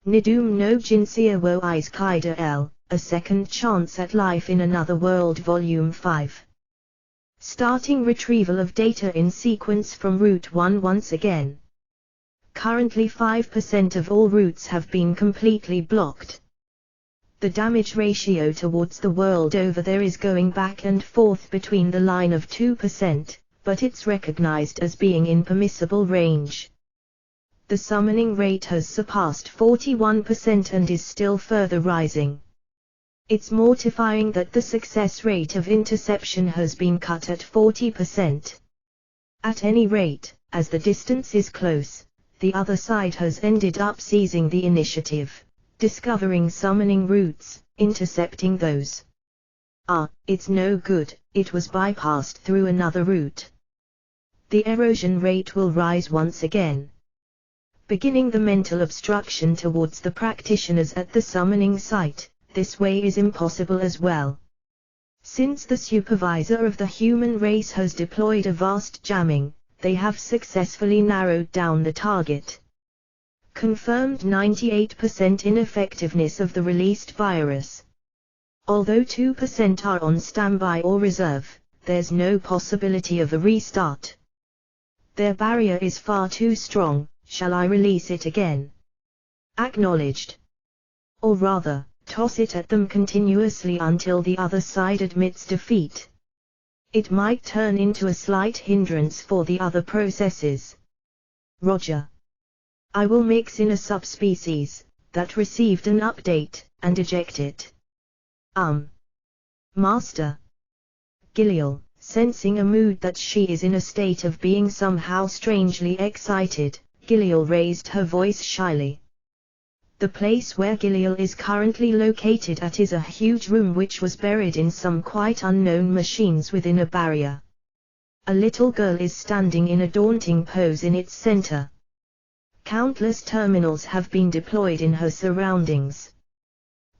Nidoume no Jinsei wo Isekai de L, A Second Chance at Life in Another World Volume 5. Starting retrieval of data in sequence from Route 1 once again. Currently 5% of all routes have been completely blocked. The damage ratio towards the world over there is going back and forth between the line of 2%, but it's recognized as being in permissible range. The summoning rate has surpassed 41% and is still further rising. It's mortifying that the success rate of interception has been cut at 40%. At any rate, as the distance is close, the other side has ended up seizing the initiative, discovering summoning routes, intercepting those. It's no good, it was bypassed through another route. The erosion rate will rise once again, beginning the mental obstruction towards the practitioners at the summoning site. This way is impossible as well. Since the supervisor of the human race has deployed a vast jamming, they have successfully narrowed down the target. Confirmed 98% ineffectiveness of the released virus. Although 2% are on standby or reserve, there's no possibility of a restart. Their barrier is far too strong. Shall I release it again? Acknowledged. Or rather, toss it at them continuously until the other side admits defeat. It might turn into a slight hindrance for the other processes. Roger. I will mix in a subspecies that received an update and eject it. Master. Giliel, sensing a mood that she is in a state of being somehow strangely excited, Giliel raised her voice shyly. The place where Giliel is currently located at is a huge room which was buried in some quite unknown machines within a barrier. A little girl is standing in a daunting pose in its center. Countless terminals have been deployed in her surroundings.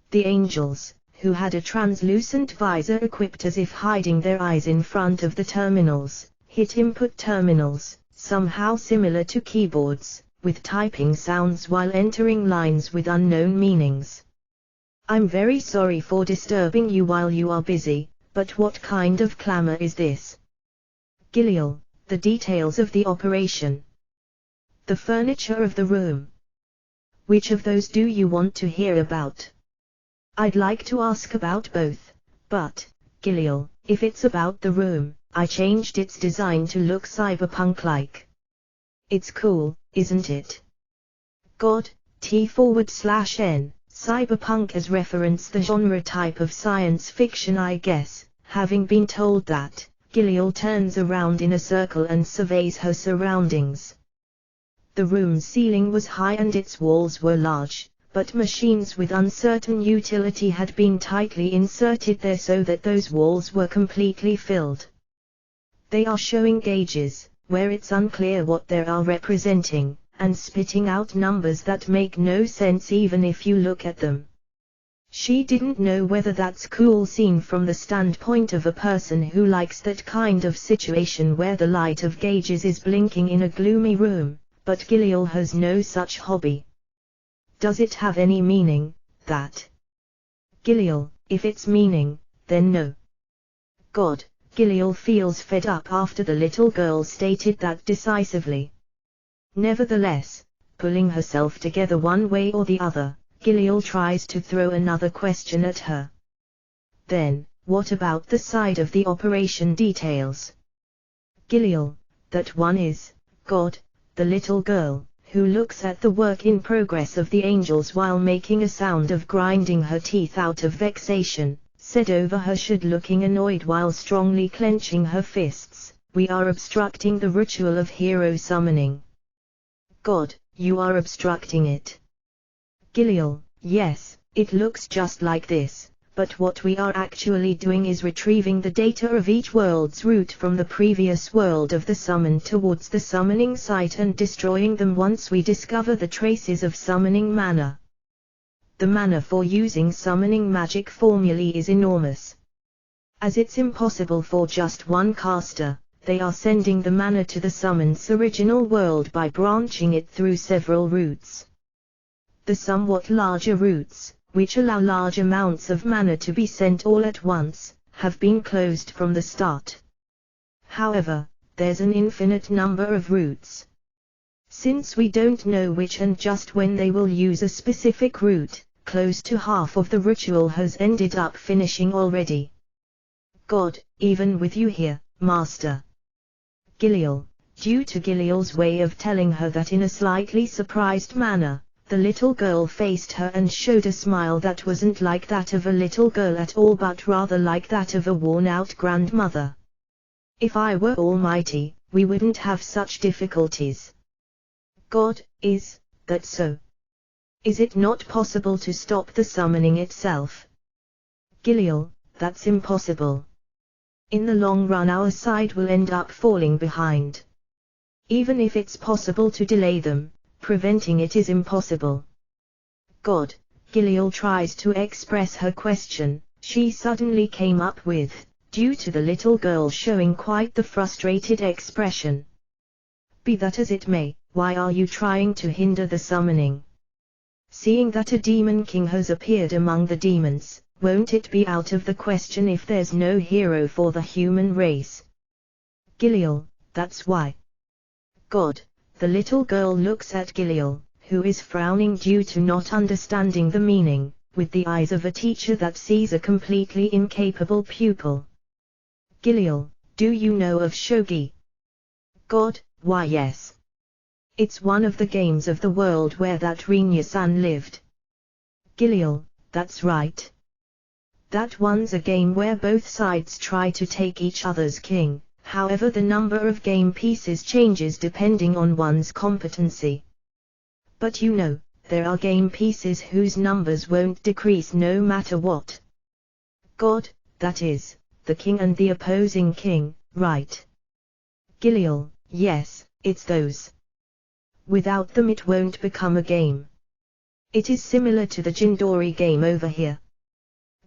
The angels, who had a translucent visor equipped as if hiding their eyes in front of the terminals, hit input terminals, somehow similar to keyboards, with typing sounds while entering lines with unknown meanings. I'm very sorry for disturbing you while you are busy, but what kind of clamor is this? Giliel, the details of the operation. The furniture of the room. Which of those do you want to hear about? I'd like to ask about both, but, Giliel, if it's about the room, I changed its design to look cyberpunk-like. It's cool, isn't it? God, T/N, cyberpunk as reference the genre type of science fiction I guess. Having been told that, Giliel turns around in a circle and surveys her surroundings. The room's ceiling was high and its walls were large, but machines with uncertain utility had been tightly inserted there so that those walls were completely filled. They are showing gauges, where it's unclear what they are representing, and spitting out numbers that make no sense even if you look at them. She didn't know whether that's cool seen from the standpoint of a person who likes that kind of situation where the light of gauges is blinking in a gloomy room, but Giliel has no such hobby. Does it have any meaning, that? Giliel, if it's meaning, then no. God. Giliel feels fed up after the little girl stated that decisively. Nevertheless, pulling herself together one way or the other, Giliel tries to throw another question at her. Then, what about the side of the operation details? Giliel, that one is, God, the little girl, who looks at the work in progress of the angels while making a sound of grinding her teeth out of vexation, said over her should looking annoyed while strongly clenching her fists, we are obstructing the ritual of hero summoning. God, you are obstructing it. Giliel, yes, it looks just like this, but what we are actually doing is retrieving the data of each world's route from the previous world of the summon towards the summoning site and destroying them once we discover the traces of summoning mana. The mana for using summoning magic formulae is enormous. As it's impossible for just one caster, they are sending the mana to the summon's original world by branching it through several routes. The somewhat larger routes, which allow large amounts of mana to be sent all at once, have been closed from the start. However, there's an infinite number of routes. Since we don't know which and just when they will use a specific route, close to half of the ritual has ended up finishing already. God, even with you here, Master. Giliel. Due to Giliel's way of telling her that in a slightly surprised manner, the little girl faced her and showed a smile that wasn't like that of a little girl at all but rather like that of a worn-out grandmother. If I were almighty, we wouldn't have such difficulties. God, is that so? Is it not possible to stop the summoning itself? Giliel, that's impossible. In the long run our side will end up falling behind. Even if it's possible to delay them, preventing it is impossible. God, Giliel tries to express her question, she suddenly came up with, due to the little girl showing quite the frustrated expression. Be that as it may, why are you trying to hinder the summoning? Seeing that a demon king has appeared among the demons, won't it be out of the question if there's no hero for the human race? Giliel, that's why. God, the little girl looks at Giliel, who is frowning due to not understanding the meaning, with the eyes of a teacher that sees a completely incapable pupil. Giliel, do you know of shogi? God, why yes. It's one of the games of the world where that Rinya-san lived. Giliel, that's right. That one's a game where both sides try to take each other's king, however the number of game pieces changes depending on one's competency. But you know, there are game pieces whose numbers won't decrease no matter what. God, that is, the king and the opposing king, right? Giliel, yes, it's those. Without them it won't become a game. It is similar to the Jindori game over here.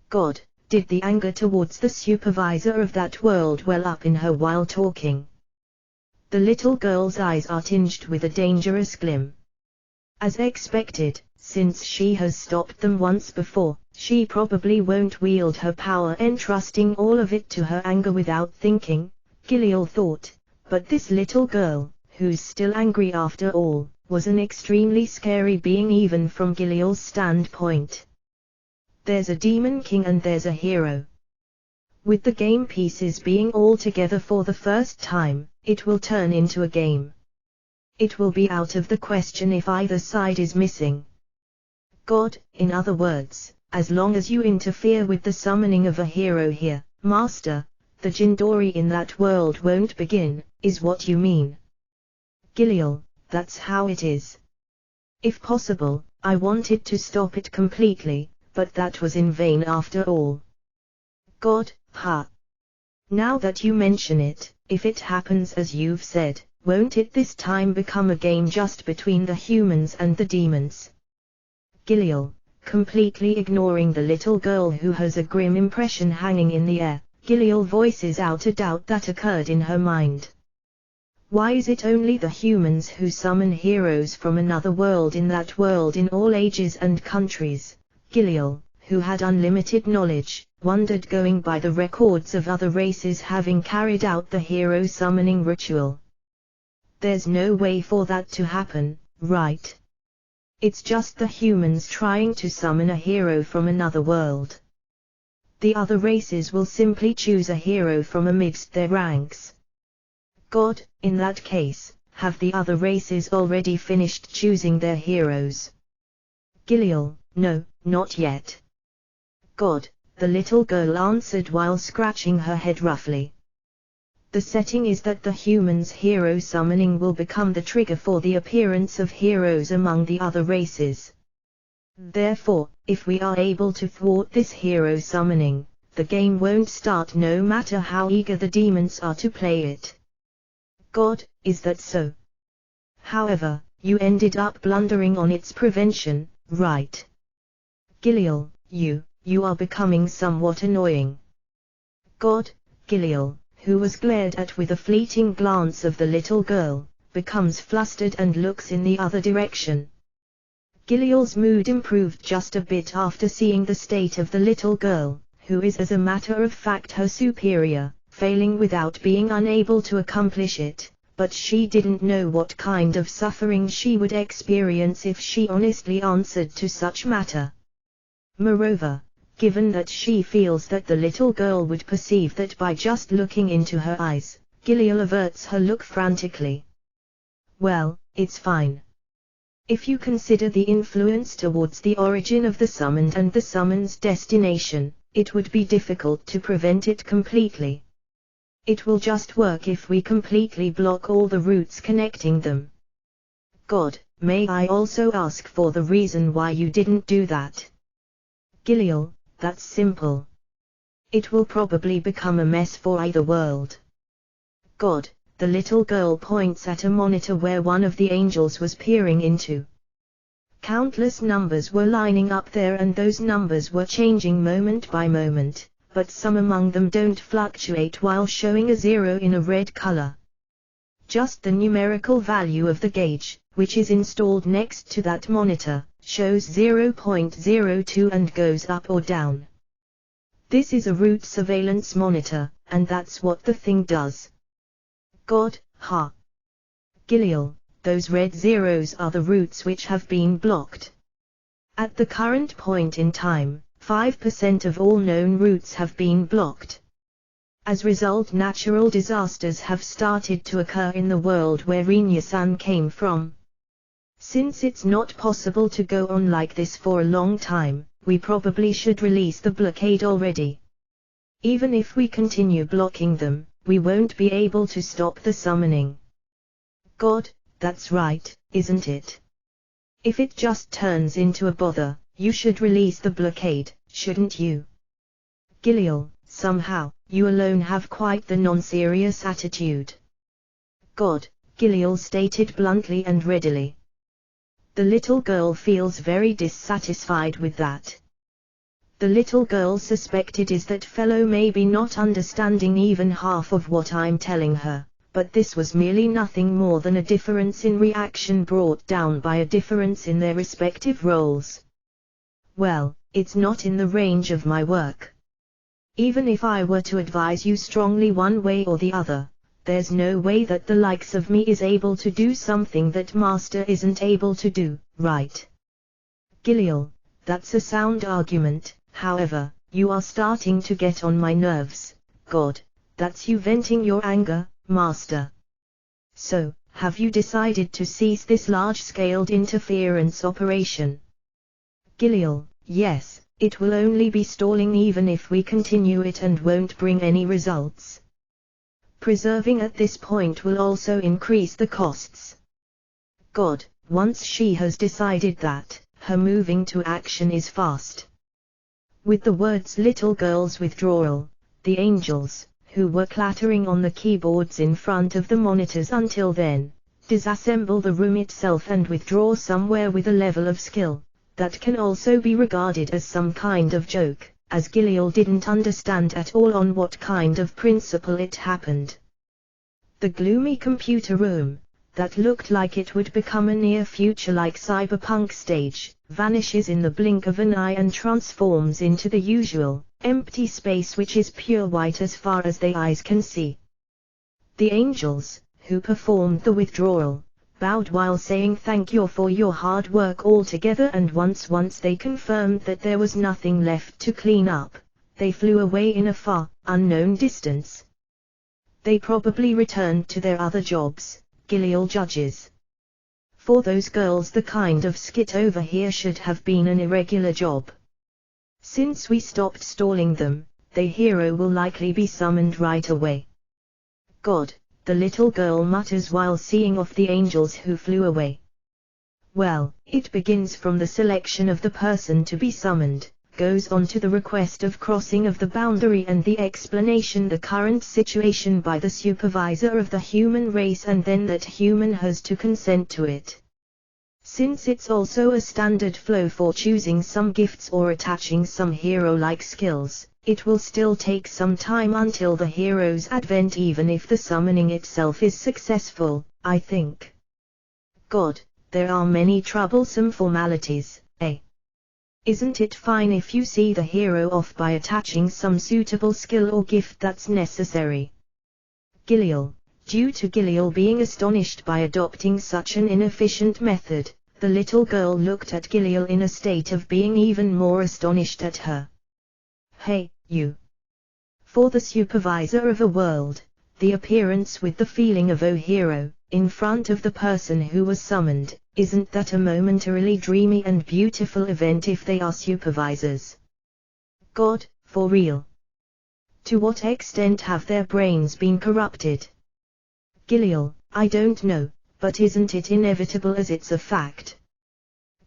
God, did the anger towards the supervisor of that world well up in her while talking? The little girl's eyes are tinged with a dangerous gleam. As expected, since she has stopped them once before, she probably won't wield her power entrusting all of it to her anger without thinking, Giliel thought, but this little girl, who's still angry after all, was an extremely scary being even from Giliel's standpoint. There's a demon king and there's a hero. With the game pieces being all together for the first time, it will turn into a game. It will be out of the question if either side is missing. God, in other words, as long as you interfere with the summoning of a hero here, Master, the Jindori in that world won't begin, is what you mean. Giliel, that's how it is. If possible, I wanted to stop it completely, but that was in vain after all. God, ha. Now that you mention it, if it happens as you've said, won't it this time become a game just between the humans and the demons? Giliel, completely ignoring the little girl who has a grim impression hanging in the air, Giliel voices out a doubt that occurred in her mind. Why is it only the humans who summon heroes from another world in that world in all ages and countries? Giliel, who had unlimited knowledge, wondered going by the records of other races having carried out the hero summoning ritual. There's no way for that to happen, right? It's just the humans trying to summon a hero from another world. The other races will simply choose a hero from amidst their ranks. God, in that case, have the other races already finished choosing their heroes? Giliel, no, not yet. God, the little girl answered while scratching her head roughly. The setting is that the humans' hero summoning will become the trigger for the appearance of heroes among the other races. Therefore, if we are able to thwart this hero summoning, the game won't start no matter how eager the demons are to play it. God, is that so? However, you ended up blundering on its prevention, right? Giliel, you are becoming somewhat annoying. God, Giliel, who was glared at with a fleeting glance of the little girl, becomes flustered and looks in the other direction. Giliel's mood improved just a bit after seeing the state of the little girl, who is as a matter of fact her superior, failing without being unable to accomplish it, but she didn't know what kind of suffering she would experience if she honestly answered to such matter. Moreover, given that she feels that the little girl would perceive that by just looking into her eyes, Giliel averts her look frantically. Well, it's fine. If you consider the influence towards the origin of the summoned and the summon's destination, it would be difficult to prevent it completely. It will just work if we completely block all the routes connecting them. God, may I also ask for the reason why you didn't do that? Giliel, that's simple. It will probably become a mess for either world. God, the little girl points at a monitor where one of the angels was peering into. Countless numbers were lining up there and those numbers were changing moment by moment, but some among them don't fluctuate while showing a 0 in a red color. Just the numerical value of the gauge, which is installed next to that monitor, shows 0.02 and goes up or down. This is a route surveillance monitor, and that's what the thing does. God, ha! Giliel, those red zeros are the routes which have been blocked. At the current point in time, 5% of all known routes have been blocked. As a result, natural disasters have started to occur in the world where Rinya-san came from. Since it's not possible to go on like this for a long time, we probably should release the blockade already. Even if we continue blocking them, we won't be able to stop the summoning. God, that's right, isn't it? If it just turns into a bother, you should release the blockade, shouldn't you? Giliel, somehow, you alone have quite the non-serious attitude. God, Giliel stated bluntly and readily. The little girl feels very dissatisfied with that. The little girl suspected is that fellow maybe not understanding even half of what I'm telling her, but this was merely nothing more than a difference in reaction brought down by a difference in their respective roles. Well, it's not in the range of my work. Even if I were to advise you strongly one way or the other, there's no way that the likes of me is able to do something that Master isn't able to do, right? Giliel, that's a sound argument, however, you are starting to get on my nerves. God, that's you venting your anger, Master. So, have you decided to cease this large-scaled interference operation? Giliel, yes, it will only be stalling even if we continue it and won't bring any results. Preserving at this point will also increase the costs. God, once she has decided that, her moving to action is fast. With the words little girl's withdrawal, the angels, who were clattering on the keyboards in front of the monitors until then, disassemble the room itself and withdraw somewhere with a level of skill that can also be regarded as some kind of joke, as Giliel didn't understand at all on what kind of principle it happened. The gloomy computer room, that looked like it would become a near future-like cyberpunk stage, vanishes in the blink of an eye and transforms into the usual, empty space which is pure white as far as the eyes can see. The angels, who performed the withdrawal, bowed while saying thank you for your hard work altogether, and once they confirmed that there was nothing left to clean up, they flew away in a far, unknown distance. They probably returned to their other jobs, Giliel judges. For those girls the kind of skit over here should have been an irregular job. Since we stopped stalling them, the hero will likely be summoned right away. God, the little girl mutters while seeing off the angels who flew away. Well, it begins from the selection of the person to be summoned, goes on to the request of crossing of the boundary and the explanation the current situation by the supervisor of the human race, and then that human has to consent to it. Since it's also a standard flow for choosing some gifts or attaching some hero-like skills, it will still take some time until the hero's advent, even if the summoning itself is successful, I think. God, there are many troublesome formalities, eh? Isn't it fine if you see the hero off by attaching some suitable skill or gift that's necessary? Gilial. Due to Gilial being astonished by adopting such an inefficient method, the little girl looked at Gilial in a state of being even more astonished at her. Hey, you! For the supervisor of a world, the appearance with the feeling of "oh hero," in front of the person who was summoned, isn't that a momentarily dreamy and beautiful event if they are supervisors? God, for real! To what extent have their brains been corrupted? Gilial, I don't know, but isn't it inevitable as it's a fact?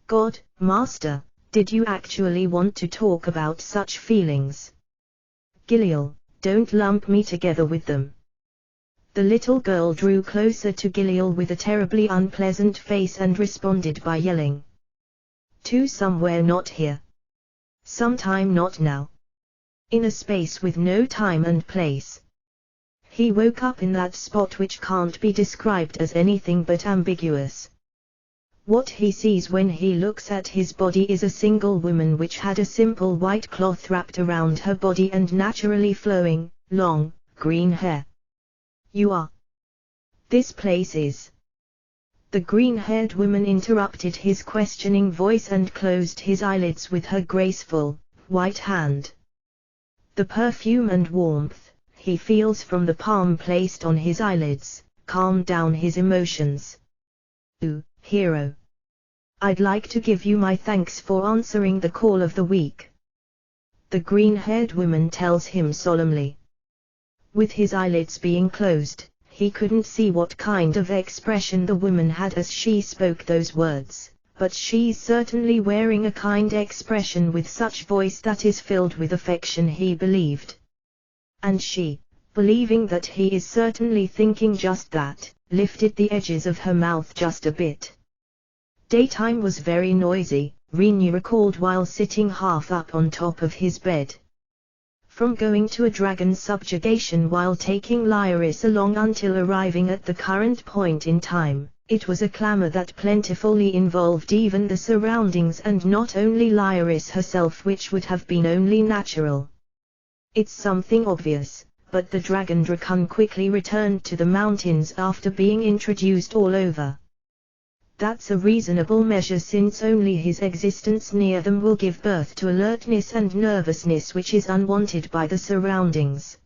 God, Master, did you actually want to talk about such feelings? Gilial, don't lump me together with them. The little girl drew closer to Gilial with a terribly unpleasant face and responded by yelling. To somewhere not here. Sometime not now. In a space with no time and place. He woke up in that spot which can't be described as anything but ambiguous. What he sees when he looks at his body is a single woman which had a simple white cloth wrapped around her body and naturally flowing, long, green hair. You are. This place is. The green-haired woman interrupted his questioning voice and closed his eyelids with her graceful, white hand. The perfume and warmth he feels from the palm placed on his eyelids calmed down his emotions. Ooh, hero. I'd like to give you my thanks for answering the call of the week. The green-haired woman tells him solemnly. With his eyelids being closed, he couldn't see what kind of expression the woman had as she spoke those words, but she's certainly wearing a kind expression with such voice that is filled with affection, he believed. And she, believing that he is certainly thinking just that, lifted the edges of her mouth just a bit. Daytime was very noisy, Rinyu recalled while sitting half up on top of his bed. From going to a dragon subjugation while taking Lyris along until arriving at the current point in time, it was a clamor that plentifully involved even the surroundings and not only Lyris herself, which would have been only natural. It's something obvious, but the dragon Drakon quickly returned to the mountains after being introduced all over. That's a reasonable measure since only his existence near them will give birth to alertness and nervousness which is unwanted by the surroundings.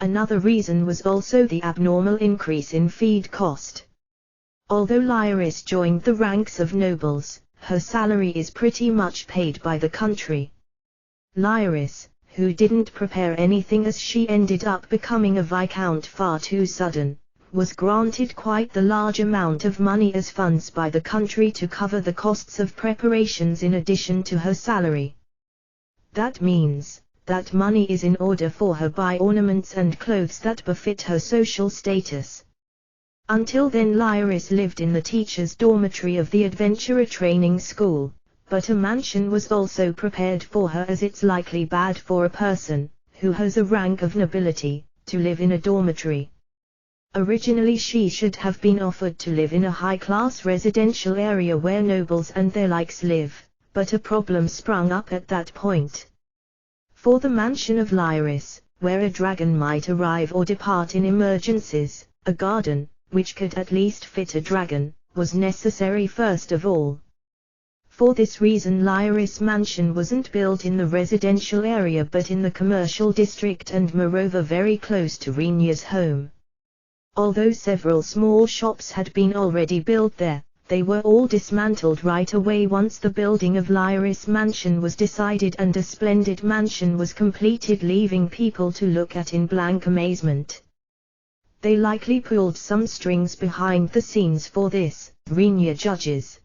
Another reason was also the abnormal increase in feed cost. Although Lyris joined the ranks of nobles, her salary is pretty much paid by the country. Lyris, who didn't prepare anything as she ended up becoming a viscount far too sudden, was granted quite the large amount of money as funds by the country to cover the costs of preparations in addition to her salary. That means that money is in order for her buy ornaments and clothes that befit her social status. Until then Lyris lived in the teacher's dormitory of the adventurer training school, but a mansion was also prepared for her as it's likely bad for a person, who has a rank of nobility, to live in a dormitory. Originally she should have been offered to live in a high-class residential area where nobles and their likes live, but a problem sprung up at that point. For the mansion of Lyris, where a dragon might arrive or depart in emergencies, a garden, which could at least fit a dragon, was necessary first of all. For this reason Lyris mansion wasn't built in the residential area but in the commercial district and moreover very close to Rinyu's home. Although several small shops had been already built there, they were all dismantled right away once the building of Lyris mansion was decided and a splendid mansion was completed, leaving people to look at in blank amazement. They likely pulled some strings behind the scenes for this, Rinyu judges.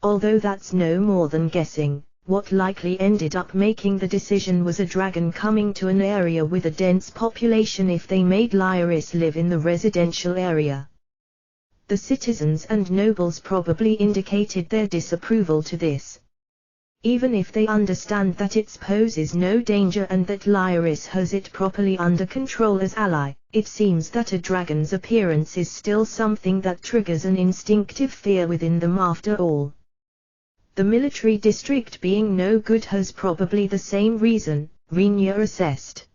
Although that's no more than guessing, what likely ended up making the decision was a dragon coming to an area with a dense population if they made Lyris live in the residential area. The citizens and nobles probably indicated their disapproval to this. Even if they understand that it poses no danger and that Lyris has it properly under control as ally, it seems that a dragon's appearance is still something that triggers an instinctive fear within them after all. The military district being no good has probably the same reason, Rinya assessed.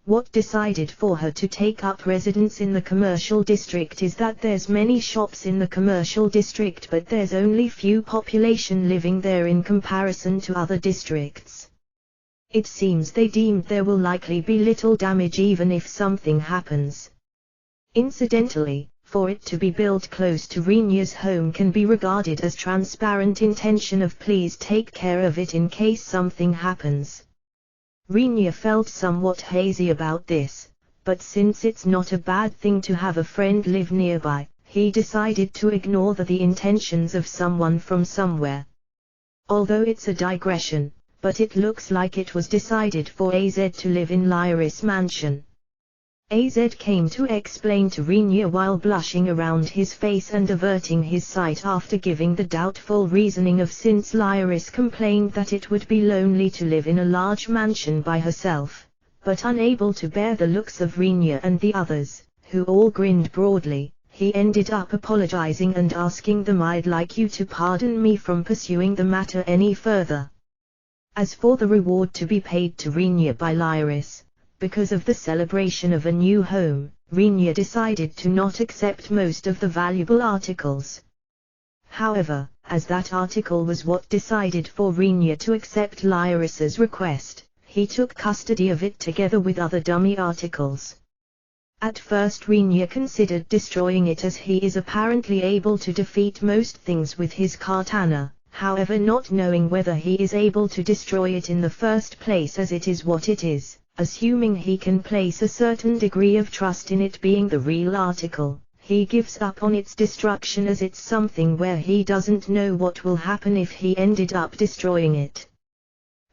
What decided for her to take up residence in the commercial district is that there's many shops in the commercial district but there's only few population living there in comparison to other districts. It seems they deemed there will likely be little damage even if something happens. Incidentally, for it to be built close to Rinya's home can be regarded as transparent intention of please take care of it in case something happens. Rinya felt somewhat hazy about this, but since it's not a bad thing to have a friend live nearby, he decided to ignore the intentions of someone from somewhere. Although it's a digression, but it looks like it was decided for AZ to live in Lyris Mansion. AZ came to explain to Rinya while blushing around his face and averting his sight after giving the doubtful reasoning of since Lyris complained that it would be lonely to live in a large mansion by herself, but unable to bear the looks of Rinya and the others, who all grinned broadly, he ended up apologizing and asking them I'd like you to pardon me from pursuing the matter any further. As for the reward to be paid to Rinya by Lyris, because of the celebration of a new home, Rinya decided to not accept most of the valuable articles. However, as that article was what decided for Rinya to accept Lyris's request, he took custody of it together with other dummy articles. At first Rinya considered destroying it as he is apparently able to defeat most things with his katana, however not knowing whether he is able to destroy it in the first place as it is what it is. Assuming he can place a certain degree of trust in it being the real article, he gives up on its destruction as it's something where he doesn't know what will happen if he ended up destroying it.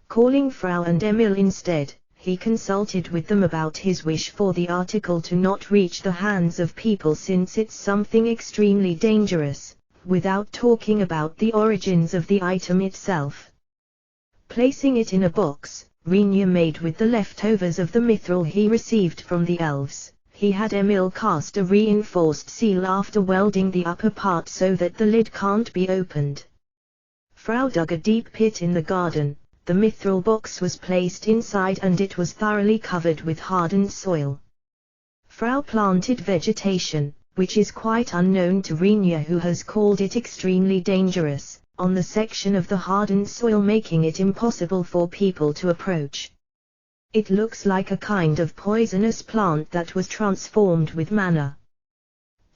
Calling Frau and Emil instead, he consulted with them about his wish for the article to not reach the hands of people since it's something extremely dangerous, without talking about the origins of the item itself. Placing it in a box, Rinya made with the leftovers of the mithril he received from the elves, he had Emil cast a reinforced seal after welding the upper part so that the lid can't be opened. Frau dug a deep pit in the garden, the mithril box was placed inside and it was thoroughly covered with hardened soil. Frau planted vegetation, which is quite unknown to Rinya who has called it extremely dangerous, on the section of the hardened soil making it impossible for people to approach. It looks like a kind of poisonous plant that was transformed with mana.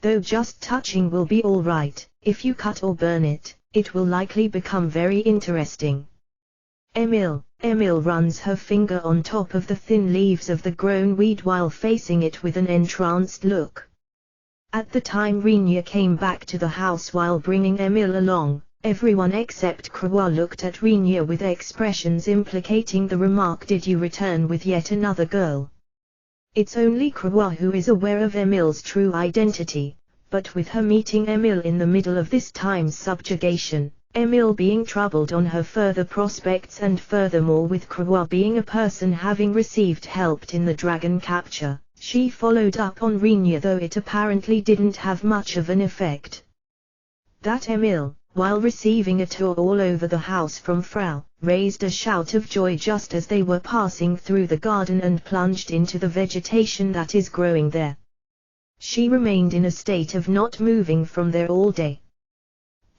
Though just touching will be alright, if you cut or burn it, it will likely become very interesting. Emil runs her finger on top of the thin leaves of the grown weed while facing it with an entranced look. At the time Rinya came back to the house while bringing Emil along, everyone except Krua looked at Rinya with expressions implicating the remark "Did you return with yet another girl?" It's only Krua who is aware of Emil's true identity, but with her meeting Emil in the middle of this time's subjugation, Emil being troubled on her further prospects and furthermore with Krua being a person having received help in the dragon capture, she followed up on Rinya though it apparently didn't have much of an effect. That Emil, while receiving a tour all over the house from Frau, raised a shout of joy just as they were passing through the garden and plunged into the vegetation that is growing there. She remained in a state of not moving from there all day.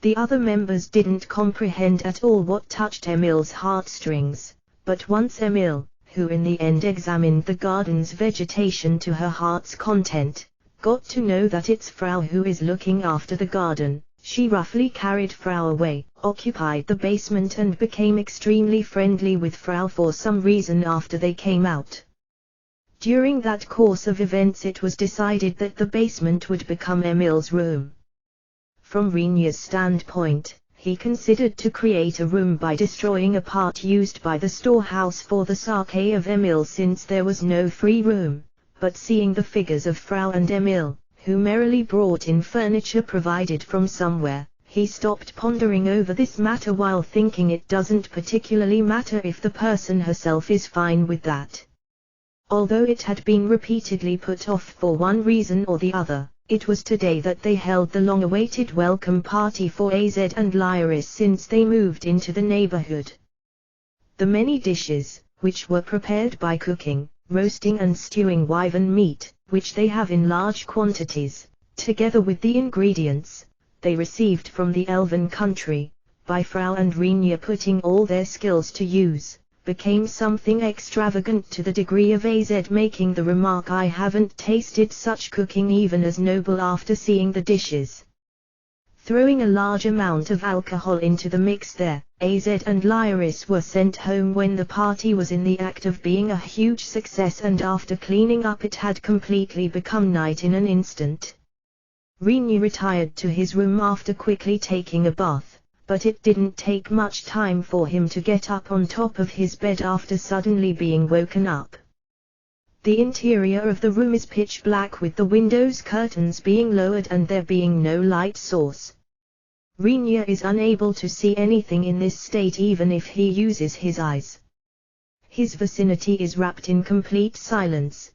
The other members didn't comprehend at all what touched Emil's heartstrings, but once Emil, who in the end examined the garden's vegetation to her heart's content, got to know that it's Frau who is looking after the garden, she roughly carried Frau away, occupied the basement and became extremely friendly with Frau for some reason after they came out. During that course of events it was decided that the basement would become Emil's room. From Rinya's standpoint, he considered to create a room by destroying a part used by the storehouse for the sake of Emil since there was no free room, but seeing the figures of Frau and Emil, who merrily brought in furniture provided from somewhere, He stopped pondering over this matter while thinking it doesn't particularly matter if the person herself is fine with that. Although it had been repeatedly put off for one reason or the other, it was today that they held the long-awaited welcome party for AZ and Lyris since they moved into the neighborhood. The many dishes, which were prepared by cooking, roasting and stewing wyvern meat, which they have in large quantities, together with the ingredients they received from the elven country, by Frau and Renia putting all their skills to use, became something extravagant to the degree of AZ making the remark, "I haven't tasted such cooking even as noble," after seeing the dishes. Throwing a large amount of alcohol into the mix there, AZ and Lyris were sent home when the party was in the act of being a huge success, and after cleaning up it had completely become night in an instant. Renia retired to his room after quickly taking a bath, but it didn't take much time for him to get up on top of his bed after suddenly being woken up. The interior of the room is pitch black, with the windows curtains being lowered and there being no light source. Renia is unable to see anything in this state even if he uses his eyes. His vicinity is wrapped in complete silence.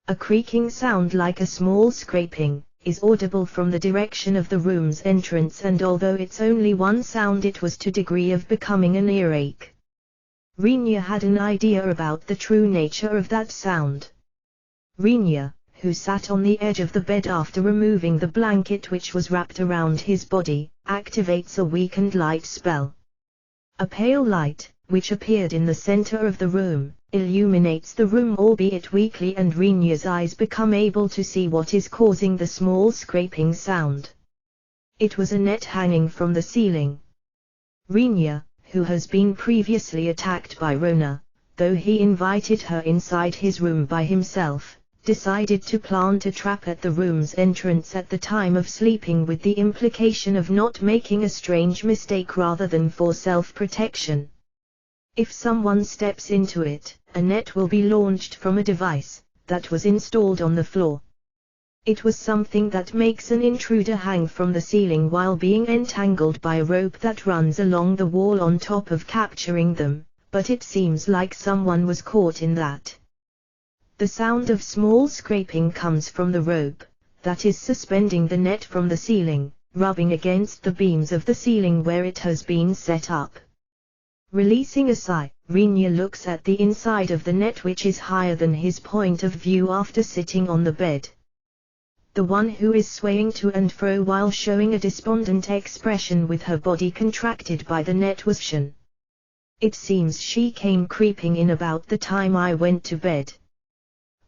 A creaking sound like a small scraping is audible from the direction of the room's entrance, and although it's only one sound, it was to degree of becoming an earache. Renia had an idea about the true nature of that sound. Renia, who sat on the edge of the bed after removing the blanket which was wrapped around his body, activates a weakened light spell. A pale light, which appeared in the center of the room, illuminates the room albeit weakly, and Renia's eyes become able to see what is causing the small scraping sound. It was a net hanging from the ceiling. Renia, who has been previously attacked by Rona, though he invited her inside his room by himself, decided to plant a trap at the room's entrance at the time of sleeping, with the implication of not making a strange mistake rather than for self-protection. If someone steps into it, a net will be launched from a device that was installed on the floor. It was something that makes an intruder hang from the ceiling while being entangled by a rope that runs along the wall on top of capturing them, but it seems like someone was caught in that. The sound of small scraping comes from the rope that is suspending the net from the ceiling, rubbing against the beams of the ceiling where it has been set up. Releasing a sigh, Renia looks at the inside of the net, which is higher than his point of view after sitting on the bed. The one who is swaying to and fro while showing a despondent expression with her body contracted by the net was Shen. It seems she came creeping in about the time I went to bed.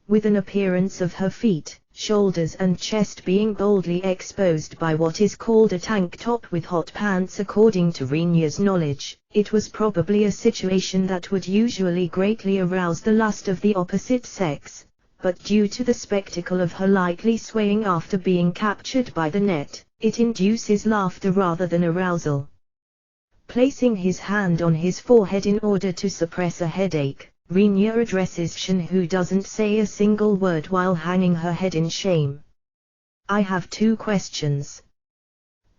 With an appearance of her feet, shoulders and chest being boldly exposed by what is called a tank top with hot pants. According to Renia's knowledge, it was probably a situation that would usually greatly arouse the lust of the opposite sex, but due to the spectacle of her lightly swaying after being captured by the net, it induces laughter rather than arousal. Placing his hand on his forehead in order to suppress a headache, Renia addresses Shen, who doesn't say a single word while hanging her head in shame. I have 2 questions.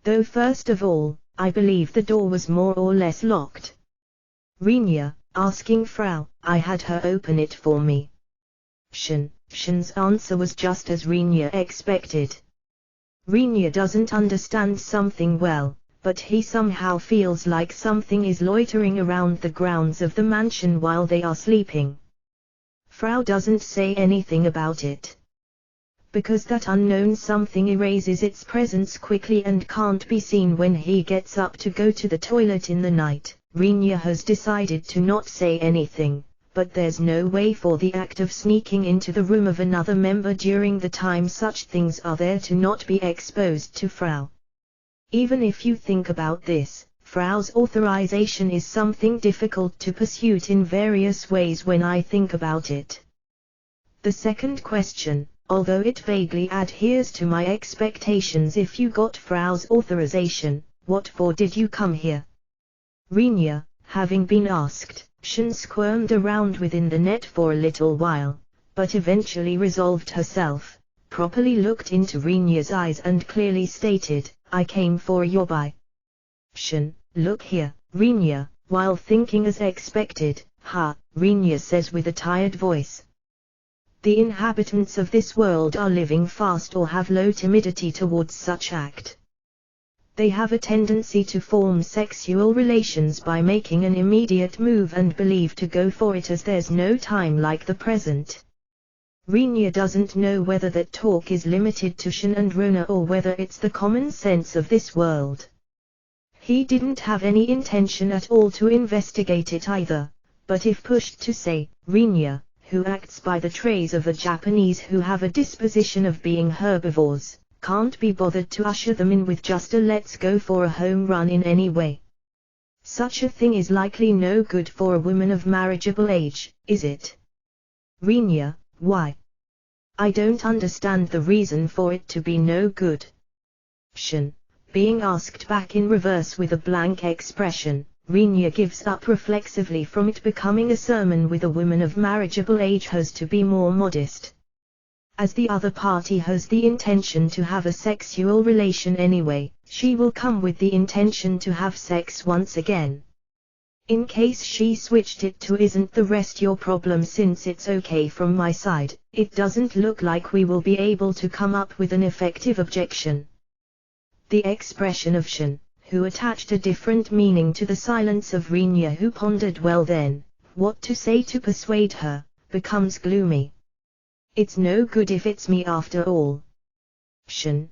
Though first of all, I believe the door was more or less locked. Renia, asking Frau, I had her open it for me. Shen's answer was just as Renia expected. Renia doesn't understand something well, but he somehow feels like something is loitering around the grounds of the mansion while they are sleeping. Frau doesn't say anything about it, because that unknown something erases its presence quickly and can't be seen when he gets up to go to the toilet in the night. Renia has decided to not say anything, but there's no way for the act of sneaking into the room of another member during the time such things are there to not be exposed to Frau. Even if you think about this, Frau's authorization is something difficult to pursue in various ways when I think about it. The second question, although it vaguely adheres to my expectations, if you got Frau's authorization, what for did you come here? Renia, having been asked, Shen squirmed around within the net for a little while, but eventually resolved herself, properly looked into Rinya's eyes and clearly stated, "I came for your buy." Shin, look here, Rinya, while thinking as expected, "Ha," Rinya says with a tired voice. The inhabitants of this world are living fast or have low timidity towards such act. They have a tendency to form sexual relations by making an immediate move and believe to go for it as there's no time like the present. Rinya doesn't know whether that talk is limited to Shin and Rona or whether it's the common sense of this world. He didn't have any intention at all to investigate it either, but if pushed to say, Rinya, who acts by the traits of a Japanese who have a disposition of being herbivores, can't be bothered to usher them in with just a let's go for a home run in any way. Such a thing is likely no good for a woman of marriageable age, is it? Rinya, why? I don't understand the reason for it to be no good. Shin, being asked back in reverse with a blank expression, Rinya gives up reflexively from it becoming a sermon with a woman of marriageable age has to be more modest. As the other party has the intention to have a sexual relation anyway, she will come with the intention to have sex once again. In case she switched it to "isn't the rest your problem since it's okay from my side," it doesn't look like we will be able to come up with an effective objection. The expression of Shin, who attached a different meaning to the silence of Rinya who pondered well then, what to say to persuade her, becomes gloomy. It's no good if it's me after all. Shin,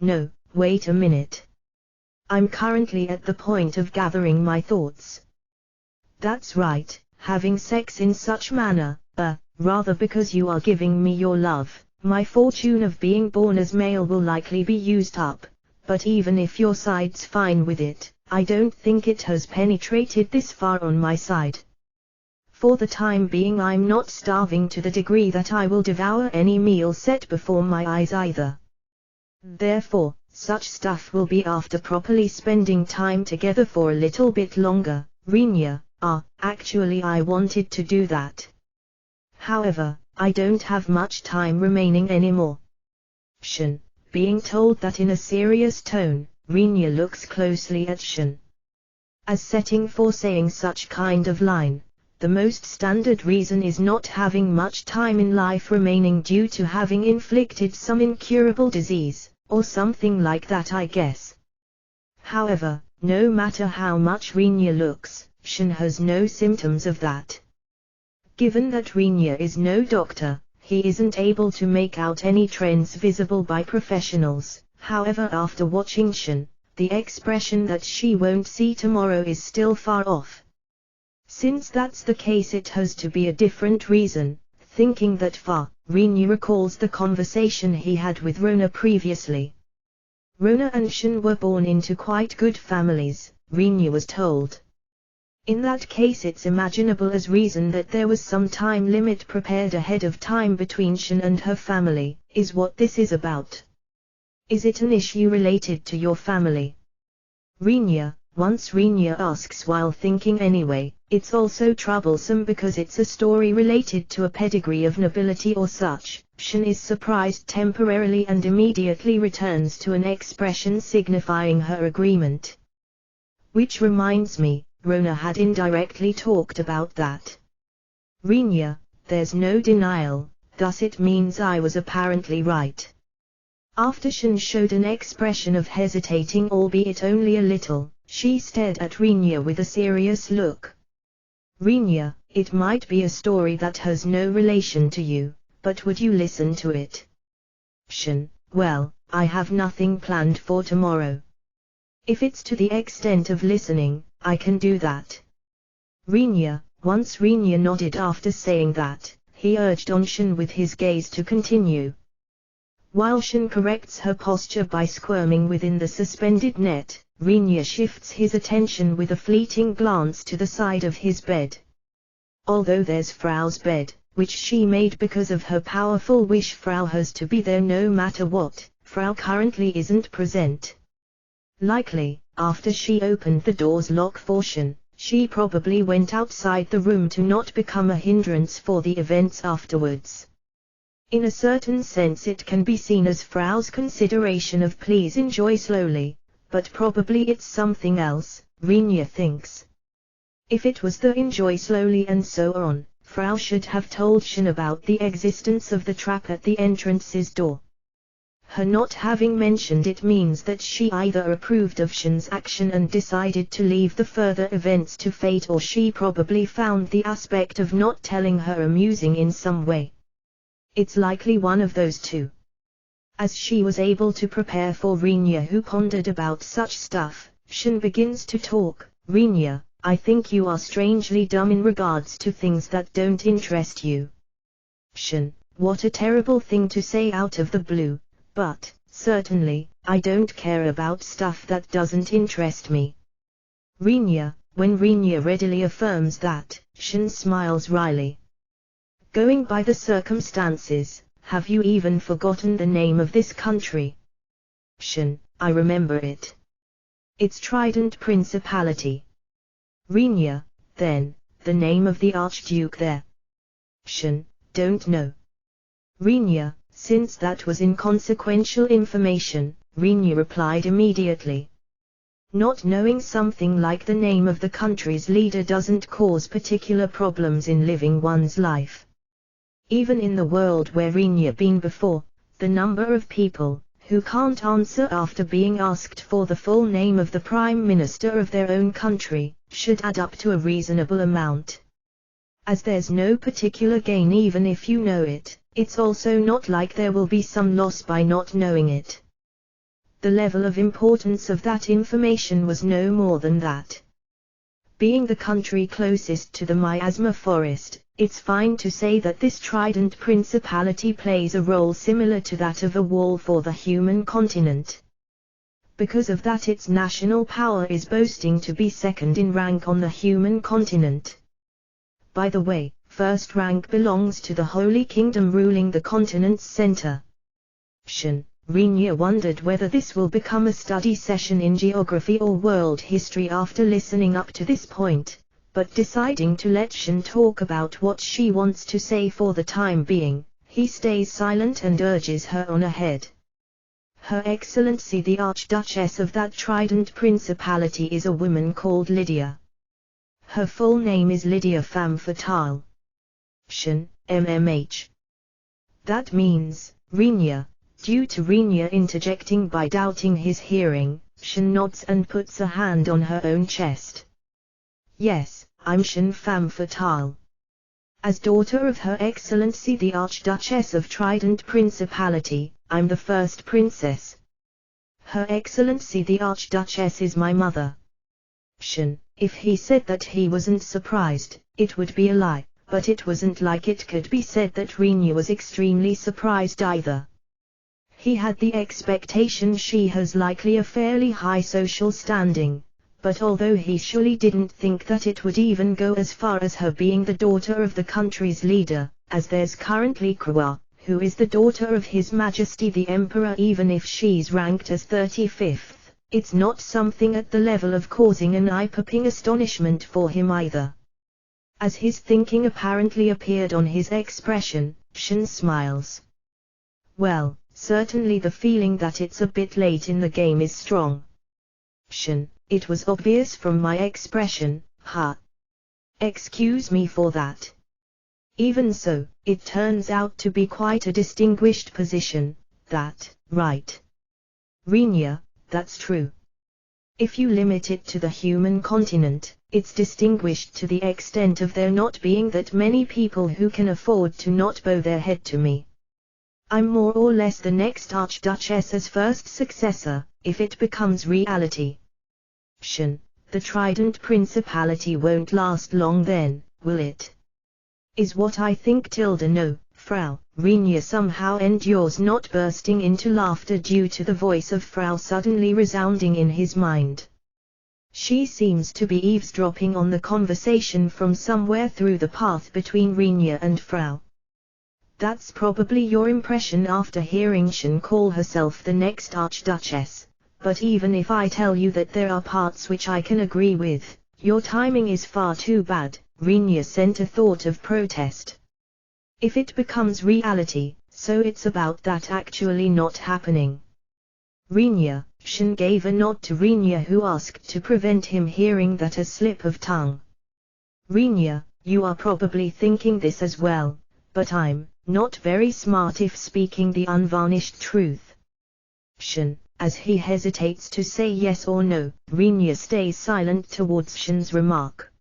no, wait a minute. I'm currently at the point of gathering my thoughts. That's right, having sex in such manner, rather because you are giving me your love, my fortune of being born as male will likely be used up, but even if your side's fine with it, I don't think it has penetrated this far on my side. For the time being I'm not starving to the degree that I will devour any meal set before my eyes either. Therefore, such stuff will be after properly spending time together for a little bit longer. Rinya, actually I wanted to do that. However, I don't have much time remaining anymore. Shin, being told that in a serious tone, Rinya looks closely at Shin. As setting for saying such kind of line, the most standard reason is not having much time in life remaining due to having inflicted some incurable disease, or something like that I guess. However, no matter how much Rinya looks, Shin has no symptoms of that. Given that Rinya is no doctor, he isn't able to make out any trends visible by professionals. However, after watching Shin, the expression that she won't see tomorrow is still far off. Since that's the case, it has to be a different reason. Thinking that far, Rinya recalls the conversation he had with Rona previously. Rona and Shin were born into quite good families, Rinya was told. In that case it's imaginable as reason that there was some time limit prepared ahead of time between Shin and her family, is what this is about. Is it an issue related to your family? Rinya, once Rinya asks while thinking anyway, it's also troublesome because it's a story related to a pedigree of nobility or such. Shin is surprised temporarily and immediately returns to an expression signifying her agreement. Which reminds me, Rona had indirectly talked about that. Rinya, there's no denial, thus it means I was apparently right. After Shin showed an expression of hesitating, albeit only a little, she stared at Rinya with a serious look. Rinya, it might be a story that has no relation to you, but would you listen to it? Shin, well, I have nothing planned for tomorrow. If it's to the extent of listening, I can do that. Rinya, once Rinya nodded after saying that, he urged on Shin with his gaze to continue. While Shin corrects her posture by squirming within the suspended net, Rinya shifts his attention with a fleeting glance to the side of his bed. Although there's Frau's bed, which she made because of her powerful wish Frau has to be there no matter what, Frau currently isn't present. Likely, after she opened the door's lock for Shin, she probably went outside the room to not become a hindrance for the events afterwards. In a certain sense it can be seen as Frau's consideration of please enjoy slowly, but probably it's something else, Renia thinks. If it was the enjoy slowly and so on, Frau should have told Shen about the existence of the trap at the entrance's door. Her not having mentioned it means that she either approved of Shen's action and decided to leave the further events to fate, or she probably found the aspect of not telling her amusing in some way. It's likely one of those two. As she was able to prepare for Renia, who pondered about such stuff, Shen begins to talk. Renia, I think you are strangely dumb in regards to things that don't interest you. Shen, what a terrible thing to say out of the blue, but, certainly, I don't care about stuff that doesn't interest me. Renia, when Renia readily affirms that, Shen smiles wryly. Going by the circumstances, have you even forgotten the name of this country? Shen, I remember it. It's Trident Principality. Renia, then, the name of the Archduke there? Shen, don't know. Renia, since that was inconsequential information, Renia replied immediately. Not knowing something like the name of the country's leader doesn't cause particular problems in living one's life. Even in the world where Renia been before, the number of people who can't answer after being asked for the full name of the Prime Minister of their own country should add up to a reasonable amount. As there's no particular gain even if you know it, it's also not like there will be some loss by not knowing it. The level of importance of that information was no more than that. Being the country closest to the miasma forest, it's fine to say that this Trident Principality plays a role similar to that of a wall for the human continent. Because of that, its national power is boasting to be second in rank on the human continent. By the way, first rank belongs to the Holy Kingdom ruling the continent's center. Shen, Renia wondered whether this will become a study session in geography or world history after listening up to this point, but deciding to let Shen talk about what she wants to say for the time being, he stays silent and urges her on ahead. Her Excellency the Archduchess of that Trident Principality is a woman called Lydia. Her full name is Lydia Femme Fatale. Shen, MMH. That means, Renia. Due to Renia interjecting by doubting his hearing, Shen nods and puts a hand on her own chest. Yes, I'm Shen Femme Fatale. As daughter of Her Excellency the Archduchess of Trident Principality, I'm the first princess. Her Excellency the Archduchess is my mother. Shen, if he said that he wasn't surprised, it would be a lie, but it wasn't like it could be said that Renia was extremely surprised either. He had the expectation she has likely a fairly high social standing, but although he surely didn't think that it would even go as far as her being the daughter of the country's leader, as there's currently Krua, who is the daughter of His Majesty the Emperor. Even if she's ranked as 35th, it's not something at the level of causing an eye-popping astonishment for him either. As his thinking apparently appeared on his expression, Shen smiles. Well, certainly the feeling that it's a bit late in the game is strong. Shen, it was obvious from my expression, huh? Excuse me for that. Even so, it turns out to be quite a distinguished position, that, right? Renia, that's true. If you limit it to the human continent, it's distinguished to the extent of there not being that many people who can afford to not bow their head to me. I'm more or less the next Archduchess's first successor, if it becomes reality. Shen, the Trident Principality won't last long then, will it? Is what I think. No, Frau. Renia somehow endures not bursting into laughter due to the voice of Frau suddenly resounding in his mind. She seems to be eavesdropping on the conversation from somewhere through the path between Renia and Frau. That's probably your impression after hearing Shen call herself the next Archduchess, but even if I tell you that there are parts which I can agree with, your timing is far too bad. Renia sent a thought of protest. If it becomes reality, So it's about that actually not happening. Rinya, Shin gave a nod to Rinya, who asked to prevent him hearing that a slip of tongue. Rinya, you are probably thinking this as well, but I'm not very smart if speaking the unvarnished truth. Shin, as he hesitates to say yes or no, Rinya stays silent towards Shin's remark.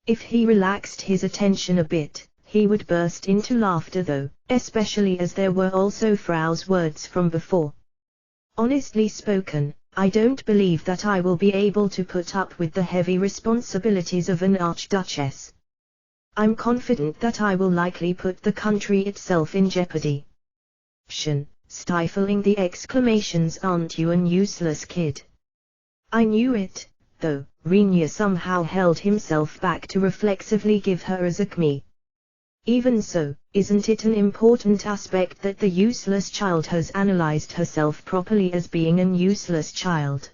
If he relaxed his attention a bit, he would burst into laughter though, especially as there were also Frau's words from before. Honestly spoken, I don't believe that I will be able to put up with the heavy responsibilities of an archduchess. I'm confident that I will likely put the country itself in jeopardy. Shin, stifling the exclamations, aren't you an useless kid? I knew it, though. Rinya somehow held himself back to reflexively give her a zakmi. Even so, isn't it an important aspect that the useless child has analyzed herself properly as being an useless child?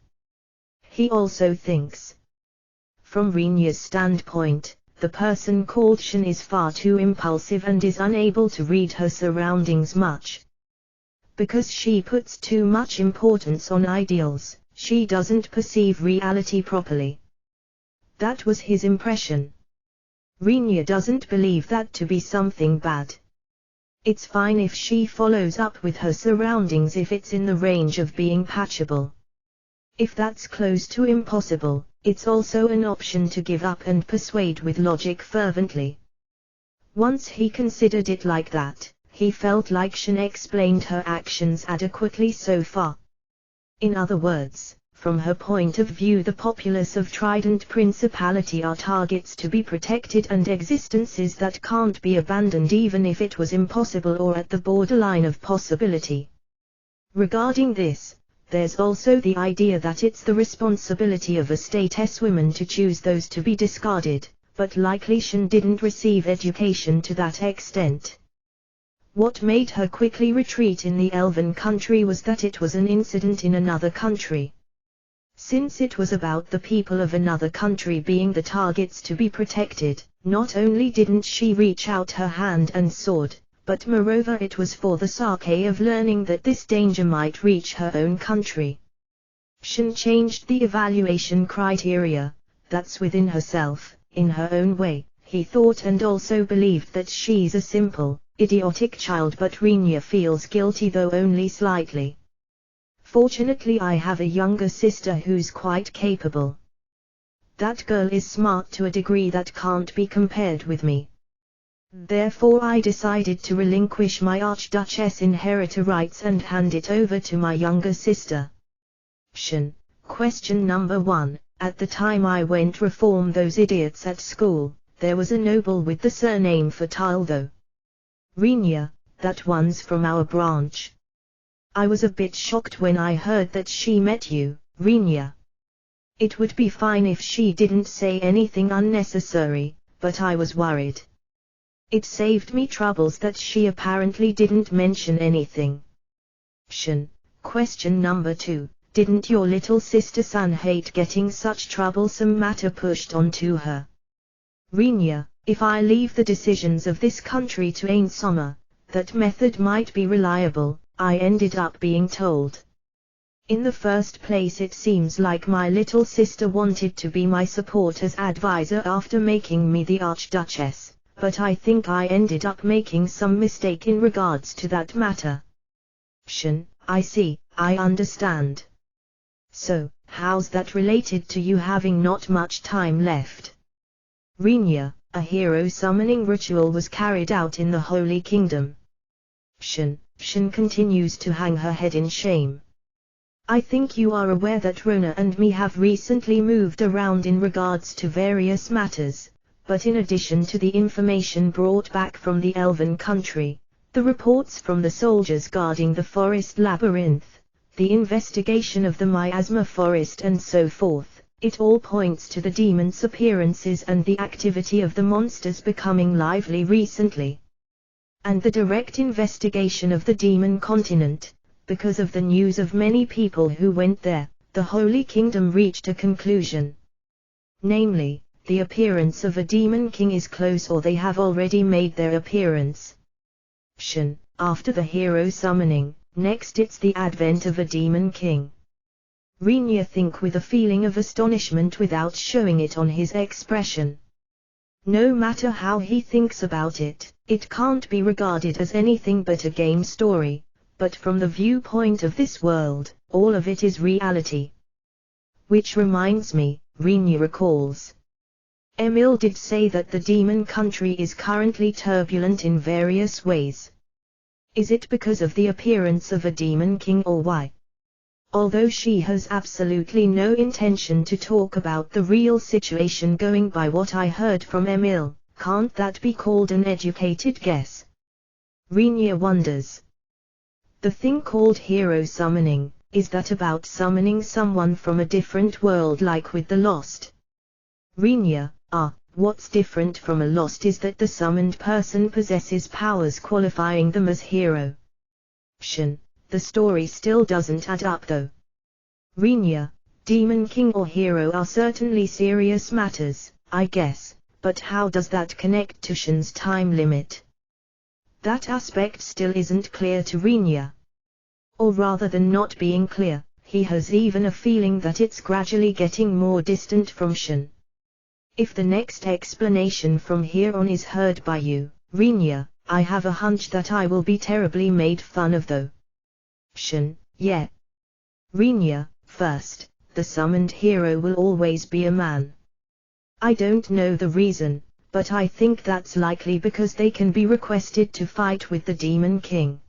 He also thinks. From Rinya's standpoint, the person called Shin is far too impulsive and is unable to read her surroundings much. Because she puts too much importance on ideals, she doesn't perceive reality properly. That was his impression. Rinya doesn't believe that to be something bad. It's fine if she follows up with her surroundings if it's in the range of being patchable. If that's close to impossible, it's also an option to give up and persuade with logic fervently. Once he considered it like that, he felt like Shin explained her actions adequately so far. In other words, from her point of view, the populace of Trident Principality are targets to be protected and existences that can't be abandoned even if it was impossible or at the borderline of possibility. Regarding this, there's also the idea that it's the responsibility of a status woman to choose those to be discarded, but likely Shin didn't receive education to that extent. What made her quickly retreat in the Elven country was that it was an incident in another country. Since it was about the people of another country being the targets to be protected, not only didn't she reach out her hand and sword, but moreover it was for the sake of learning that this danger might reach her own country. Shin changed the evaluation criteria. That's within herself, in her own way, he thought, and also believed that she's a simple, idiotic child, but Rinya feels guilty, though only slightly. Fortunately I have a younger sister who's quite capable. That girl is smart to a degree that can't be compared with me. Therefore I decided to relinquish my Archduchess inheritor rights and hand it over to my younger sister. Shin, question number 1, at the time I went reform those idiots at school, there was a noble with the surname Fatal though. Rinya, that one's from our branch. I was a bit shocked when I heard that she met you, Rinya. It would be fine if she didn't say anything unnecessary, but I was worried. It saved me troubles that she apparently didn't mention anything. Shin, question number 2, didn't your little sister San hate getting such troublesome matter pushed onto her? Rinya, if I leave the decisions of this country to Ain Summer, that method might be reliable, I ended up being told. In the first place, it seems like my little sister wanted to be my support as advisor after making me the Archduchess, but I think I ended up making some mistake in regards to that matter. Shin, I see, I understand. So, how's that related to you having not much time left? Rinya, a hero summoning ritual was carried out in the Holy Kingdom. Shin continues to hang her head in shame. I think you are aware that Rona and me have recently moved around in regards to various matters, but in addition to the information brought back from the Elven country, the reports from the soldiers guarding the forest labyrinth, the investigation of the miasma forest and so forth, it all points to the demons' appearances and the activity of the monsters becoming lively recently. And the direct investigation of the demon continent, because of the news of many people who went there, the Holy Kingdom reached a conclusion. Namely, the appearance of a demon king is close, or they have already made their appearance. Shin, after the hero summoning, next it's the advent of a demon king. Rinya think with a feeling of astonishment without showing it on his expression. No matter how he thinks about it, it can't be regarded as anything but a game story, but from the viewpoint of this world, all of it is reality. Which reminds me, Rinya recalls. Emil did say that the demon country is currently turbulent in various ways. Is it because of the appearance of a demon king or why? Although she has absolutely no intention to talk about the real situation going by what I heard from Emil, can't that be called an educated guess? Rinya wonders. The thing called hero summoning, is that about summoning someone from a different world like with the Lost? Rinya, what's different from a Lost is that the summoned person possesses powers qualifying them as hero. The story still doesn't add up though. Rinya, demon king or hero are certainly serious matters, I guess, but how does that connect to Shin's time limit? That aspect still isn't clear to Rinya. Or rather than not being clear, he has even a feeling that it's gradually getting more distant from Shin. If the next explanation from here on is heard by you, Rinya, I have a hunch that I will be terribly made fun of though. Shin, yeah. Rinya, first, the summoned hero will always be a man. I don't know the reason, but I think that's likely because they can be requested to fight with the Demon King.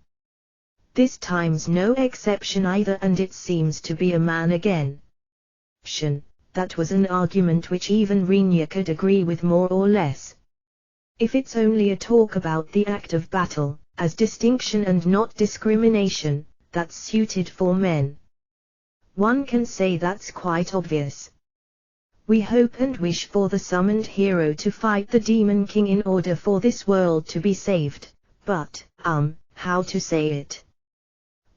This time's no exception either, and it seems to be a man again. That was an argument which even Rinya could agree with more or less. If it's only a talk about the act of battle, as distinction and not discrimination, that's suited for men. One can say that's quite obvious. We hope and wish for the summoned hero to fight the Demon King in order for this world to be saved, but, how to say it?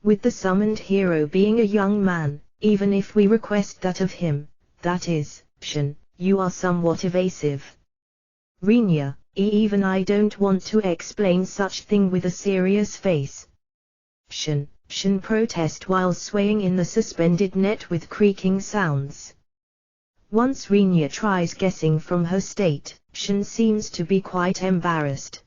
With the summoned hero being a young man, even if we request that of him, that is, you are somewhat evasive. Rinya, even I don't want to explain such thing with a serious face. Shin protest while swaying in the suspended net with creaking sounds. Once Rinya tries guessing from her state, Shin seems to be quite embarrassed.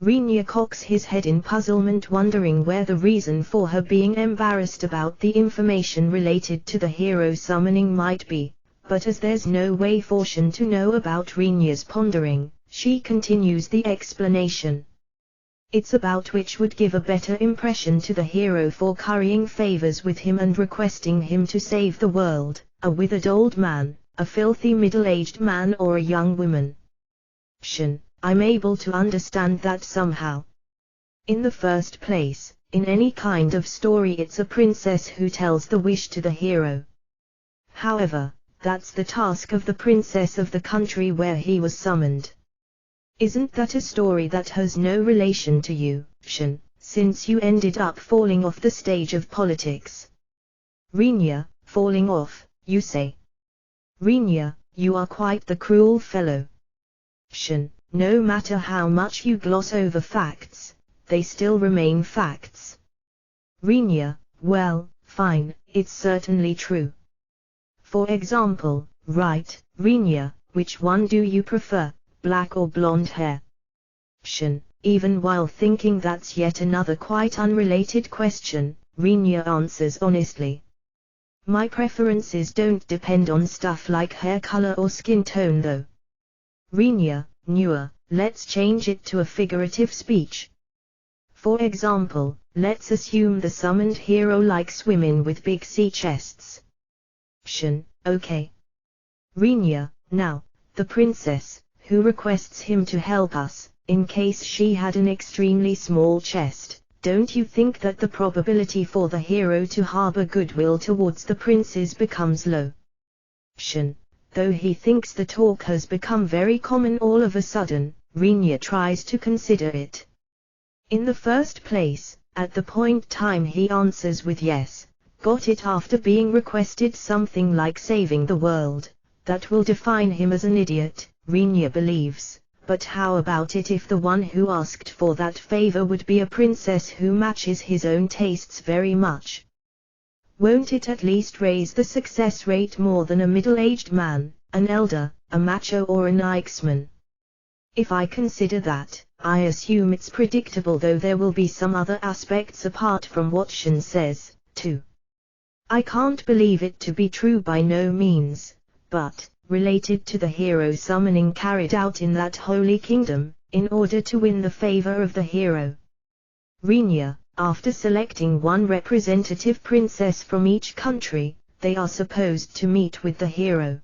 Rinya cocks his head in puzzlement, wondering where the reason for her being embarrassed about the information related to the hero summoning might be, but as there's no way for Shin to know about Rinya's pondering, she continues the explanation. It's about which would give a better impression to the hero for currying favors with him and requesting him to save the world, a withered old man, a filthy middle-aged man, or a young woman. I'm able to understand that somehow. In the first place, in any kind of story it's a princess who tells the wish to the hero. However, that's the task of the princess of the country where he was summoned. Isn't that a story that has no relation to you, Shin, since you ended up falling off the stage of politics? Rinya, falling off, you say? Rinya, you are quite the cruel fellow. Shin, no matter how much you gloss over facts, they still remain facts. Rinya, well, fine, it's certainly true. For example, right, Rinya, which one do you prefer, black or blonde hair? Shin, even while thinking that's yet another quite unrelated question, Rinya answers honestly. My preferences don't depend on stuff like hair color or skin tone though. Rinya, newer, let's change it to a figurative speech. For example, let's assume the summoned hero likes women with big sea chests. Shin, okay. Rinya, now, the princess, who requests him to help us, in case she had an extremely small chest, don't you think that the probability for the hero to harbor goodwill towards the princess becomes low? Shin, though he thinks the talk has become very common all of a sudden, Rinya tries to consider it. In the first place, at the point time he answers with yes, got it after being requested something like saving the world, that will define him as an idiot, Rinya believes, but how about it if the one who asked for that favor would be a princess who matches his own tastes very much? Won't it at least raise the success rate more than a middle-aged man, an elder, a macho or an Ixman? If I consider that, I assume it's predictable, though there will be some other aspects apart from what Shin says, too. I can't believe it to be true by no means, but, related to the hero summoning carried out in that holy kingdom, in order to win the favor of the hero. Rinya, after selecting one representative princess from each country, they are supposed to meet with the hero.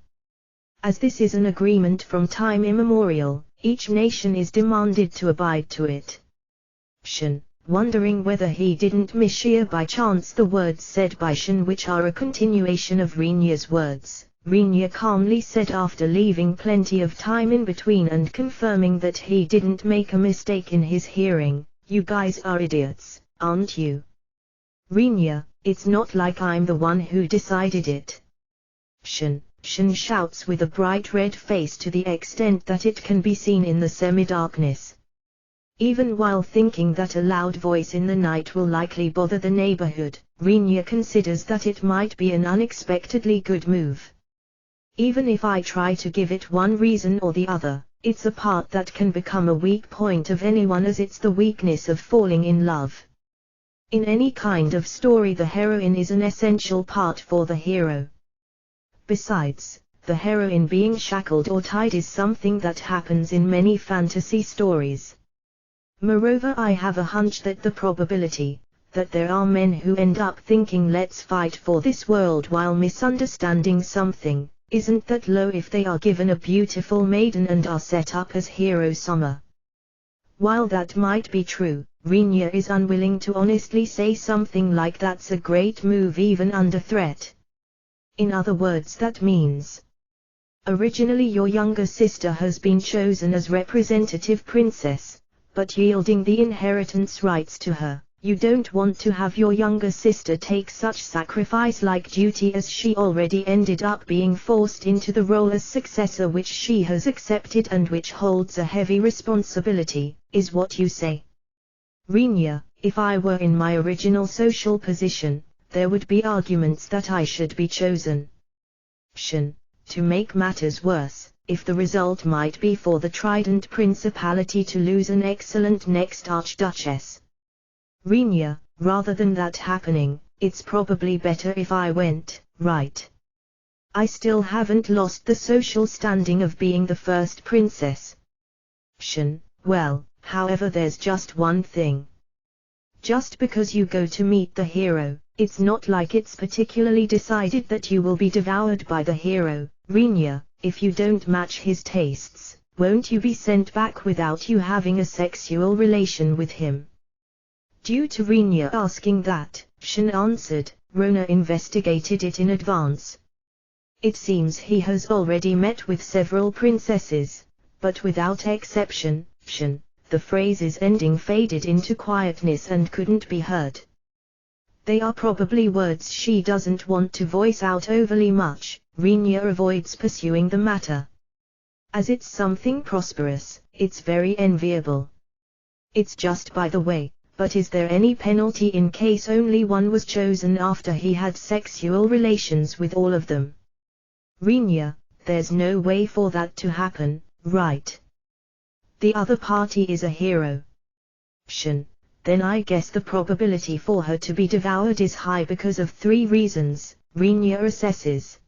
As this is an agreement from time immemorial, each nation is demanded to abide to it. Shin, wondering whether he didn't mishear by chance the words said by Shin, which are a continuation of Rinya's words, Rinya calmly said, after leaving plenty of time in between and confirming that he didn't make a mistake in his hearing, "You guys are idiots, aren't you?" Rinya, "It's not like I'm the one who decided it." Shin shouts with a bright red face to the extent that it can be seen in the semi-darkness. Even while thinking that a loud voice in the night will likely bother the neighborhood, Rinya considers that it might be an unexpectedly good move. Even if I try to give it one reason or the other, it's a part that can become a weak point of anyone, as it's the weakness of falling in love. In any kind of story, the heroine is an essential part for the hero. Besides, the heroine being shackled or tied is something that happens in many fantasy stories. Moreover, I have a hunch that the probability that there are men who end up thinking let's fight for this world while misunderstanding something isn't that low if they are given a beautiful maiden and are set up as hero summer. While that might be true, Rinya is unwilling to honestly say something like that's a great move even under threat. In other words, that means, originally your younger sister has been chosen as representative princess, but yielding the inheritance rights to her, you don't want to have your younger sister take such sacrifice-like duty as she already ended up being forced into the role as successor, which she has accepted and which holds a heavy responsibility, is what you say. Rinya, if I were in my original social position, there would be arguments that I should be chosen. Shin, to make matters worse, if the result might be for the Trident Principality to lose an excellent next Archduchess. Rinya, rather than that happening, it's probably better if I went, right? I still haven't lost the social standing of being the first princess. Shin, well, however, there's just one thing. Just because you go to meet the hero, it's not like it's particularly decided that you will be devoured by the hero. Rinya, if you don't match his tastes, won't you be sent back without you having a sexual relation with him? Due to Rinya asking that, Shin answered, Rona investigated it in advance. It seems he has already met with several princesses, but without exception, Shin. The phrase's ending faded into quietness and couldn't be heard. They are probably words she doesn't want to voice out overly much. Rinya avoids pursuing the matter. As it's something prosperous, it's very enviable. It's just by the way, but is there any penalty in case only one was chosen after he had sexual relations with all of them? Rinya, there's no way for that to happen, right? The other party is a hero. Shin, then I guess the probability for her to be devoured is high because of 3 reasons, Rinya assesses.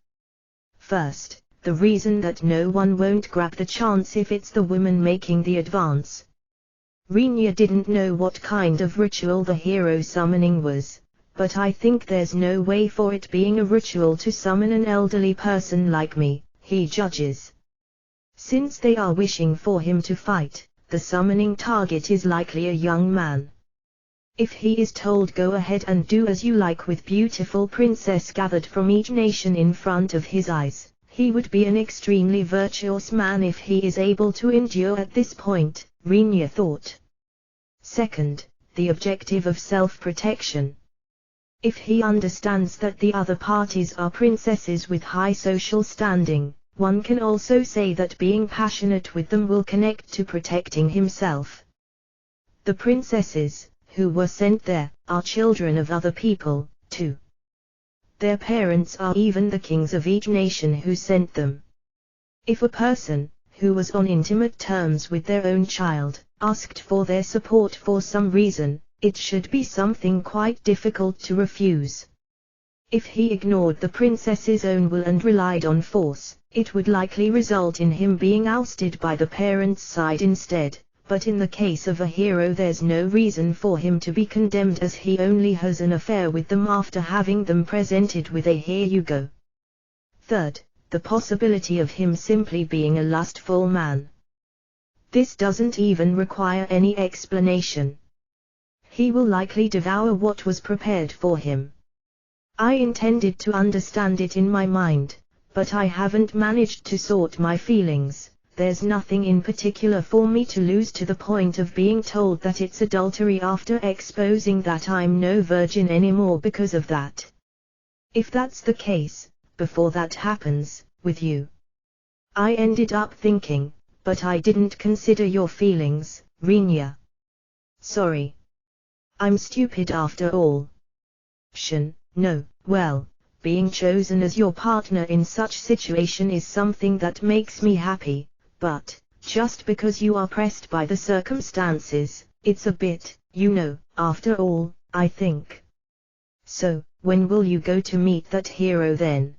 First, the reason that no one won't grab the chance if it's the woman making the advance. Rinya didn't know what kind of ritual the hero summoning was, but I think there's no way for it being a ritual to summon an elderly person like me, he judges. Since they are wishing for him to fight, the summoning target is likely a young man. If he is told go ahead and do as you like with beautiful princess gathered from each nation in front of his eyes, he would be an extremely virtuous man if he is able to endure at this point, Rinya thought. Second, the objective of self-protection. If he understands that the other parties are princesses with high social standing, One can also say that being passionate with them will connect to protecting himself. The princesses, who were sent there, are children of other people, too. Their parents are even the kings of each nation who sent them. If a person, who was on intimate terms with their own child, asked for their support for some reason, it should be something quite difficult to refuse. If he ignored the princess's own will and relied on force, it would likely result in him being ousted by the parents' side instead, but in the case of a hero there's no reason for him to be condemned as he only has an affair with them after having them presented with a "here you go." Third, the possibility of him simply being a lustful man. This doesn't even require any explanation. He will likely devour what was prepared for him. I intended to understand it in my mind, but I haven't managed to sort my feelings. There's nothing in particular for me to lose to the point of being told that it's adultery after exposing that I'm no virgin anymore because of that. If that's the case, before that happens, with you. I ended up thinking, but I didn't consider your feelings, Rinya. Sorry. I'm stupid after all. No, well, being chosen as your partner in such situation is something that makes me happy, but, just because you are pressed by the circumstances, it's a bit, after all, I think. So, when will you go to meet that hero then?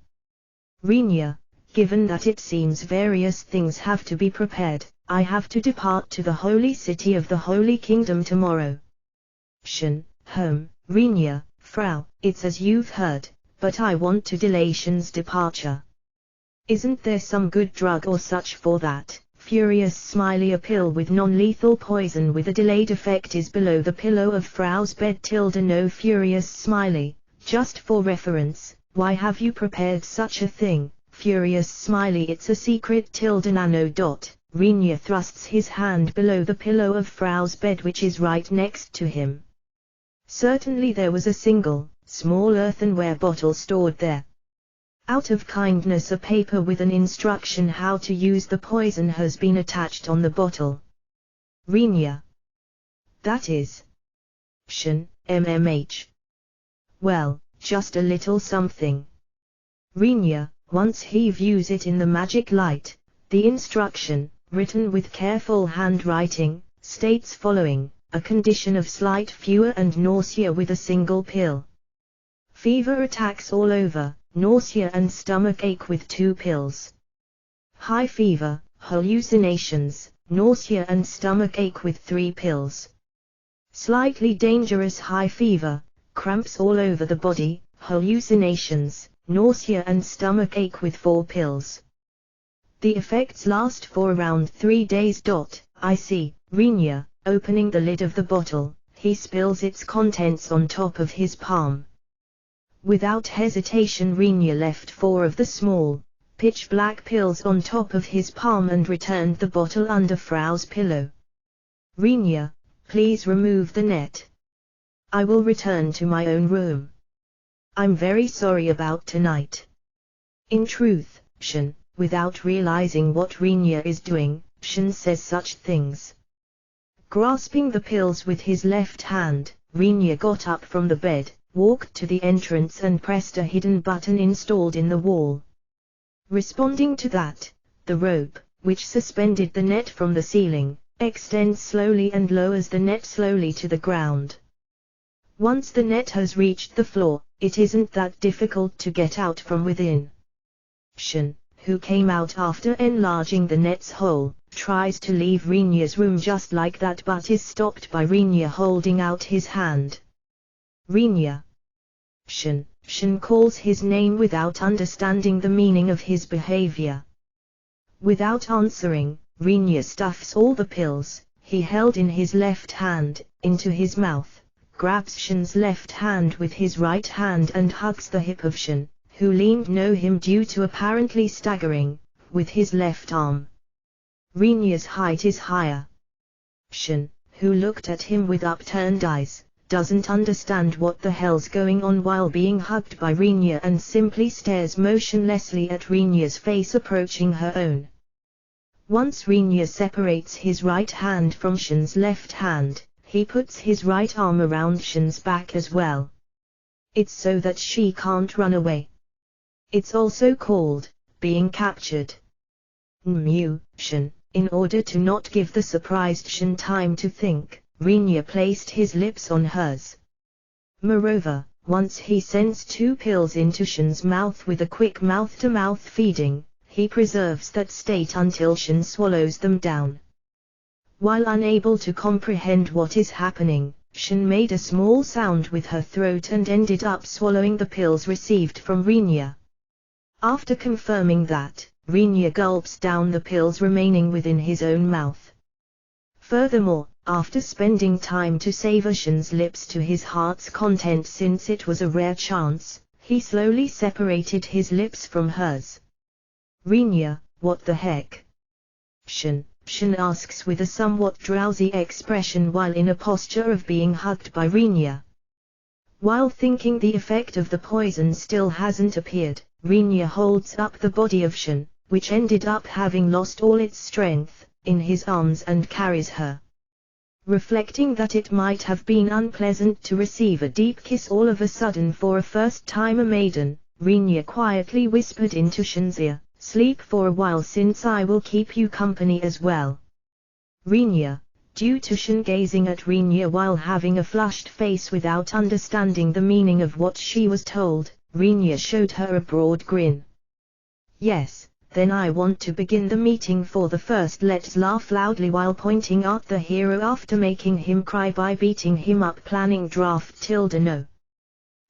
Rinya, given that it seems various things have to be prepared, I have to depart to the holy city of the Holy Kingdom tomorrow. Rinya, Frau, it's as you've heard, but I want to delay Shin's departure. Isn't there some good drug or such for that? Furious Smiley. A pill with non-lethal poison with a delayed effect is below the pillow of Frau's bed. No, Furious Smiley, just for reference, why have you prepared such a thing? Furious Smiley, it's a secret. Nano. Rinya thrusts his hand below the pillow of Frau's bed which is right next to him. Certainly there was a single, small earthenware bottle stored there. Out of kindness a paper with an instruction how to use the poison has been attached on the bottle. Rinya. That is. MMH. Well, just a little something. Rinya, once he views it in the magic light, the instruction, written with careful handwriting, states following: a condition of slight fever and nausea with a single pill. Fever attacks all over, nausea and stomach ache with 2 pills. High fever, hallucinations, nausea and stomach ache with 3 pills. Slightly dangerous high fever, cramps all over the body, hallucinations, nausea and stomach ache with 4 pills. The effects last for around 3 days. I see. Rinya, opening the lid of the bottle, he spills its contents on top of his palm. Without hesitation Rinya left 4 of the small, pitch-black pills on top of his palm and returned the bottle under Frau's pillow. Rinya, please remove the net. I will return to my own room. I'm very sorry about tonight. In truth, Shin, without realizing what Rinya is doing, Shin says such things. Grasping the pills with his left hand, Rinya got up from the bed, walked to the entrance and pressed a hidden button installed in the wall. Responding to that, the rope, which suspended the net from the ceiling, extends slowly and lowers the net slowly to the ground. Once the net has reached the floor, it isn't that difficult to get out from within. Shin, who came out after enlarging the net's hole, tries to leave Rinya's room just like that but is stopped by Rinya holding out his hand. Rinya. Shin calls his name without understanding the meaning of his behavior. Without answering, Rinya stuffs all the pills he held in his left hand into his mouth, grabs Shin's left hand with his right hand and hugs the hip of Shin, who leaned near him due to apparently staggering, with his left arm. Rinya's height is higher. Shin, who looked at him with upturned eyes, doesn't understand what the hell's going on while being hugged by Rinya and simply stares motionlessly at Rinya's face approaching her own. Once Rinya separates his right hand from Shin's left hand, he puts his right arm around Shin's back as well. It's so that she can't run away. It's also called being captured. Shin. In order to not give the surprised Shin time to think, Rinya placed his lips on hers. Moreover, once he sends 2 pills into Shin's mouth with a quick mouth-to-mouth feeding, he preserves that state until Shin swallows them down. While unable to comprehend what is happening, Shin made a small sound with her throat and ended up swallowing the pills received from Rinya. After confirming that, Rinya gulps down the pills remaining within his own mouth. Furthermore, after spending time to savor Shin's lips to his heart's content since it was a rare chance, he slowly separated his lips from hers. Rinya, what the heck? Shin asks with a somewhat drowsy expression while in a posture of being hugged by Rinya. While thinking the effect of the poison still hasn't appeared, Rinya holds up the body of Shin, which ended up having lost all its strength, in his arms and carries her. Reflecting that it might have been unpleasant to receive a deep kiss all of a sudden for a first-timer maiden, Rinya quietly whispered into Shin's ear, "Sleep for a while since I will keep you company as well." Rinya, due to Shin gazing at Rinya while having a flushed face without understanding the meaning of what she was told, Rinya showed her a broad grin. "Yes, then I want to begin the meeting for the first. Let's laugh loudly," while pointing at the hero after making him cry by beating him up. Planning draft no.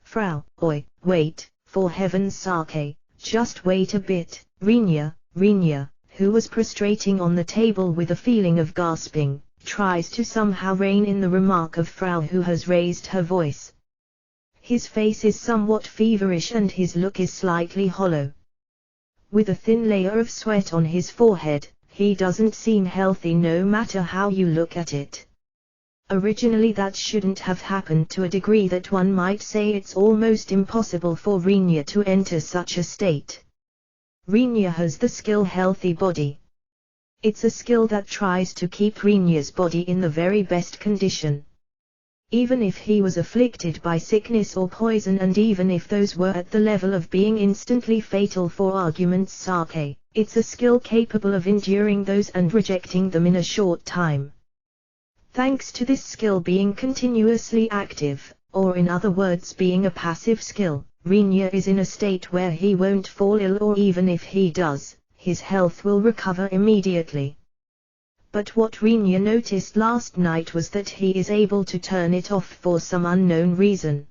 Frau, oi, wait, for heaven's sake, just wait a bit. Rinya, who was prostrating on the table with a feeling of gasping, tries to somehow rein in the remark of Frau, who has raised her voice. His face is somewhat feverish and his look is slightly hollow. With a thin layer of sweat on his forehead, he doesn't seem healthy no matter how you look at it. Originally that shouldn't have happened to a degree that one might say it's almost impossible for Rinya to enter such a state. Rinya has the skill healthy body. It's a skill that tries to keep Rinya's body in the very best condition. Even if he was afflicted by sickness or poison, and even if those were at the level of being instantly fatal for argument's sake, it's a skill capable of enduring those and rejecting them in a short time. Thanks to this skill being continuously active, or in other words being a passive skill, Rinya is in a state where he won't fall ill, or even if he does, his health will recover immediately. But what Rinya noticed last night was that he is able to turn it off for some unknown reason.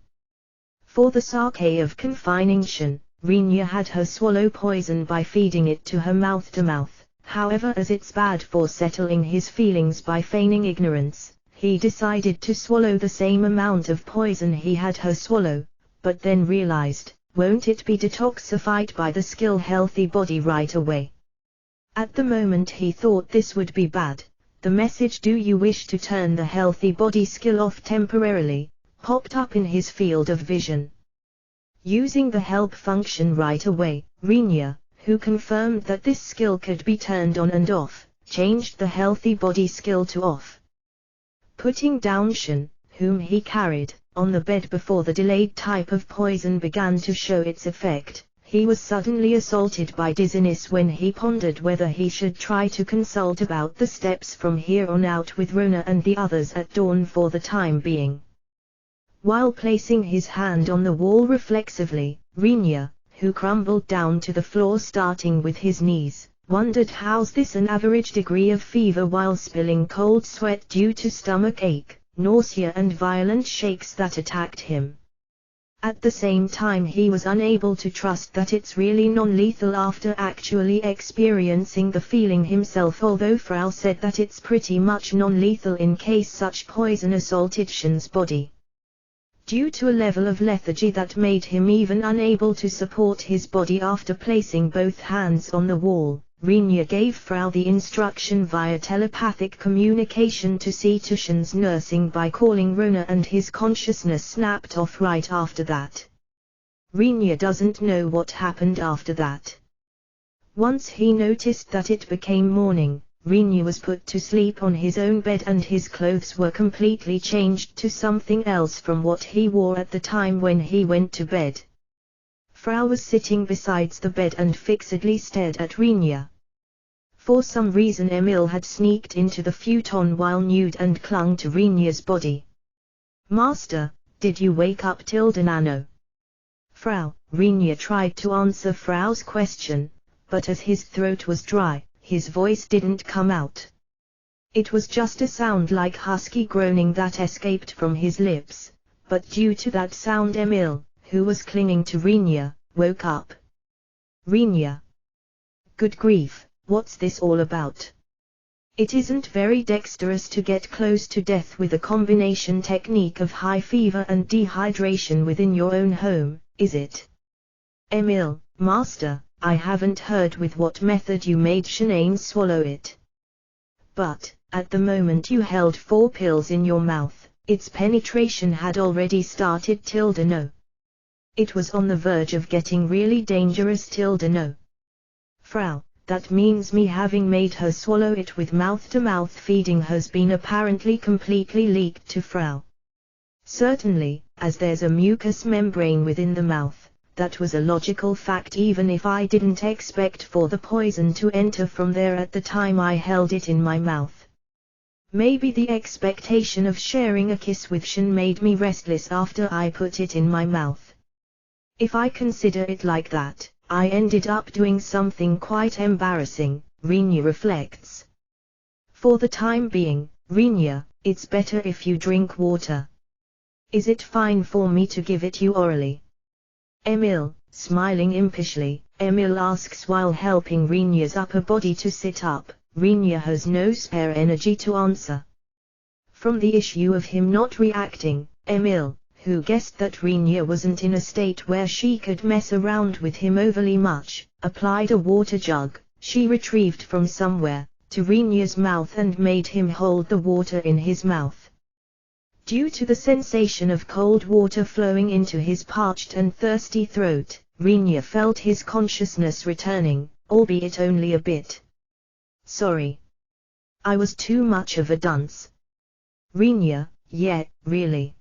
For the sake of confining Shin, Rinya had her swallow poison by feeding it to her mouth-to-mouth. However, as it's bad for settling his feelings by feigning ignorance, he decided to swallow the same amount of poison he had her swallow, but then realized, won't it be detoxified by the skill healthy body right away? At the moment he thought this would be bad. The message "Do you wish to turn the healthy body skill off temporarily?" popped up in his field of vision. Using the help function right away, Rinya, who confirmed that this skill could be turned on and off, changed the healthy body skill to off. Putting down Shin, whom he carried, on the bed before the delayed type of poison began to show its effect, he was suddenly assaulted by dizziness when he pondered whether he should try to consult about the steps from here on out with Rona and the others at dawn for the time being. While placing his hand on the wall reflexively, Rinya, who crumbled down to the floor starting with his knees, wondered how's this an average degree of fever while spilling cold sweat due to stomach ache, nausea and violent shakes that attacked him. At the same time he was unable to trust that it's really non-lethal after actually experiencing the feeling himself, although Frau said that it's pretty much non-lethal in case such poison assaulted Shin's body. Due to a level of lethargy that made him even unable to support his body after placing both hands on the wall, Renia gave Frau the instruction via telepathic communication to see to Shen's nursing by calling Rona, and his consciousness snapped off right after that. Renia doesn't know what happened after that. Once he noticed that it became morning, Renia was put to sleep on his own bed and his clothes were completely changed to something else from what he wore at the time when he went to bed. Frau was sitting beside the bed and fixedly stared at Renia. For some reason Emil had sneaked into the futon while nude and clung to Renia's body. "Master, did you wake up Nano?" Frau. Renia tried to answer Frau's question, but as his throat was dry, his voice didn't come out. It was just a sound like husky groaning that escaped from his lips, but due to that sound Emil, who was clinging to Renia, woke up. Renia. Good grief, what's this all about? It isn't very dexterous to get close to death with a combination technique of high fever and dehydration within your own home, is it? Emil, Master, I haven't heard with what method you made Shanae swallow it. But, at the moment you held 4 pills in your mouth, its penetration had already started. No. It was on the verge of getting really dangerous. No. Frau, that means me having made her swallow it with mouth-to-mouth feeding has been apparently completely leaked to Frau. Certainly, as there's a mucous membrane within the mouth, that was a logical fact even if I didn't expect for the poison to enter from there at the time I held it in my mouth. Maybe the expectation of sharing a kiss with Shen made me restless after I put it in my mouth. If I consider it like that, I ended up doing something quite embarrassing, Renia reflects. For the time being, Renia, it's better if you drink water. Is it fine for me to give it you orally? Emil, smiling impishly, Emil asks while helping Renia's upper body to sit up. Renia has no spare energy to answer. From the issue of him not reacting, Emil, who guessed that Renia wasn't in a state where she could mess around with him overly much, applied a water jug, she retrieved from somewhere, to Renia's mouth and made him hold the water in his mouth. Due to the sensation of cold water flowing into his parched and thirsty throat, Renia felt his consciousness returning, albeit only a bit. Sorry. I was too much of a dunce. Renia, yeah, really.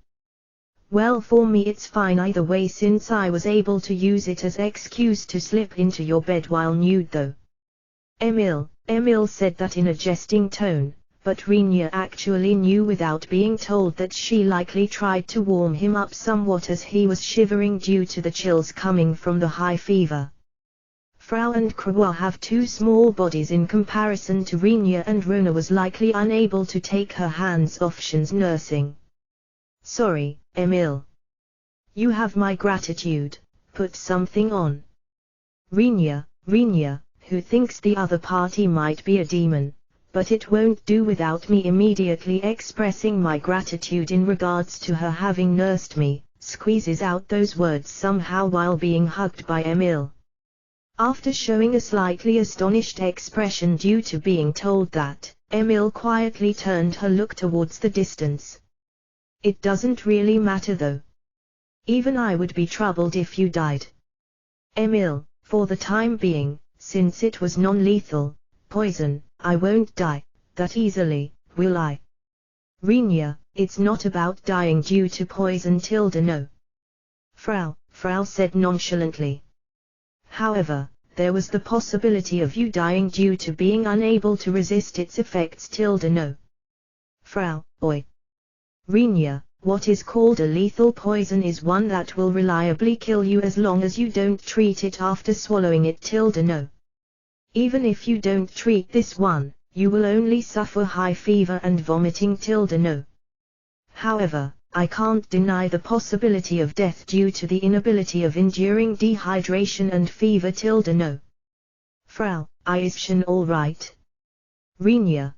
Well, for me it's fine either way since I was able to use it as excuse to slip into your bed while nude though. Emil said that in a jesting tone, but Renia actually knew without being told that she likely tried to warm him up somewhat as he was shivering due to the chills coming from the high fever. Frau and Krawa have 2 small bodies in comparison to Renia, and Rona was likely unable to take her hands off Shen's nursing. Sorry, Emil. You have my gratitude, put something on. Renia, who thinks the other party might be a demon, but it won't do without me immediately expressing my gratitude in regards to her having nursed me, squeezes out those words somehow while being hugged by Emil. After showing a slightly astonished expression due to being told that, Emil quietly turned her look towards the distance. It doesn't really matter though. Even I would be troubled if you died. Emil, for the time being, since it was non-lethal poison, I won't die that easily, will I? Renia, it's not about dying due to poison. No. Frau said nonchalantly. However, there was the possibility of you dying due to being unable to resist its effects. No. Frau, oi. Renia, what is called a lethal poison is one that will reliably kill you as long as you don't treat it after swallowing it. No. Even if you don't treat this one, you will only suffer high fever and vomiting. No. However, I can't deny the possibility of death due to the inability of enduring dehydration and fever. No. Frau, is Shen all right? Renia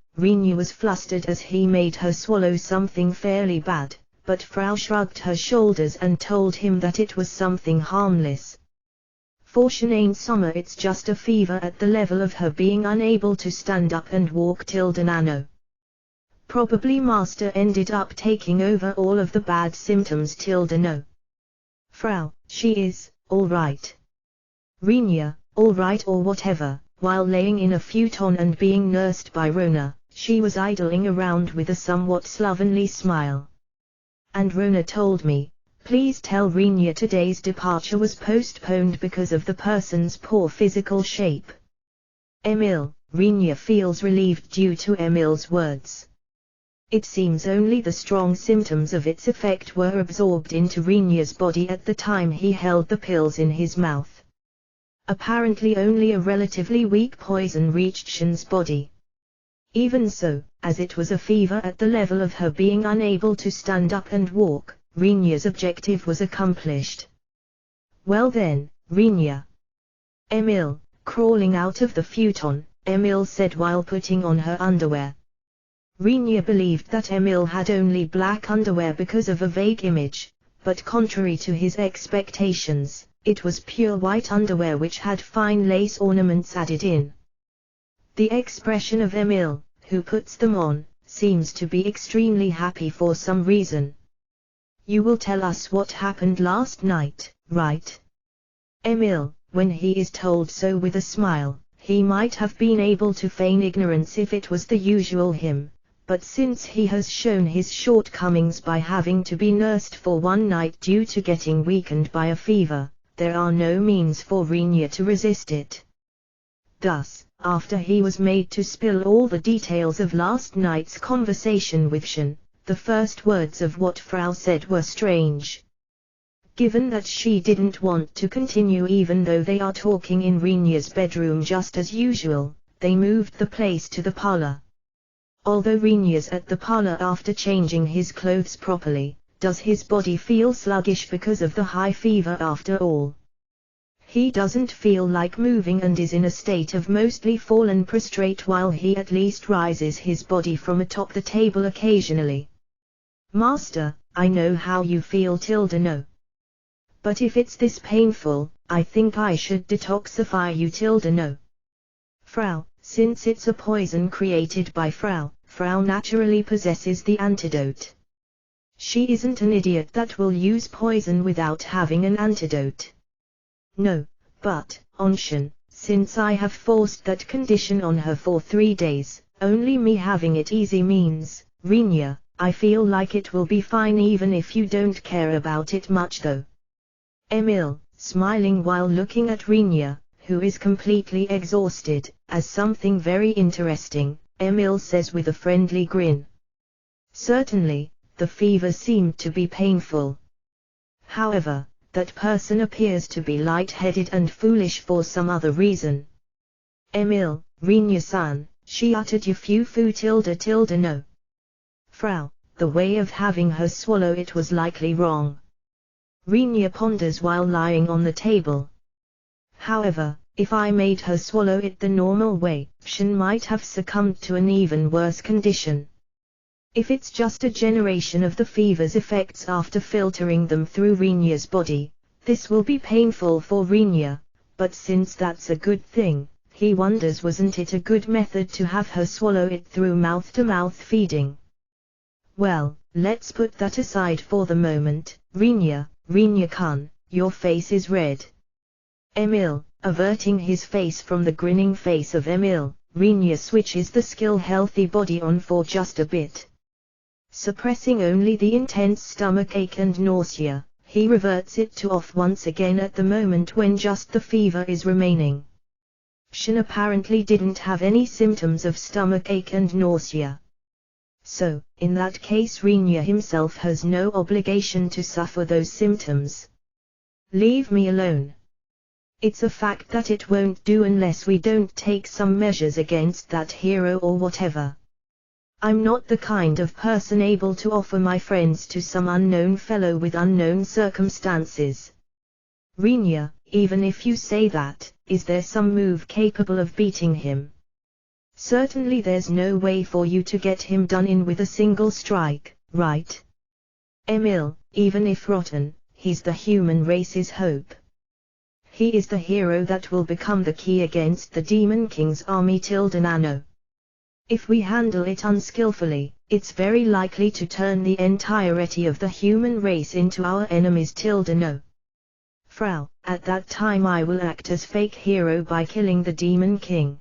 was flustered as he made her swallow something fairly bad, but Frau shrugged her shoulders and told him that it was something harmless. For Shanae Summer it's just a fever at the level of her being unable to stand up and walk tilde nano. Probably Master ended up taking over all of the bad symptoms tilde no. Frau, she is, alright. Renia, alright or whatever. While laying in a futon and being nursed by Rona, she was idling around with a somewhat slovenly smile. And Rona told me, please tell Renia today's departure was postponed because of the person's poor physical shape. Emil, Renia feels relieved due to Emil's words. It seems only the strong symptoms of its effect were absorbed into Renia's body at the time he held the pills in his mouth. Apparently only a relatively weak poison reached Shin's body. Even so, as it was a fever at the level of her being unable to stand up and walk, Renia's objective was accomplished. Well then, Renia. Emil, crawling out of the futon, Emil said while putting on her underwear. Renia believed that Emil had only black underwear because of a vague image, but contrary to his expectations, it was pure white underwear which had fine lace ornaments added in. The expression of Emil, who puts them on, seems to be extremely happy for some reason. You will tell us what happened last night, right? Emil, when he is told so with a smile, he might have been able to feign ignorance if it was the usual him, but since he has shown his shortcomings by having to be nursed for one night due to getting weakened by a fever, there are no means for Renia to resist it. Thus, after he was made to spill all the details of last night's conversation with Shin, the first words of what Frau said were strange. Given that she didn't want to continue even though they are talking in Renia's bedroom just as usual, they moved the place to the parlor. Although Renia's at the parlor after changing his clothes properly, does his body feel sluggish because of the high fever after all? He doesn't feel like moving and is in a state of mostly fallen prostrate while he at least rises his body from atop the table occasionally. Master, I know how you feel tilde no. But if it's this painful, I think I should detoxify you tilde no. Frau, since it's a poison created by Frau naturally possesses the antidote. She isn't an idiot that will use poison without having an antidote. No, but, Onshin, since I have forced that condition on her for 3 days, only me having it easy means, Renia, I feel like it will be fine even if you don't care about it much though. Emil, smiling while looking at Renia, who is completely exhausted, as something very interesting, Emil says with a friendly grin. Certainly, the fever seemed to be painful. However, that person appears to be light-headed and foolish for some other reason. Emil, Renia-san, she uttered yufufu tilde no. Frau, the way of having her swallow it was likely wrong. Renia ponders while lying on the table. However, if I made her swallow it the normal way, Shin might have succumbed to an even worse condition. If it's just a generation of the fever's effects after filtering them through Renia's body, this will be painful for Renia, but since that's a good thing, he wonders wasn't it a good method to have her swallow it through mouth-to-mouth feeding. Well, let's put that aside for the moment. Renia-kun, your face is red. Emil, averting his face from the grinning face of Emil, Renia switches the skill healthy body on for just a bit. Suppressing only the intense stomachache and nausea, he reverts it to off once again at the moment when just the fever is remaining. Shin apparently didn't have any symptoms of stomachache and nausea. So, in that case Renia himself has no obligation to suffer those symptoms. Leave me alone. It's a fact that it won't do unless we don't take some measures against that hero or whatever. I'm not the kind of person able to offer my friends to some unknown fellow with unknown circumstances. Renia, even if you say that, is there some move capable of beating him? Certainly there's no way for you to get him done in with a single strike, right? Emil, even if rotten, he's the human race's hope. He is the hero that will become the key against the Demon King's army. Nano. If we handle it unskillfully, it's very likely to turn the entirety of the human race into our enemies. No. Frau, at that time I will act as fake hero by killing the Demon King.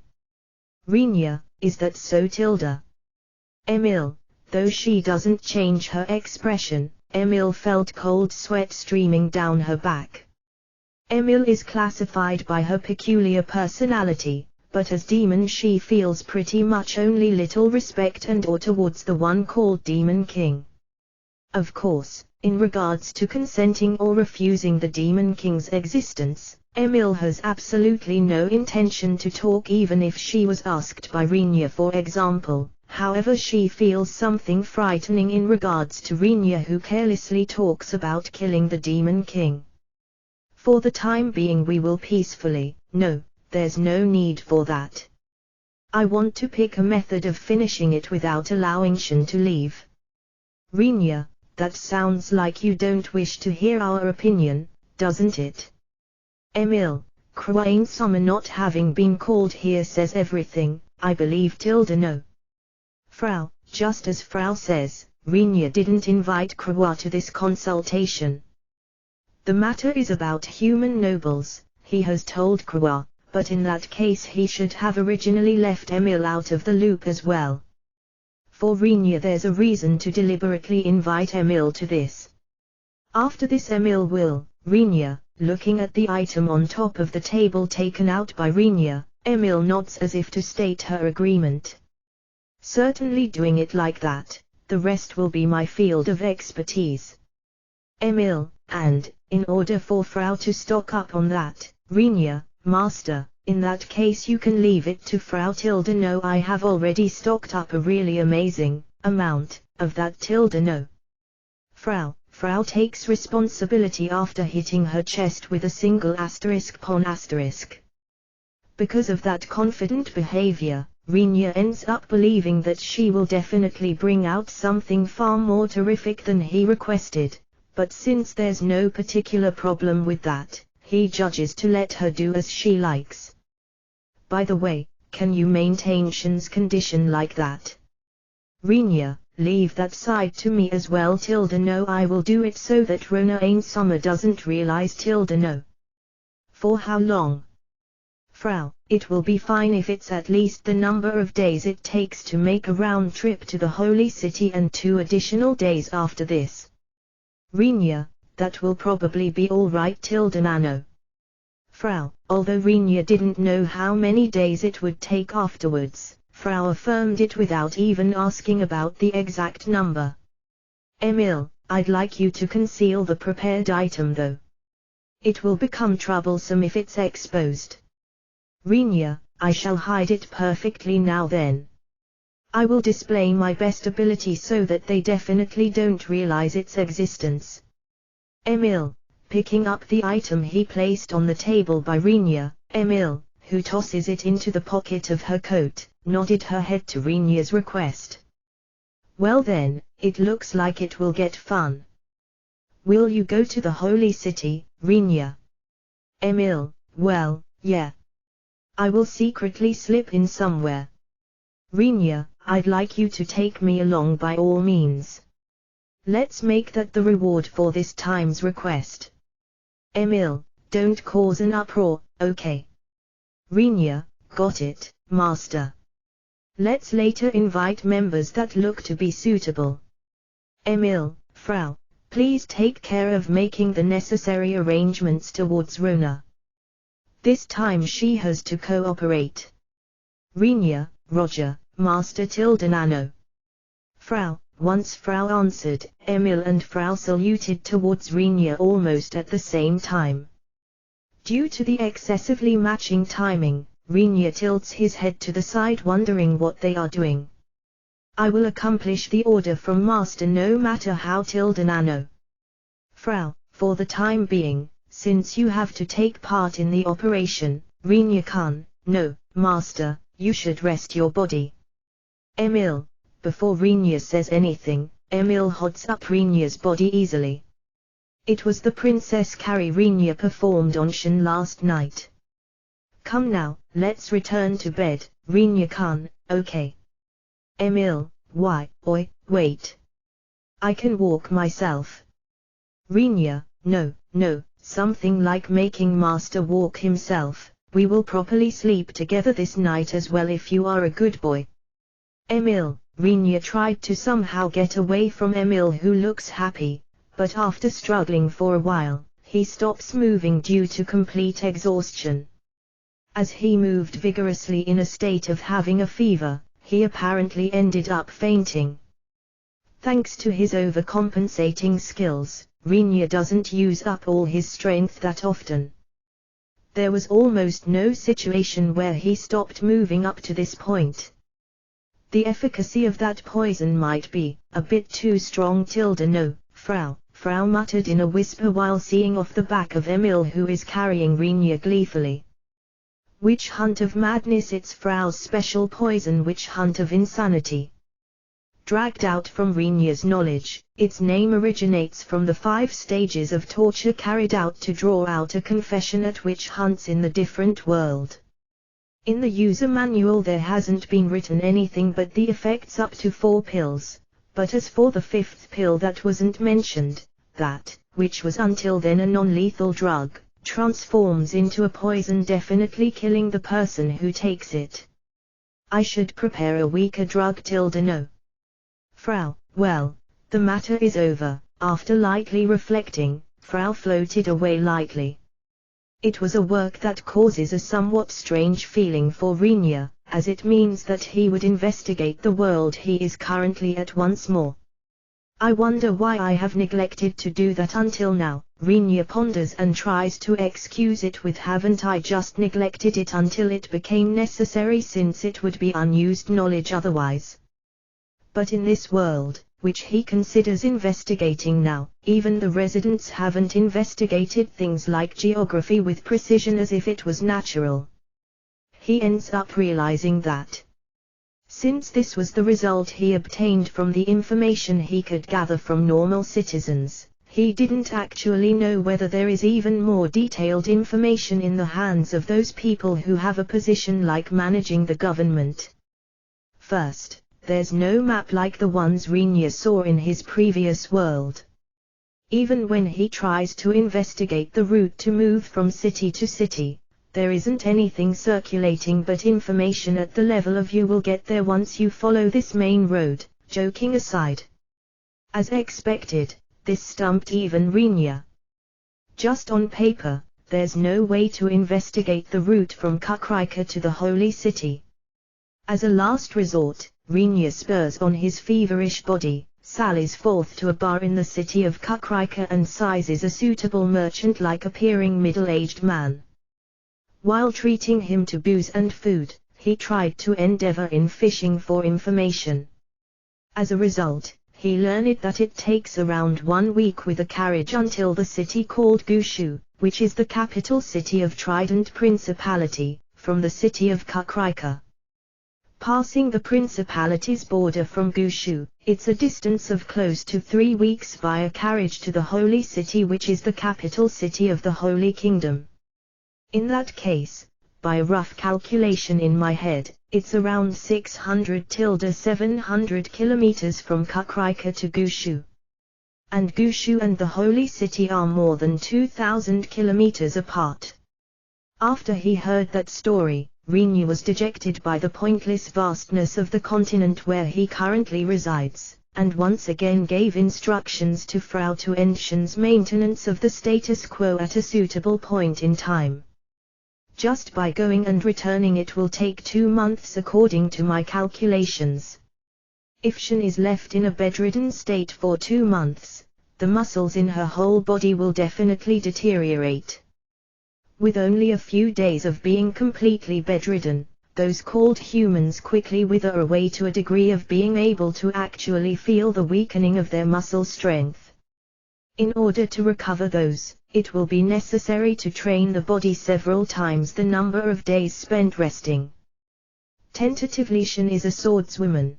Rinya, is that so? Emil, though she doesn't change her expression, Emil felt cold sweat streaming down her back. Emil is classified by her peculiar personality, but as demon she feels pretty much only little respect and awe towards the one called Demon King. Of course, in regards to consenting or refusing the Demon King's existence, Emil has absolutely no intention to talk even if she was asked by Rinya, for example. However, she feels something frightening in regards to Rinya, who carelessly talks about killing the Demon King. For the time being we will peacefully, no, there's no need for that. I want to pick a method of finishing it without allowing Shen to leave. Rinya, that sounds like you don't wish to hear our opinion, doesn't it? Emil, Krain Summer not having been called here says everything, I believe. No. Frau, just as Frau says, Rinya didn't invite Krawa to this consultation. The matter is about human nobles, he has told Krawa, but in that case he should have originally left Emil out of the loop as well. For Rinya there's a reason to deliberately invite Emil to this. After this Emil will, Rinya, looking at the item on top of the table taken out by Rinya, Emil nods as if to state her agreement. Certainly, doing it like that, the rest will be my field of expertise. Emil, and, in order for Frau to stock up on that, Rinya, Master, in that case you can leave it to Frau. No, I have already stocked up a really amazing amount of that. No. Frau takes responsibility after hitting her chest with a single asterisk pon asterisk. Because of that confident behavior, Rinya ends up believing that she will definitely bring out something far more terrific than he requested, but since there's no particular problem with that, he judges to let her do as she likes. By the way, can you maintain Shen's condition like that? Rinya, leave that side to me as well. No, I will do it so that Rona Ain Summer doesn't realize. No. For how long? Frau, it will be fine if it's at least the number of days it takes to make a round trip to the Holy City and 2 additional days after this. Rinya, that will probably be all right. Nano. Frau, although Rinya didn't know how many days it would take afterwards, Frau affirmed it without even asking about the exact number. Emil, I'd like you to conceal the prepared item though. It will become troublesome if it's exposed. Rinya, I shall hide it perfectly now then. I will display my best ability so that they definitely don't realize its existence. Emil, picking up the item he placed on the table by Rinya, Emil, who tosses it into the pocket of her coat, nodded her head to Rinya's request. Well then, it looks like it will get fun. Will you go to the Holy City, Rinya? Emil, well, yeah. I will secretly slip in somewhere. Rinya, I'd like you to take me along by all means. Let's make that the reward for this time's request. Emil, don't cause an uproar, okay? Rinya, got it, Master. Let's later invite members that look to be suitable. Emil, Frau, please take care of making the necessary arrangements towards Rona. This time she has to cooperate. Rinya, Roger, Master. Nano. Frau, once Frau answered, Emil and Frau saluted towards Rinya almost at the same time. Due to the excessively matching timing, Rinya tilts his head to the side wondering what they are doing. I will accomplish the order from Master no matter how. Nano. Frau, for the time being, since you have to take part in the operation, Rinya-kun, no, Master, you should rest your body. Emil, before Rinya says anything, Emil hods up Rinya's body easily. It was the Princess Carrie Renia performed on Shin last night. Come now, let's return to bed, Renia-kun, okay. Emil, why, oi, wait. I can walk myself. Renia, no, something like making Master walk himself. We will properly sleep together this night as well if you are a good boy. Emil, Renia tried to somehow get away from Emil, who looks happy, but after struggling for a while, he stops moving due to complete exhaustion. As he moved vigorously in a state of having a fever, he apparently ended up fainting. Thanks to his overcompensating skills, Renia doesn't use up all his strength that often. There was almost no situation where he stopped moving up to this point. The efficacy of that poison might be a bit too strong. No, Frau muttered in a whisper while seeing off the back of Emil, who is carrying Renia gleefully. Witch hunt of madness, it's Frau's special poison, witch hunt of insanity. Dragged out from Renia's knowledge, its name originates from the 5 stages of torture carried out to draw out a confession at witch hunts in the different world. In the user manual there hasn't been written anything but the effects up to 4 pills, but as for the 5th pill that wasn't mentioned, that, which was until then a non-lethal drug, transforms into a poison, definitely killing the person who takes it. I should prepare a weaker drug. No. Frau, well, the matter is over. After lightly reflecting, Frau floated away lightly. It was a work that causes a somewhat strange feeling for Renia, as it means that he would investigate the world he is currently at once more. I wonder why I have neglected to do that until now. Renia ponders and tries to excuse it with, haven't I just neglected it until it became necessary, since it would be unused knowledge otherwise. But in this world, which he considers investigating now, even the residents haven't investigated things like geography with precision as if it was natural. He ends up realizing that, since this was the result he obtained from the information he could gather from normal citizens, he didn't actually know whether there is even more detailed information in the hands of those people who have a position like managing the government. First, there's no map like the ones Renia saw in his previous world. Even when he tries to investigate the route to move from city to city, there isn't anything circulating but information at the level of you will get there once you follow this main road. Joking aside, as expected, this stumped even Renia. Just on paper, there's no way to investigate the route from Kakarika to the Holy City. As a last resort, Renia spurs on his feverish body, sallies forth to a bar in the city of Kakarika and seizes a suitable merchant-like appearing middle-aged man. While treating him to booze and food, he tried to endeavor in fishing for information. As a result, he learned that it takes around 1 week with a carriage until the city called Gushu, which is the capital city of Trident Principality, from the city of Kakarika. Passing the principality's border from Gushu, it's a distance of close to 3 weeks via carriage to the Holy City, which is the capital city of the Holy Kingdom. In that case, by rough calculation in my head, it's around 600-700 kilometers from Kakarika to Gushu. And Gushu and the Holy City are more than 2,000 kilometers apart. After he heard that story, Renia was dejected by the pointless vastness of the continent where he currently resides, and once again gave instructions to Frau to ensure maintenance of the status quo at a suitable point in time. Just by going and returning it will take 2 months according to my calculations. If Shin is left in a bedridden state for 2 months, the muscles in her whole body will definitely deteriorate. With only a few days of being completely bedridden, those called humans quickly wither away to a degree of being able to actually feel the weakening of their muscle strength. In order to recover those, it will be necessary to train the body several times the number of days spent resting. Tentatively, Shin is a swordswoman.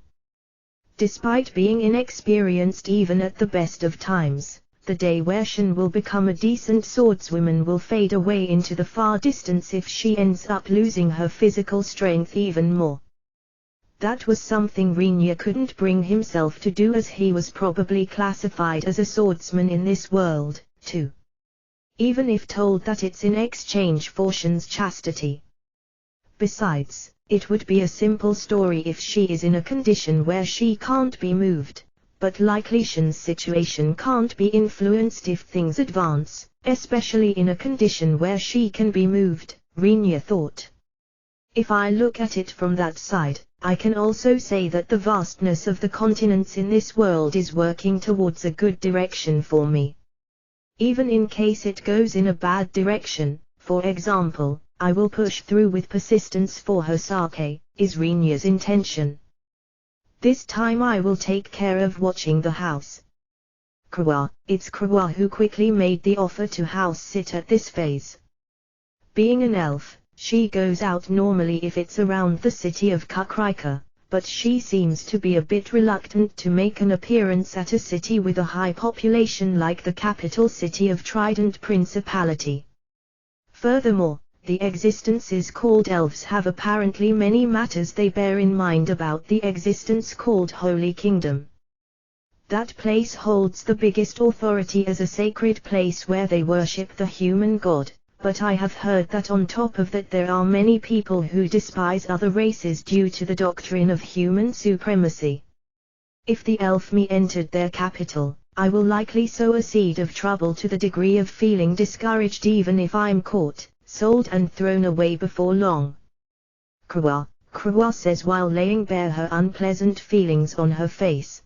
Despite being inexperienced even at the best of times, the day where Shin will become a decent swordswoman will fade away into the far distance if she ends up losing her physical strength even more. That was something Rinya couldn't bring himself to do, as he was probably classified as a swordsman in this world, too. Even if told that it's in exchange for Shin's chastity. Besides, it would be a simple story if she is in a condition where she can't be moved. But likely Shin's situation can't be influenced if things advance, especially in a condition where she can be moved, Rinya thought. If I look at it from that side, I can also say that the vastness of the continents in this world is working towards a good direction for me. Even in case it goes in a bad direction, for example, I will push through with persistence for her sake, is Rinya's intention. This time I will take care of watching the house. It's Krua who quickly made the offer to house sit at this phase. Being an elf, she goes out normally if it's around the city of Kukrika, but she seems to be a bit reluctant to make an appearance at a city with a high population like the capital city of Trident Principality. Furthermore, the existences called elves have apparently many matters they bear in mind about the existence called Holy Kingdom. That place holds the biggest authority as a sacred place where they worship the human god, but I have heard that on top of that there are many people who despise other races due to the doctrine of human supremacy. If the elf me entered their capital, I will likely sow a seed of trouble to the degree of feeling discouraged even if I'm caught, sold and thrown away before long. Krua says while laying bare her unpleasant feelings on her face.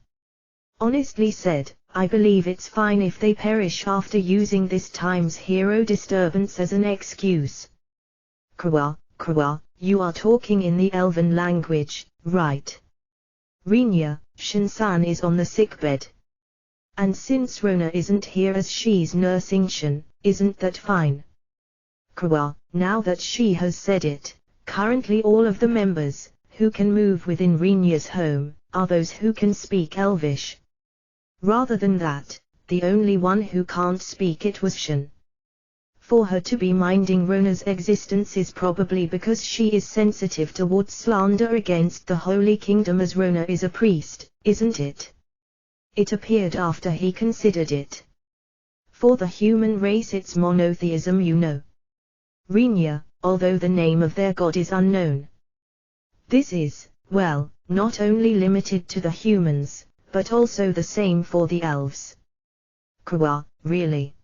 Honestly said, I believe it's fine if they perish after using this time's hero disturbance as an excuse. Krua, you are talking in the elven language, right? Rinya, Shin-san is on the sickbed. And since Rona isn't here as she's nursing Shin, isn't that fine? Krua, now that she has said it, currently all of the members, who can move within Rinya's home, are those who can speak Elvish. Rather than that, the only one who can't speak it was Shin. For her to be minding Rona's existence is probably because she is sensitive towards slander against the Holy Kingdom, as Rona is a priest, isn't it? It appeared after he considered it. For the human race it's monotheism, you know. Rinya, although the name of their god is unknown. This is, well, not only limited to the humans, but also the same for the elves. Krua, really?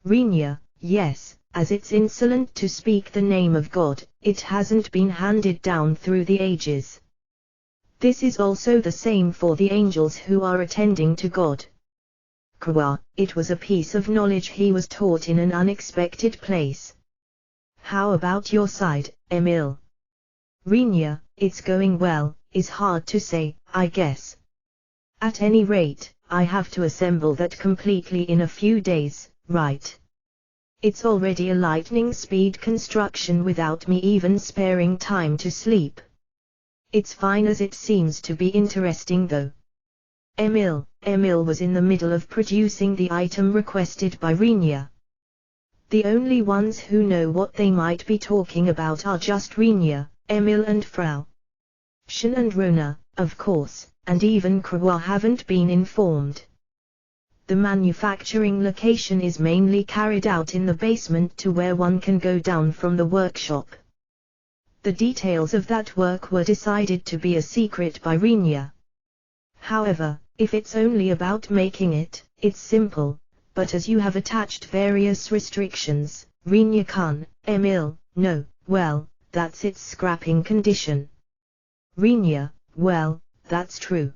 Rinya, yes, as it's insolent to speak the name of God, it hasn't been handed down through the ages. This is also the same for the angels who are attending to God. Krua, it was a piece of knowledge he was taught in an unexpected place. How about your side, Emil? Rinya, it's going well, is hard to say, I guess. At any rate, I have to assemble that completely in a few days, right? It's already a lightning speed construction without me even sparing time to sleep. It's fine as it seems to be interesting though. Emil was in the middle of producing the item requested by Rinya. The only ones who know what they might be talking about are just Rinya, Emil and Frau. Shin and Rona, of course, and even Krua haven't been informed. The manufacturing location is mainly carried out in the basement to where one can go down from the workshop. The details of that work were decided to be a secret by Rinya. However, if it's only about making it, it's simple. But as you have attached various restrictions, Rinya-kun, Emil, no, well, that's its scrapping condition. Rinya, well, that's true.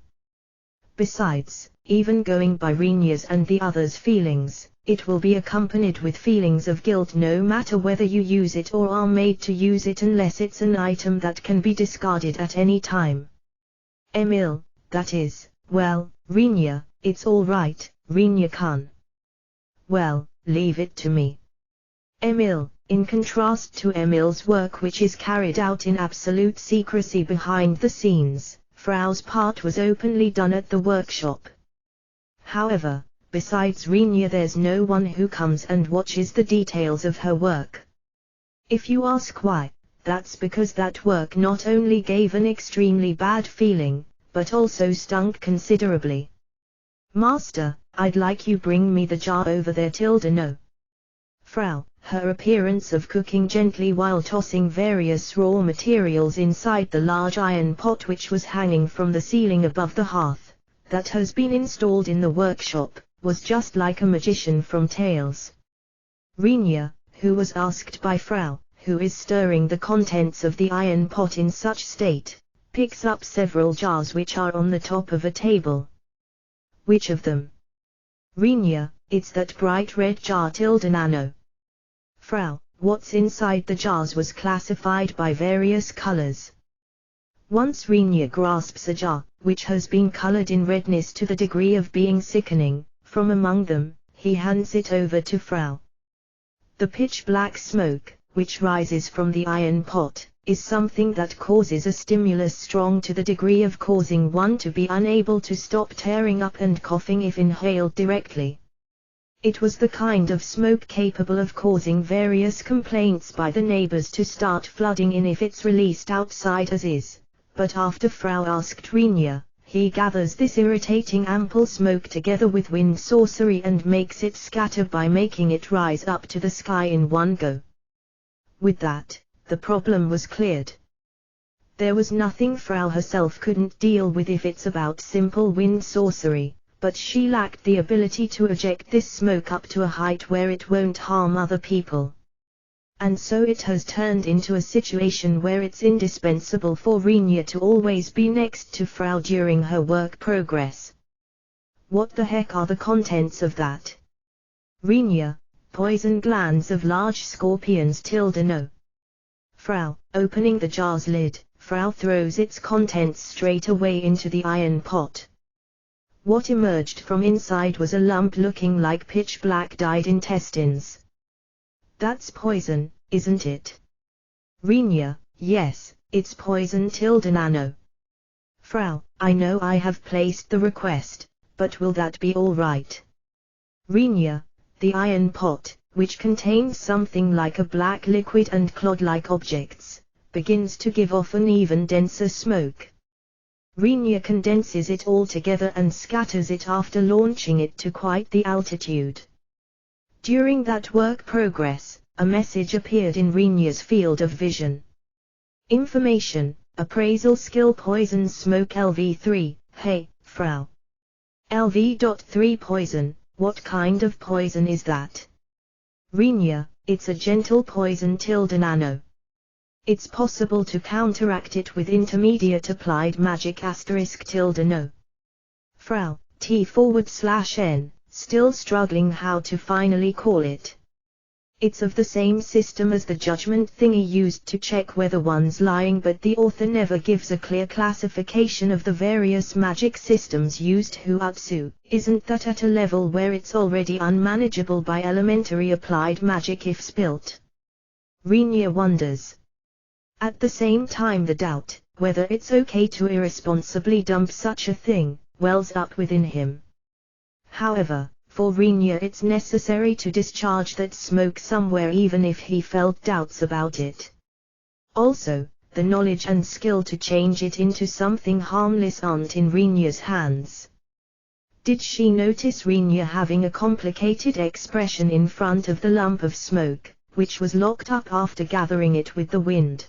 Besides, even going by Rinya's and the others' feelings, it will be accompanied with feelings of guilt no matter whether you use it or are made to use it, unless it's an item that can be discarded at any time. Emil, that is, well, Rinya, it's all right, Rinya-kun. Well, leave it to me. Emil, in contrast to Emil's work, which is carried out in absolute secrecy behind the scenes, Frau's part was openly done at the workshop. However, besides Renia there's no one who comes and watches the details of her work. If you ask why, that's because that work not only gave an extremely bad feeling, but also stunk considerably. Master, I'd like you bring me the jar over there. No. Frau, her appearance of cooking gently while tossing various raw materials inside the large iron pot which was hanging from the ceiling above the hearth, that has been installed in the workshop, was just like a magician from Tales. Renia, who was asked by Frau, who is stirring the contents of the iron pot in such state, picks up several jars which are on the top of a table. Which of them? Renia, it's that bright red jar. Nano. Frau, what's inside the jars was classified by various colors. Once Renia grasps a jar, which has been colored in redness to the degree of being sickening, from among them, he hands it over to Frau. The pitch-black smoke, which rises from the iron pot, is something that causes a stimulus strong to the degree of causing one to be unable to stop tearing up and coughing if inhaled directly. It was the kind of smoke capable of causing various complaints by the neighbors to start flooding in if it's released outside as is, but after Frau asked Renia, he gathers this irritating ample smoke together with wind sorcery and makes it scatter by making it rise up to the sky in one go. With that, the problem was cleared. There was nothing Frau herself couldn't deal with if it's about simple wind sorcery, but she lacked the ability to eject this smoke up to a height where it won't harm other people. And so it has turned into a situation where it's indispensable for Renia to always be next to Frau during her work progress. What the heck are the contents of that? Renia, poison glands of large scorpions. No. Frau, opening the jar's lid, Frau throws its contents straight away into the iron pot. What emerged from inside was a lump looking like pitch-black dyed intestines. That's poison, isn't it? Renia, yes, it's poison. Nano. Frau, I know I have placed the request, but will that be all right? Renia, the iron pot, which contains something like a black liquid and clod-like objects, begins to give off an even denser smoke. Renia condenses it all together and scatters it after launching it to quite the altitude. During that work progress, a message appeared in Renia's field of vision. Information, appraisal skill poison smoke LV3, hey, Frau. LV.3 poison, what kind of poison is that? Renia, it's a gentle poison. Nano. It's possible to counteract it with intermediate applied magic *. No. Frau, T/N, still struggling how to finally call it. It's of the same system as the judgment thingy used to check whether one's lying, but the author never gives a clear classification of the various magic systems used. Huatsu, isn't that at a level where it's already unmanageable by elementary applied magic if spilt? Renia wonders. At the same time the doubt, whether it's okay to irresponsibly dump such a thing, wells up within him. However, for Renia it's necessary to discharge that smoke somewhere even if he felt doubts about it. Also, the knowledge and skill to change it into something harmless aren't in Renia's hands. Did she notice Renia having a complicated expression in front of the lump of smoke, which was locked up after gathering it with the wind?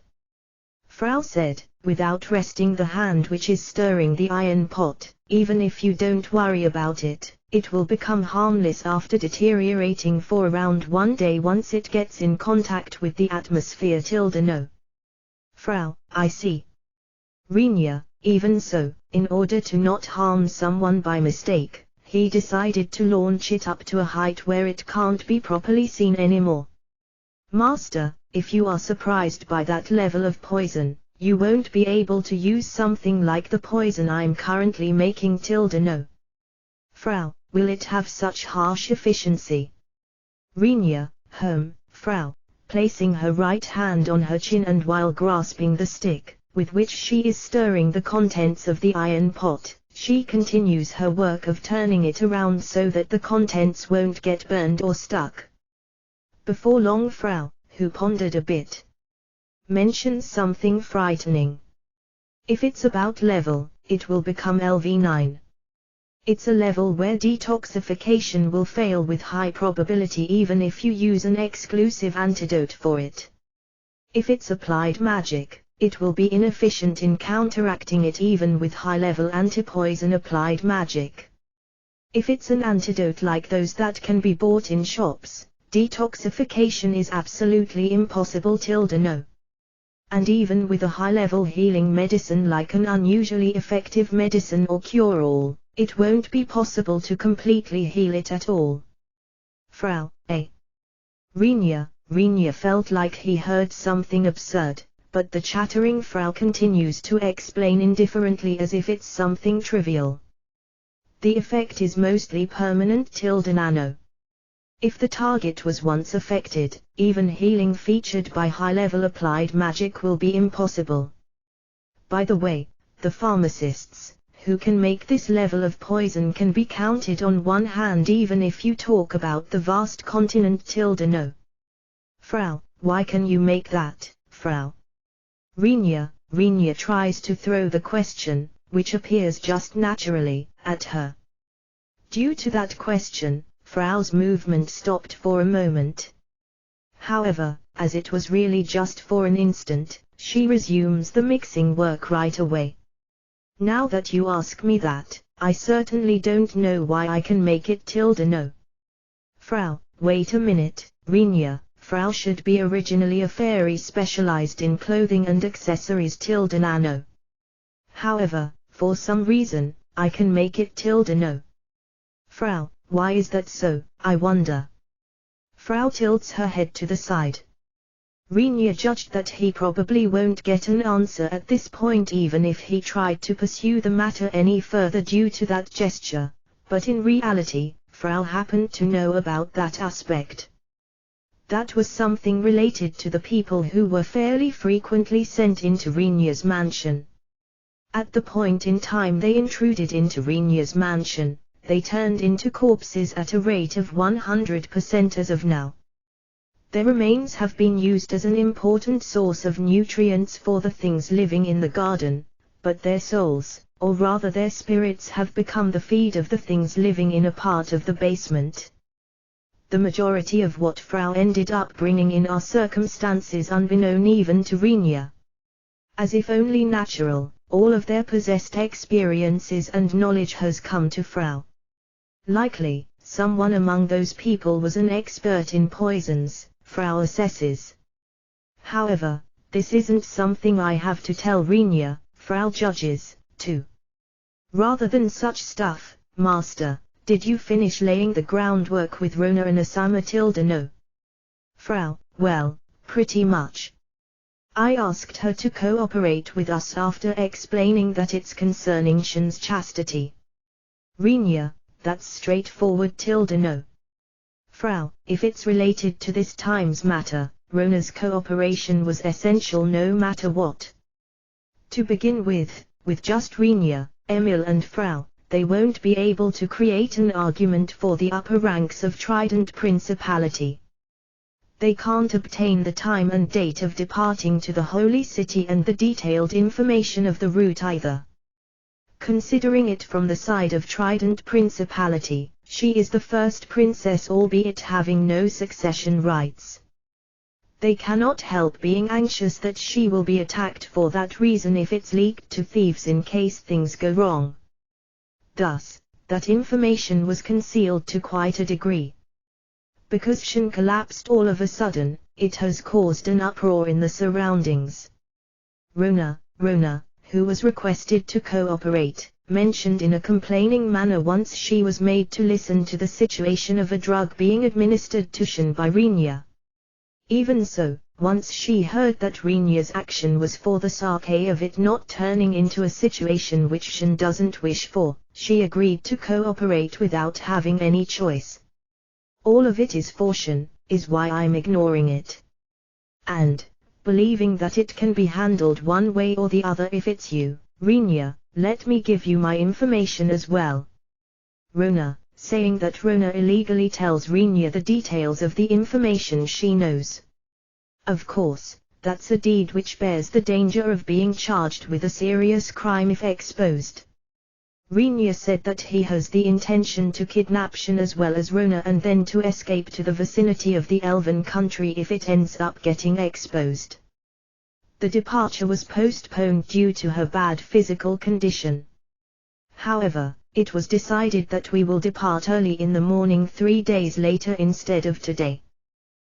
Frau said, without resting the hand which is stirring the iron pot, even if you don't worry about it, it will become harmless after deteriorating for around 1 day once it gets in contact with the atmosphere. No. Frau, I see. Renia, even so, in order to not harm someone by mistake, he decided to launch it up to a height where it can't be properly seen anymore. Master, if you are surprised by that level of poison, you won't be able to use something like the poison I'm currently making. No. Frau, will it have such harsh efficiency? Renia, Frau, placing her right hand on her chin and while grasping the stick, with which she is stirring the contents of the iron pot, she continues her work of turning it around so that the contents won't get burned or stuck. Before long Frau, who pondered a bit, mentions something frightening. If it's about level, it will become LV9. It's a level where detoxification will fail with high probability even if you use an exclusive antidote for it. If it's applied magic, it will be inefficient in counteracting it even with high-level anti-poison applied magic. If it's an antidote like those that can be bought in shops, detoxification is absolutely impossible. No. And even with a high-level healing medicine like an unusually effective medicine or cure-all, it won't be possible to completely heal it at all. Frau, Renia felt like he heard something absurd, but the chattering Frau continues to explain indifferently as if it's something trivial. The effect is mostly permanent. Nano. If the target was once affected, even healing featured by high-level applied magic will be impossible. By the way, the pharmacists who can make this level of poison can be counted on one hand even if you talk about the vast continent. No. Frau, why can you make that, Frau? Renia tries to throw the question, which appears just naturally, at her. Due to that question, Frau's movement stopped for a moment. However, as it was really just for an instant, she resumes the mixing work right away. Now that you ask me that, I certainly don't know why I can make it. No. Frau, wait a minute, Renia. Frau should be originally a fairy specialized in clothing and accessories. Nano. However, for some reason, I can make it. No. Frau, why is that so, I wonder? Frau tilts her head to the side. Renia judged that he probably won't get an answer at this point even if he tried to pursue the matter any further due to that gesture, but in reality, Frau happened to know about that aspect. That was something related to the people who were fairly frequently sent into Renia's mansion. At the point in time they intruded into Renia's mansion, they turned into corpses at a rate of 100% as of now. Their remains have been used as an important source of nutrients for the things living in the garden, but their souls, or rather their spirits, have become the feed of the things living in a part of the basement. The majority of what Frau ended up bringing in are circumstances unbeknown even to Renia. As if only natural, all of their possessed experiences and knowledge has come to Frau. Likely, someone among those people was an expert in poisons, Frau assesses. However, this isn't something I have to tell Renia, Frau judges, too. Rather than such stuff, Master, did you finish laying the groundwork with Rona and Asama? No. Frau, well, pretty much. I asked her to cooperate with us after explaining that it's concerning Shin's chastity. Renia, that's straightforward. No. Frau, if it's related to this time's matter, Rona's cooperation was essential no matter what. To begin with just Renia, Emil and Frau, they won't be able to create an argument for the upper ranks of Trident Principality. They can't obtain the time and date of departing to the Holy City and the detailed information of the route either. Considering it from the side of Trident Principality, she is the first princess albeit having no succession rights. They cannot help being anxious that she will be attacked for that reason if it's leaked to thieves in case things go wrong. Thus, that information was concealed to quite a degree. Because Shin collapsed all of a sudden, it has caused an uproar in the surroundings. Rona, who was requested to cooperate, mentioned in a complaining manner once she was made to listen to the situation of a drug being administered to Shin by Renia. Even so, once she heard that Renia's action was for the sake of it not turning into a situation which Shin doesn't wish for, she agreed to cooperate without having any choice. All of it is for Shin, is why I'm ignoring it. And, believing that it can be handled one way or the other if it's you, Rinya, let me give you my information as well. Rona, saying that Rona illegally tells Rinya the details of the information she knows. Of course, that's a deed which bears the danger of being charged with a serious crime if exposed. Rinya said that he has the intention to kidnap Shin as well as Rona and then to escape to the vicinity of the Elven country if it ends up getting exposed. The departure was postponed due to her bad physical condition. However, it was decided that we will depart early in the morning 3 days later instead of today.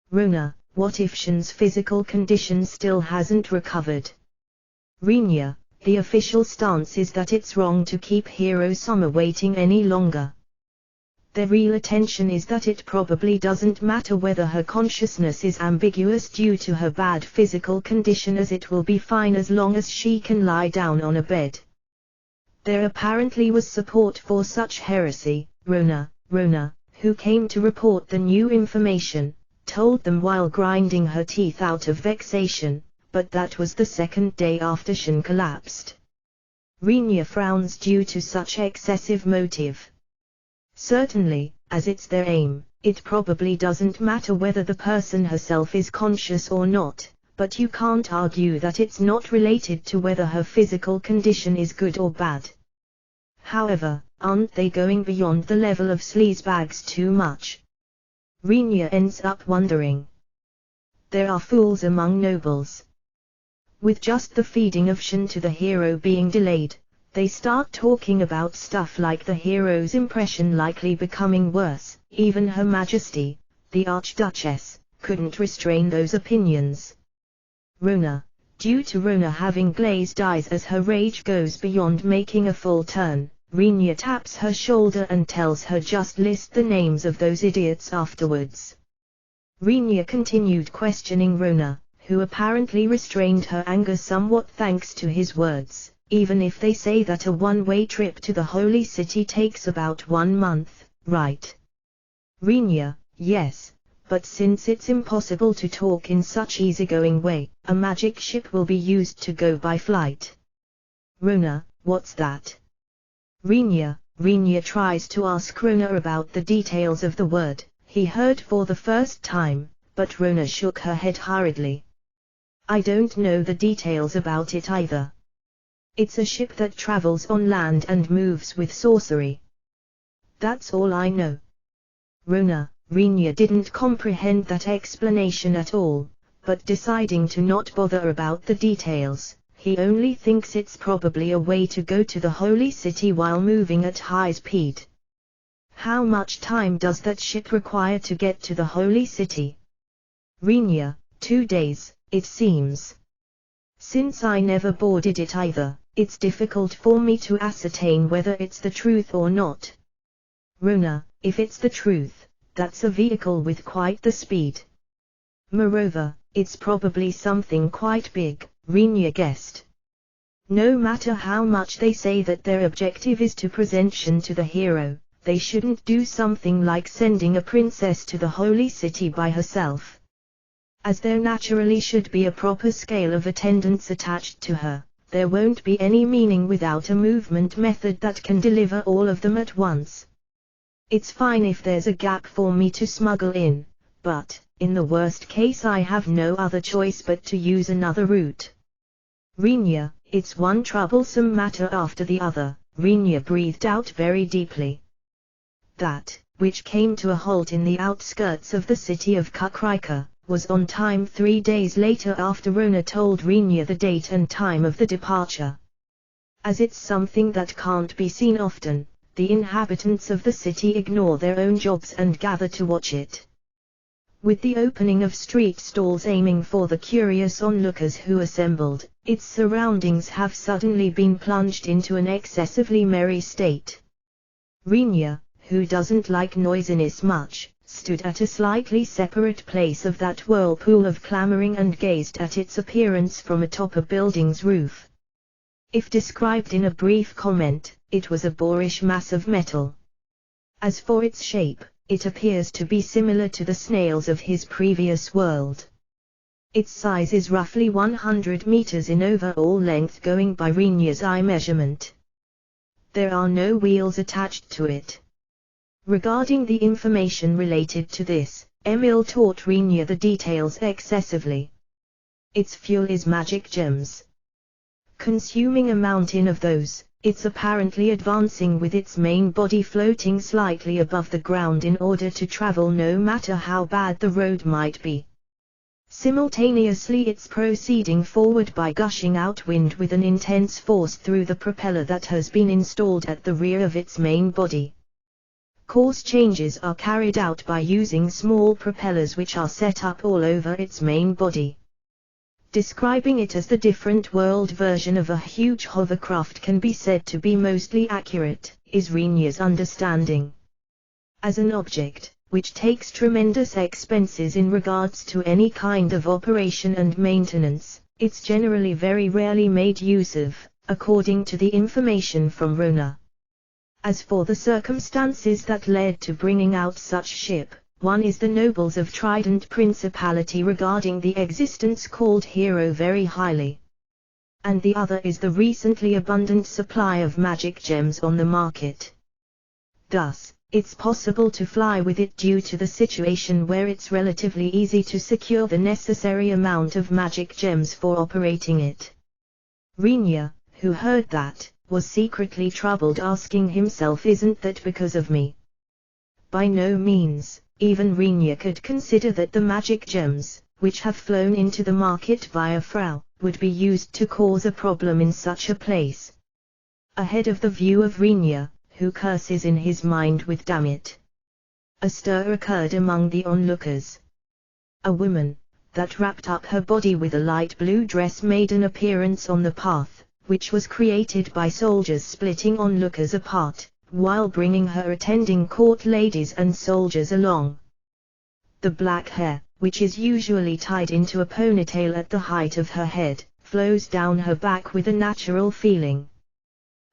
Rona, what if Shin's physical condition still hasn't recovered? Rinya, the official stance is that it's wrong to keep Hero Summer waiting any longer. The real attention is that it probably doesn't matter whether her consciousness is ambiguous due to her bad physical condition, as it will be fine as long as she can lie down on a bed. There apparently was support for such heresy. Rona, who came to report the new information, told them while grinding her teeth out of vexation, but that was the second day after Shin collapsed. Rinya frowns due to such excessive motive. Certainly, as it's their aim, it probably doesn't matter whether the person herself is conscious or not, but you can't argue that it's not related to whether her physical condition is good or bad. However, aren't they going beyond the level of sleazebags too much? Rinya ends up wondering. There are fools among nobles. With just the feeding of Shin to the hero being delayed, they start talking about stuff like the hero's impression likely becoming worse. Even Her Majesty, the Archduchess, couldn't restrain those opinions. Rona, due to Rona having glazed eyes as her rage goes beyond making a full turn, Rinya taps her shoulder and tells her just list the names of those idiots afterwards. Rinya continued questioning Rona, who apparently restrained her anger somewhat thanks to his words. Even if they say that a one-way trip to the holy city takes about 1 month, right? Rinya, yes, but since it's impossible to talk in such easygoing way, a magic ship will be used to go by flight. Rona, what's that? Rinya tries to ask Rona about the details of the word he heard for the first time, but Rona shook her head hurriedly. I don't know the details about it either. It's a ship that travels on land and moves with sorcery. That's all I know. Rinya didn't comprehend that explanation at all, but deciding to not bother about the details, he only thinks it's probably a way to go to the holy city while moving at high speed. How much time does that ship require to get to the holy city? Rinya, 2 days, it seems. Since I never boarded it either, it's difficult for me to ascertain whether it's the truth or not. Rona, if it's the truth, that's a vehicle with quite the speed. Moreover, it's probably something quite big, Rinya guessed. No matter how much they say that their objective is to present Shin to the hero, they shouldn't do something like sending a princess to the holy city by herself. As there naturally should be a proper scale of attendance attached to her, there won't be any meaning without a movement method that can deliver all of them at once. It's fine if there's a gap for me to smuggle in, but, in the worst case I have no other choice but to use another route. Rinya, it's one troublesome matter after the other, Rinya breathed out very deeply. That, which came to a halt in the outskirts of the city of Kukrika, was on time 3 days later after Rona told Rinya the date and time of the departure. As it's something that can't be seen often, the inhabitants of the city ignore their own jobs and gather to watch it. With the opening of street stalls aiming for the curious onlookers who assembled, its surroundings have suddenly been plunged into an excessively merry state. Rinya, who doesn't like noisiness much, stood at a slightly separate place of that whirlpool of clamoring and gazed at its appearance from atop a building's roof. If described in a brief comment, it was a boorish mass of metal. As for its shape, it appears to be similar to the snails of his previous world. Its size is roughly 100 meters in overall length going by Rinya's eye measurement. There are no wheels attached to it. Regarding the information related to this, Emil taught Rinya the details excessively. Its fuel is magic gems. Consuming a mountain of those, it's apparently advancing with its main body floating slightly above the ground in order to travel no matter how bad the road might be. Simultaneously it's proceeding forward by gushing out wind with an intense force through the propeller that has been installed at the rear of its main body. Course changes are carried out by using small propellers which are set up all over its main body. Describing it as the different world version of a huge hovercraft can be said to be mostly accurate, is Rinya's understanding. As an object, which takes tremendous expenses in regards to any kind of operation and maintenance, it's generally very rarely made use of, according to the information from Rona. As for the circumstances that led to bringing out such ship, one is the nobles of Trident Principality regarding the existence called hero very highly. And the other is the recently abundant supply of magic gems on the market. Thus, it's possible to fly with it due to the situation where it's relatively easy to secure the necessary amount of magic gems for operating it. Rinya, who heard that, was secretly troubled, asking himself, isn't that because of me? By no means. Even Rinya could consider that the magic gems, which have flown into the market via Frau, would be used to cause a problem in such a place. Ahead of the view of Rinya, who curses in his mind with damn it. A stir occurred among the onlookers. A woman, that wrapped up her body with a light blue dress, made an appearance on the path, which was created by soldiers splitting onlookers apart, while bringing her attending court ladies and soldiers along. The black hair, which is usually tied into a ponytail at the height of her head, flows down her back with a natural feeling.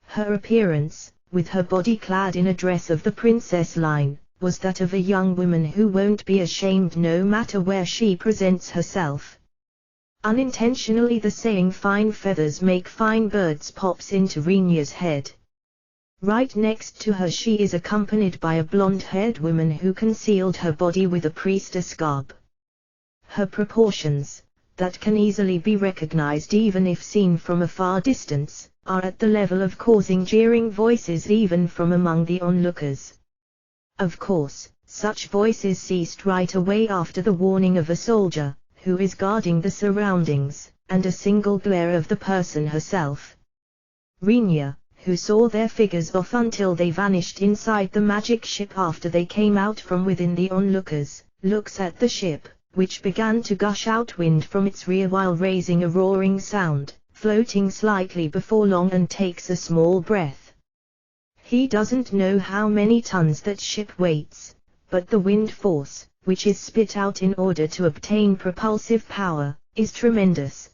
Her appearance, with her body clad in a dress of the princess line, was that of a young woman who won't be ashamed no matter where she presents herself. Unintentionally the saying "fine feathers make fine birds" pops into Rinya's head. Right next to her she is accompanied by a blonde-haired woman who concealed her body with a priestess garb. Her proportions, that can easily be recognized even if seen from a far distance, are at the level of causing jeering voices even from among the onlookers. Of course, such voices ceased right away after the warning of a soldier, who is guarding the surroundings, and a single glare of the person herself. Rinya, who saw their figures off until they vanished inside the magic ship after they came out from within the onlookers, looks at the ship, which began to gush out wind from its rear while raising a roaring sound, floating slightly before long, and takes a small breath. He doesn't know how many tons that ship weighs, but the wind force, which is spit out in order to obtain propulsive power, is tremendous.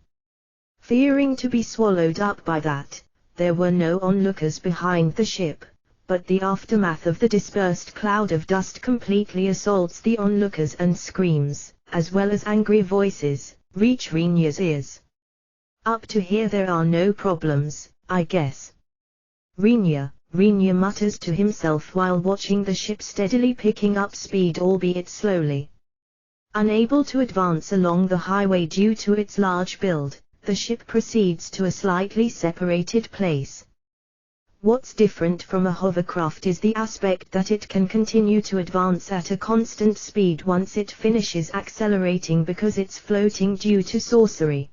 Fearing to be swallowed up by that, there were no onlookers behind the ship, but the aftermath of the dispersed cloud of dust completely assaults the onlookers, and screams, as well as angry voices, reach Rinya's ears. Up to here there are no problems, I guess. Rinya mutters to himself while watching the ship steadily picking up speed, albeit slowly. Unable to advance along the highway due to its large build, the ship proceeds to a slightly separated place. What's different from a hovercraft is the aspect that it can continue to advance at a constant speed once it finishes accelerating, because it's floating due to sorcery.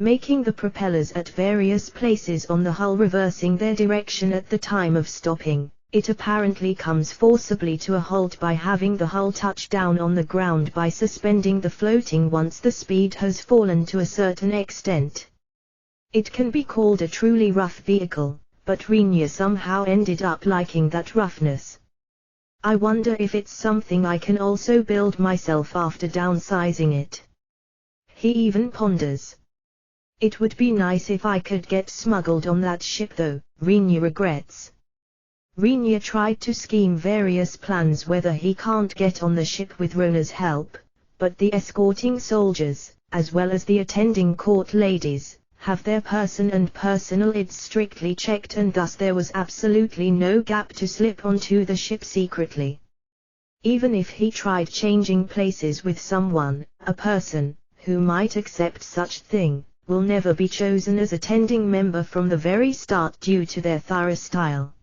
Making the propellers at various places on the hull reversing their direction at the time of stopping, it apparently comes forcibly to a halt by having the hull touch down on the ground by suspending the floating once the speed has fallen to a certain extent. It can be called a truly rough vehicle, but Rinya somehow ended up liking that roughness. I wonder if it's something I can also build myself after downsizing it. He even ponders. It would be nice if I could get smuggled on that ship though, Rinya regrets. Rinya tried to scheme various plans whether he can't get on the ship with Rona's help, but the escorting soldiers, as well as the attending court ladies, have their person and personal IDs strictly checked, and thus there was absolutely no gap to slip onto the ship secretly. Even if he tried changing places with someone, a person who might accept such thing will never be chosen as attending member from the very start due to their thorough style.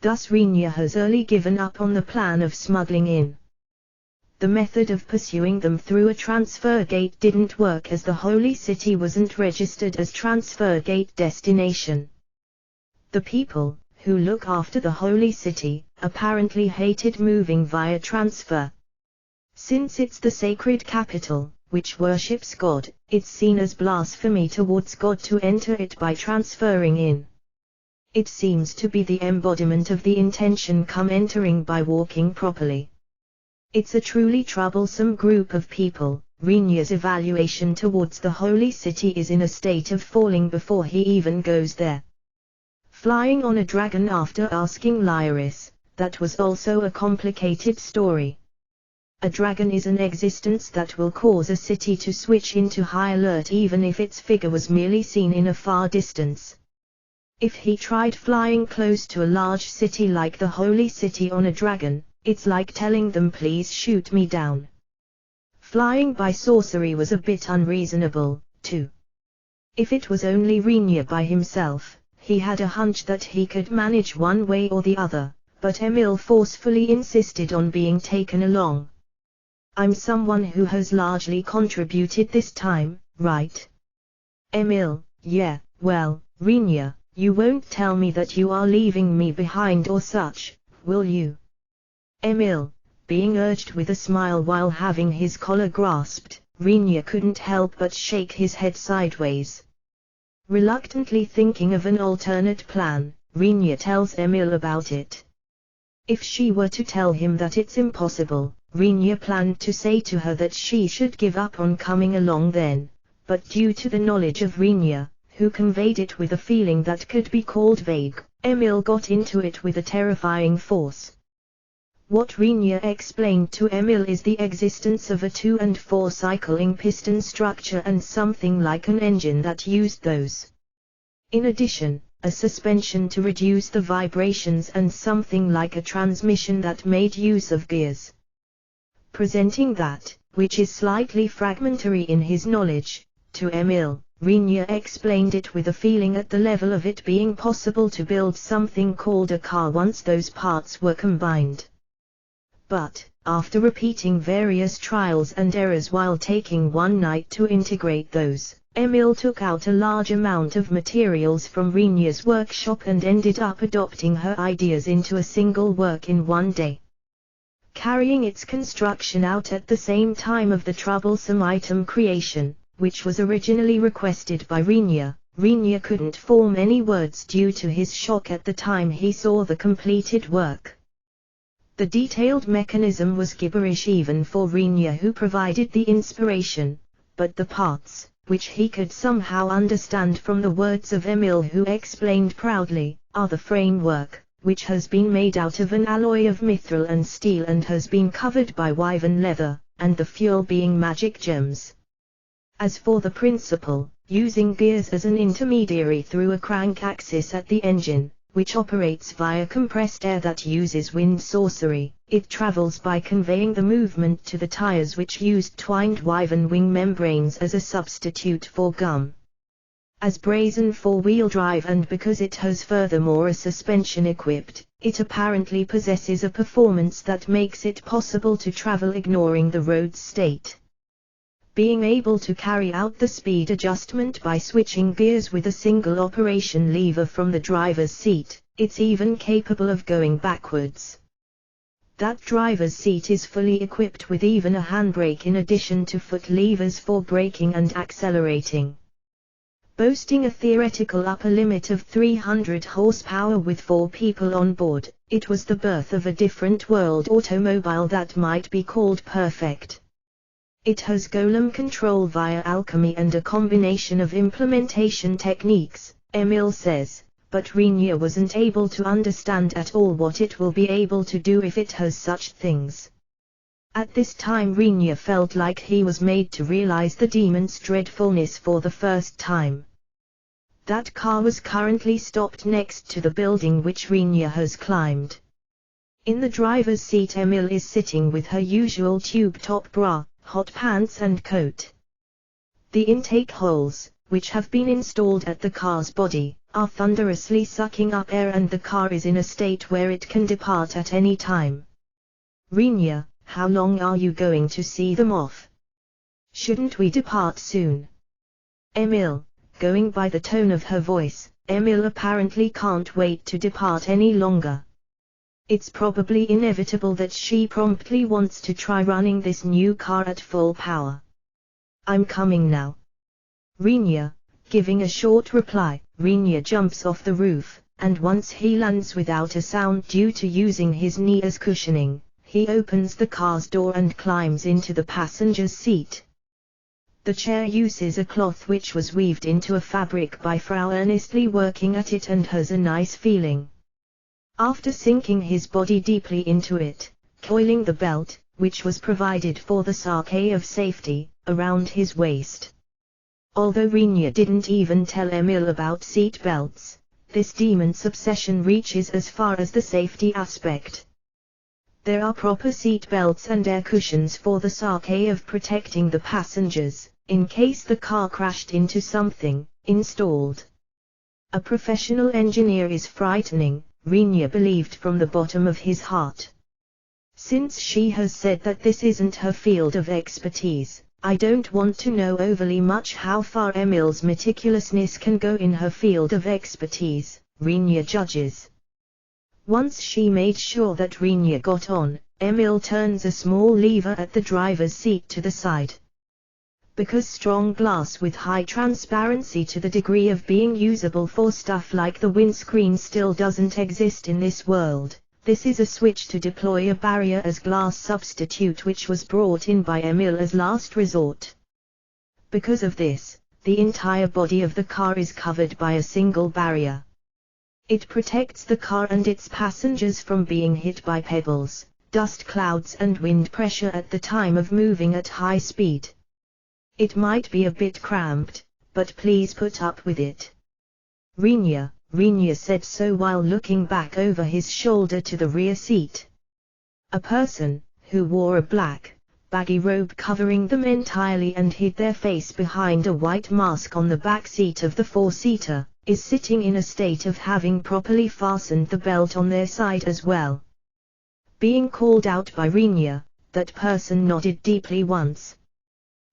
Thus Rinya has early given up on the plan of smuggling in. The method of pursuing them through a transfer gate didn't work, as the holy city wasn't registered as transfer gate destination. The people who look after the holy city apparently hated moving via transfer. Since it's the sacred capital, which worships God, it's seen as blasphemy towards God to enter it by transferring in. It seems to be the embodiment of the intention come entering by walking properly. It's a truly troublesome group of people. Rinya's evaluation towards the holy city is in a state of falling before he even goes there. Flying on a dragon after asking Lyris, that was also a complicated story. A dragon is an existence that will cause a city to switch into high alert even if its figure was merely seen in a far distance. If he tried flying close to a large city like the holy city on a dragon, it's like telling them please shoot me down. Flying by sorcery was a bit unreasonable, too. If it was only Rinya by himself, he had a hunch that he could manage one way or the other, but Emil forcefully insisted on being taken along. I'm someone who has largely contributed this time, right? Emil, yeah, well, Rinya, you won't tell me that you are leaving me behind or such, will you? Emil, being urged with a smile while having his collar grasped, Rinya couldn't help but shake his head sideways. Reluctantly thinking of an alternate plan, Rinya tells Emil about it. If she were to tell him that it's impossible, Rinya planned to say to her that she should give up on coming along then, but due to the knowledge of Rinya, who conveyed it with a feeling that could be called vague, Emil got into it with a terrifying force. What Rinya explained to Emil is the existence of a 2 and 4 cycling piston structure and something like an engine that used those. In addition, a suspension to reduce the vibrations and something like a transmission that made use of gears. Presenting that, which is slightly fragmentary in his knowledge, to Emil, Rinya explained it with a feeling at the level of it being possible to build something called a car once those parts were combined. But, after repeating various trials and errors while taking one night to integrate those, Emil took out a large amount of materials from Rinya's workshop and ended up adopting her ideas into a single work in one day. Carrying its construction out at the same time of the troublesome item creation, which was originally requested by Rinya, Rinya couldn't form any words due to his shock at the time he saw the completed work. The detailed mechanism was gibberish even for Rinya, who provided the inspiration, but the parts, which he could somehow understand from the words of Emil, who explained proudly, are the framework, which has been made out of an alloy of mithril and steel and has been covered by wyvern leather, and the fuel being magic gems. As for the principle, using gears as an intermediary through a crank axis at the engine, which operates via compressed air that uses wind sorcery, it travels by conveying the movement to the tires, which used twined wyvern wing membranes as a substitute for gum. As brazen four-wheel drive, and because it has furthermore a suspension equipped, it apparently possesses a performance that makes it possible to travel ignoring the road state. Being able to carry out the speed adjustment by switching gears with a single operation lever from the driver's seat, it's even capable of going backwards. That driver's seat is fully equipped with even a handbrake in addition to foot levers for braking and accelerating. Boasting a theoretical upper limit of 300 horsepower with 4 people on board, it was the birth of a different world automobile that might be called perfect. It has golem control via alchemy and a combination of implementation techniques, Emil says, but Rinya wasn't able to understand at all what it will be able to do if it has such things. At this time Rinya felt like he was made to realize the demon's dreadfulness for the first time. That car was currently stopped next to the building which Rinya has climbed. In the driver's seat Emil is sitting with her usual tube-top bra, hot pants and coat. The intake holes, which have been installed at the car's body, are thunderously sucking up air and the car is in a state where it can depart at any time. Rinya, how long are you going to see them off? Shouldn't we depart soon? Emil, going by the tone of her voice, Emil apparently can't wait to depart any longer. It's probably inevitable that she promptly wants to try running this new car at full power. I'm coming now. Rinya, giving a short reply, Rinya jumps off the roof, and once he lands without a sound due to using his knee as cushioning, he opens the car's door and climbs into the passenger's seat. The chair uses a cloth which was weaved into a fabric by Frau earnestly working at it and has a nice feeling. After sinking his body deeply into it, coiling the belt, which was provided for the sake of safety, around his waist. Although Rinya didn't even tell Emil about seat belts, this demon's obsession reaches as far as the safety aspect. There are proper seat belts and air cushions for the sake of protecting the passengers, in case the car crashed into something, installed. A professional engineer is frightening, Rinya believed from the bottom of his heart. Since she has said that this isn't her field of expertise, I don't want to know overly much how far Emil's meticulousness can go in her field of expertise, Rinya judges. Once she made sure that Rinya got on, Emil turns a small lever at the driver's seat to the side. Because strong glass with high transparency to the degree of being usable for stuff like the windscreen still doesn't exist in this world, this is a switch to deploy a barrier as glass substitute which was brought in by Emil as last resort. Because of this, the entire body of the car is covered by a single barrier. It protects the car and its passengers from being hit by pebbles, dust clouds and wind pressure at the time of moving at high speed. It might be a bit cramped, but please put up with it. Rinya said so while looking back over his shoulder to the rear seat. A person, who wore a black, baggy robe covering them entirely and hid their face behind a white mask on the back seat of the four-seater, is sitting in a state of having properly fastened the belt on their side as well. Being called out by Rinya, that person nodded deeply once.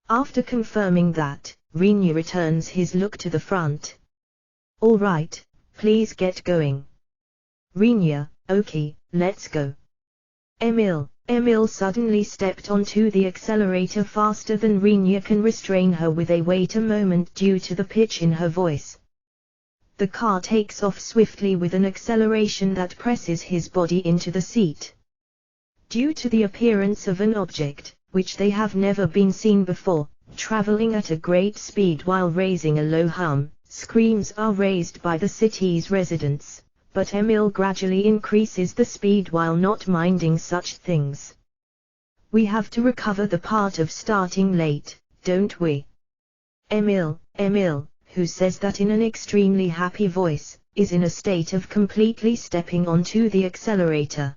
After confirming that, Rinya returns his look to the front. All right, please get going. Rinya, okay, let's go. Emil suddenly stepped onto the accelerator faster than Rinya can restrain her with a wait a moment due to the pitch in her voice. The car takes off swiftly with an acceleration that presses his body into the seat. Due to the appearance of an object, which they have never been seen before, traveling at a great speed while raising a low hum, screams are raised by the city's residents, but Emil gradually increases the speed while not minding such things. We have to recover the part of starting late, don't we? Emil, who says that in an extremely happy voice, is in a state of completely stepping onto the accelerator.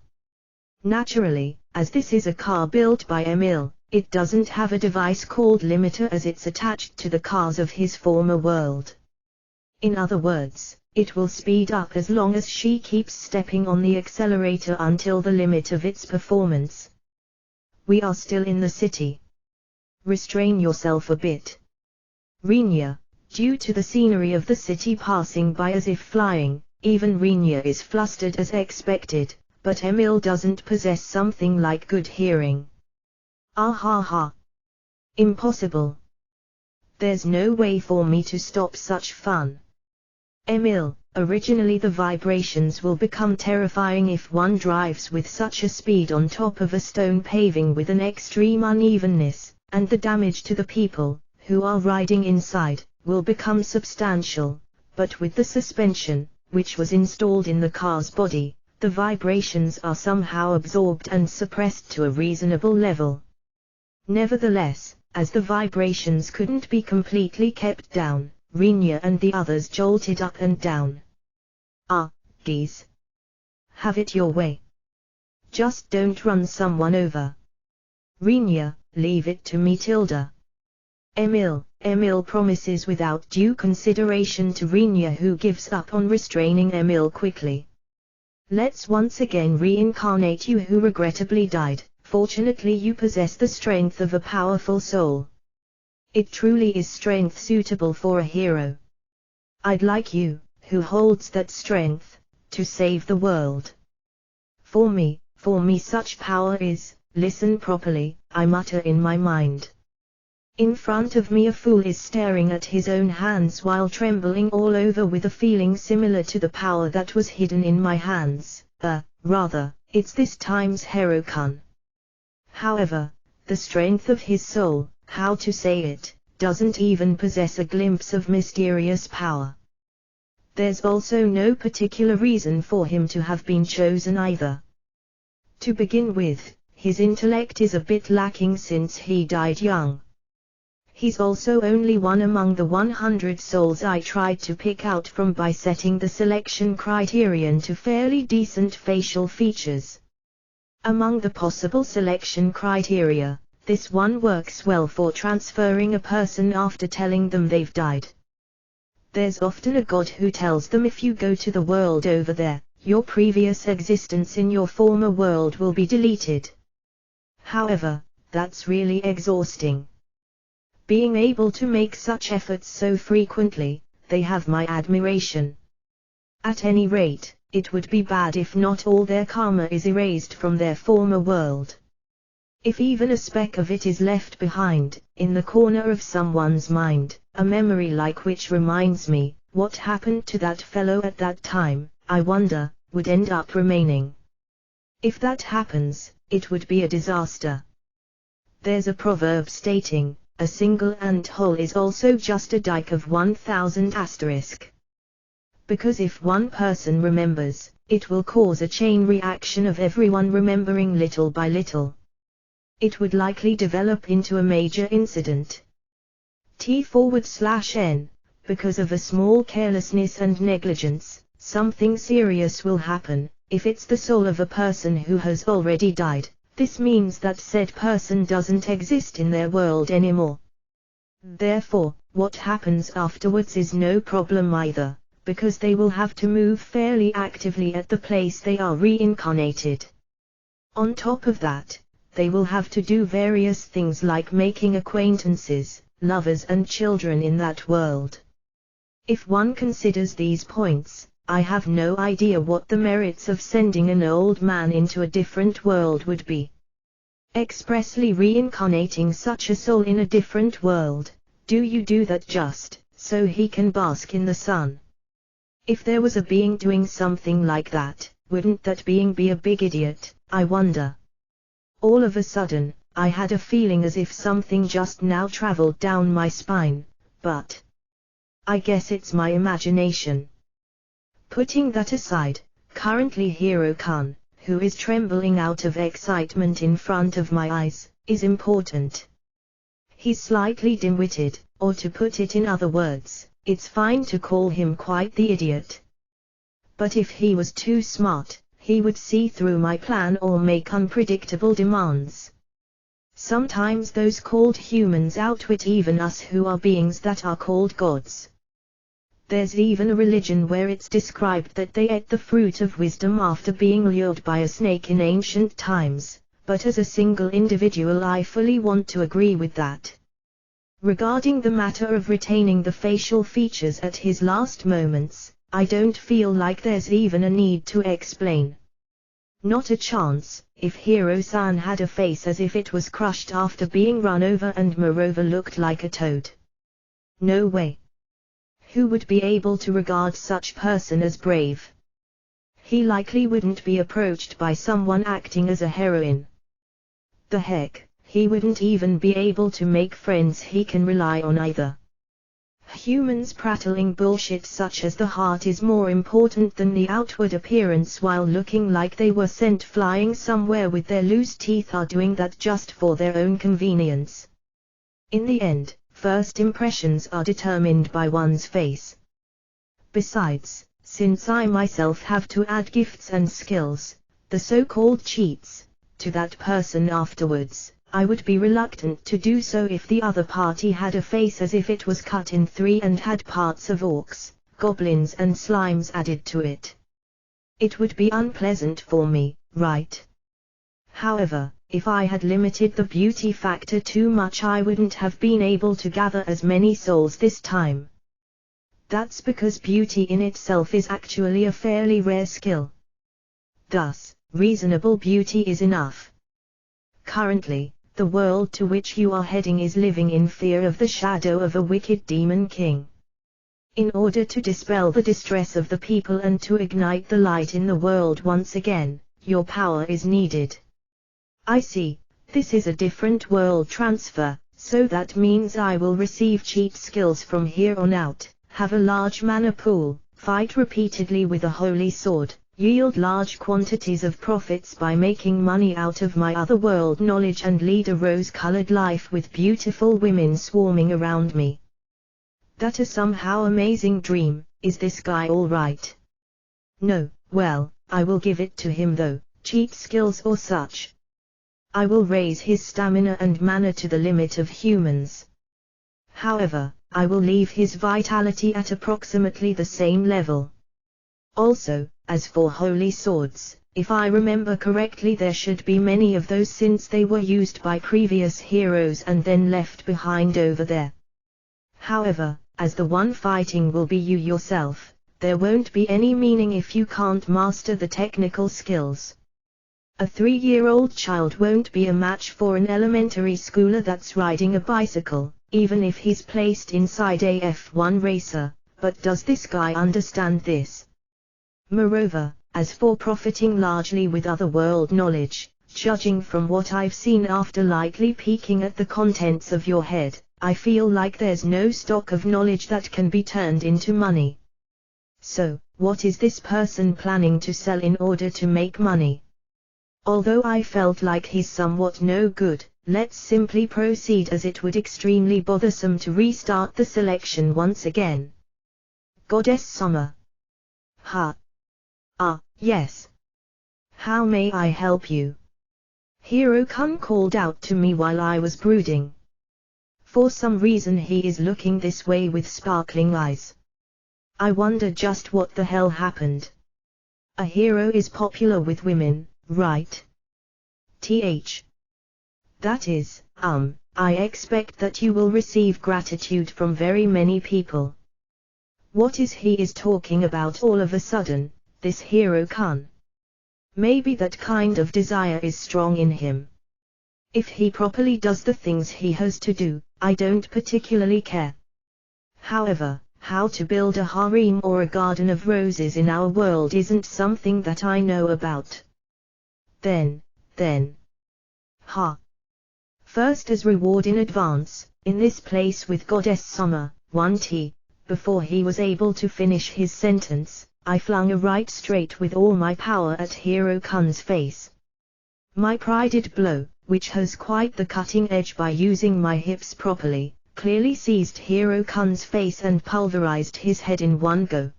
Naturally, as this is a car built by Emil, it doesn't have a device called limiter as it's attached to the cars of his former world. In other words, it will speed up as long as she keeps stepping on the accelerator until the limit of its performance. We are still in the city. Restrain yourself a bit. Rinya, due to the scenery of the city passing by as if flying, even Rinya is flustered as expected, but Emil doesn't possess something like good hearing. Ah ha ha. Impossible. There's no way for me to stop such fun. Emil, originally the vibrations will become terrifying if one drives with such a speed on top of a stone paving with an extreme unevenness, and the damage to the people, who are riding inside, will become substantial, but with the suspension, which was installed in the car's body, The vibrations are somehow absorbed and suppressed to a reasonable level. Nevertheless, as the vibrations couldn't be completely kept down, Rinya and the others jolted up and down. Ah, geez. Have it your way. Just don't run someone over. Rinya, leave it to me, Tilda. Emil promises without due consideration to Rinya, who gives up on restraining Emil quickly. Let's once again reincarnate you who regrettably died. Fortunately you possess the strength of a powerful soul. It truly is strength suitable for a hero. I'd like you, who holds that strength, to save the world. For me such power is, listen properly, I mutter in my mind. In front of me a fool is staring at his own hands while trembling all over with a feeling similar to the power that was hidden in my hands. Rather, it's this time's Hero-kun. However, the strength of his soul, how to say it, doesn't even possess a glimpse of mysterious power. There's also no particular reason for him to have been chosen either. To begin with, his intellect is a bit lacking since he died young. He's also only one among the 100 souls I tried to pick out from by setting the selection criterion to fairly decent facial features. Among the possible selection criteria, this one works well for transferring a person after telling them they've died. There's often a god who tells them if you go to the world over there, your previous existence in your former world will be deleted. However, that's really exhausting. Being able to make such efforts so frequently, they have my admiration. At any rate, it would be bad if not all their karma is erased from their former world. If even a speck of it is left behind, in the corner of someone's mind, a memory like which reminds me, what happened to that fellow at that time, I wonder, would end up remaining. If that happens, it would be a disaster. There's a proverb stating, a single ant hole is also just a dike of 1,000 asterisk. Because if one person remembers, it will cause a chain reaction of everyone remembering little by little. It would likely develop into a major incident. T/N, because of a small carelessness and negligence, something serious will happen. If it's the soul of a person who has already died, this means that said person doesn't exist in their world anymore. Therefore, what happens afterwards is no problem either, because they will have to move fairly actively at the place they are reincarnated. On top of that, they will have to do various things like making acquaintances, lovers and children in that world. If one considers these points, I have no idea what the merits of sending an old man into a different world would be. Expressly reincarnating such a soul in a different world, do you do that just so he can bask in the sun? If there was a being doing something like that, wouldn't that being be a big idiot, I wonder? All of a sudden, I had a feeling as if something just now traveled down my spine, but I guess it's my imagination. Putting that aside, currently Hero-kun, who is trembling out of excitement in front of my eyes, is important. He's slightly dim-witted, or to put it in other words, it's fine to call him quite the idiot. But if he was too smart, he would see through my plan or make unpredictable demands. Sometimes those called humans outwit even us who are beings that are called gods. There's even a religion where it's described that they ate the fruit of wisdom after being lured by a snake in ancient times, but as a single individual I fully want to agree with that. Regarding the matter of retaining the facial features at his last moments, I don't feel like there's even a need to explain. Not a chance. If Hiro-san had a face as if it was crushed after being run over and moreover looked like a toad. No way. Who would be able to regard such person as brave? He likely wouldn't be approached by someone acting as a heroine. The heck, he wouldn't even be able to make friends he can rely on either. Humans prattling bullshit such as the heart is more important than the outward appearance while looking like they were sent flying somewhere with their loose teeth are doing that just for their own convenience. In the end, first impressions are determined by one's face. Besides, since I myself have to add gifts and skills, the so-called cheats, to that person afterwards, I would be reluctant to do so if the other party had a face as if it was cut in three and had parts of orcs, goblins and slimes added to it. It would be unpleasant for me, right? However, if I had limited the beauty factor too much I wouldn't have been able to gather as many souls this time. That's because beauty in itself is actually a fairly rare skill. Thus, reasonable beauty is enough. Currently, the world to which you are heading is living in fear of the shadow of a wicked demon king. In order to dispel the distress of the people and to ignite the light in the world once again, your power is needed. I see, this is a different world transfer, so that means I will receive cheat skills from here on out, have a large mana pool, fight repeatedly with a holy sword, yield large quantities of profits by making money out of my otherworld knowledge and lead a rose-colored life with beautiful women swarming around me. That a somehow amazing dream. Is this guy alright? No, well, I will give it to him though, cheat skills or such. I will raise his stamina and mana to the limit of humans. However, I will leave his vitality at approximately the same level. Also, as for holy swords, if I remember correctly there should be many of those since they were used by previous heroes and then left behind over there. However, as the one fighting will be you yourself, there won't be any meaning if you can't master the technical skills. A 3-year-old child won't be a match for an elementary schooler that's riding a bicycle, even if he's placed inside a F1 racer, but does this guy understand this? Moreover, as for profiting largely with otherworld knowledge, judging from what I've seen after lightly peeking at the contents of your head, I feel like there's no stock of knowledge that can be turned into money. So, what is this person planning to sell in order to make money? Although I felt like he's somewhat no good, let's simply proceed as it would extremely bothersome to restart the selection once again. Goddess Summer. Ha. Ah, yes. How may I help you? Hiro-kun called out to me while I was brooding. For some reason he is looking this way with sparkling eyes. I wonder just what the hell happened. A hero is popular with women, right? That is, I expect that you will receive gratitude from very many people. What is he talking about all of a sudden, this Hiro-kun? Maybe that kind of desire is strong in him. If he properly does the things he has to do, I don't particularly care. However, how to build a harem or a garden of roses in our world isn't something that I know about. Then. Ha. First as reward in advance, in this place with Goddess Summer, 1T, before he was able to finish his sentence, I flung a right straight with all my power at Hiro-kun's face. My prided blow, which has quite the cutting edge by using my hips properly, clearly seized Hiro-kun's face and pulverized his head in one go.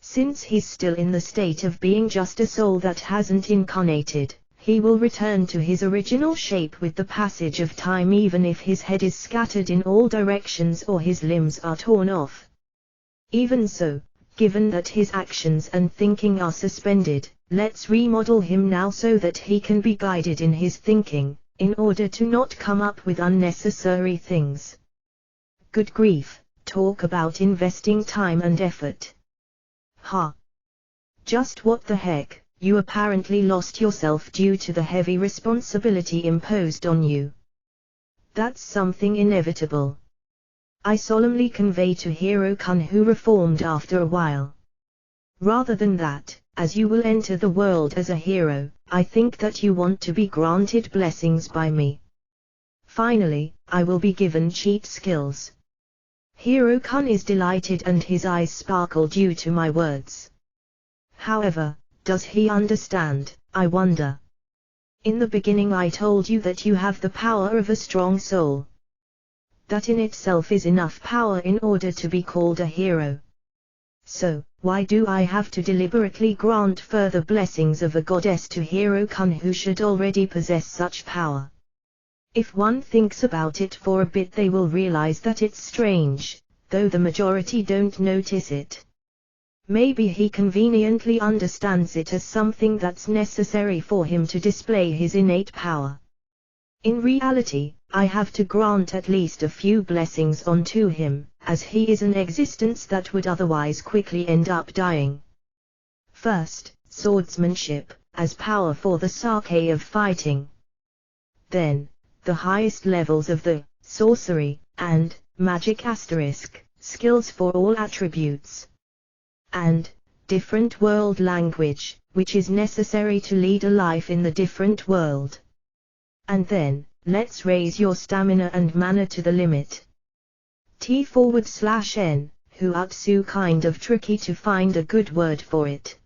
Since he's still in the state of being just a soul that hasn't incarnated, he will return to his original shape with the passage of time even if his head is scattered in all directions or his limbs are torn off. Even so, given that his actions and thinking are suspended, let's remodel him now so that he can be guided in his thinking, in order to not come up with unnecessary things. Good grief, talk about investing time and effort. Ha! Just what the heck, you apparently lost yourself due to the heavy responsibility imposed on you. That's something inevitable. I solemnly convey to Hiro-kun, who reformed after a while. Rather than that, as you will enter the world as a hero, I think that you want to be granted blessings by me. Finally, I will be given cheat skills. Hiro-kun is delighted and his eyes sparkle due to my words. However, does he understand, I wonder? In the beginning I told you that you have the power of a strong soul. That in itself is enough power in order to be called a hero. So, why do I have to deliberately grant further blessings of a goddess to Hiro-kun who should already possess such power? If one thinks about it for a bit they will realize that it's strange, though the majority don't notice it. Maybe he conveniently understands it as something that's necessary for him to display his innate power. In reality, I have to grant at least a few blessings onto him, as he is an existence that would otherwise quickly end up dying. First, swordsmanship, as power for the sake of fighting. Then, the highest levels of the sorcery and magic * skills for all attributes. And different world language, which is necessary to lead a life in the different world. And then, let's raise your stamina and mana to the limit. T/N, Huatsu kind of tricky to find a good word for it.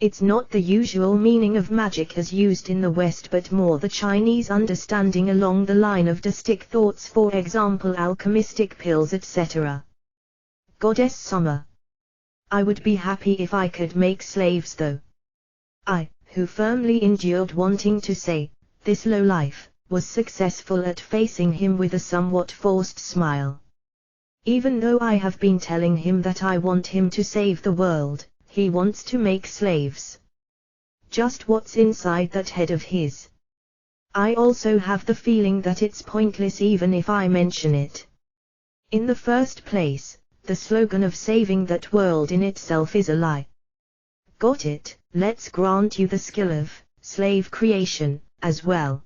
It's not the usual meaning of magic as used in the West but more the Chinese understanding along the line of distic thoughts, for example alchemistic pills etc. Goddess Summer. I would be happy if I could make slaves though. I, who firmly endured wanting to say, this lowlife, was successful at facing him with a somewhat forced smile. Even though I have been telling him that I want him to save the world, he wants to make slaves. Just what's inside that head of his? I also have the feeling that it's pointless even if I mention it. In the first place, the slogan of saving that world in itself is a lie. Got it, let's grant you the skill of slave creation, as well.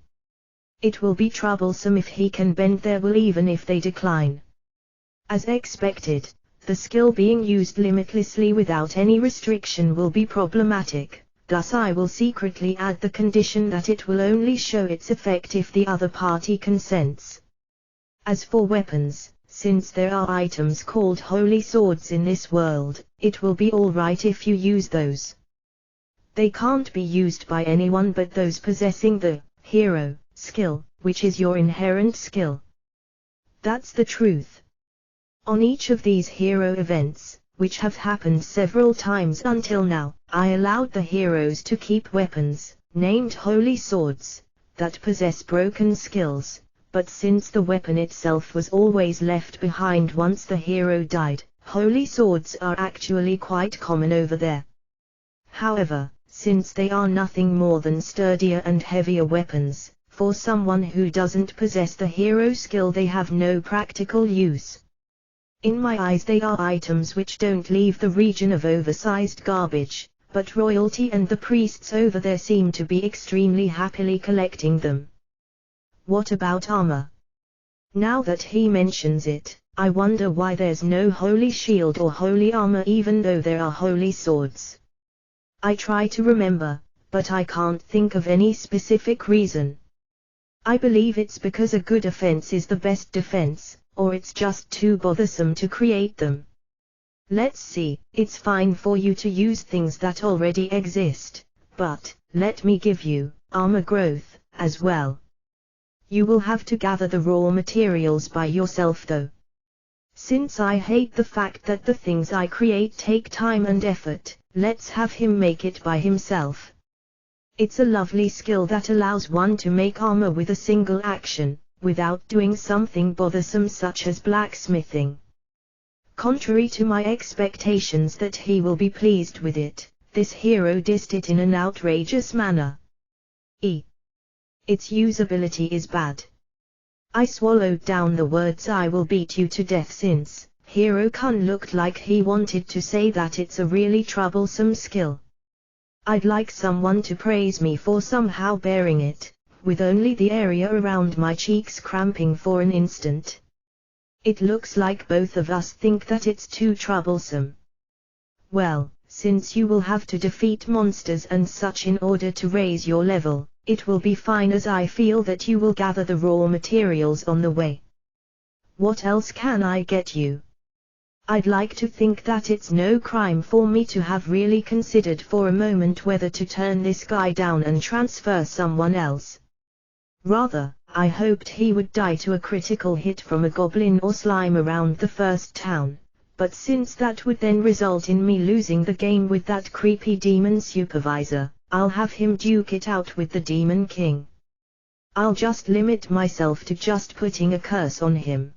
It will be troublesome if he can bend their will even if they decline. As expected, the skill being used limitlessly without any restriction will be problematic, thus I will secretly add the condition that it will only show its effect if the other party consents. As for weapons, since there are items called holy swords in this world, it will be alright if you use those. They can't be used by anyone but those possessing the hero skill, which is your inherent skill. That's the truth. On each of these hero events, which have happened several times until now, I allowed the heroes to keep weapons, named holy swords, that possess broken skills, but since the weapon itself was always left behind once the hero died, holy swords are actually quite common over there. However, since they are nothing more than sturdier and heavier weapons, for someone who doesn't possess the hero skill they have no practical use. In my eyes they are items which don't leave the region of oversized garbage, but royalty and the priests over there seem to be extremely happily collecting them. What about armor? Now that he mentions it, I wonder why there's no holy shield or holy armor even though there are holy swords. I try to remember, but I can't think of any specific reason. I believe it's because a good offense is the best defense, or it's just too bothersome to create them. Let's see, it's fine for you to use things that already exist, but let me give you armor growth as well. You will have to gather the raw materials by yourself though. Since I hate the fact that the things I create take time and effort, let's have him make it by himself. It's a lovely skill that allows one to make armor with a single action, without doing something bothersome such as blacksmithing. Contrary to my expectations that he will be pleased with it, this hero dissed it in an outrageous manner. Its usability is bad. I swallowed down the words "I will beat you to death" since Hiro-kun looked like he wanted to say that it's a really troublesome skill. I'd like someone to praise me for somehow bearing it, with only the area around my cheeks cramping for an instant. It looks like both of us think that it's too troublesome. Well, since you will have to defeat monsters and such in order to raise your level, it will be fine as I feel that you will gather the raw materials on the way. What else can I get you? I'd like to think that it's no crime for me to have really considered for a moment whether to turn this guy down and transfer someone else. Rather, I hoped he would die to a critical hit from a goblin or slime around the first town, but since that would then result in me losing the game with that creepy demon supervisor, I'll have him duke it out with the Demon King. I'll just limit myself to just putting a curse on him.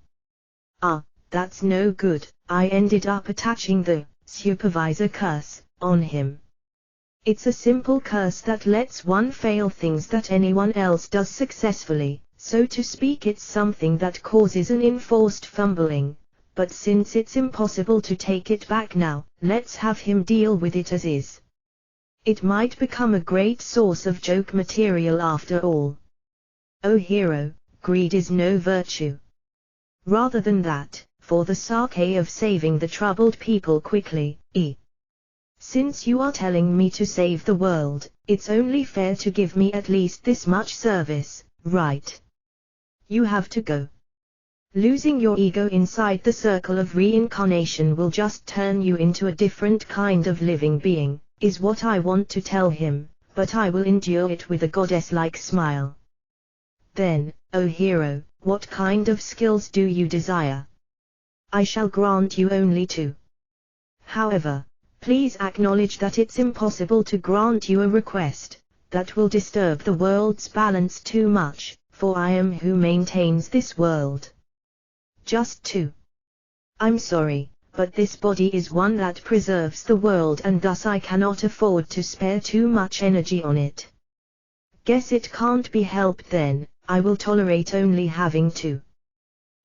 Ah, that's no good. I ended up attaching the supervisor curse on him. It's a simple curse that lets one fail things that anyone else does successfully, so to speak. It's something that causes an enforced fumbling, but since it's impossible to take it back now, let's have him deal with it as is. It might become a great source of joke material after all. Oh hero, greed is no virtue. Rather than that, for the sake of saving the troubled people quickly, since you are telling me to save the world, it's only fair to give me at least this much service, right? You have to go. Losing your ego inside the circle of reincarnation will just turn you into a different kind of living being, is what I want to tell him, but I will endure it with a goddess-like smile. Then, O hero, what kind of skills do you desire? I shall grant you only 2. However, please acknowledge that it's impossible to grant you a request that will disturb the world's balance too much, for I am who maintains this world. Just 2. I'm sorry, but this body is one that preserves the world and thus I cannot afford to spare too much energy on it. Guess it can't be helped then, I will tolerate only having 2.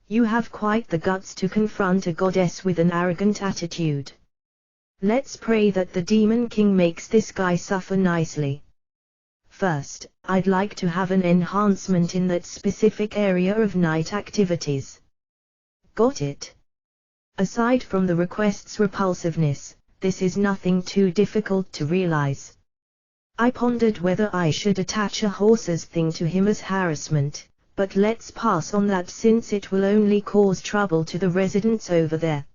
You have quite the guts to confront a goddess with an arrogant attitude. Let's pray that the Demon King makes this guy suffer nicely. First, I'd like to have an enhancement in that specific area of night activities. Got it? Aside from the request's repulsiveness, this is nothing too difficult to realize. I pondered whether I should attach a horse's thing to him as harassment, but let's pass on that since it will only cause trouble to the residents over there.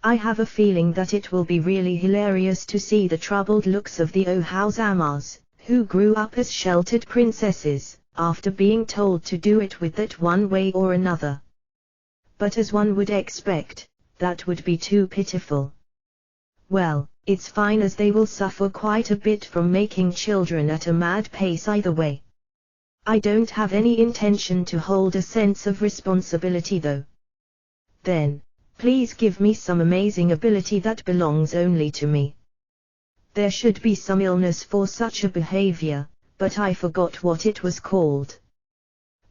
I have a feeling that it will be really hilarious to see the troubled looks of the Ohazamas, who grew up as sheltered princesses, after being told to do it with that one way or another. But as one would expect, that would be too pitiful. Well, it's fine as they will suffer quite a bit from making children at a mad pace either way. I don't have any intention to hold a sense of responsibility though. Then, please give me some amazing ability that belongs only to me. There should be some illness for such a behavior, but I forgot what it was called.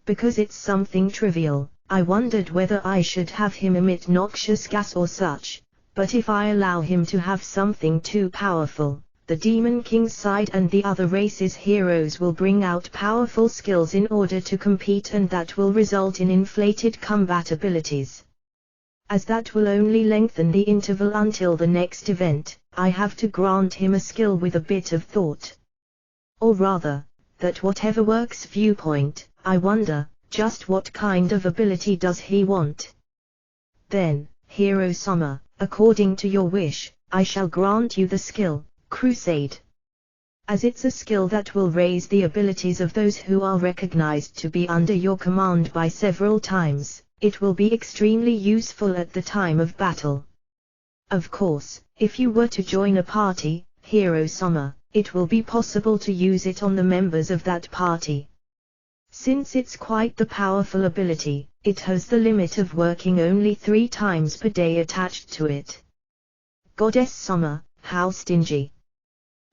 Because it's something trivial, I wondered whether I should have him emit noxious gas or such, but if I allow him to have something too powerful, the Demon King's side and the other races' heroes will bring out powerful skills in order to compete and that will result in inflated combat abilities. As that will only lengthen the interval until the next event, I have to grant him a skill with a bit of thought. Or rather, that whatever works viewpoint, I wonder, just what kind of ability does he want? Then, Hero Summer, according to your wish, I shall grant you the skill, Crusade. As it's a skill that will raise the abilities of those who are recognized to be under your command by several times, it will be extremely useful at the time of battle. Of course, if you were to join a party, Hero Summer, it will be possible to use it on the members of that party. Since it's quite the powerful ability, it has the limit of working only 3 times per day attached to it. Goddess Summer, how stingy.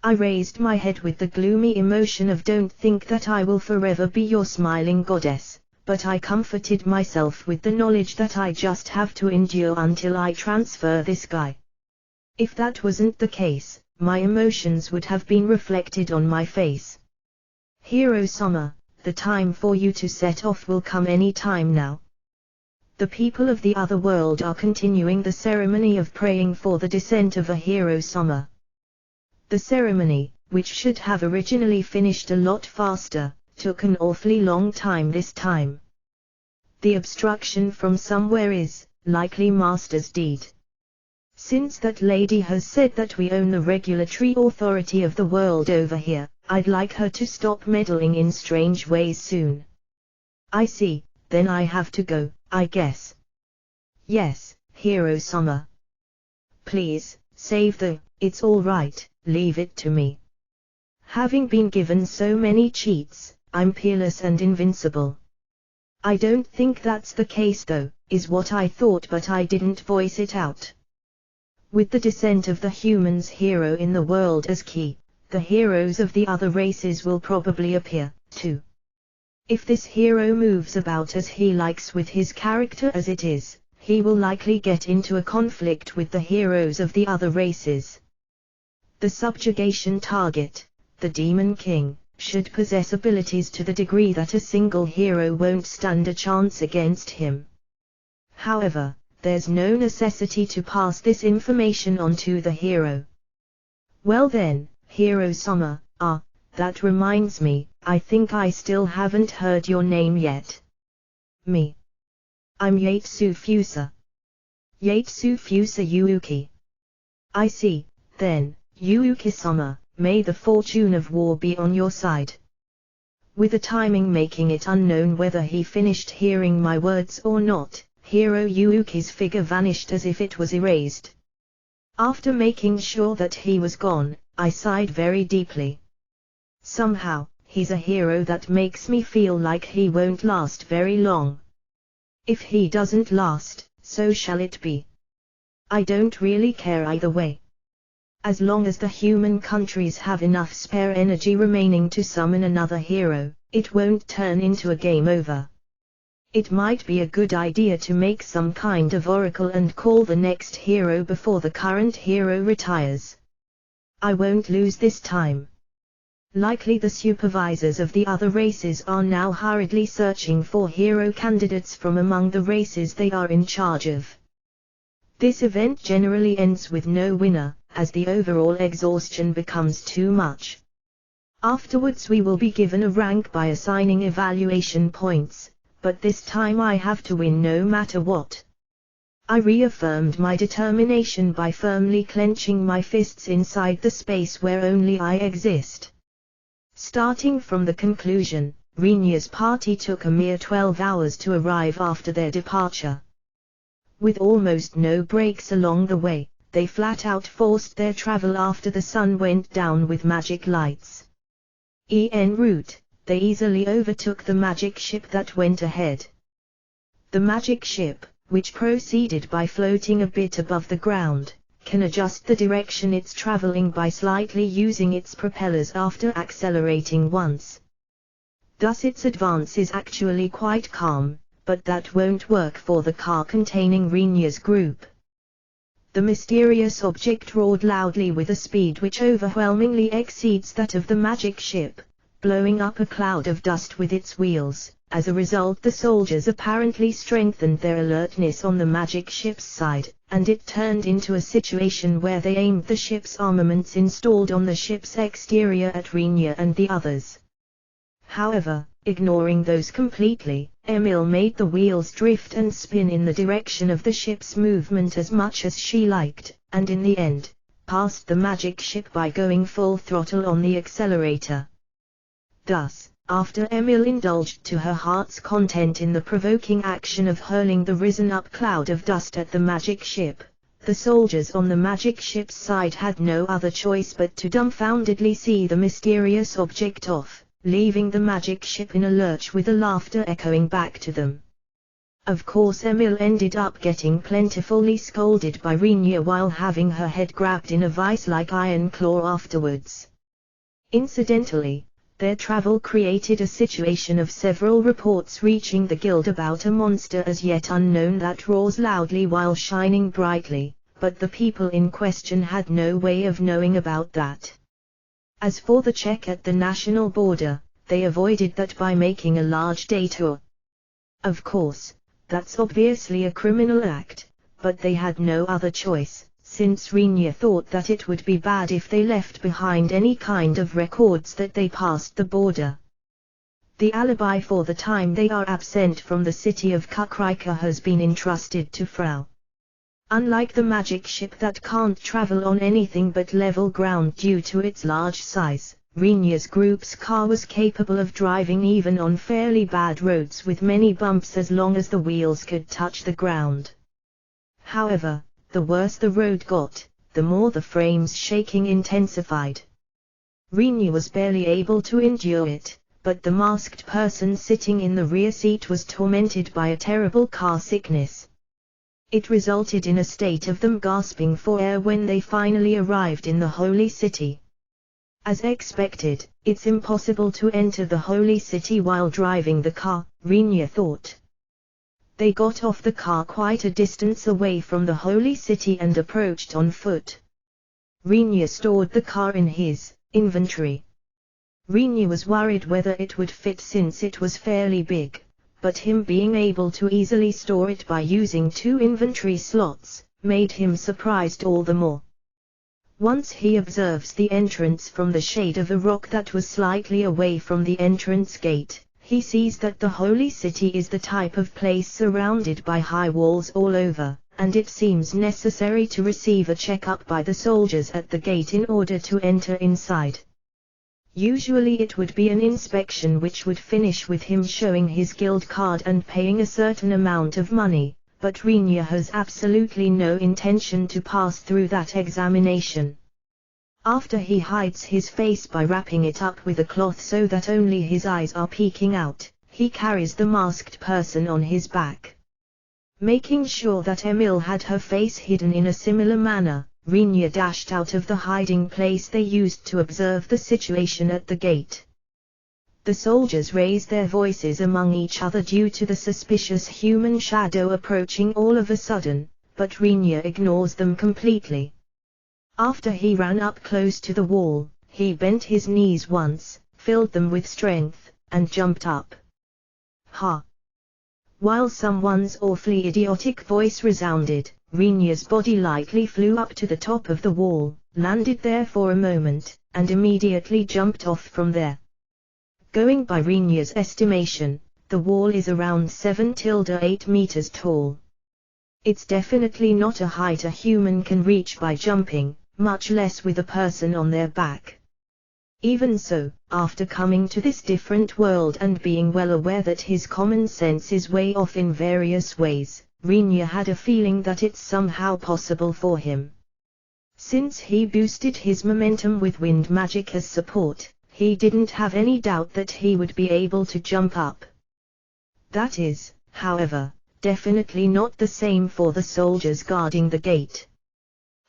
I raised my head with the gloomy emotion of don't think that I will forever be your smiling goddess, but I comforted myself with the knowledge that I just have to endure until I transfer this guy. If that wasn't the case, my emotions would have been reflected on my face. Hero Summer, the time for you to set off will come any time now. The people of the other world are continuing the ceremony of praying for the descent of a Hero Summer. The ceremony, which should have originally finished a lot faster, took an awfully long time this time. The obstruction from somewhere is, likely master's deed. Since that lady has said that we own the regulatory authority of the world over here, I'd like her to stop meddling in strange ways soon. I see, then I have to go, I guess. Yes, Hiro-sama. Please, save it's all right, leave it to me. Having been given so many cheats, I'm peerless and invincible. I don't think that's the case though, is what I thought, but I didn't voice it out. With the descent of the human's hero in the world as key, the heroes of the other races will probably appear, too. If this hero moves about as he likes with his character as it is, he will likely get into a conflict with the heroes of the other races. The subjugation target, the Demon King, should possess abilities to the degree that a single hero won't stand a chance against him. However, there's no necessity to pass this information on to the hero. Well then, Hiro-sama, that reminds me, I think I still haven't heard your name yet. Me. I'm Yaitsu Fusa. Yaitsu Fusa Yuuki. I see, then, Yuuki-sama, may the fortune of war be on your side. With the timing making it unknown whether he finished hearing my words or not, Hiro Yuuki's figure vanished as if it was erased. After making sure that he was gone, I sighed very deeply. Somehow, he's a hero that makes me feel like he won't last very long. If he doesn't last, so shall it be. I don't really care either way. As long as the human countries have enough spare energy remaining to summon another hero, it won't turn into a game over. It might be a good idea to make some kind of oracle and call the next hero before the current hero retires. I won't lose this time. Likely the supervisors of the other races are now hurriedly searching for hero candidates from among the races they are in charge of. This event generally ends with no winner, as the overall exhaustion becomes too much. Afterwards we will be given a rank by assigning evaluation points, but this time I have to win no matter what. I reaffirmed my determination by firmly clenching my fists inside the space where only I exist. Starting from the conclusion, Rinya's party took a mere 12 hours to arrive after their departure. With almost no breaks along the way, they flat out forced their travel after the sun went down with magic lights. En route, they easily overtook the magic ship that went ahead. The magic ship, which proceeded by floating a bit above the ground, can adjust the direction it's traveling by slightly using its propellers after accelerating once. Thus its advance is actually quite calm, but that won't work for the car containing Rinya's group. The mysterious object roared loudly with a speed which overwhelmingly exceeds that of the magic ship, blowing up a cloud of dust with its wheels. As a result, the soldiers apparently strengthened their alertness on the magic ship's side, and it turned into a situation where they aimed the ship's armaments installed on the ship's exterior at Rinya and the others. However, ignoring those completely, Emil made the wheels drift and spin in the direction of the ship's movement as much as she liked, and in the end, passed the magic ship by going full throttle on the accelerator. Thus, after Emil indulged to her heart's content in the provoking action of hurling the risen-up cloud of dust at the magic ship, the soldiers on the magic ship's side had no other choice but to dumbfoundedly see the mysterious object off, leaving the magic ship in a lurch with the laughter echoing back to them. Of course Emil ended up getting plentifully scolded by Rinya while having her head grabbed in a vice-like iron claw afterwards. Incidentally, their travel created a situation of several reports reaching the guild about a monster as yet unknown that roars loudly while shining brightly, but the people in question had no way of knowing about that. As for the check at the national border, they avoided that by making a large detour. Of course, that's obviously a criminal act, but they had no other choice, since Rinya thought that it would be bad if they left behind any kind of records that they passed the border. The alibi for the time they are absent from the city of Kukrika has been entrusted to Frau. Unlike the magic ship that can't travel on anything but level ground due to its large size, Renya's group's car was capable of driving even on fairly bad roads with many bumps as long as the wheels could touch the ground. However, the worse the road got, the more the frame's shaking intensified. Renya was barely able to endure it, but the masked person sitting in the rear seat was tormented by a terrible car sickness. It resulted in a state of them gasping for air when they finally arrived in the holy city. As expected, it's impossible to enter the holy city while driving the car, Renya thought. They got off the car quite a distance away from the holy city and approached on foot. Renya stored the car in his inventory. Renya was worried whether it would fit since it was fairly big, but him being able to easily store it by using 2 inventory slots, made him surprised all the more. Once he observes the entrance from the shade of a rock that was slightly away from the entrance gate, he sees that the holy city is the type of place surrounded by high walls all over, and it seems necessary to receive a checkup by the soldiers at the gate in order to enter inside. Usually it would be an inspection which would finish with him showing his guild card and paying a certain amount of money, but Renya has absolutely no intention to pass through that examination. After he hides his face by wrapping it up with a cloth so that only his eyes are peeking out, he carries the masked person on his back. Making sure that Emil had her face hidden in a similar manner, Renya dashed out of the hiding place they used to observe the situation at the gate. The soldiers raised their voices among each other due to the suspicious human shadow approaching all of a sudden, but Renya ignores them completely. After he ran up close to the wall, he bent his knees once, filled them with strength, and jumped up. Ha! While someone's awfully idiotic voice resounded, Renya's body lightly flew up to the top of the wall, landed there for a moment, and immediately jumped off from there. Going by Renya's estimation, the wall is around 7-8 meters tall. It's definitely not a height a human can reach by jumping, much less with a person on their back. Even so, after coming to this different world and being well aware that his common sense is way off in various ways, Renya had a feeling that it's somehow possible for him. Since he boosted his momentum with wind magic as support, he didn't have any doubt that he would be able to jump up. That is, however, definitely not the same for the soldiers guarding the gate.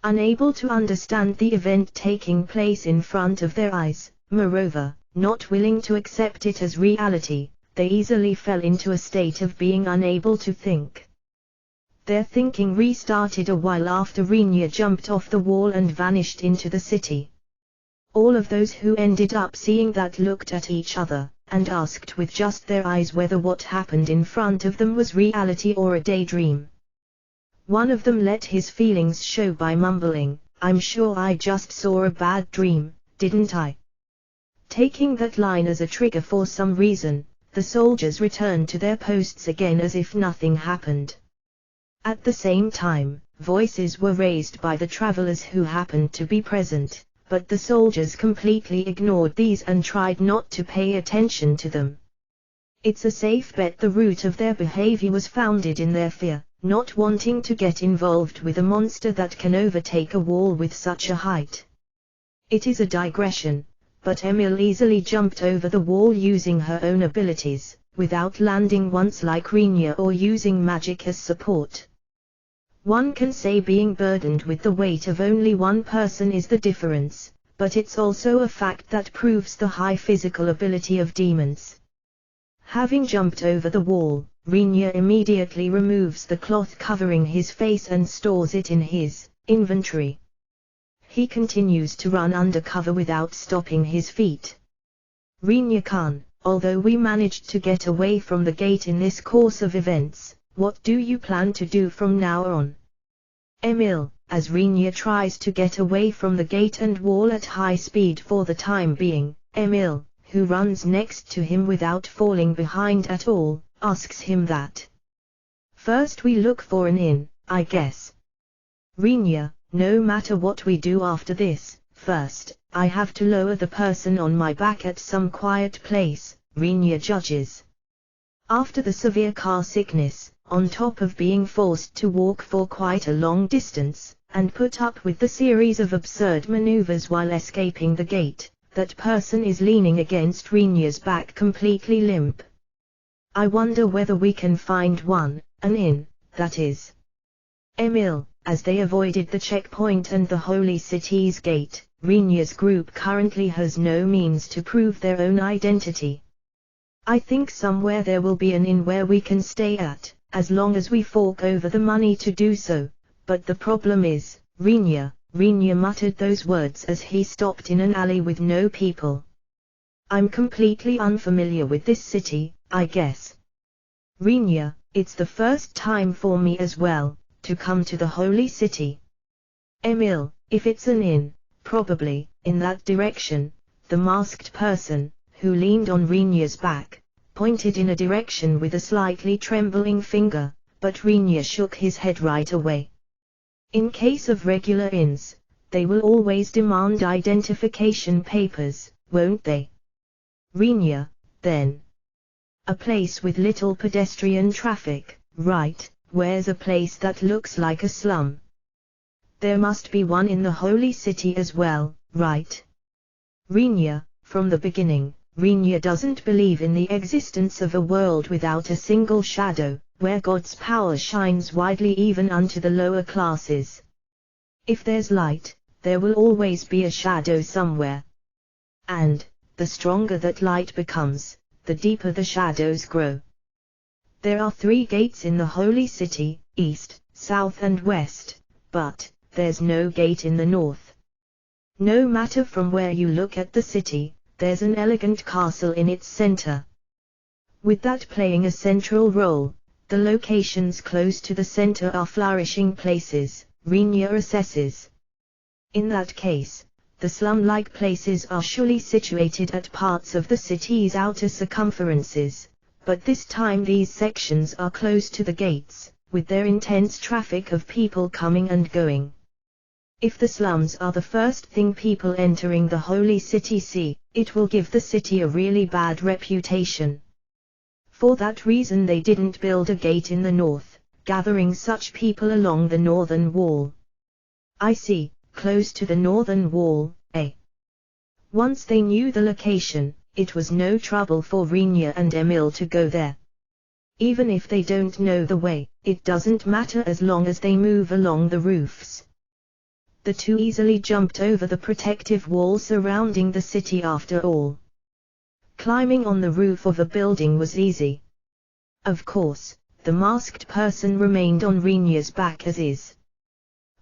Unable to understand the event taking place in front of their eyes, moreover, not willing to accept it as reality, they easily fell into a state of being unable to think. Their thinking restarted a while after Renya jumped off the wall and vanished into the city. All of those who ended up seeing that looked at each other, and asked with just their eyes whether what happened in front of them was reality or a daydream. One of them let his feelings show by mumbling, "I'm sure I just saw a bad dream, didn't I?" Taking that line as a trigger for some reason, the soldiers returned to their posts again as if nothing happened. At the same time, voices were raised by the travelers who happened to be present, but the soldiers completely ignored these and tried not to pay attention to them. It's a safe bet the root of their behavior was founded in their fear, not wanting to get involved with a monster that can overtake a wall with such a height. It is a digression, but Emil easily jumped over the wall using her own abilities, without landing once like Renya or using magic as support. One can say being burdened with the weight of only one person is the difference, but it's also a fact that proves the high physical ability of demons. Having jumped over the wall, Renya immediately removes the cloth covering his face and stores it in his inventory. He continues to run undercover without stopping his feet. Renya-kun, although we managed to get away from the gate in this course of events, what do you plan to do from now on? Emil, as Renya tries to get away from the gate and wall at high speed for the time being, Emil, who runs next to him without falling behind at all, asks him that. First we look for an inn, I guess. Rinya, no matter what we do after this, first, I have to lower the person on my back at some quiet place, Rinya judges. After the severe car sickness, on top of being forced to walk for quite a long distance, and put up with the series of absurd maneuvers while escaping the gate, that person is leaning against Rinya's back completely limp. I wonder whether we can find an inn, that is. Emil, as they avoided the checkpoint and the holy city's gate, Rinya's group currently has no means to prove their own identity. I think somewhere there will be an inn where we can stay at, as long as we fork over the money to do so, but the problem is, Rinya muttered those words as he stopped in an alley with no people. I'm completely unfamiliar with this city, I guess. Rinya, it's the first time for me as well, to come to the holy city. Emil, if it's an inn, probably, in that direction. The masked person, who leaned on Rinya's back, pointed in a direction with a slightly trembling finger, but Rinya shook his head right away. In case of regular inns, they will always demand identification papers, won't they? Rinya, then. A place with little pedestrian traffic, right? Where's a place that looks like a slum? There must be one in the holy city as well, right? Rinya, from the beginning, Rinya doesn't believe in the existence of a world without a single shadow, where God's power shines widely even unto the lower classes. If there's light, there will always be a shadow somewhere. And, the stronger that light becomes, the deeper the shadows grow. There are 3 gates in the holy city, east, south and west, but there's no gate in the north. No matter from where you look at the city, there's an elegant castle in its center. With that playing a central role, the locations close to the center are flourishing places, Rinya assesses. In that case, the slum-like places are surely situated at parts of the city's outer circumferences, but this time these sections are close to the gates, with their intense traffic of people coming and going. If the slums are the first thing people entering the holy city see, it will give the city a really bad reputation. For that reason they didn't build a gate in the north, gathering such people along the northern wall. I see, close to the northern wall, eh? Once they knew the location, it was no trouble for Rinya and Emil to go there. Even if they don't know the way, it doesn't matter as long as they move along the roofs. The 2 easily jumped over the protective wall surrounding the city after all. Climbing on the roof of a building was easy. Of course, the masked person remained on Rinya's back as is.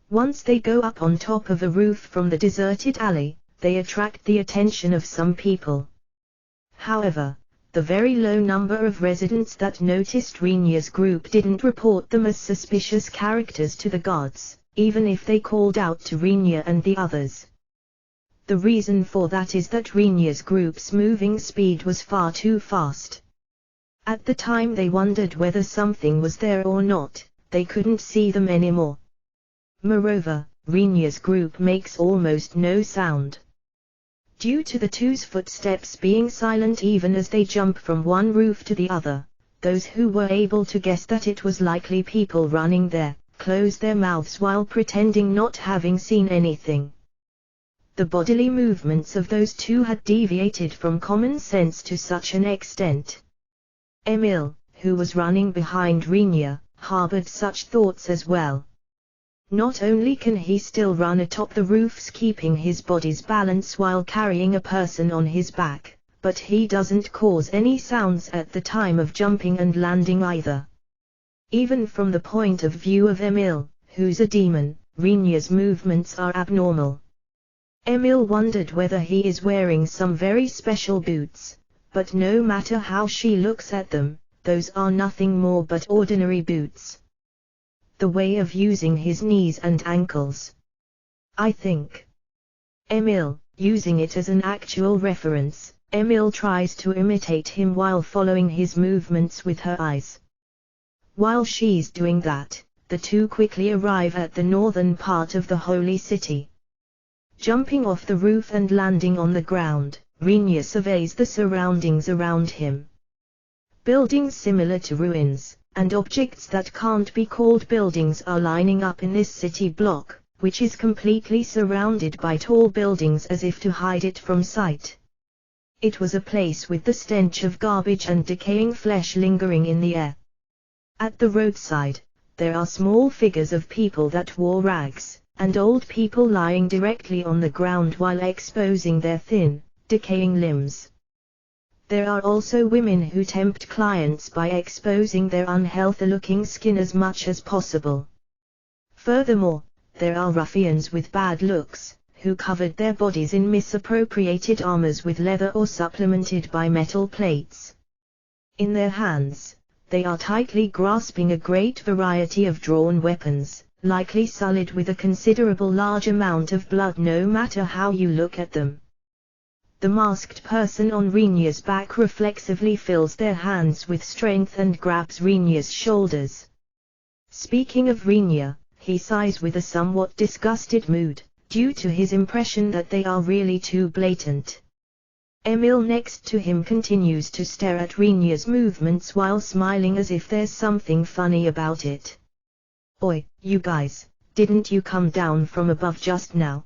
Once they go up on top of a roof from the deserted alley, they attract the attention of some people. However, the very low number of residents that noticed Rinya's group didn't report them as suspicious characters to the gods, even if they called out to Rinya and the others. The reason for that is that Rinya's group's moving speed was far too fast. At the time they wondered whether something was there or not, they couldn't see them anymore. Moreover, Rinya's group makes almost no sound. Due to the 2's footsteps being silent even as they jump from one roof to the other, those who were able to guess that it was likely people running there, closed their mouths while pretending not having seen anything. The bodily movements of those 2 had deviated from common sense to such an extent. Emil, who was running behind Rinya, harbored such thoughts as well. Not only can he still run atop the roofs keeping his body's balance while carrying a person on his back, but he doesn't cause any sounds at the time of jumping and landing either. Even from the point of view of Emil, who's a demon, Rinya's movements are abnormal. Emil wondered whether he is wearing some very special boots, but no matter how she looks at them, those are nothing more but ordinary boots. The way of using his knees and ankles. I think. Emil, using it as an actual reference, Emil tries to imitate him while following his movements with her eyes. While she's doing that, the two quickly arrive at the northern part of the holy city. Jumping off the roof and landing on the ground, Rinya surveys the surroundings around him. Buildings similar to ruins, and objects that can't be called buildings are lining up in this city block, which is completely surrounded by tall buildings as if to hide it from sight. It was a place with the stench of garbage and decaying flesh lingering in the air. At the roadside, there are small figures of people that wore rags, and old people lying directly on the ground while exposing their thin, decaying limbs. There are also women who tempt clients by exposing their unhealthy-looking skin as much as possible. Furthermore, there are ruffians with bad looks, who covered their bodies in misappropriated armors with leather or supplemented by metal plates. In their hands, they are tightly grasping a great variety of drawn weapons, likely sullied with a considerable large amount of blood no matter how you look at them. The masked person on Rinya's back reflexively fills their hands with strength and grabs Rinya's shoulders. Speaking of Rinya, he sighs with a somewhat disgusted mood, due to his impression that they are really too blatant. Emil next to him continues to stare at Rinya's movements while smiling as if there's something funny about it. "Oi, you guys, didn't you come down from above just now?"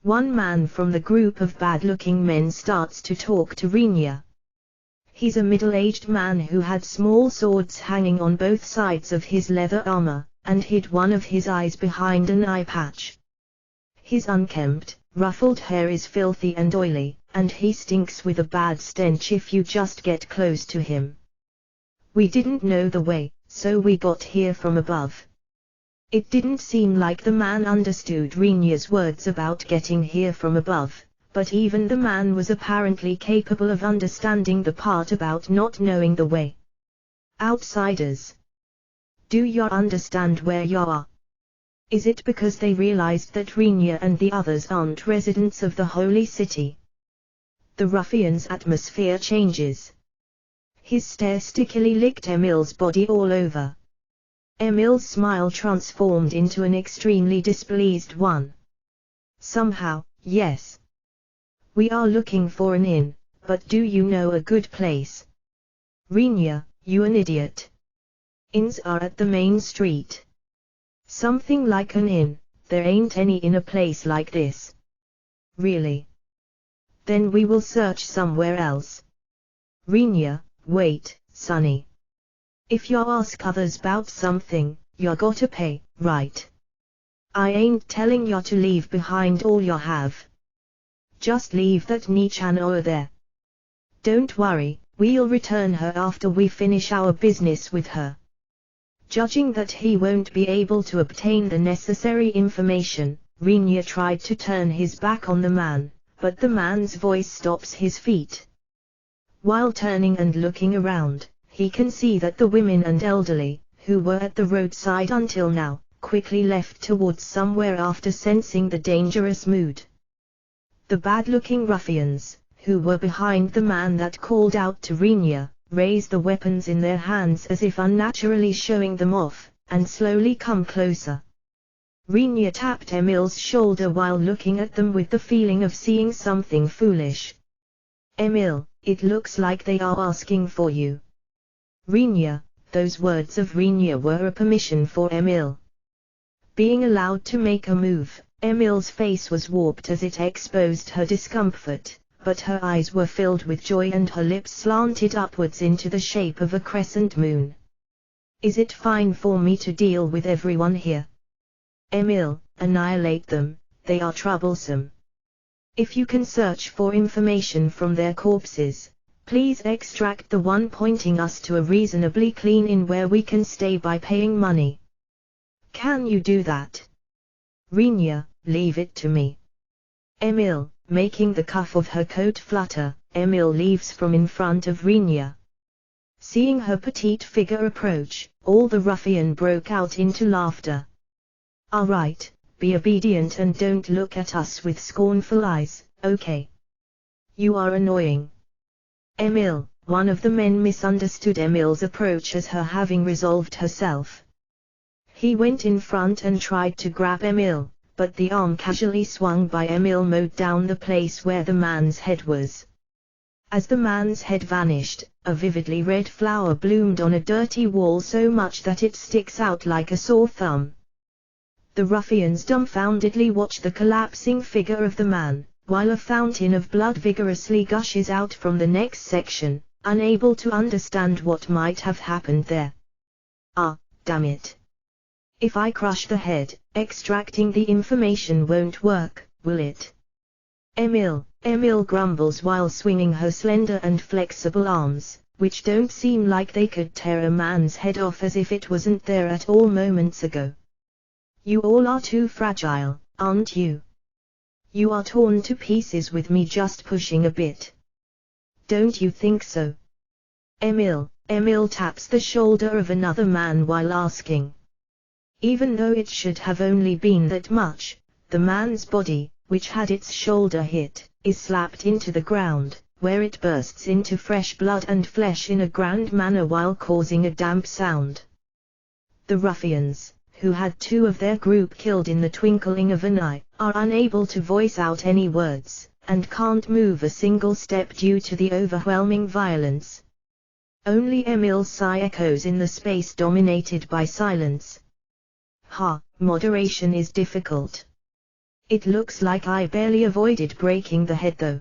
One man from the group of bad-looking men starts to talk to Rinya. He's a middle-aged man who had small swords hanging on both sides of his leather armor, and hid one of his eyes behind an eye patch. His unkempt, ruffled hair is filthy and oily, and he stinks with a bad stench if you just get close to him. "We didn't know the way, so we got here from above." It didn't seem like the man understood Rinya's words about getting here from above, but even the man was apparently capable of understanding the part about not knowing the way. "Outsiders. Do you understand where you are?" Is it because they realized that Rinya and the others aren't residents of the holy city? The ruffian's atmosphere changes. His stare stickily licked Emil's body all over. Emil's smile transformed into an extremely displeased one. "Somehow, yes. We are looking for an inn, but do you know a good place?" "Rinya, you an idiot. Inns are at the main street." "Something like an inn, there ain't any in a place like this." "Really? Then we will search somewhere else." "Rinya, wait, sonny. If you ask others about something, you gotta pay, right? I ain't telling you to leave behind all you have. Just leave that Nichan over there. Don't worry, we'll return her after we finish our business with her." Judging that he won't be able to obtain the necessary information, Rinya tried to turn his back on the man, but the man's voice stops his feet. While turning and looking around, he can see that the women and elderly, who were at the roadside until now, quickly left towards somewhere after sensing the dangerous mood. The bad-looking ruffians, who were behind the man that called out to Rinya, raise the weapons in their hands as if unnaturally showing them off, and slowly come closer. Rinya tapped Emil's shoulder while looking at them with the feeling of seeing something foolish. "Emil, it looks like they are asking for you." "Rinya," those words of Rinya were a permission for Emil. Being allowed to make a move, Emil's face was warped as it exposed her discomfort, but her eyes were filled with joy and her lips slanted upwards into the shape of a crescent moon. "Is it fine for me to deal with everyone here?" "Emil, annihilate them, they are troublesome. If you can search for information from their corpses, please extract the one pointing us to a reasonably clean inn where we can stay by paying money." "Can you do that?" "Rinya, leave it to me." Emil, making the cuff of her coat flutter, Emil leaves from in front of Rinya. Seeing her petite figure approach, all the ruffian broke out into laughter. "All right, be obedient and don't look at us with scornful eyes, okay?" You are annoying. Emil, one of the men misunderstood Emil's approach as her having resolved herself. He went in front and tried to grab Emil, but the arm casually swung by Emil mowed down the place where the man's head was. As the man's head vanished, a vividly red flower bloomed on a dirty wall so much that it sticks out like a sore thumb. The ruffians dumbfoundedly watch the collapsing figure of the man, while a fountain of blood vigorously gushes out from the next section, unable to understand what might have happened there. Ah, damn it. If I crush the head, extracting the information won't work, will it? Emil grumbles while swinging her slender and flexible arms, which don't seem like they could tear a man's head off as if it wasn't there at all moments ago. You all are too fragile, aren't you? You are torn to pieces with me just pushing a bit. Don't you think so? Emil taps the shoulder of another man while asking. Even though it should have only been that much, the man's body, which had its shoulder hit, is slapped into the ground, where it bursts into fresh blood and flesh in a grand manner while causing a damp sound. The ruffians, who had 2 of their group killed in the twinkling of an eye, are unable to voice out any words, and can't move a single step due to the overwhelming violence. Only Emil's sigh echoes in the space dominated by silence. Moderation is difficult. It looks like I barely avoided breaking the head though.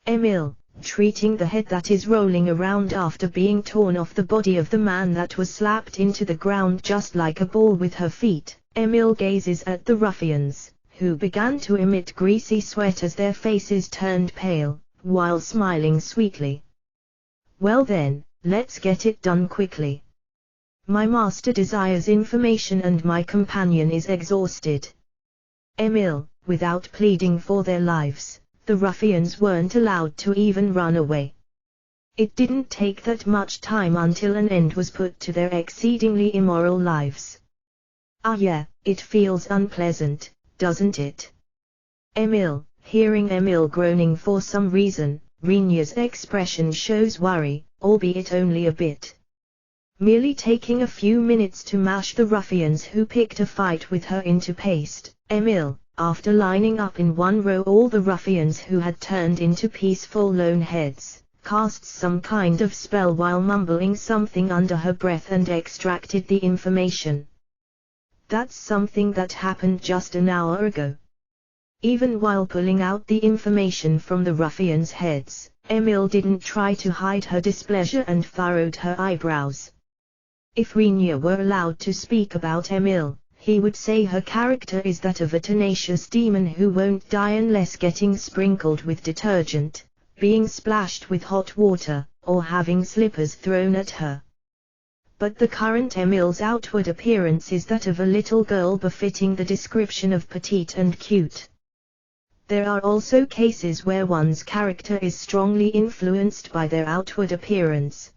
Emil, treating the head that is rolling around after being torn off the body of the man that was slapped into the ground just like a ball with her feet, Emil gazes at the ruffians, who began to emit greasy sweat as their faces turned pale, while smiling sweetly. Well then, let's get it done quickly. My master desires information and my companion is exhausted. Emil, without pleading for their lives, the ruffians weren't allowed to even run away. It didn't take that much time until an end was put to their exceedingly immoral lives. Ah yeah, it feels unpleasant, doesn't it? Emil, hearing Emil groaning for some reason, Rinya's expression shows worry, albeit only a bit. Merely taking a few minutes to mash the ruffians who picked a fight with her into paste, Emil, after lining up in one row all the ruffians who had turned into peaceful lone heads, casts some kind of spell while mumbling something under her breath and extracted the information. That's something that happened just an hour ago. Even while pulling out the information from the ruffians' heads, Emil didn't try to hide her displeasure and furrowed her eyebrows. If Rinya were allowed to speak about Emil, he would say her character is that of a tenacious demon who won't die unless getting sprinkled with detergent, being splashed with hot water, or having slippers thrown at her. But the current Emil's outward appearance is that of a little girl befitting the description of petite and cute. There are also cases where one's character is strongly influenced by their outward appearance.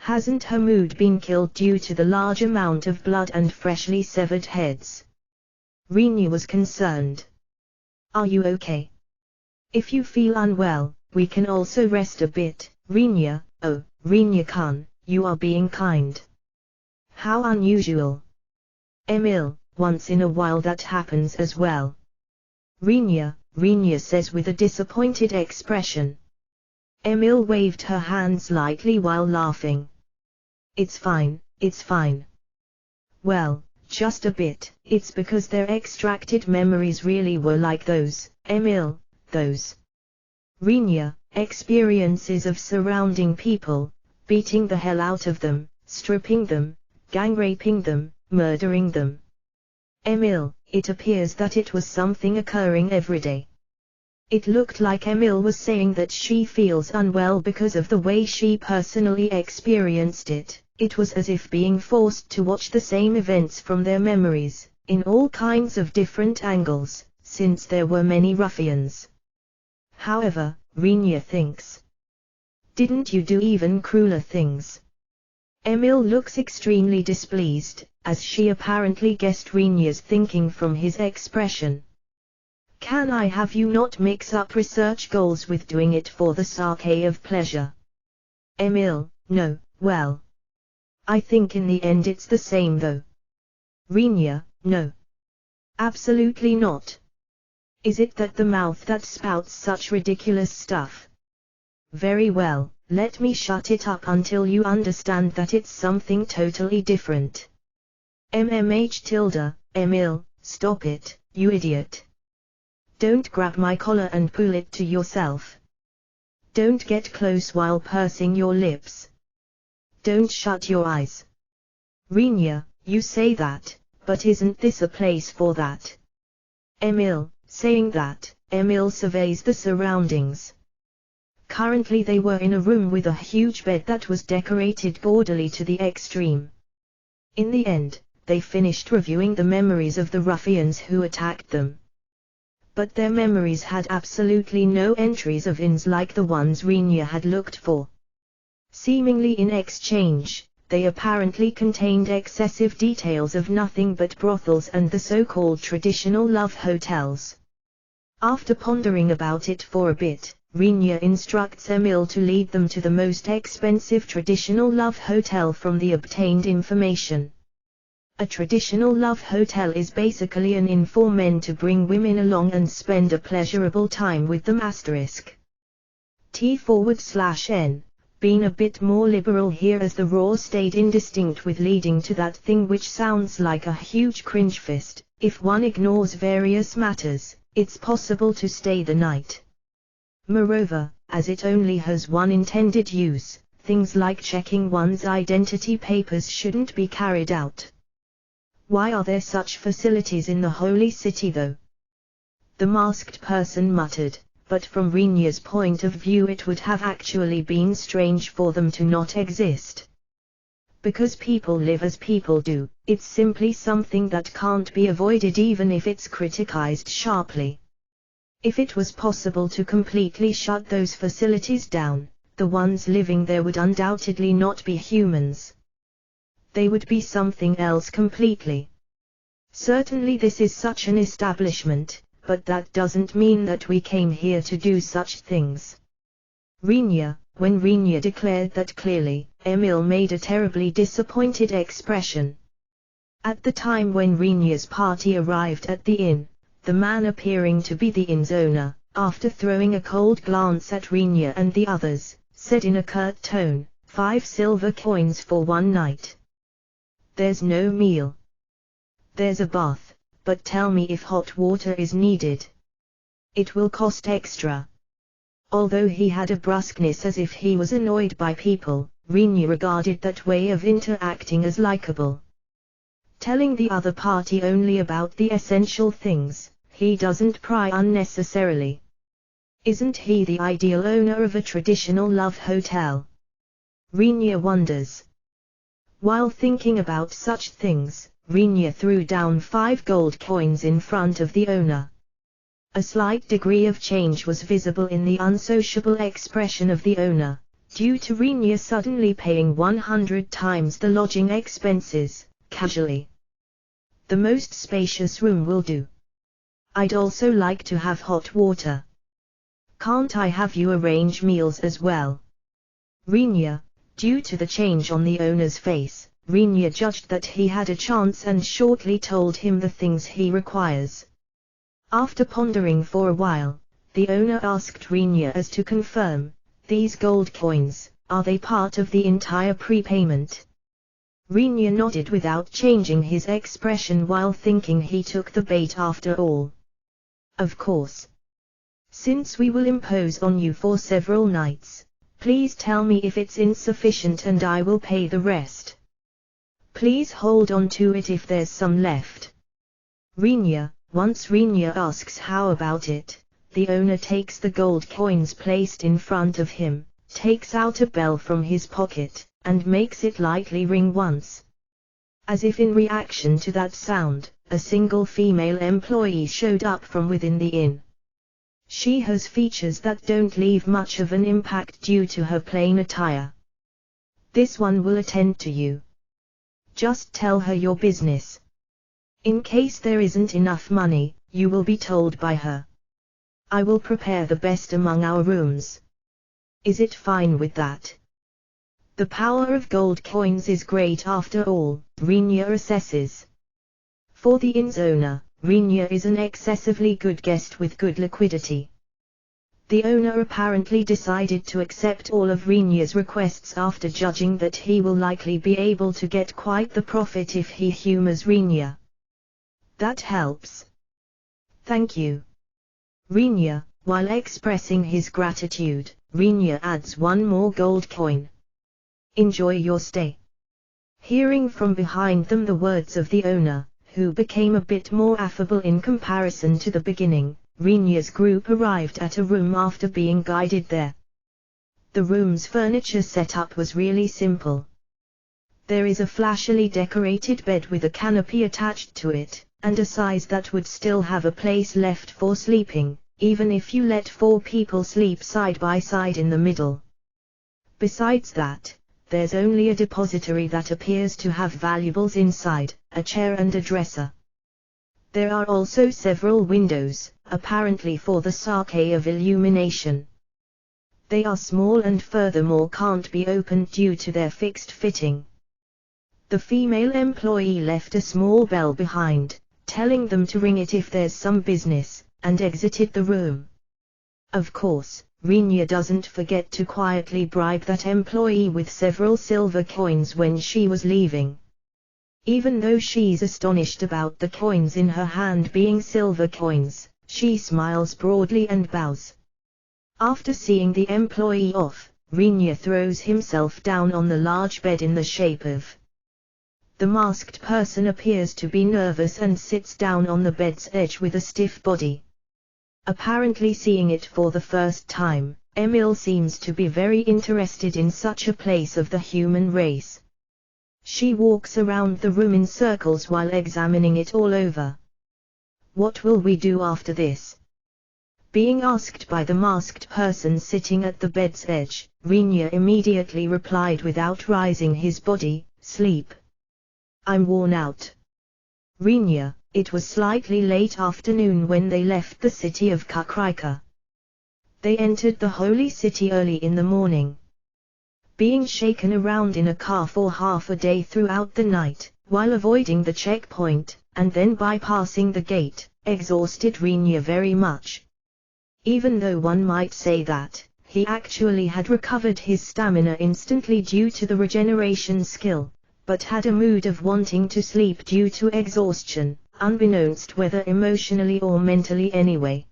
Hasn't her mood been killed due to the large amount of blood and freshly severed heads? Rinya was concerned. Are you okay? If you feel unwell, we can also rest a bit, Rinya. Oh, Rinya-kun, you are being kind. How unusual. Emil, once in a while that happens as well. Rinya says with a disappointed expression. Emil waved her hands lightly while laughing. It's fine, it's fine. Well, just a bit. It's because their extracted memories really were like those, Emil, those. Rinya, experiences of surrounding people, beating the hell out of them, stripping them, gang raping them, murdering them. Emil, it appears that it was something occurring every day. It looked like Emil was saying that she feels unwell because of the way she personally experienced it. It was as if being forced to watch the same events from their memories, in all kinds of different angles, since there were many ruffians. However, Rinya thinks. Didn't you do even crueler things? Emil looks extremely displeased, as she apparently guessed Rinya's thinking from his expression. Can I have you not mix up research goals with doing it for the sake of pleasure? Emil, no, well. I think in the end it's the same though. Rinya, no. Absolutely not. Is it that the mouth that spouts such ridiculous stuff? Very well, let me shut it up until you understand that it's something totally different. Emil, stop it, you idiot. Don't grab my collar and pull it to yourself. Don't get close while pursing your lips. Don't shut your eyes. Rinya, you say that, but isn't this a place for that? Emil, saying that, Emil surveys the surroundings. Currently they were in a room with a huge bed that was decorated gaudily to the extreme. In the end, they finished reviewing the memories of the ruffians who attacked them. But their memories had absolutely no entries of inns like the ones Rinya had looked for. Seemingly in exchange, they apparently contained excessive details of nothing but brothels and the so-called traditional love hotels. After pondering about it for a bit, Rinya instructs Emil to lead them to the most expensive traditional love hotel from the obtained information. A traditional love hotel is basically an inn for men to bring women along and spend a pleasurable time with them *T/N, being a bit more liberal here as the raw stayed indistinct with leading to that thing which sounds like a huge cringe fist. If one ignores various matters, it's possible to stay the night. Moreover, as it only has one intended use, things like checking one's identity papers shouldn't be carried out. Why are there such facilities in the holy city though? The masked person muttered, but from Rinya's point of view it would have actually been strange for them to not exist. Because people live as people do, it's simply something that can't be avoided even if it's criticized sharply. If it was possible to completely shut those facilities down, the ones living there would undoubtedly not be humans. They would be something else completely. Certainly this is such an establishment, but that doesn't mean that we came here to do such things. Rinya, when Rinya declared that clearly, Emil made a terribly disappointed expression. At the time when Rinya's party arrived at the inn, the man appearing to be the inn's owner, after throwing a cold glance at Rinya and the others, said in a curt tone, 5 silver coins for 1 night. There's no meal. There's a bath, but tell me if hot water is needed. It will cost extra. Although he had a brusqueness as if he was annoyed by people, Rinya regarded that way of interacting as likable. Telling the other party only about the essential things, he doesn't pry unnecessarily. Isn't he the ideal owner of a traditional love hotel? Rinya wonders. While thinking about such things, Rinya threw down 5 gold coins in front of the owner. A slight degree of change was visible in the unsociable expression of the owner, due to Rinya suddenly paying 100 times the lodging expenses, casually. The most spacious room will do. I'd also like to have hot water. Can't I have you arrange meals as well? Rinya, due to the change on the owner's face, Rinya judged that he had a chance and shortly told him the things he requires. After pondering for a while, the owner asked Rinya as to confirm, these gold coins, are they part of the entire prepayment? Rinya nodded without changing his expression while thinking he took the bait after all. Of course. Since we will impose on you for several nights, please tell me if it's insufficient and I will pay the rest. Please hold on to it if there's some left. Rinya, once Rinya asks how about it, the owner takes the gold coins placed in front of him, takes out a bell from his pocket, and makes it lightly ring once. As if in reaction to that sound, a single female employee showed up from within the inn. She has features that don't leave much of an impact due to her plain attire. This one will attend to you. Just tell her your business. In case there isn't enough money, you will be told by her. I will prepare the best among our rooms. Is it fine with that? The power of gold coins is great after all, Rinya assesses. For the inn's owner, Rinya is an excessively good guest with good liquidity. The owner apparently decided to accept all of Rinya's requests after judging that he will likely be able to get quite the profit if he humors Rinya. That helps. Thank you. Rinya, while expressing his gratitude, Rinya adds one more gold coin. Enjoy your stay. Hearing from behind them the words of the owner, who became a bit more affable in comparison to the beginning, Rinya's group arrived at a room after being guided there. The room's furniture setup was really simple. There is a flashily decorated bed with a canopy attached to it, and a size that would still have a place left for sleeping, even if you let 4 people sleep side by side in the middle. Besides that, there's only a depository that appears to have valuables inside, a chair and a dresser. There are also several windows, apparently for the sake of illumination. They are small and furthermore can't be opened due to their fixed fitting. The female employee left a small bell behind, telling them to ring it if there's some business, and exited the room. Of course, Rinya doesn't forget to quietly bribe that employee with several silver coins when she was leaving. Even though she's astonished about the coins in her hand being silver coins, she smiles broadly and bows. After seeing the employee off, Rinya throws himself down on the large bed in the shape of. The masked person appears to be nervous and sits down on the bed's edge with a stiff body. Apparently seeing it for the first time, Emil seems to be very interested in such a place of the human race. She walks around the room in circles while examining it all over. What will we do after this? Being asked by the masked person sitting at the bed's edge, Rinya immediately replied without raising his body, sleep. I'm worn out. Rinya, it was slightly late afternoon when they left the city of Kakrika. They entered the holy city early in the morning. Being shaken around in a car for half a day throughout the night, while avoiding the checkpoint, and then bypassing the gate, exhausted Rinya very much. Even though one might say that, he actually had recovered his stamina instantly due to the regeneration skill, but had a mood of wanting to sleep due to exhaustion, unbeknownst whether emotionally or mentally anyway.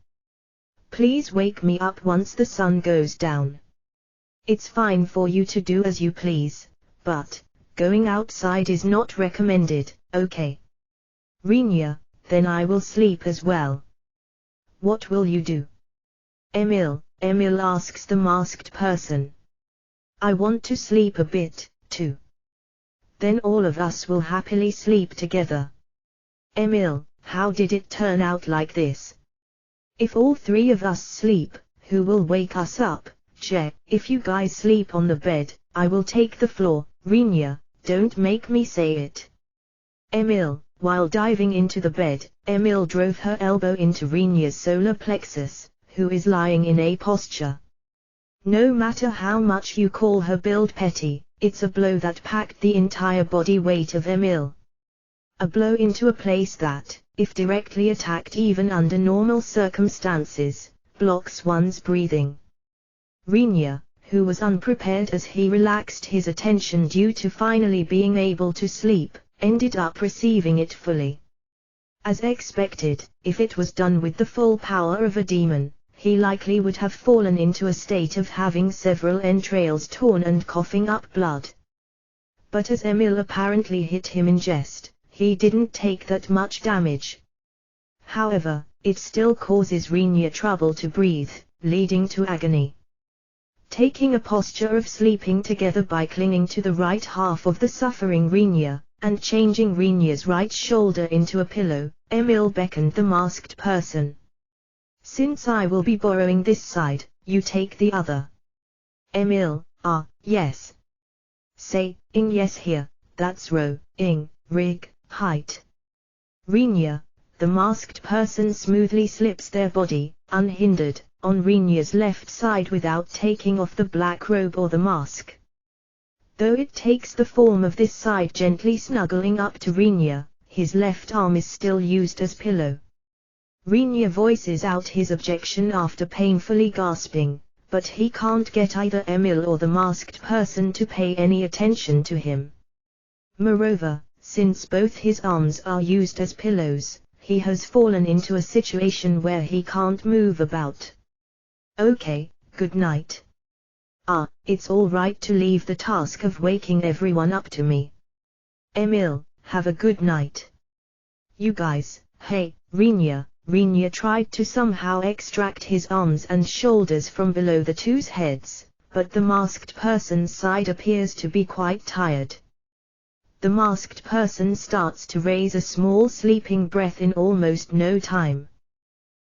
Please wake me up once the sun goes down. It's fine for you to do as you please, but going outside is not recommended, okay? Rinya, then I will sleep as well. What will you do? Emil asks the masked person. I want to sleep a bit, too. Then all of us will happily sleep together. Emil, how did it turn out like this? If all 3 of us sleep, who will wake us up? If you guys sleep on the bed, I will take the floor. Rinya, don't make me say it. Emil, while diving into the bed, Emil drove her elbow into Rinya's solar plexus, who is lying in a posture. No matter how much you call her build petty, it's a blow that packed the entire body weight of Emil. A blow into a place that, if directly attacked even under normal circumstances, blocks one's breathing. Rinya, who was unprepared as he relaxed his attention due to finally being able to sleep, ended up receiving it fully. As expected, if it was done with the full power of a demon, he likely would have fallen into a state of having several entrails torn and coughing up blood. But as Emil apparently hit him in jest, he didn't take that much damage. However, it still causes Rinya trouble to breathe, leading to agony. Taking a posture of sleeping together by clinging to the right half of the suffering Rinya, and changing Rinya's right shoulder into a pillow, Emil beckoned the masked person. Since I will be borrowing this side, you take the other. Emil, yes. Say, ing yes here, that's ro, ing, rig, height. Rinya, the masked person smoothly slips their body, unhindered, on Rinya's left side without taking off the black robe or the mask. Though it takes the form of this side gently snuggling up to Rinya, his left arm is still used as pillow. Rinya voices out his objection after painfully gasping, but he can't get either Emil or the masked person to pay any attention to him. Moreover, since both his arms are used as pillows, he has fallen into a situation where he can't move about. Okay, good night. It's all right to leave the task of waking everyone up to me. Emil, have a good night. You guys, hey, Rinya. Rinya tried to somehow extract his arms and shoulders from below the two's heads, but the masked person's side appears to be quite tired. The masked person starts to raise a small sleeping breath in almost no time.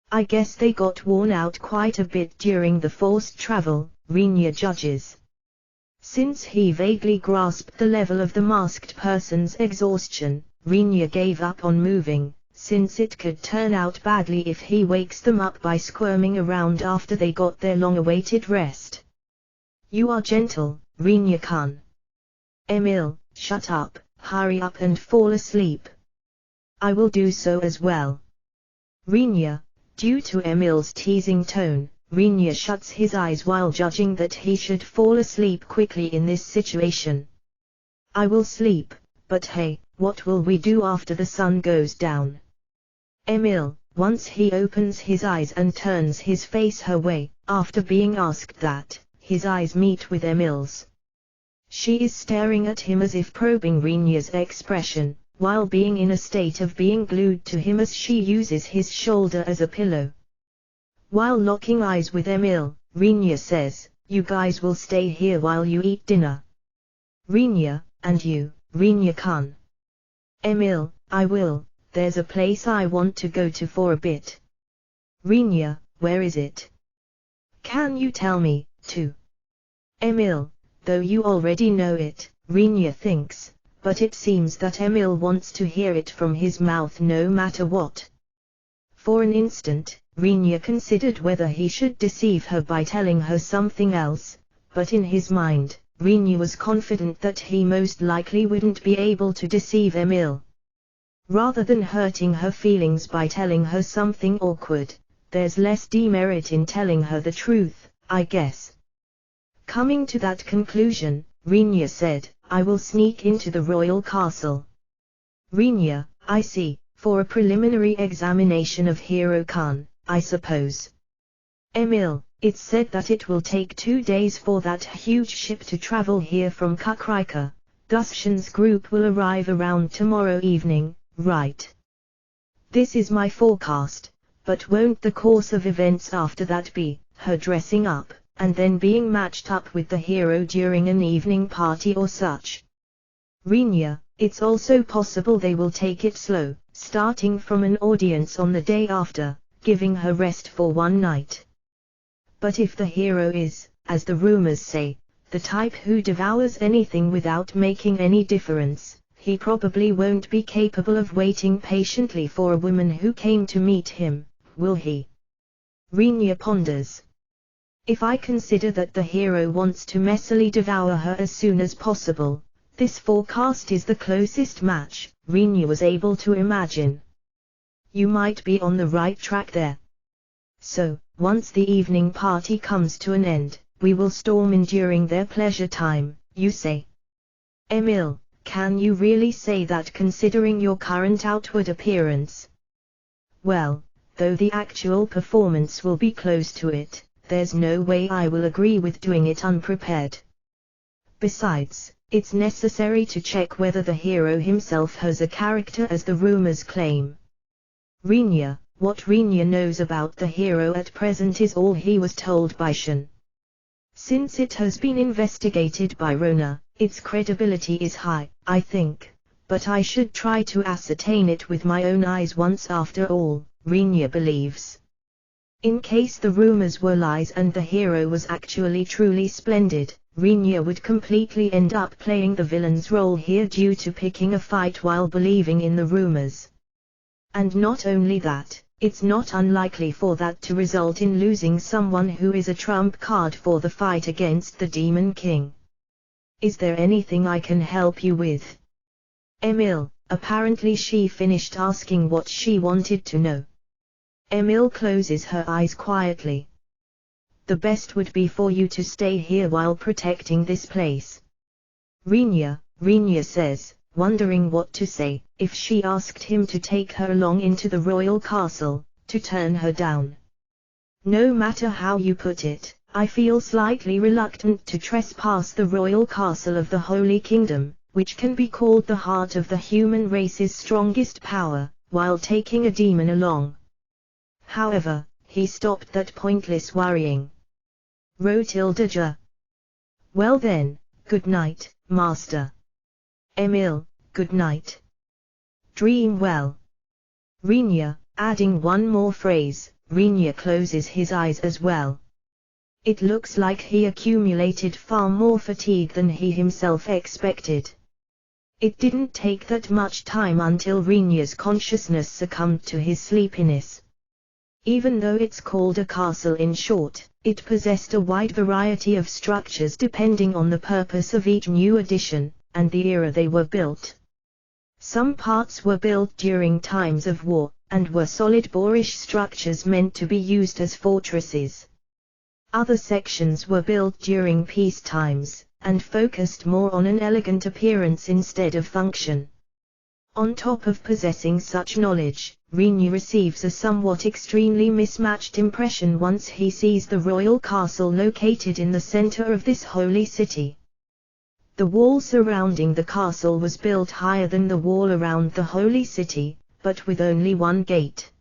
I guess they got worn out quite a bit during the forced travel, Rinya judges. Since he vaguely grasped the level of the masked person's exhaustion, Rinya gave up on moving, since it could turn out badly if he wakes them up by squirming around after they got their long-awaited rest. You are gentle, Rinya-kun. Emil, shut up, hurry up and fall asleep. I will do so as well. Rinya, due to Emil's teasing tone, Rinya shuts his eyes while judging that he should fall asleep quickly in this situation. I will sleep, but hey, what will we do after the sun goes down? Emil, once he opens his eyes and turns his face her way, after being asked that, his eyes meet with Emil's. She is staring at him as if probing Rinya's expression, while being in a state of being glued to him as she uses his shoulder as a pillow. While locking eyes with Emil, Rinya says, you guys will stay here while you eat dinner. Rinya, and you, Rinya-kun. Emil, I will, there's a place I want to go to for a bit. Rinya, where is it? Can you tell me, too? Emil, though you already know it, Rinya thinks, but it seems that Emil wants to hear it from his mouth no matter what. For an instant, Rinya considered whether he should deceive her by telling her something else, but in his mind, Rinya was confident that he most likely wouldn't be able to deceive Emil. Rather than hurting her feelings by telling her something awkward, there's less demerit in telling her the truth, I guess. Coming to that conclusion, Rinya said, I will sneak into the royal castle. Rinya, I see, for a preliminary examination of Hiro-kun, I suppose. Emil, it's said that it will take 2 days for that huge ship to travel here from Kukrika. Dushan's group will arrive around tomorrow evening, right? This is my forecast, but won't the course of events after that be, her dressing up, and then being matched up with the hero during an evening party or such? Rinya, it's also possible they will take it slow, starting from an audience on the day after, giving her rest for 1 night. But if the hero is, as the rumors say, the type who devours anything without making any difference, he probably won't be capable of waiting patiently for a woman who came to meet him, will he? Rinya ponders. If I consider that the hero wants to messily devour her as soon as possible, this forecast is the closest match Rinya was able to imagine. You might be on the right track there. So, once the evening party comes to an end, we will storm in during their pleasure time, you say? Emil, can you really say that considering your current outward appearance? Well, though the actual performance will be close to it, there's no way I will agree with doing it unprepared. Besides, it's necessary to check whether the hero himself has a character as the rumors claim. Rinya, what Rinya knows about the hero at present is all he was told by Shin. Since it has been investigated by Rona, its credibility is high, I think, but I should try to ascertain it with my own eyes once after all, Rinya believes. In case the rumors were lies and the hero was actually truly splendid, Rinya would completely end up playing the villain's role here due to picking a fight while believing in the rumors. And not only that, it's not unlikely for that to result in losing someone who is a trump card for the fight against the Demon King. Is there anything I can help you with? Emil, apparently she finished asking what she wanted to know. Emil closes her eyes quietly. The best would be for you to stay here while protecting this place. Renya says, wondering what to say, if she asked him to take her along into the royal castle, to turn her down. No matter how you put it, I feel slightly reluctant to trespass the royal castle of the Holy Kingdom, which can be called the heart of the human race's strongest power, while taking a demon along. However, he stopped that pointless worrying. Rotilda. Well then, good night, master. Emil, good night. Dream well. Renya, adding one more phrase, Renya closes his eyes as well. It looks like he accumulated far more fatigue than he himself expected. It didn't take that much time until Renya's consciousness succumbed to his sleepiness. Even though it's called a castle in short, it possessed a wide variety of structures depending on the purpose of each new addition, and the era they were built. Some parts were built during times of war, and were solid boorish structures meant to be used as fortresses. Other sections were built during peace times, and focused more on an elegant appearance instead of function. On top of possessing such knowledge, Renya receives a somewhat extremely mismatched impression once he sees the royal castle located in the center of this holy city. The wall surrounding the castle was built higher than the wall around the holy city, but with only one gate.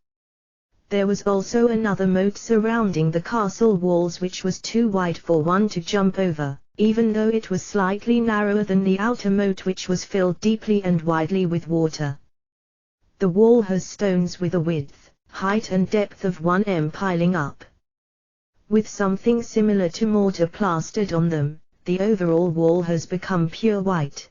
There was also another moat surrounding the castle walls which was too wide for one to jump over, even though it was slightly narrower than the outer moat which was filled deeply and widely with water. The wall has stones with a width, height and depth of 1 m piling up. With something similar to mortar plastered on them, the overall wall has become pure white.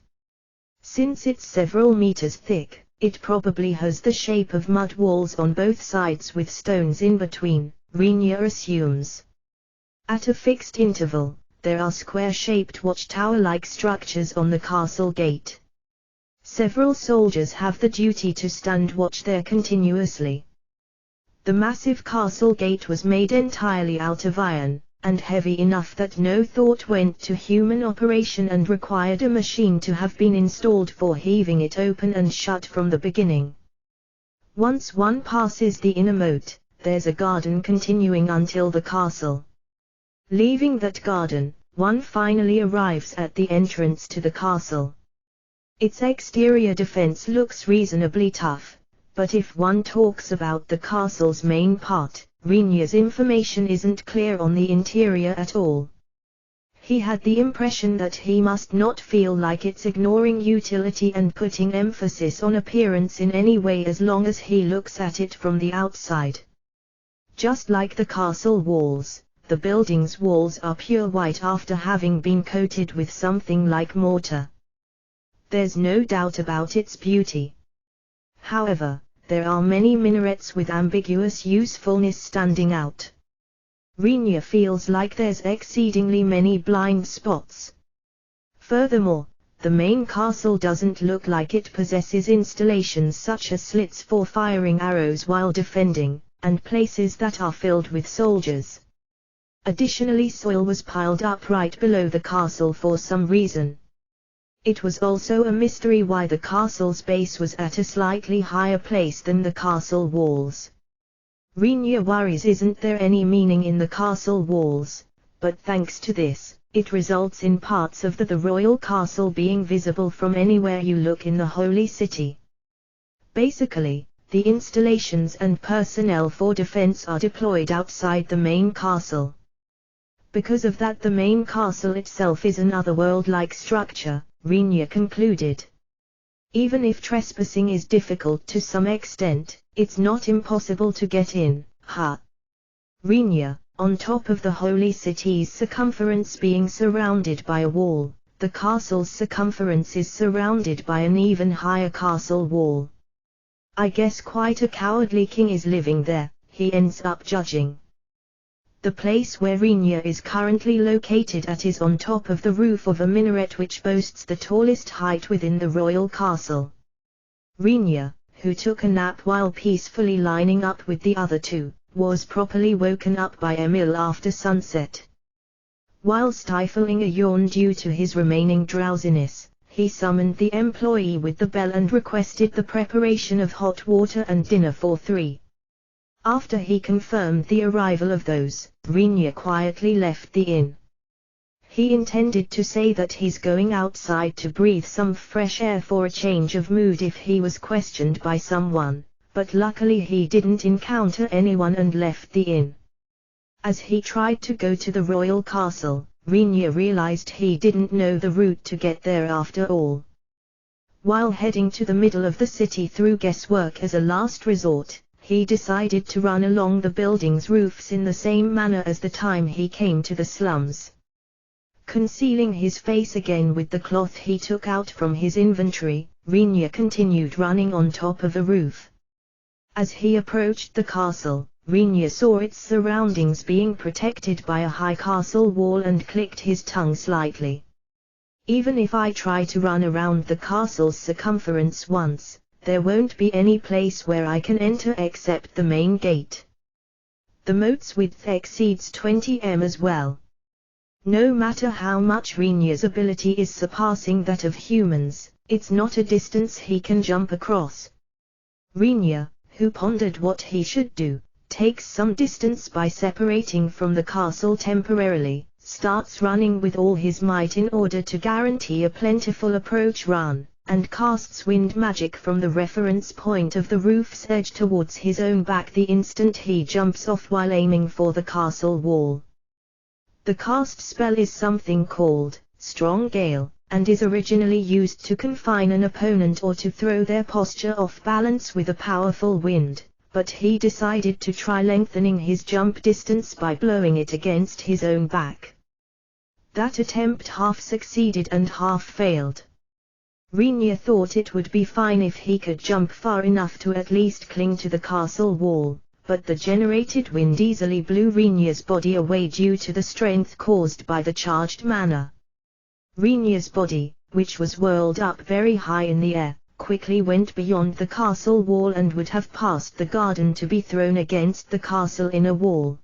Since it's several meters thick, it probably has the shape of mud walls on both sides with stones in between, Renya assumes. At a fixed interval, there are square-shaped watchtower-like structures on the castle gate. Several soldiers have the duty to stand watch there continuously. The massive castle gate was made entirely out of iron, and heavy enough that no thought went to human operation and required a machine to have been installed for heaving it open and shut from the beginning. Once one passes the inner moat, there's a garden continuing until the castle. Leaving that garden, one finally arrives at the entrance to the castle. Its exterior defense looks reasonably tough, but if one talks about the castle's main part, Renya's information isn't clear on the interior at all. He had the impression that he must not feel like it's ignoring utility and putting emphasis on appearance in any way as long as he looks at it from the outside. Just like the castle walls, the building's walls are pure white after having been coated with something like mortar. There's no doubt about its beauty. However, there are many minarets with ambiguous usefulness standing out. Renya feels like there's exceedingly many blind spots. Furthermore, the main castle doesn't look like it possesses installations such as slits for firing arrows while defending, and places that are filled with soldiers. Additionally, soil was piled up right below the castle for some reason. It was also a mystery why the castle's base was at a slightly higher place than the castle walls. Renya worries isn't there any meaning in the castle walls, but thanks to this, it results in parts of the royal castle being visible from anywhere you look in the holy city. Basically, the installations and personnel for defense are deployed outside the main castle. Because of that, the main castle itself is another world-like structure, Renya concluded. Even if trespassing is difficult to some extent, it's not impossible to get in, Renya, on top of the holy city's circumference being surrounded by a wall, the castle's circumference is surrounded by an even higher castle wall. I guess quite a cowardly king is living there, he ends up judging. The place where Rinya is currently located at is on top of the roof of a minaret which boasts the tallest height within the royal castle. Rinya, who took a nap while peacefully lining up with the other two, was properly woken up by Emil after sunset. While stifling a yawn due to his remaining drowsiness, he summoned the employee with the bell and requested the preparation of hot water and dinner for 3. After he confirmed the arrival of those, Rinya quietly left the inn. He intended to say that he's going outside to breathe some fresh air for a change of mood if he was questioned by someone, but luckily he didn't encounter anyone and left the inn. As he tried to go to the royal castle, Rinya realized he didn't know the route to get there after all. While heading to the middle of the city through guesswork as a last resort, he decided to run along the building's roofs in the same manner as the time he came to the slums. Concealing his face again with the cloth he took out from his inventory, Rinya continued running on top of a roof. As he approached the castle, Rinya saw its surroundings being protected by a high castle wall and clicked his tongue slightly. Even if I try to run around the castle's circumference once, there won't be any place where I can enter except the main gate. The moat's width exceeds 20 m as well. No matter how much Rinya's ability is surpassing that of humans, it's not a distance he can jump across. Rinya, who pondered what he should do, takes some distance by separating from the castle temporarily, starts running with all his might in order to guarantee a plentiful approach run, and casts wind magic from the reference point of the roof's edge towards his own back the instant he jumps off while aiming for the castle wall. The cast spell is something called Strong Gale, and is originally used to confine an opponent or to throw their posture off balance with a powerful wind, but he decided to try lengthening his jump distance by blowing it against his own back. That attempt half succeeded and half failed. Rinya thought it would be fine if he could jump far enough to at least cling to the castle wall, but the generated wind easily blew Rinya's body away due to the strength caused by the charged mana. Rinya's body, which was whirled up very high in the air, quickly went beyond the castle wall and would have passed the garden to be thrown against the castle inner wall.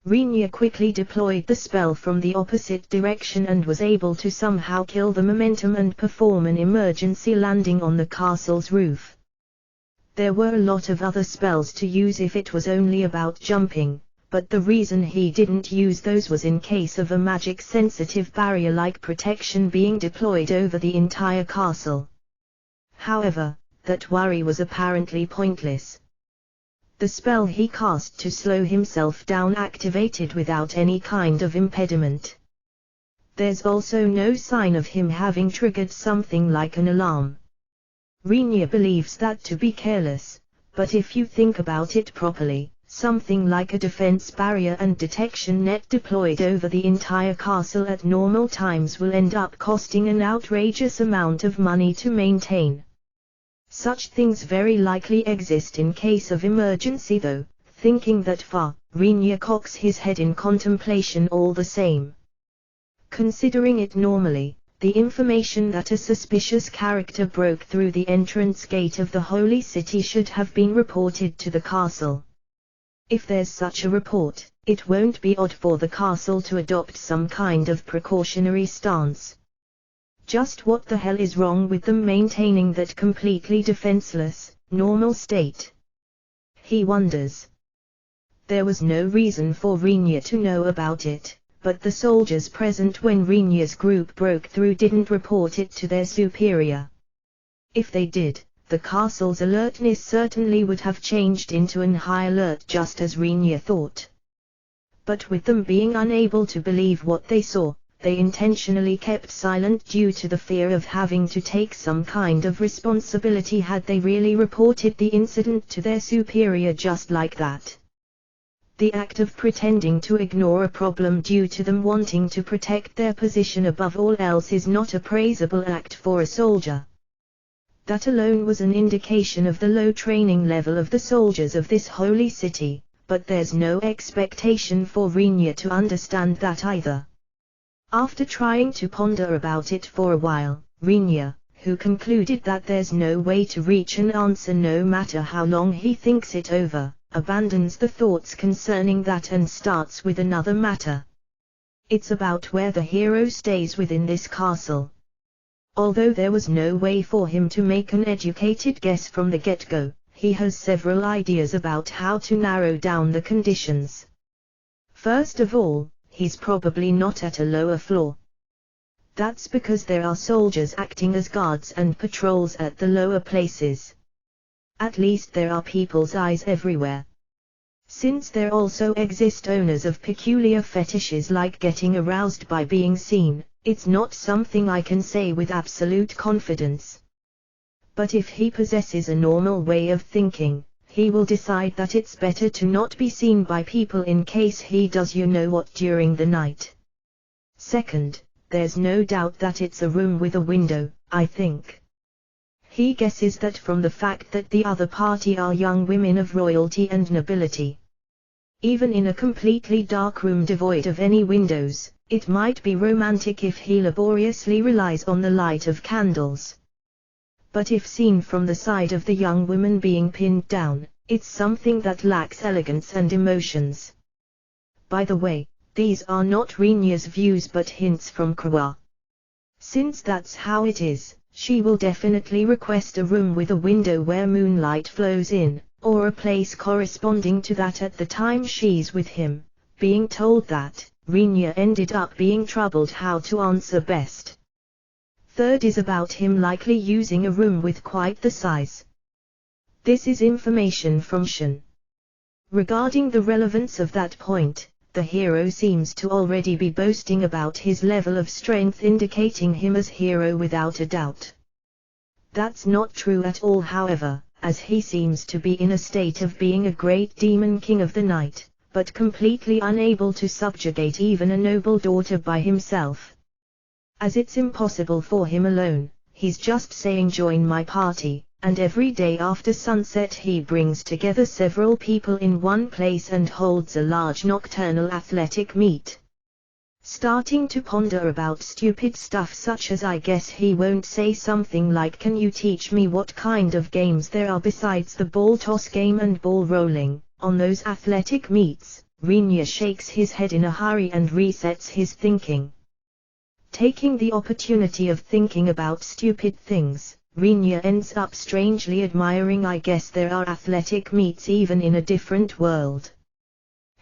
Rinya quickly deployed the spell from the opposite direction and was able to somehow kill the momentum and perform an emergency landing on the castle's roof. There were a lot of other spells to use if it was only about jumping, but the reason he didn't use those was in case of a magic-sensitive barrier-like protection being deployed over the entire castle. However, that worry was apparently pointless. The spell he cast to slow himself down activated without any kind of impediment. There's also no sign of him having triggered something like an alarm. Rinya believes that to be careless, but if you think about it properly, something like a defense barrier and detection net deployed over the entire castle at normal times will end up costing an outrageous amount of money to maintain. Such things very likely exist in case of emergency though. Thinking that far, Rinya cocks his head in contemplation all the same. Considering it normally, the information that a suspicious character broke through the entrance gate of the holy city should have been reported to the castle. If there's such a report, it won't be odd for the castle to adopt some kind of precautionary stance. Just what the hell is wrong with them maintaining that completely defenseless, normal state? He wonders. There was no reason for Rinya to know about it, but the soldiers present when Rinya's group broke through didn't report it to their superior. If they did, the castle's alertness certainly would have changed into an high alert just as Rinya thought. But with them being unable to believe what they saw, they intentionally kept silent due to the fear of having to take some kind of responsibility had they really reported the incident to their superior just like that. The act of pretending to ignore a problem due to them wanting to protect their position above all else is not a praisable act for a soldier. That alone was an indication of the low training level of the soldiers of this holy city, but there's no expectation for Rinya to understand that either. After trying to ponder about it for a while, Rinya, who concluded that there's no way to reach an answer no matter how long he thinks it over, abandons the thoughts concerning that and starts with another matter. It's about where the hero stays within this castle. Although there was no way for him to make an educated guess from the get-go, he has several ideas about how to narrow down the conditions. First of all, he's probably not at a lower floor. That's because there are soldiers acting as guards and patrols at the lower places. At least there are people's eyes everywhere. Since there also exist owners of peculiar fetishes like getting aroused by being seen, it's not something I can say with absolute confidence. But if he possesses a normal way of thinking, he will decide that it's better to not be seen by people in case he does you know what during the night. Second, there's no doubt that it's a room with a window, I think. He guesses that from the fact that the other party are young women of royalty and nobility. Even in a completely dark room devoid of any windows, it might be romantic if he laboriously relies on the light of candles. But if seen from the side of the young woman being pinned down, it's something that lacks elegance and emotions. By the way, these are not Rinya's views but hints from Kawa. Since that's how it is, she will definitely request a room with a window where moonlight flows in, or a place corresponding to that at the time she's with him. Being told that, Rinya ended up being troubled how to answer best. Third is about him likely using a room with quite the size. This is information from Shin. Regarding the relevance of that point, the hero seems to already be boasting about his level of strength, indicating him as hero without a doubt. That's not true at all, however, as he seems to be in a state of being a great demon king of the night, but completely unable to subjugate even a noble daughter by himself. As it's impossible for him alone, he's just saying join my party, and every day after sunset he brings together several people in one place and holds a large nocturnal athletic meet. Starting to ponder about stupid stuff such as I guess he won't say something like can you teach me what kind of games there are besides the ball toss game and ball rolling, on those athletic meets. Rinya shakes his head in a hurry and resets his thinking. Taking the opportunity of thinking about stupid things, Rinya ends up strangely admiring I guess there are athletic meets even in a different world.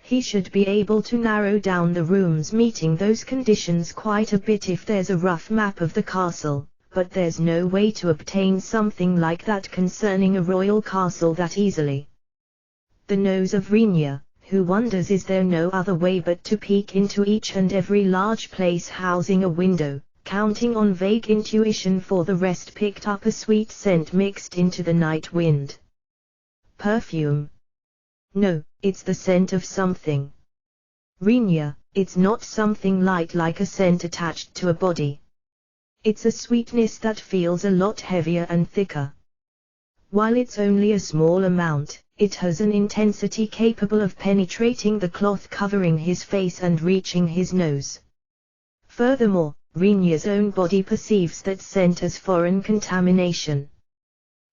He should be able to narrow down the rooms meeting those conditions quite a bit if there's a rough map of the castle, but there's no way to obtain something like that concerning a royal castle that easily. The nose of Rinya, who wonders is there no other way but to peek into each and every large place housing a window, counting on vague intuition for the rest, picked up a sweet scent mixed into the night wind. Perfume. No, it's the scent of something. Rinya, it's not something light like a scent attached to a body. It's a sweetness that feels a lot heavier and thicker. While it's only a small amount, it has an intensity capable of penetrating the cloth covering his face and reaching his nose. Furthermore, Rinya's own body perceives that scent as foreign contamination.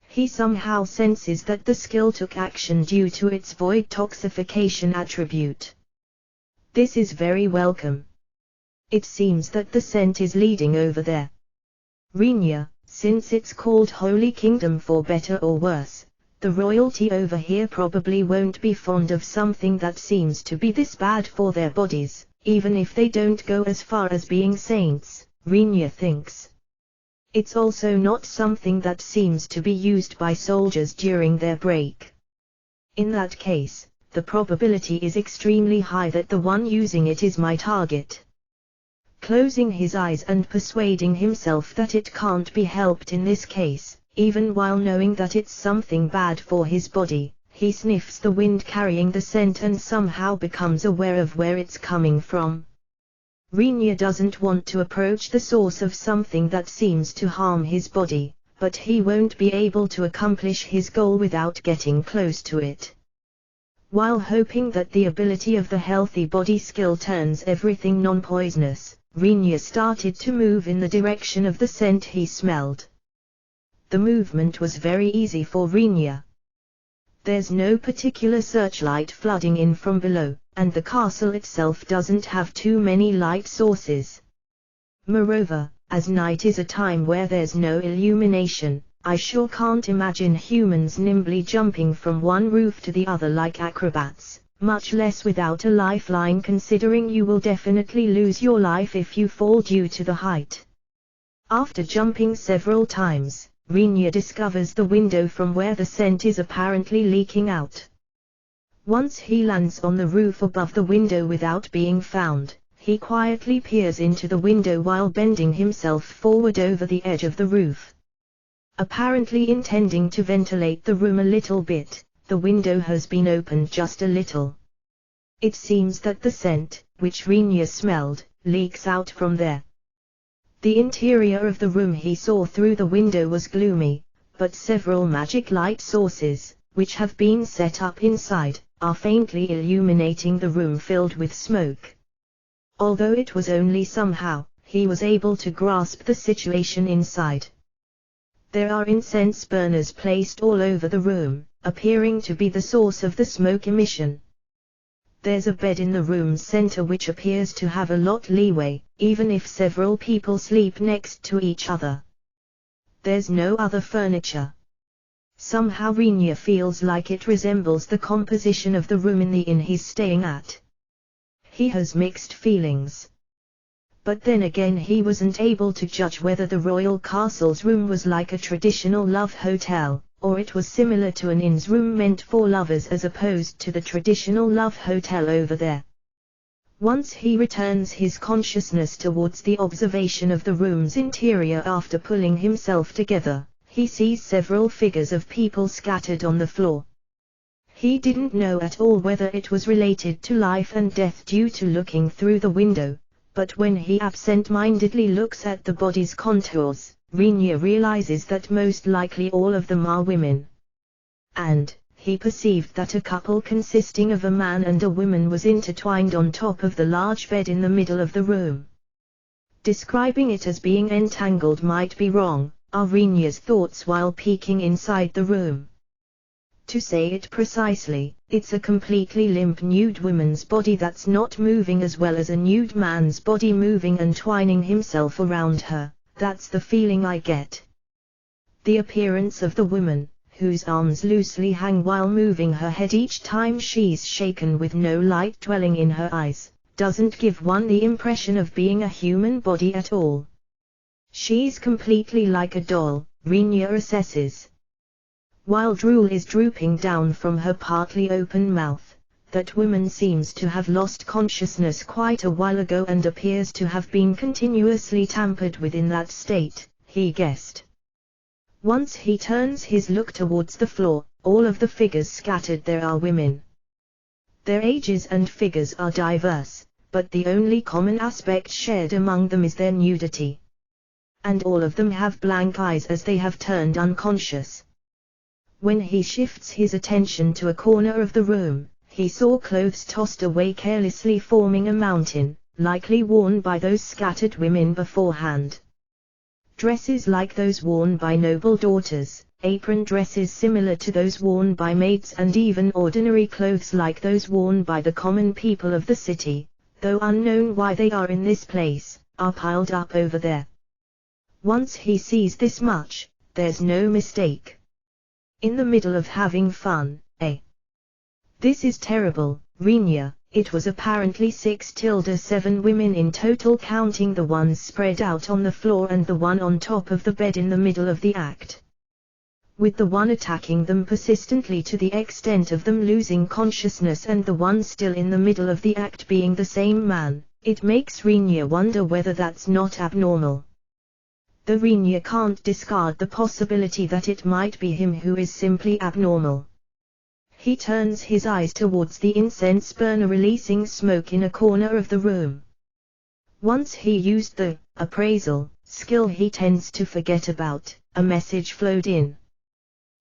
He somehow senses that the skill took action due to its void toxification attribute. This is very welcome. It seems that the scent is leading over there. Rinya, since it's called Holy Kingdom for better or worse, the royalty over here probably won't be fond of something that seems to be this bad for their bodies, even if they don't go as far as being saints, Rinya thinks. It's also not something that seems to be used by soldiers during their break. In that case, the probability is extremely high that the one using it is my target. Closing his eyes and persuading himself that it can't be helped in this case, even while knowing that it's something bad for his body, he sniffs the wind carrying the scent and somehow becomes aware of where it's coming from. Rinya doesn't want to approach the source of something that seems to harm his body, but he won't be able to accomplish his goal without getting close to it. While hoping that the ability of the healthy body skill turns everything non-poisonous, Rinya started to move in the direction of the scent he smelled. The movement was very easy for Rinya. There's no particular searchlight flooding in from below, and the castle itself doesn't have too many light sources. Moreover, as night is a time where there's no illumination, I sure can't imagine humans nimbly jumping from one roof to the other like acrobats, much less without a lifeline, considering you will definitely lose your life if you fall due to the height. After jumping several times, Rinya discovers the window from where the scent is apparently leaking out. Once he lands on the roof above the window without being found, he quietly peers into the window while bending himself forward over the edge of the roof. Apparently intending to ventilate the room a little bit, the window has been opened just a little. It seems that the scent, which Rinya smelled, leaks out from there. The interior of the room he saw through the window was gloomy, but several magic light sources, which have been set up inside, are faintly illuminating the room filled with smoke. Although it was only somehow, he was able to grasp the situation inside. There are incense burners placed all over the room, appearing to be the source of the smoke emission. There's a bed in the room's center which appears to have a lot leeway, even if several people sleep next to each other. There's no other furniture. Somehow Rinya feels like it resembles the composition of the room in the inn he's staying at. He has mixed feelings. But then again he wasn't able to judge whether the royal castle's room was like a traditional love hotel, or it was similar to an inn's room meant for lovers as opposed to the traditional love hotel over there. Once he returns his consciousness towards the observation of the room's interior after pulling himself together, he sees several figures of people scattered on the floor. He didn't know at all whether it was related to life and death due to looking through the window, but when he absent-mindedly looks at the body's contours, Rinya realizes that most likely all of them are women. And he perceived that a couple consisting of a man and a woman was intertwined on top of the large bed in the middle of the room. Describing it as being entangled might be wrong, are Rinya's thoughts while peeking inside the room. To say it precisely, it's a completely limp nude woman's body that's not moving as well as a nude man's body moving and twining himself around her, that's the feeling I get. The appearance of the woman, whose arms loosely hang while moving her head each time she's shaken with no light dwelling in her eyes, doesn't give one the impression of being a human body at all. She's completely like a doll, Rinya assesses. While drool is drooping down from her partly open mouth, that woman seems to have lost consciousness quite a while ago and appears to have been continuously tampered with in that state, he guessed. Once he turns his look towards the floor, all of the figures scattered there are women. Their ages and figures are diverse, but the only common aspect shared among them is their nudity. And all of them have blank eyes as they have turned unconscious. When he shifts his attention to a corner of the room, he saw clothes tossed away carelessly forming a mountain, likely worn by those scattered women beforehand. Dresses like those worn by noble daughters, apron dresses similar to those worn by maids and even ordinary clothes like those worn by the common people of the city, though unknown why they are in this place, are piled up over there. Once he sees this much, there's no mistake. In the middle of having fun, eh? This is terrible, Rinya. It was apparently 6-7 women in total, counting the ones spread out on the floor and the one on top of the bed in the middle of the act. With the one attacking them persistently to the extent of them losing consciousness and the one still in the middle of the act being the same man, it makes Rinya wonder whether that's not abnormal. The Rinya can't discard the possibility that it might be him who is simply abnormal. He turns his eyes towards the incense burner releasing smoke in a corner of the room. Once he used the appraisal skill he tends to forget about, a message flowed in.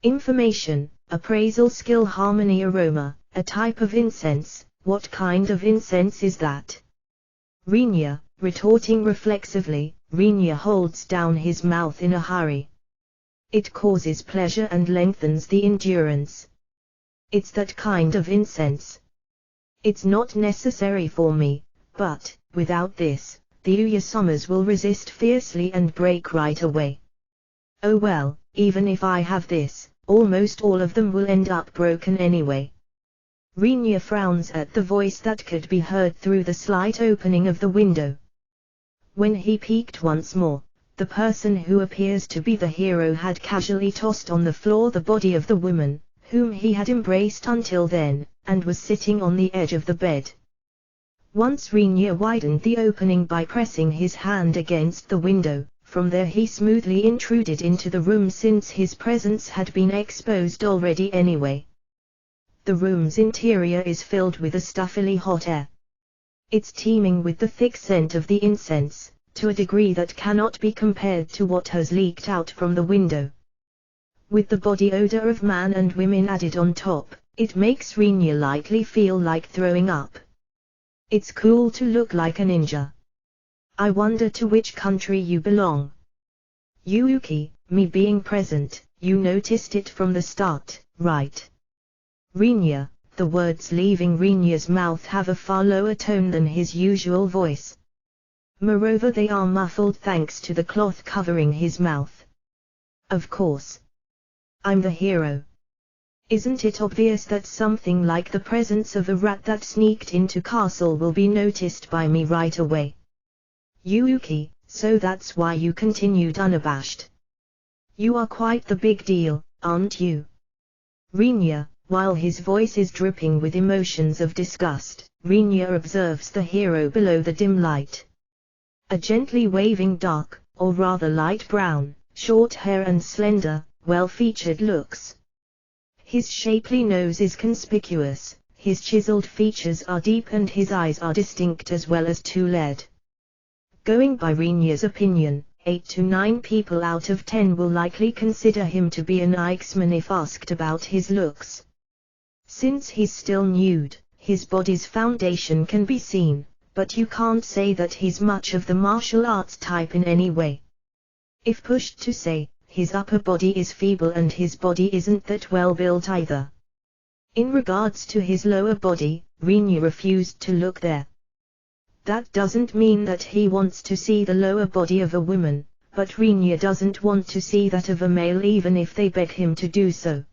Information, appraisal skill harmony aroma, a type of incense, what kind of incense is that? Rinya, retorting reflexively, Rinya holds down his mouth in a hurry. It causes pleasure and lengthens the endurance. It's that kind of incense. It's not necessary for me, but, without this, the Uyasamas will resist fiercely and break right away. Oh well, even if I have this, almost all of them will end up broken anyway. Rinya frowns at the voice that could be heard through the slight opening of the window. When he peeked once more, the person who appears to be the hero had casually tossed on the floor the body of the woman, whom he had embraced until then, and was sitting on the edge of the bed. Once Rinya widened the opening by pressing his hand against the window, from there he smoothly intruded into the room since his presence had been exposed already anyway. The room's interior is filled with a stuffily hot air. It's teeming with the thick scent of the incense, to a degree that cannot be compared to what has leaked out from the window. With the body odor of man and women added on top, it makes Rinya lightly feel like throwing up. It's cool to look like a ninja. I wonder to which country you belong. Yuuki, me being present, you noticed it from the start, right? Rinya, the words leaving Rinya's mouth have a far lower tone than his usual voice. Moreover, they are muffled thanks to the cloth covering his mouth. Of course. I'm the hero. Isn't it obvious that something like the presence of a rat that sneaked into castle will be noticed by me right away? Yuuki, so that's why you continued unabashed. You are quite the big deal, aren't you? Rinya, while his voice is dripping with emotions of disgust, Rinya observes the hero below the dim light. A gently waving dark, or rather light brown, short hair and slender, well-featured looks. His shapely nose is conspicuous, his chiseled features are deep and his eyes are distinct as well as two lead. Going by Rinya's opinion, 8 to 9 people out of 10 will likely consider him to be an Ikesman if asked about his looks. Since he's still nude, his body's foundation can be seen, but you can't say that he's much of the martial arts type in any way. If pushed to say, his upper body is feeble and his body isn't that well built either. In regards to his lower body, Rinya refused to look there. That doesn't mean that he wants to see the lower body of a woman, but Rinya doesn't want to see that of a male even if they beg him to do so.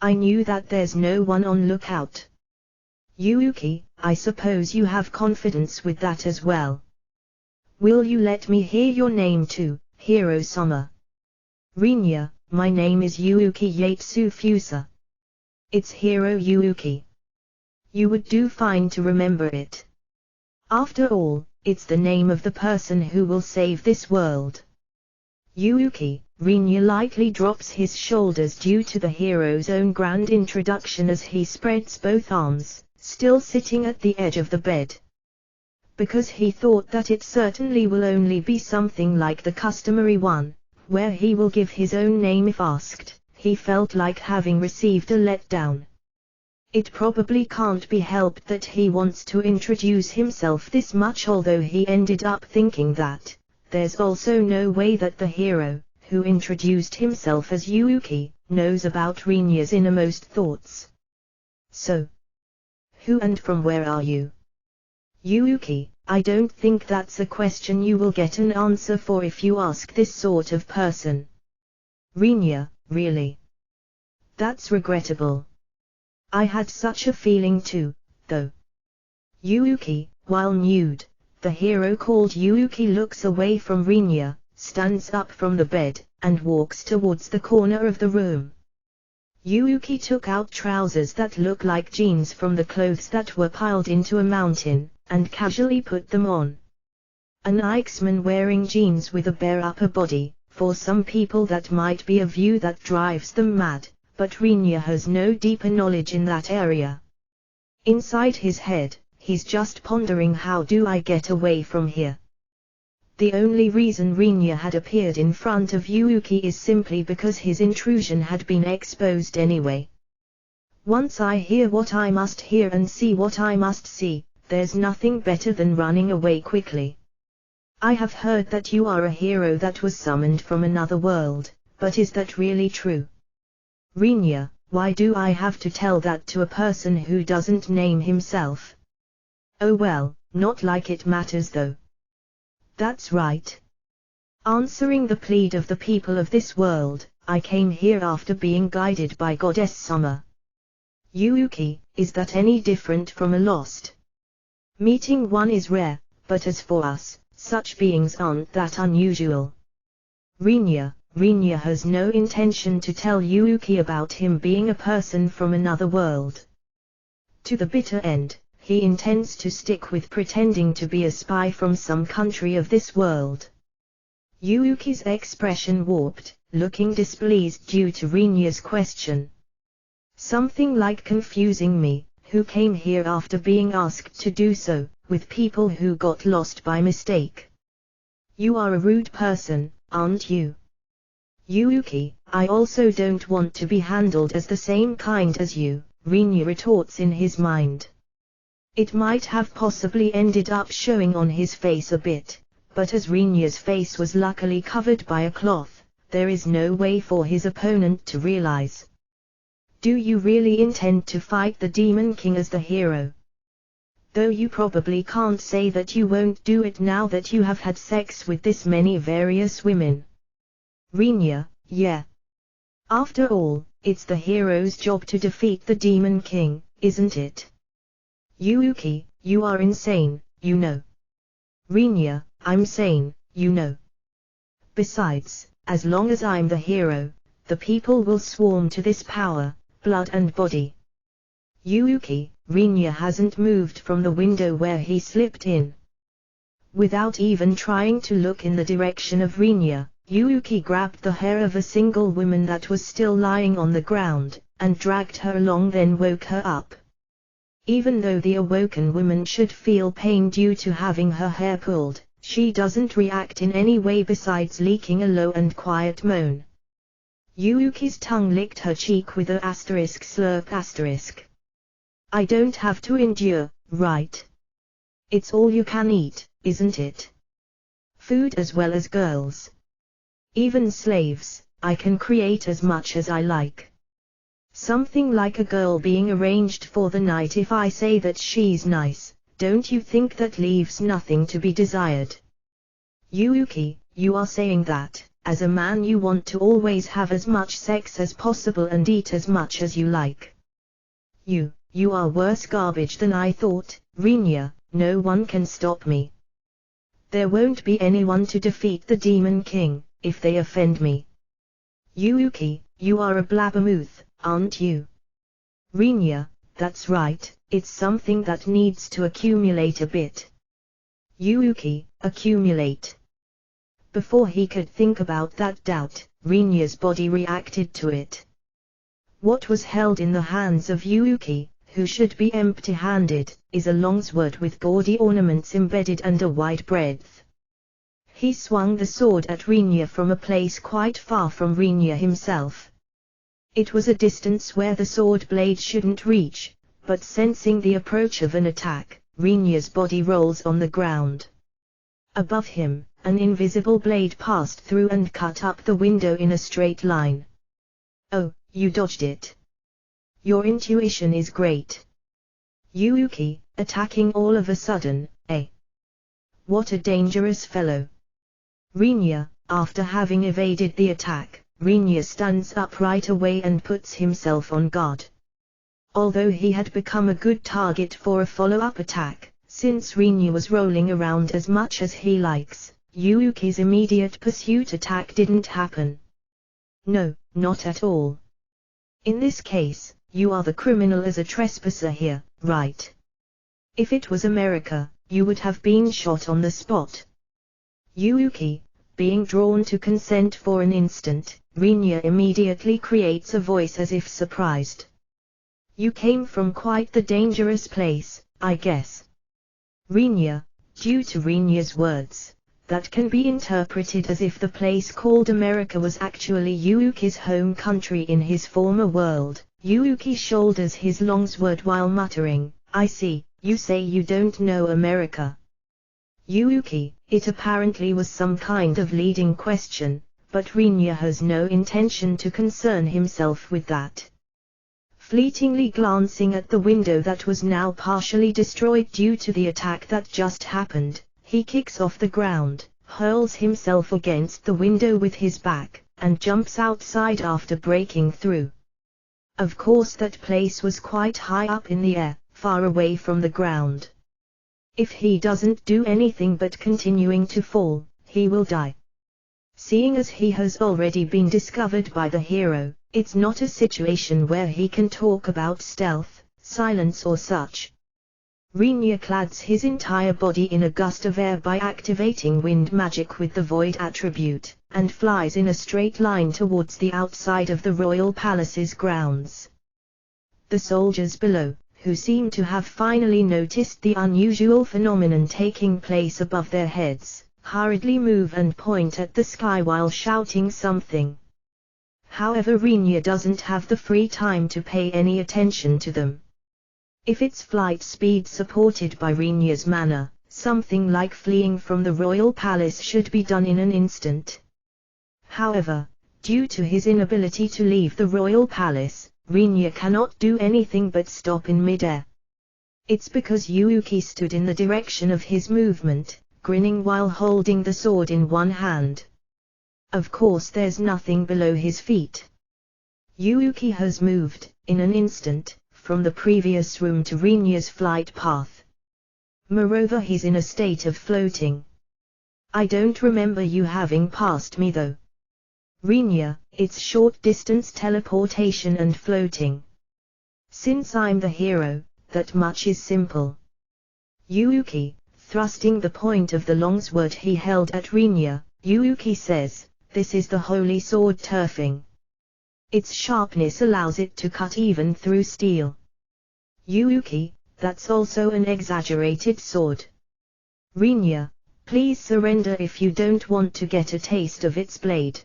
I knew that there's no one on lookout. Yuuki, I suppose you have confidence with that as well. Will you let me hear your name too, Hiro-sama? Rinya, my name is Yuuki Yatesu Fusa. It's Hiro Yuuki. You would do fine to remember it. After all, it's the name of the person who will save this world. Yuuki, Rinya lightly drops his shoulders due to the hero's own grand introduction as he spreads both arms, still sitting at the edge of the bed. Because he thought that it certainly will only be something like the customary one, where he will give his own name if asked, he felt like having received a letdown. It probably can't be helped that he wants to introduce himself this much, although he ended up thinking that, there's also no way that the hero, who introduced himself as Yuuki, knows about Rinya's innermost thoughts. So, who and from where are you? Yuuki, I don't think that's a question you will get an answer for if you ask this sort of person. Rinya, really? That's regrettable. I had such a feeling too, though. Yuuki, while nude, the hero called Yuuki looks away from Rinya, stands up from the bed, and walks towards the corner of the room. Yuuki took out trousers that look like jeans from the clothes that were piled into a mountain, and casually put them on. An Ikesman wearing jeans with a bare upper body, for some people that might be a view that drives them mad, but Rinya has no deeper knowledge in that area. Inside his head, he's just pondering, how do I get away from here? The only reason Rinya had appeared in front of Yuuki is simply because his intrusion had been exposed anyway. Once I hear what I must hear and see what I must see, there's nothing better than running away quickly. I have heard that you are a hero that was summoned from another world, but is that really true? Rinya, why do I have to tell that to a person who doesn't name himself? Oh well, not like it matters though. That's right. Answering the plead of the people of this world, I came here after being guided by Goddess Summer. Yuuki, is that any different from a lost? Meeting one is rare, but as for us, such beings aren't that unusual. Rinya has no intention to tell Yuuki about him being a person from another world. To the bitter end, he intends to stick with pretending to be a spy from some country of this world. Yuuki's expression warped, looking displeased due to Rinya's question. Something like confusing me, who came here after being asked to do so, with people who got lost by mistake. You are a rude person, aren't you? Yuuki, I also don't want to be handled as the same kind as you, Rinya retorts in his mind. It might have possibly ended up showing on his face a bit, but as Rinya's face was luckily covered by a cloth, there is no way for his opponent to realize. Do you really intend to fight the Demon King as the hero? Though you probably can't say that you won't do it now that you have had sex with this many various women. Rinya, yeah. After all, it's the hero's job to defeat the Demon King, isn't it? Yuuki, you are insane, you know. Rinya, I'm sane, you know. Besides, as long as I'm the hero, the people will swarm to this power, blood and body. Yuuki, Rinya hasn't moved from the window where he slipped in. Without even trying to look in the direction of Rinya, Yuuki grabbed the hair of a single woman that was still lying on the ground, and dragged her along, then woke her up. Even though the awoken woman should feel pain due to having her hair pulled, she doesn't react in any way besides leaking a low and quiet moan. Yuuki's tongue licked her cheek with a **slurp**. I don't have to endure, right? It's all you can eat, isn't it? Food as well as girls. Even slaves, I can create as much as I like. Something like a girl being arranged for the night. If I say that she's nice, don't you think that leaves nothing to be desired? Yuuki, you are saying that, as a man you want to always have as much sex as possible and eat as much as you like. You are worse garbage than I thought, Rinya, no one can stop me. There won't be anyone to defeat the Demon King, if they offend me. Yuuki, you are a blabbermouth, aren't you? Rinya, that's right, it's something that needs to accumulate a bit. Yuuki, accumulate. Before he could think about that doubt, Rinya's body reacted to it. What was held in the hands of Yuuki, who should be empty-handed, is a long sword with gaudy ornaments embedded and a wide breadth. He swung the sword at Rinya from a place quite far from Rinya himself. It was a distance where the sword blade shouldn't reach, but sensing the approach of an attack, Rinya's body rolls on the ground. Above him, an invisible blade passed through and cut up the window in a straight line. Oh, you dodged it. Your intuition is great. Yuuki, attacking all of a sudden, eh? What a dangerous fellow. Rinya, after having evaded the attack, Rinya stands up right away and puts himself on guard. Although he had become a good target for a follow-up attack, since Rinya was rolling around as much as he likes, Yuuki's immediate pursuit attack didn't happen. No, not at all. In this case, you are the criminal as a trespasser here, right? If it was America, you would have been shot on the spot. Yuuki, being drawn to consent for an instant, Rinya immediately creates a voice as if surprised. You came from quite the dangerous place, I guess. Rinya, due to Rinya's words, that can be interpreted as if the place called America was actually Yuuki's home country in his former world. Yuuki shoulders his longsword while muttering, "I see, you say you don't know America." Yuuki, it apparently was some kind of leading question, but Rinya has no intention to concern himself with that. Fleetingly glancing at the window that was now partially destroyed due to the attack that just happened, he kicks off the ground, hurls himself against the window with his back, and jumps outside after breaking through. Of course that place was quite high up in the air, far away from the ground. If he doesn't do anything but continuing to fall, he will die. Seeing as he has already been discovered by the hero, it's not a situation where he can talk about stealth, silence or such. Rinya clads his entire body in a gust of air by activating wind magic with the void attribute, and flies in a straight line towards the outside of the royal palace's grounds. The soldiers below, who seem to have finally noticed the unusual phenomenon taking place above their heads, hurriedly move and point at the sky while shouting something. However, Rinya doesn't have the free time to pay any attention to them. If it's flight speed supported by Rinya's mana, something like fleeing from the royal palace should be done in an instant. However, due to his inability to leave the royal palace, Rinya cannot do anything but stop in midair. It's because Yuuki stood in the direction of his movement, grinning while holding the sword in one hand. Of course there's nothing below his feet. Yuuki has moved, in an instant, from the previous room to Rinya's flight path. Moreover, he's in a state of floating. "I don't remember you having passed me though." Rinya, it's short distance teleportation and floating. Since I'm the hero, that much is simple. Yuuki, thrusting the point of the longsword he held at Rinya, Yuuki says, "This is the holy sword turfing. Its sharpness allows it to cut even through steel." Yuuki, that's also an exaggerated sword. Rinya, please surrender if you don't want to get a taste of its blade.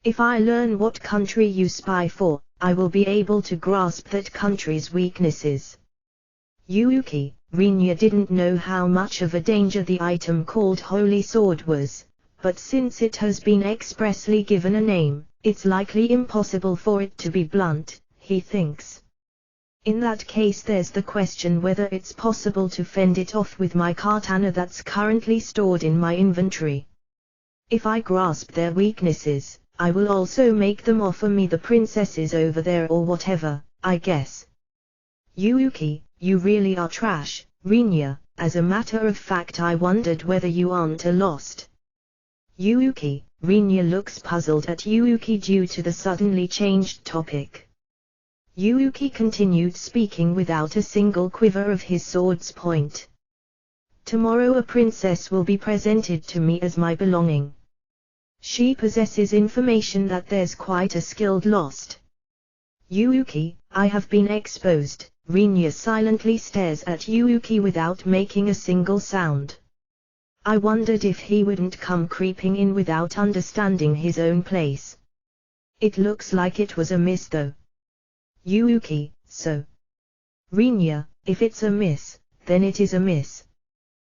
If I learn what country you spy for, I will be able to grasp that country's weaknesses. Yuuki, Rinya didn't know how much of a danger the item called Holy Sword was, but since it has been expressly given a name, it's likely impossible for it to be blunt, he thinks. In that case there's the question whether it's possible to fend it off with my katana that's currently stored in my inventory. If I grasp their weaknesses, I will also make them offer me the princesses over there or whatever, I guess. Yuuki, you really are trash, Rinya, as a matter of fact I wondered whether you aren't a lost. Yuuki, Rinya looks puzzled at Yuuki due to the suddenly changed topic. Yuuki continued speaking without a single quiver of his sword's point. "Tomorrow a princess will be presented to me as my belonging. She possesses information that there's quite a skilled lost." "Yuuki, I have been exposed." Rinya silently stares at Yuuki without making a single sound. I wondered if he wouldn't come creeping in without understanding his own place. It looks like it was a miss though. Yuuki, so. Rinya, if it's a miss, then it is a miss.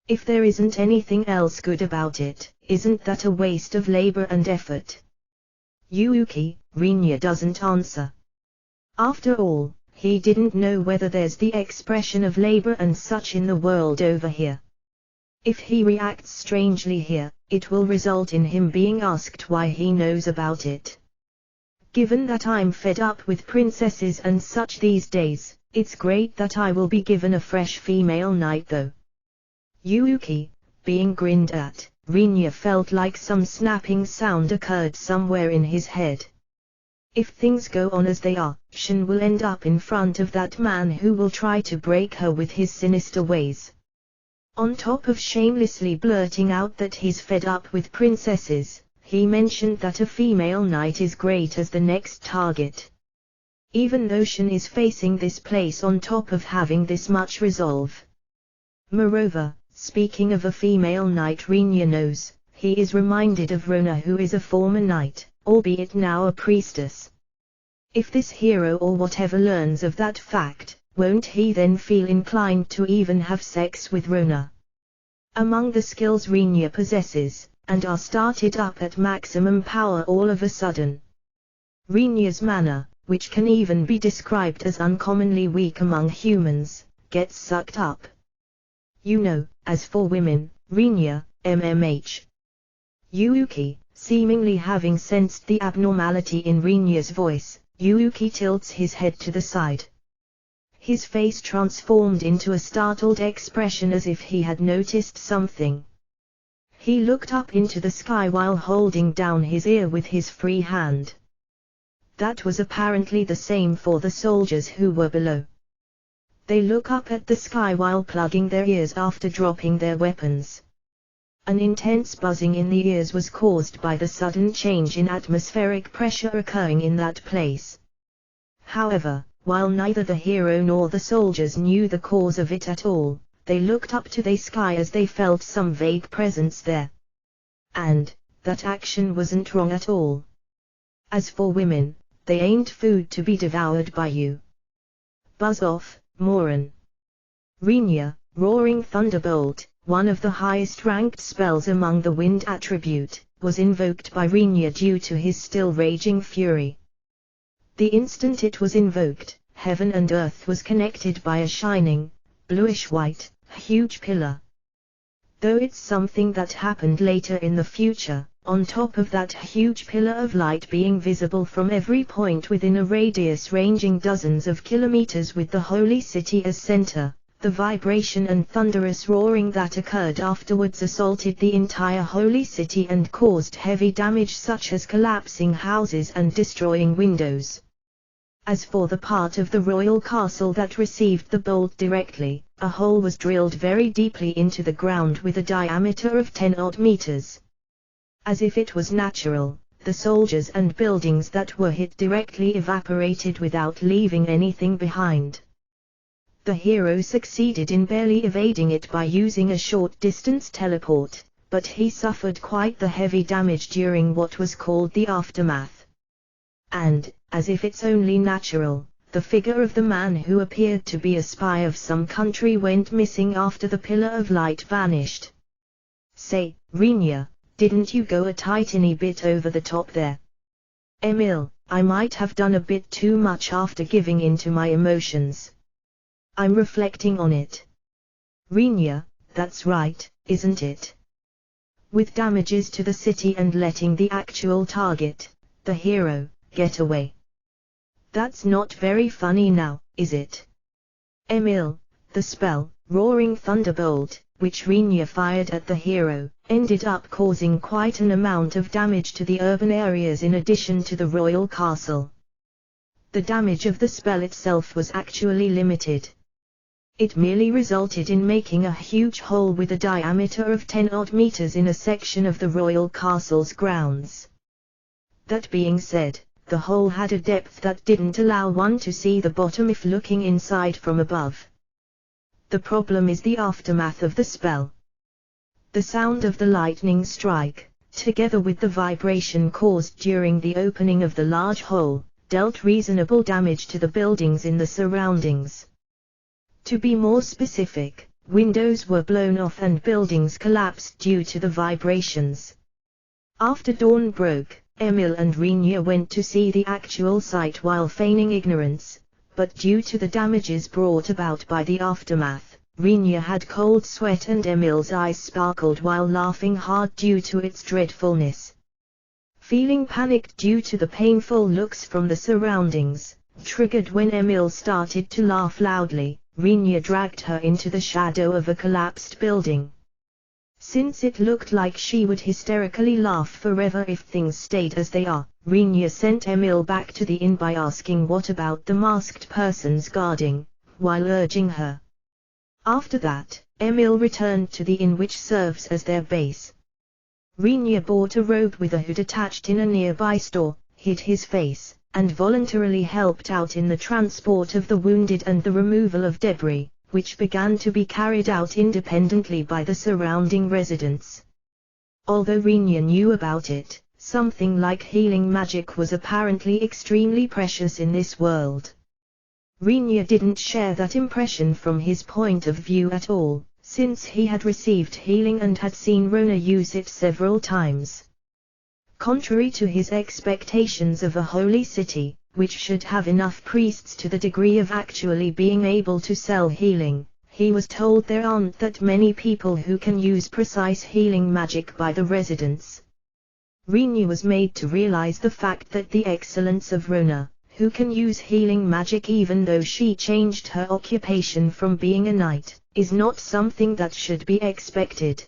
If there isn't anything else good about it, isn't that a waste of labor and effort? Yuuki, Rinya doesn't answer. After all, he didn't know whether there's the expression of labor and such in the world over here. If he reacts strangely here, it will result in him being asked why he knows about it. Given that I'm fed up with princesses and such these days, it's great that I will be given a fresh female knight though. Yuuki, being grinned at, Rinya felt like some snapping sound occurred somewhere in his head. If things go on as they are, Shin will end up in front of that man who will try to break her with his sinister ways. On top of shamelessly blurting out that he's fed up with princesses, he mentioned that a female knight is great as the next target. Even though Shin is facing this place on top of having this much resolve. Moreover, speaking of a female knight Rinya knows, he is reminded of Rona, who is a former knight, albeit now a priestess. If this hero or whatever learns of that fact, won't he then feel inclined to even have sex with Rona? Among the skills Rinya possesses, and are started up at maximum power all of a sudden, Rinya's mana, which can even be described as uncommonly weak among humans, gets sucked up. You know, as for women, Rinya, MMH. Yuuki, seemingly having sensed the abnormality in Rinya's voice, Yuuki tilts his head to the side. His face transformed into a startled expression as if he had noticed something. He looked up into the sky while holding down his ear with his free hand. That was apparently the same for the soldiers who were below. They look up at the sky while plugging their ears after dropping their weapons. An intense buzzing in the ears was caused by the sudden change in atmospheric pressure occurring in that place. However, while neither the hero nor the soldiers knew the cause of it at all, they looked up to the sky as they felt some vague presence there. And that action wasn't wrong at all. As for women, they ain't food to be devoured by you. Buzz off, moron. Rinya, Roaring Thunderbolt, one of the highest ranked spells among the wind attribute, was invoked by Rinya due to his still raging fury. The instant it was invoked, heaven and earth was connected by a shining, bluish-white, huge pillar. Though it's something that happened later in the future, on top of that huge pillar of light being visible from every point within a radius ranging dozens of kilometers with the holy city as center, the vibration and thunderous roaring that occurred afterwards assaulted the entire holy city and caused heavy damage such as collapsing houses and destroying windows. As for the part of the royal castle that received the bolt directly, a hole was drilled very deeply into the ground with a diameter of 10-odd meters. As if it was natural, the soldiers and buildings that were hit directly evaporated without leaving anything behind. The hero succeeded in barely evading it by using a short-distance teleport, but he suffered quite the heavy damage during what was called the aftermath. And, as if it's only natural, the figure of the man who appeared to be a spy of some country went missing after the pillar of light vanished. Say, Rinya, didn't you go a tiny bit over the top there? Emil, I might have done a bit too much after giving in to my emotions. I'm reflecting on it. Rinya, that's right, isn't it? With damages to the city and letting the actual target, the hero, get away. That's not very funny now, is it? Emil, the spell, Roaring Thunderbolt, which Rinya fired at the hero, ended up causing quite an amount of damage to the urban areas in addition to the royal castle. The damage of the spell itself was actually limited. It merely resulted in making a huge hole with a diameter of 10-odd meters in a section of the royal castle's grounds. That being said, the hole had a depth that didn't allow one to see the bottom if looking inside from above. The problem is the aftermath of the spell. The sound of the lightning strike, together with the vibration caused during the opening of the large hole, dealt reasonable damage to the buildings in the surroundings. To be more specific, windows were blown off and buildings collapsed due to the vibrations. After dawn broke, Emil and Rinya went to see the actual site while feigning ignorance, but due to the damages brought about by the aftermath, Rinya had cold sweat and Emil's eyes sparkled while laughing hard due to its dreadfulness. Feeling panicked due to the painful looks from the surroundings, triggered when Emil started to laugh loudly, Rinya dragged her into the shadow of a collapsed building. Since it looked like she would hysterically laugh forever if things stayed as they are, Rinya sent Emil back to the inn by asking what about the masked persons guarding, while urging her. After that, Emil returned to the inn which serves as their base. Rinya bought a robe with a hood attached in a nearby store, hid his face, and voluntarily helped out in the transport of the wounded and the removal of debris, which began to be carried out independently by the surrounding residents. Although Rinya knew about it, something like healing magic was apparently extremely precious in this world. Rinya didn't share that impression from his point of view at all, since he had received healing and had seen Rona use it several times. Contrary to his expectations of a holy city, which should have enough priests to the degree of actually being able to sell healing, he was told there aren't that many people who can use precise healing magic by the residents. Rinya was made to realize the fact that the excellence of Rona, who can use healing magic even though she changed her occupation from being a knight, is not something that should be expected.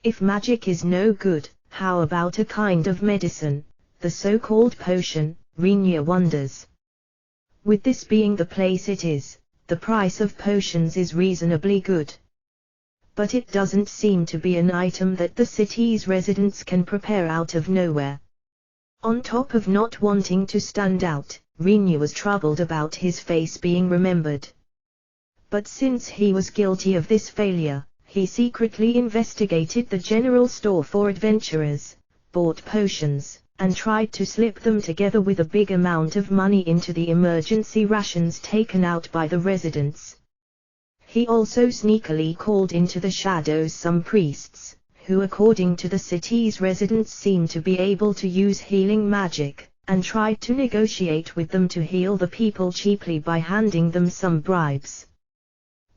If magic is no good, how about a kind of medicine, the so-called potion, Rinya wonders. With this being the place it is, the price of potions is reasonably good. But it doesn't seem to be an item that the city's residents can prepare out of nowhere. On top of not wanting to stand out, Rinya was troubled about his face being remembered. But since he was guilty of this failure, he secretly investigated the general store for adventurers, bought potions, and tried to slip them together with a big amount of money into the emergency rations taken out by the residents. He also sneakily called into the shadows some priests, who according to the city's residents seemed to be able to use healing magic, and tried to negotiate with them to heal the people cheaply by handing them some bribes.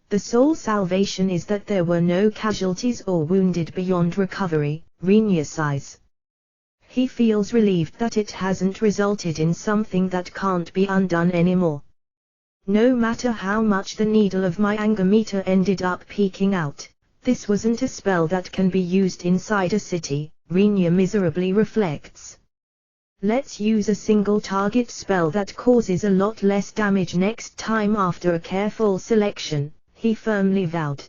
The sole salvation is that there were no casualties or wounded beyond recovery, Rinya sighs. He feels relieved that it hasn't resulted in something that can't be undone anymore. No matter how much the needle of my anger meter ended up peaking out, this wasn't a spell that can be used inside a city, Rinya miserably reflects. Let's use a single target spell that causes a lot less damage next time after a careful selection, he firmly vowed.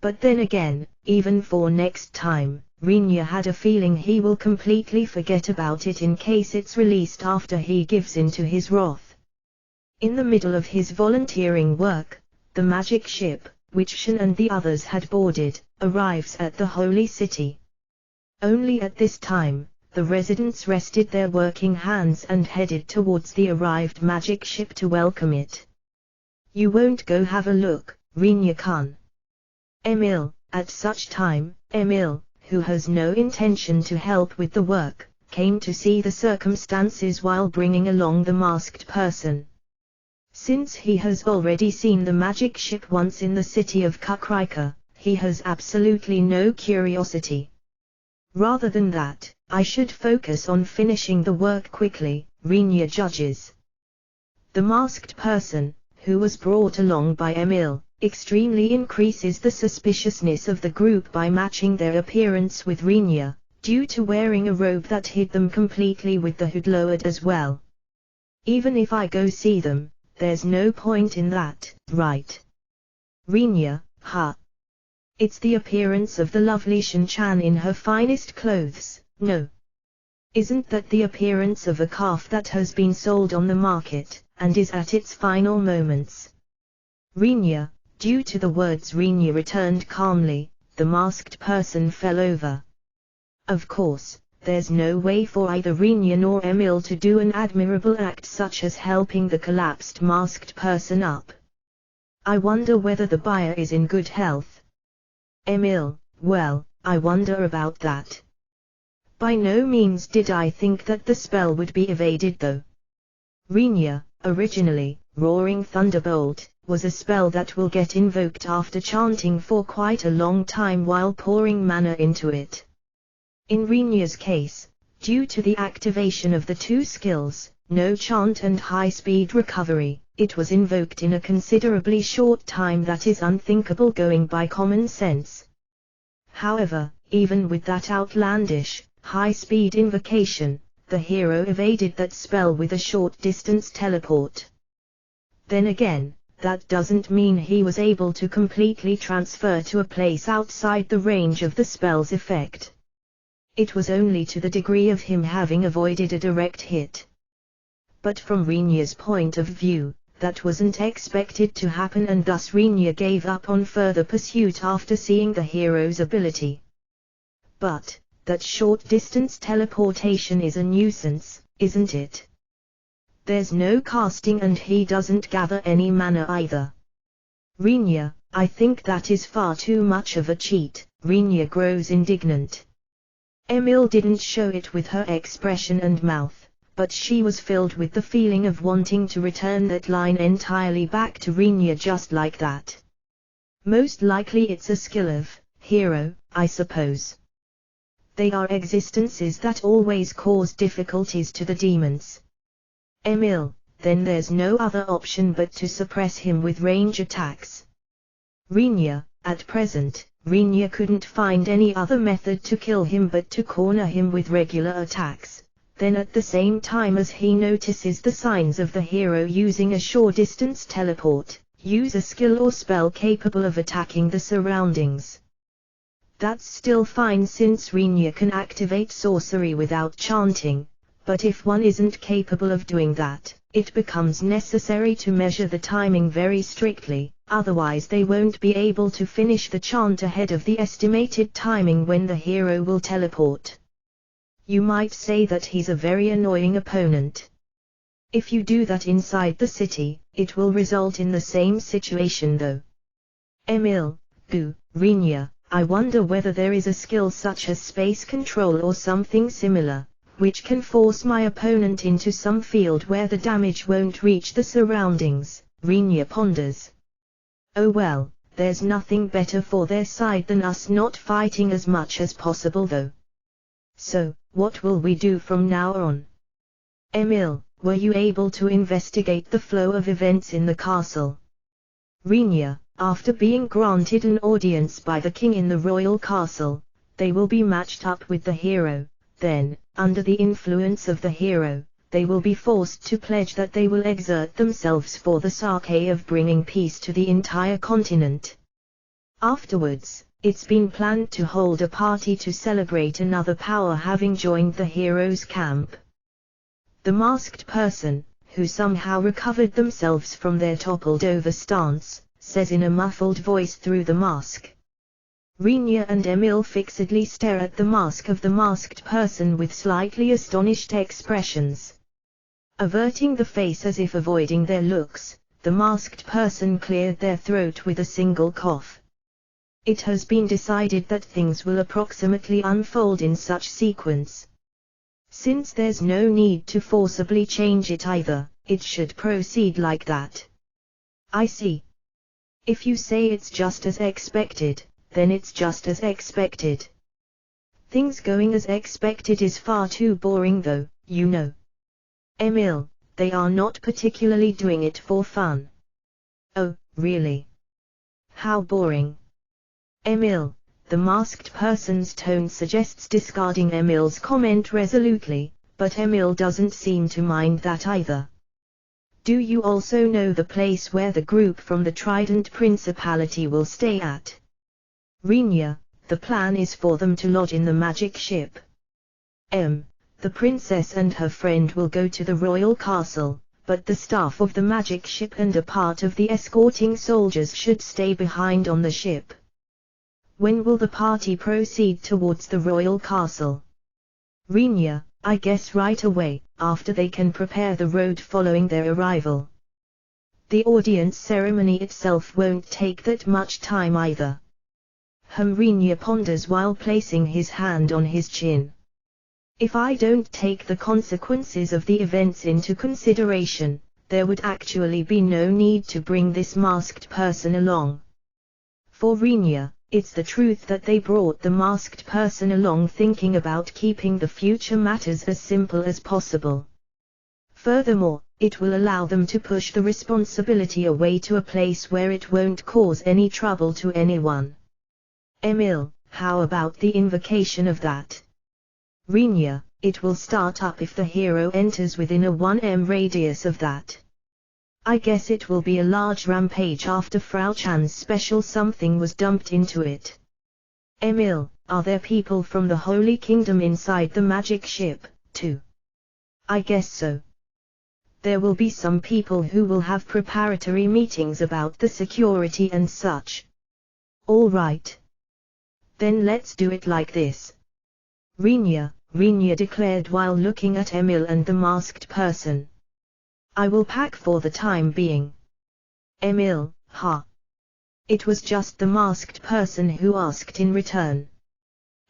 But then again, even for next time, Rinya had a feeling he will completely forget about it in case it's released after he gives in to his wrath. In the middle of his volunteering work, the magic ship, which Shen and the others had boarded, arrives at the holy city. Only at this time, the residents rested their working hands and headed towards the arrived magic ship to welcome it. You won't go have a look, Rinya-kun? Emil, at such time, Emil, who has no intention to help with the work, came to see the circumstances while bringing along the masked person. Since he has already seen the magic ship once in the city of Kukrika, he has absolutely no curiosity. Rather than that, I should focus on finishing the work quickly, Rinya judges. The masked person, who was brought along by Emil, extremely increases the suspiciousness of the group by matching their appearance with Rinya, due to wearing a robe that hid them completely with the hood lowered as well. Even if I go see them, there's no point in that, right? Rinya, huh? It's the appearance of the lovely Shin-chan in her finest clothes, no? Isn't that the appearance of a calf that has been sold on the market, and is at its final moments? Rinya, due to the words Rinya returned calmly, the masked person fell over. Of course, there's no way for either Rinya nor Emil to do an admirable act such as helping the collapsed masked person up. I wonder whether the buyer is in good health. Emil, well, I wonder about that. By no means did I think that the spell would be evaded though. Rinya, originally, Roaring Thunderbolt, was a spell that will get invoked after chanting for quite a long time while pouring mana into it. In Rinya's case, due to the activation of the two skills, no chant and high-speed recovery, it was invoked in a considerably short time that is unthinkable going by common sense. However, even with that outlandish, high-speed invocation, the hero evaded that spell with a short-distance teleport. Then again, that doesn't mean he was able to completely transfer to a place outside the range of the spell's effect. It was only to the degree of him having avoided a direct hit. But from Rinya's point of view, that wasn't expected to happen, and thus Rinya gave up on further pursuit after seeing the hero's ability. But that short-distance teleportation is a nuisance, isn't it? There's no casting and he doesn't gather any mana either. Rinya, I think that is far too much of a cheat. Rinya grows indignant. Emil didn't show it with her expression and mouth, but she was filled with the feeling of wanting to return that line entirely back to Rinya just like that. Most likely it's a skill of hero, I suppose. They are existences that always cause difficulties to the demons. Emil, then there's no other option but to suppress him with range attacks. Rinya, at present, Rinya couldn't find any other method to kill him but to corner him with regular attacks. Then at the same time as he notices the signs of the hero using a short-distance teleport, use a skill or spell capable of attacking the surroundings. That's still fine since Rinya can activate sorcery without chanting, but if one isn't capable of doing that, it becomes necessary to measure the timing very strictly, otherwise they won't be able to finish the chant ahead of the estimated timing when the hero will teleport. You might say that he's a very annoying opponent. If you do that inside the city, it will result in the same situation though. Emil, Rinya, I wonder whether there is a skill such as space control or something similar, which can force my opponent into some field where the damage won't reach the surroundings. Rinya ponders. Oh well, there's nothing better for their side than us not fighting as much as possible though. So, what will we do from now on? Emil, were you able to investigate the flow of events in the castle? Rinya, after being granted an audience by the king in the royal castle, they will be matched up with the hero. Then, under the influence of the hero, they will be forced to pledge that they will exert themselves for the sake of bringing peace to the entire continent. Afterwards, it's been planned to hold a party to celebrate another power having joined the hero's camp. The masked person, who somehow recovered themselves from their toppled-over stance, says in a muffled voice through the mask. Rinya and Emil fixedly stare at the mask of the masked person with slightly astonished expressions. Averting the face as if avoiding their looks, the masked person cleared their throat with a single cough. It has been decided that things will approximately unfold in such sequence. Since there's no need to forcibly change it either, it should proceed like that. I see. If you say it's just as expected, then it's just as expected. Things going as expected is far too boring though, you know. Emil, they are not particularly doing it for fun. Oh, really? How boring. Emil, the masked person's tone suggests discarding Emil's comment resolutely, but Emil doesn't seem to mind that either. Do you also know the place where the group from the Trident Principality will stay at? Rinya, the plan is for them to lodge in the magic ship. The princess and her friend will go to the royal castle, but the staff of the magic ship and a part of the escorting soldiers should stay behind on the ship. When will the party proceed towards the royal castle? Rinya, I guess right away, after they can prepare the road following their arrival. The audience ceremony itself won't take that much time either. Rinya ponders while placing his hand on his chin. If I don't take the consequences of the events into consideration, there would actually be no need to bring this masked person along. For Rinya, it's the truth that they brought the masked person along thinking about keeping the future matters as simple as possible. Furthermore, it will allow them to push the responsibility away to a place where it won't cause any trouble to anyone. Emil, how about the invocation of that? Rinya, it will start up if the hero enters within a 1m radius of that. I guess it will be a large rampage after Frau Chan's special something was dumped into it. Emil, are there people from the Holy Kingdom inside the magic ship, too? I guess so. There will be some people who will have preparatory meetings about the security and such. All right. Then let's do it like this. Rinya declared while looking at Emil and the masked person. I will pack for the time being. Emil, ha. It was just the masked person who asked in return.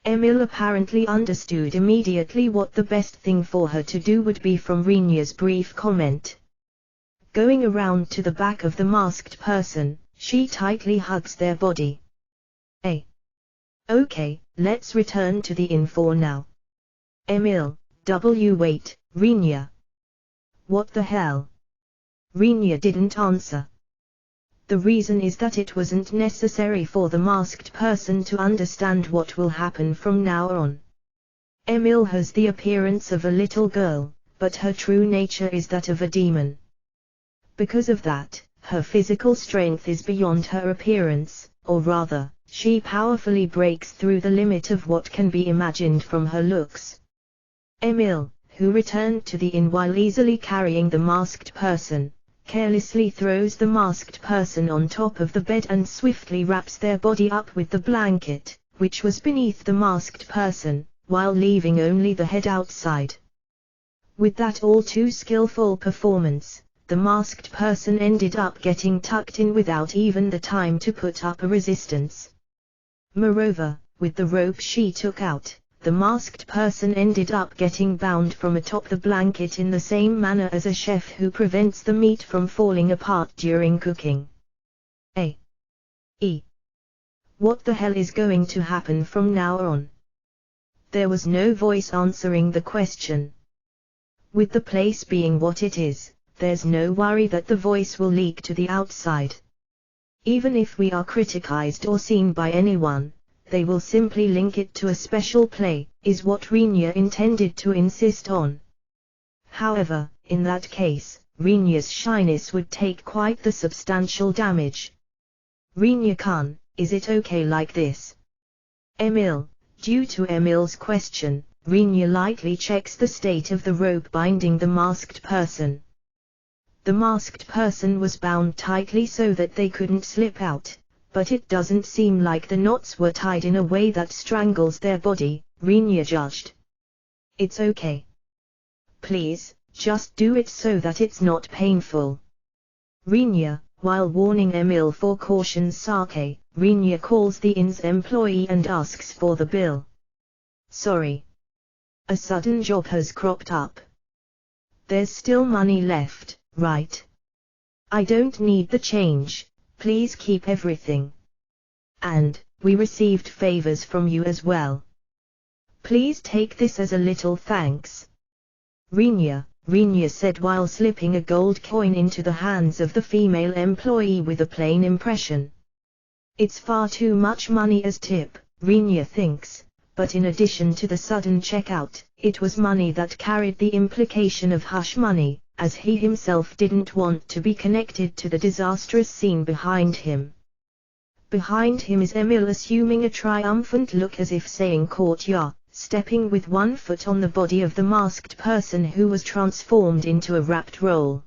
Emil apparently understood immediately what the best thing for her to do would be from Rinya's brief comment. Going around to the back of the masked person, she tightly hugs their body. Okay, let's return to the inn for now. Emil, wait, Rinya. What the hell? Rinya didn't answer. The reason is that it wasn't necessary for the masked person to understand what will happen from now on. Emil has the appearance of a little girl, but her true nature is that of a demon. Because of that, her physical strength is beyond her appearance, or rather, she powerfully breaks through the limit of what can be imagined from her looks. Emil, who returned to the inn while easily carrying the masked person, carelessly throws the masked person on top of the bed and swiftly wraps their body up with the blanket, which was beneath the masked person, while leaving only the head outside. With that all too skillful performance, the masked person ended up getting tucked in without even the time to put up a resistance. Moreover, with the rope she took out, the masked person ended up getting bound from atop the blanket in the same manner as a chef who prevents the meat from falling apart during cooking. What the hell is going to happen from now on? There was no voice answering the question. With the place being what it is, there's no worry that the voice will leak to the outside. Even if we are criticized or seen by anyone, they will simply link it to a special play, is what Rinya intended to insist on. However, in that case, Rinya's shyness would take quite the substantial damage. Rinya-kun, is it okay like this? Emil, due to Emil's question, Rinya lightly checks the state of the rope binding the masked person. The masked person was bound tightly so that they couldn't slip out, but it doesn't seem like the knots were tied in a way that strangles their body, Rinya judged. It's okay. Please, just do it so that it's not painful. Rinya, while warning Emil for caution's sake, Rinya calls the inn's employee and asks for the bill. Sorry. A sudden job has cropped up. There's still money left, right? I don't need the change. Please keep everything. And, we received favors from you as well. Please take this as a little thanks. Rinya said while slipping a gold coin into the hands of the female employee with a plain impression. It's far too much money as tip, Rinya thinks, but in addition to the sudden checkout, it was money that carried the implication of hush money, as he himself didn't want to be connected to the disastrous scene behind him. Behind him is Emil assuming a triumphant look as if saying caught ya, stepping with one foot on the body of the masked person who was transformed into a wrapped roll.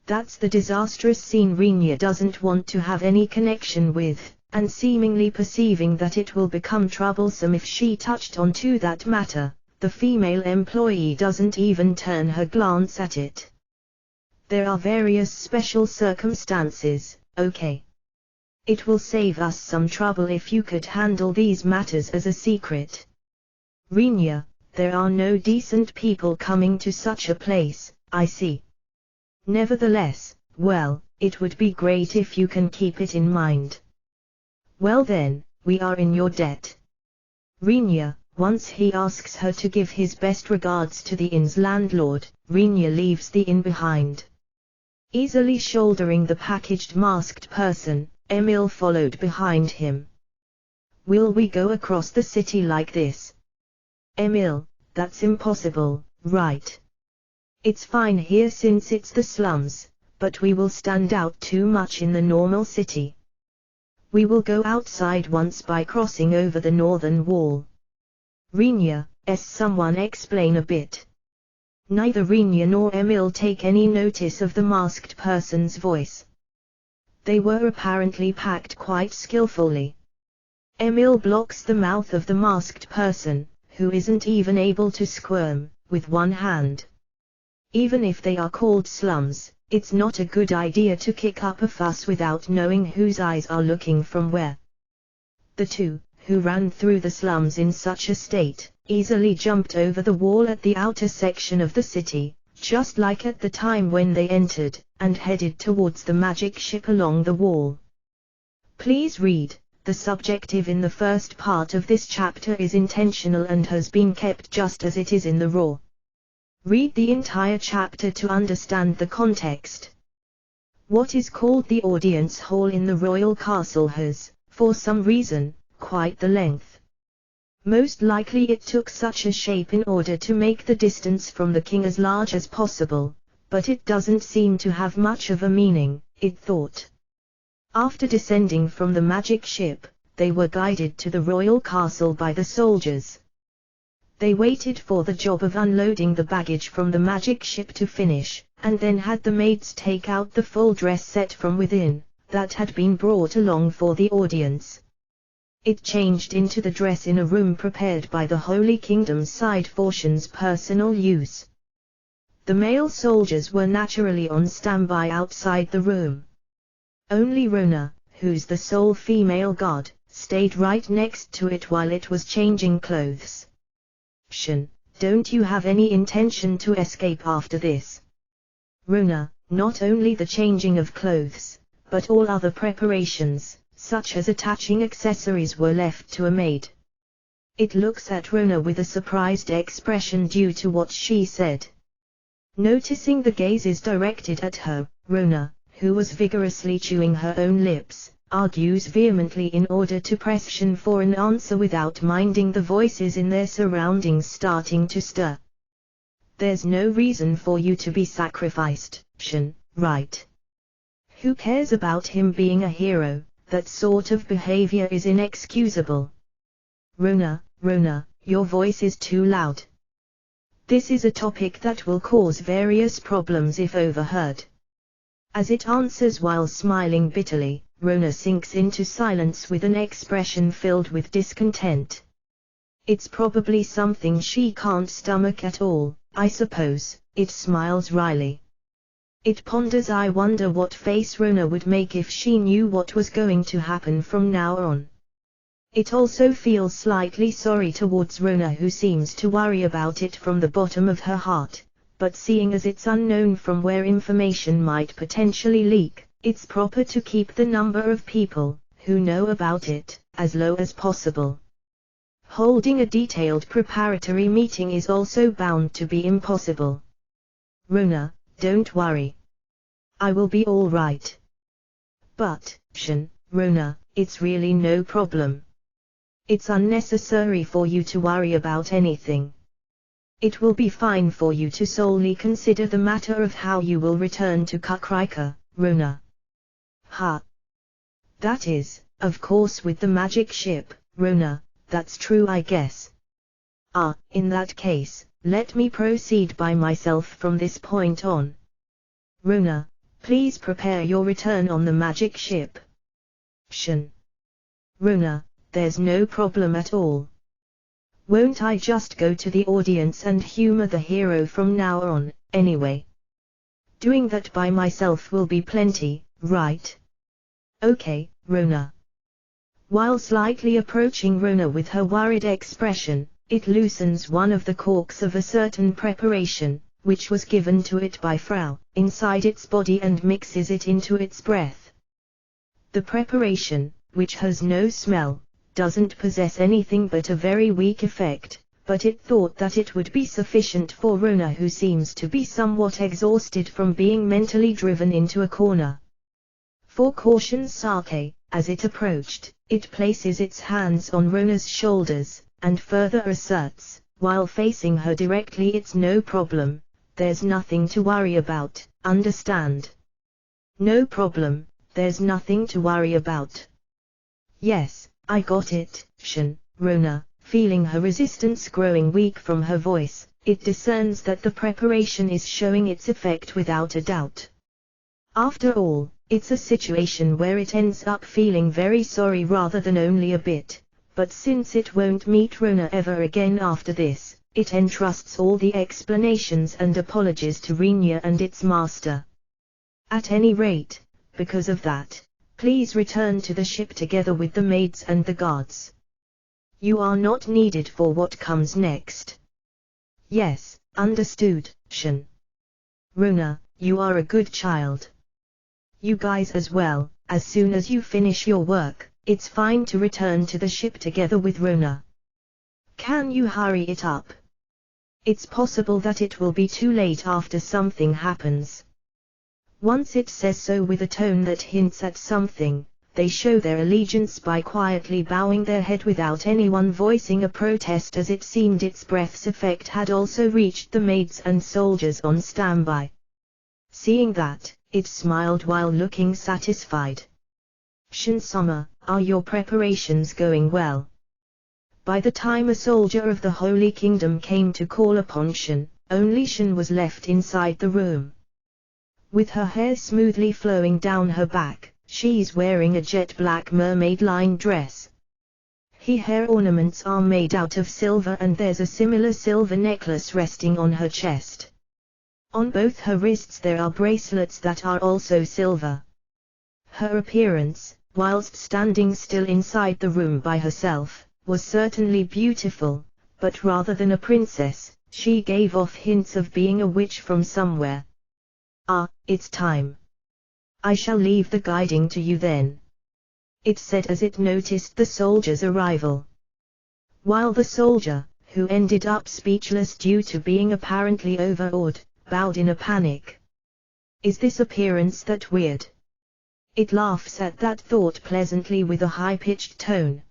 That's the disastrous scene Rinya doesn't want to have any connection with, and seemingly perceiving that it will become troublesome if she touched onto that matter. The female employee doesn't even turn her glance at it. There are various special circumstances, okay? It will save us some trouble if you could handle these matters as a secret. Rinya, there are no decent people coming to such a place, I see. Nevertheless, well, it would be great if you can keep it in mind. Well then, we are in your debt. Rinya, once he asks her to give his best regards to the inn's landlord, Rinya leaves the inn behind. Easily shouldering the packaged masked person, Emil followed behind him. Will we go across the city like this? Emil, that's impossible, right? It's fine here since it's the slums, but we will stand out too much in the normal city. We will go outside once by crossing over the northern wall. Rinya, someone explain a bit. Neither Renya nor Emil take any notice of the masked person's voice. They were apparently packed quite skillfully. Emil blocks the mouth of the masked person, who isn't even able to squirm, with one hand. Even if they are called slums, it's not a good idea to kick up a fuss without knowing whose eyes are looking from where. The two, who ran through the slums in such a state, easily jumped over the wall at the outer section of the city, just like at the time when they entered, and headed towards the magic ship along the wall. Please read. The subjective in the first part of this chapter is intentional and has been kept just as it is in the raw. Read the entire chapter to understand the context. What is called the audience hall in the royal castle has, for some reason, quite the length. Most likely it took such a shape in order to make the distance from the king as large as possible, but it doesn't seem to have much of a meaning, it thought. After descending from the magic ship, they were guided to the royal castle by the soldiers. They waited for the job of unloading the baggage from the magic ship to finish, and then had the maids take out the full dress set from within, that had been brought along for the audience. It changed into the dress in a room prepared by the Holy Kingdom's side for Shen's personal use. The male soldiers were naturally on standby outside the room. Only Rona, who's the sole female guard, stayed right next to it while it was changing clothes. Shen, don't you have any intention to escape after this? Rona, not only the changing of clothes, but all other preparations, such as attaching accessories, were left to a maid. It looks at Rona with a surprised expression due to what she said. Noticing the gazes directed at her, Rona, who was vigorously chewing her own lips, argues vehemently in order to press Shen for an answer without minding the voices in their surroundings starting to stir. There's no reason for you to be sacrificed, Shen, right? Who cares about him being a hero? That sort of behavior is inexcusable. Rona, your voice is too loud. This is a topic that will cause various problems if overheard. As it answers while smiling bitterly, Rona sinks into silence with an expression filled with discontent. It's probably something she can't stomach at all, I suppose, it smiles wryly. It ponders, I wonder what face Rona would make if she knew what was going to happen from now on. It also feels slightly sorry towards Rona, who seems to worry about it from the bottom of her heart, but seeing as it's unknown from where information might potentially leak, it's proper to keep the number of people who know about it as low as possible. Holding a detailed preparatory meeting is also bound to be impossible. Rona, don't worry. I will be all right. But, Shen, Rona, it's really no problem. It's unnecessary for you to worry about anything. It will be fine for you to solely consider the matter of how you will return to Kakrika, Rona. Ha! That is, of course, with the magic ship, Rona, that's true, I guess. In that case, let me proceed by myself from this point on. Rona, please prepare your return on the magic ship. Shen. Rona, there's no problem at all. Won't I just go to the audience and humor the hero from now on, anyway? Doing that by myself will be plenty, right? Okay, Rona. While slightly approaching Rona with her worried expression, it loosens one of the corks of a certain preparation, which was given to it by Frau, inside its body and mixes it into its breath. The preparation, which has no smell, doesn't possess anything but a very weak effect, but it thought that it would be sufficient for Rona, who seems to be somewhat exhausted from being mentally driven into a corner. For caution's sake, as it approached, it places its hands on Rona's shoulders, and further asserts, while facing her directly, it's no problem, there's nothing to worry about, understand? No problem, there's nothing to worry about. Yes, I got it, Shen, Rona, feeling her resistance growing weak from her voice, it discerns that the preparation is showing its effect without a doubt. After all, it's a situation where it ends up feeling very sorry rather than only a bit, but since it won't meet Rona ever again after this, it entrusts all the explanations and apologies to Rinya and its master. At any rate, because of that, please return to the ship together with the maids and the guards. You are not needed for what comes next. Yes, understood, Shin. Rona, you are a good child. You guys as well, as soon as you finish your work, it's fine to return to the ship together with Rona. Can you hurry it up? It's possible that it will be too late after something happens. Once it says so with a tone that hints at something, they show their allegiance by quietly bowing their head without anyone voicing a protest, as it seemed its breath's effect had also reached the maids and soldiers on standby. Seeing that, it smiled while looking satisfied. Shin-sama, are your preparations going well? By the time a soldier of the Holy Kingdom came to call upon Shin, only Shin was left inside the room. With her hair smoothly flowing down her back, she's wearing a jet black mermaid-lined dress. Her hair ornaments are made out of silver and there's a similar silver necklace resting on her chest. On both her wrists there are bracelets that are also silver. Her appearance, whilst standing still inside the room by herself, was certainly beautiful, but rather than a princess, she gave off hints of being a witch from somewhere. Ah, it's time. I shall leave the guiding to you then. It said as it noticed the soldier's arrival. While the soldier, who ended up speechless due to being apparently overawed, bowed in a panic. Is this appearance that weird? It laughs at that thought pleasantly with a high-pitched tone.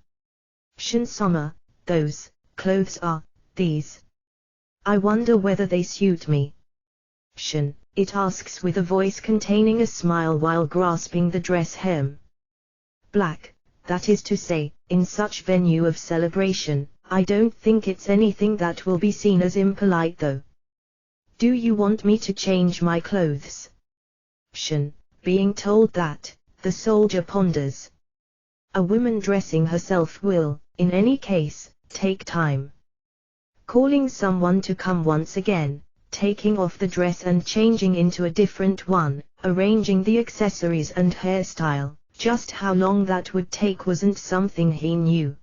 Shin-sama, those clothes are these. I wonder whether they suit me. Shin, it asks with a voice containing a smile while grasping the dress hem. Black, that is to say, in such venue of celebration, I don't think it's anything that will be seen as impolite though. Do you want me to change my clothes? Shin, being told that, the soldier ponders. A woman dressing herself will, in any case, take time. Calling someone to come once again, taking off the dress and changing into a different one, arranging the accessories and hairstyle, just how long that would take wasn't something he knew.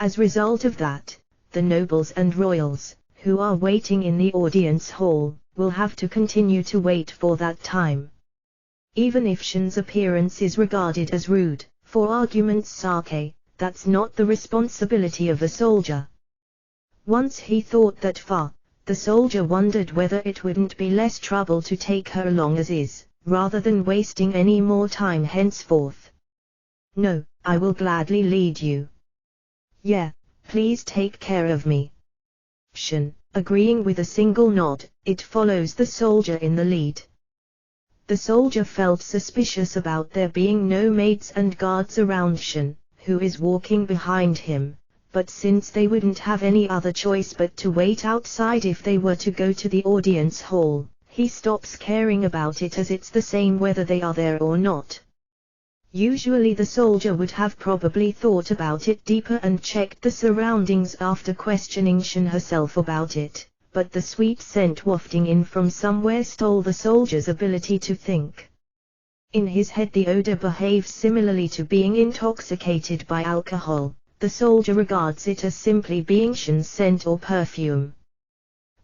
As a result of that, the nobles and royals, who are waiting in the audience hall, will have to continue to wait for that time. Even if Shin's appearance is regarded as rude, for argument's sake, that's not the responsibility of a soldier. Once he thought that far, the soldier wondered whether it wouldn't be less trouble to take her along as is, rather than wasting any more time henceforth. No, I will gladly lead you. Yeah, please take care of me. Shin, agreeing with a single nod, it follows the soldier in the lead. The soldier felt suspicious about there being no maids and guards around Shin, who is walking behind him, but since they wouldn't have any other choice but to wait outside if they were to go to the audience hall, he stops caring about it as it's the same whether they are there or not. Usually the soldier would have probably thought about it deeper and checked the surroundings after questioning Shin herself about it, but the sweet scent wafting in from somewhere stole the soldier's ability to think. In his head the odor behaves similarly to being intoxicated by alcohol. The soldier regards it as simply being Shin's scent or perfume.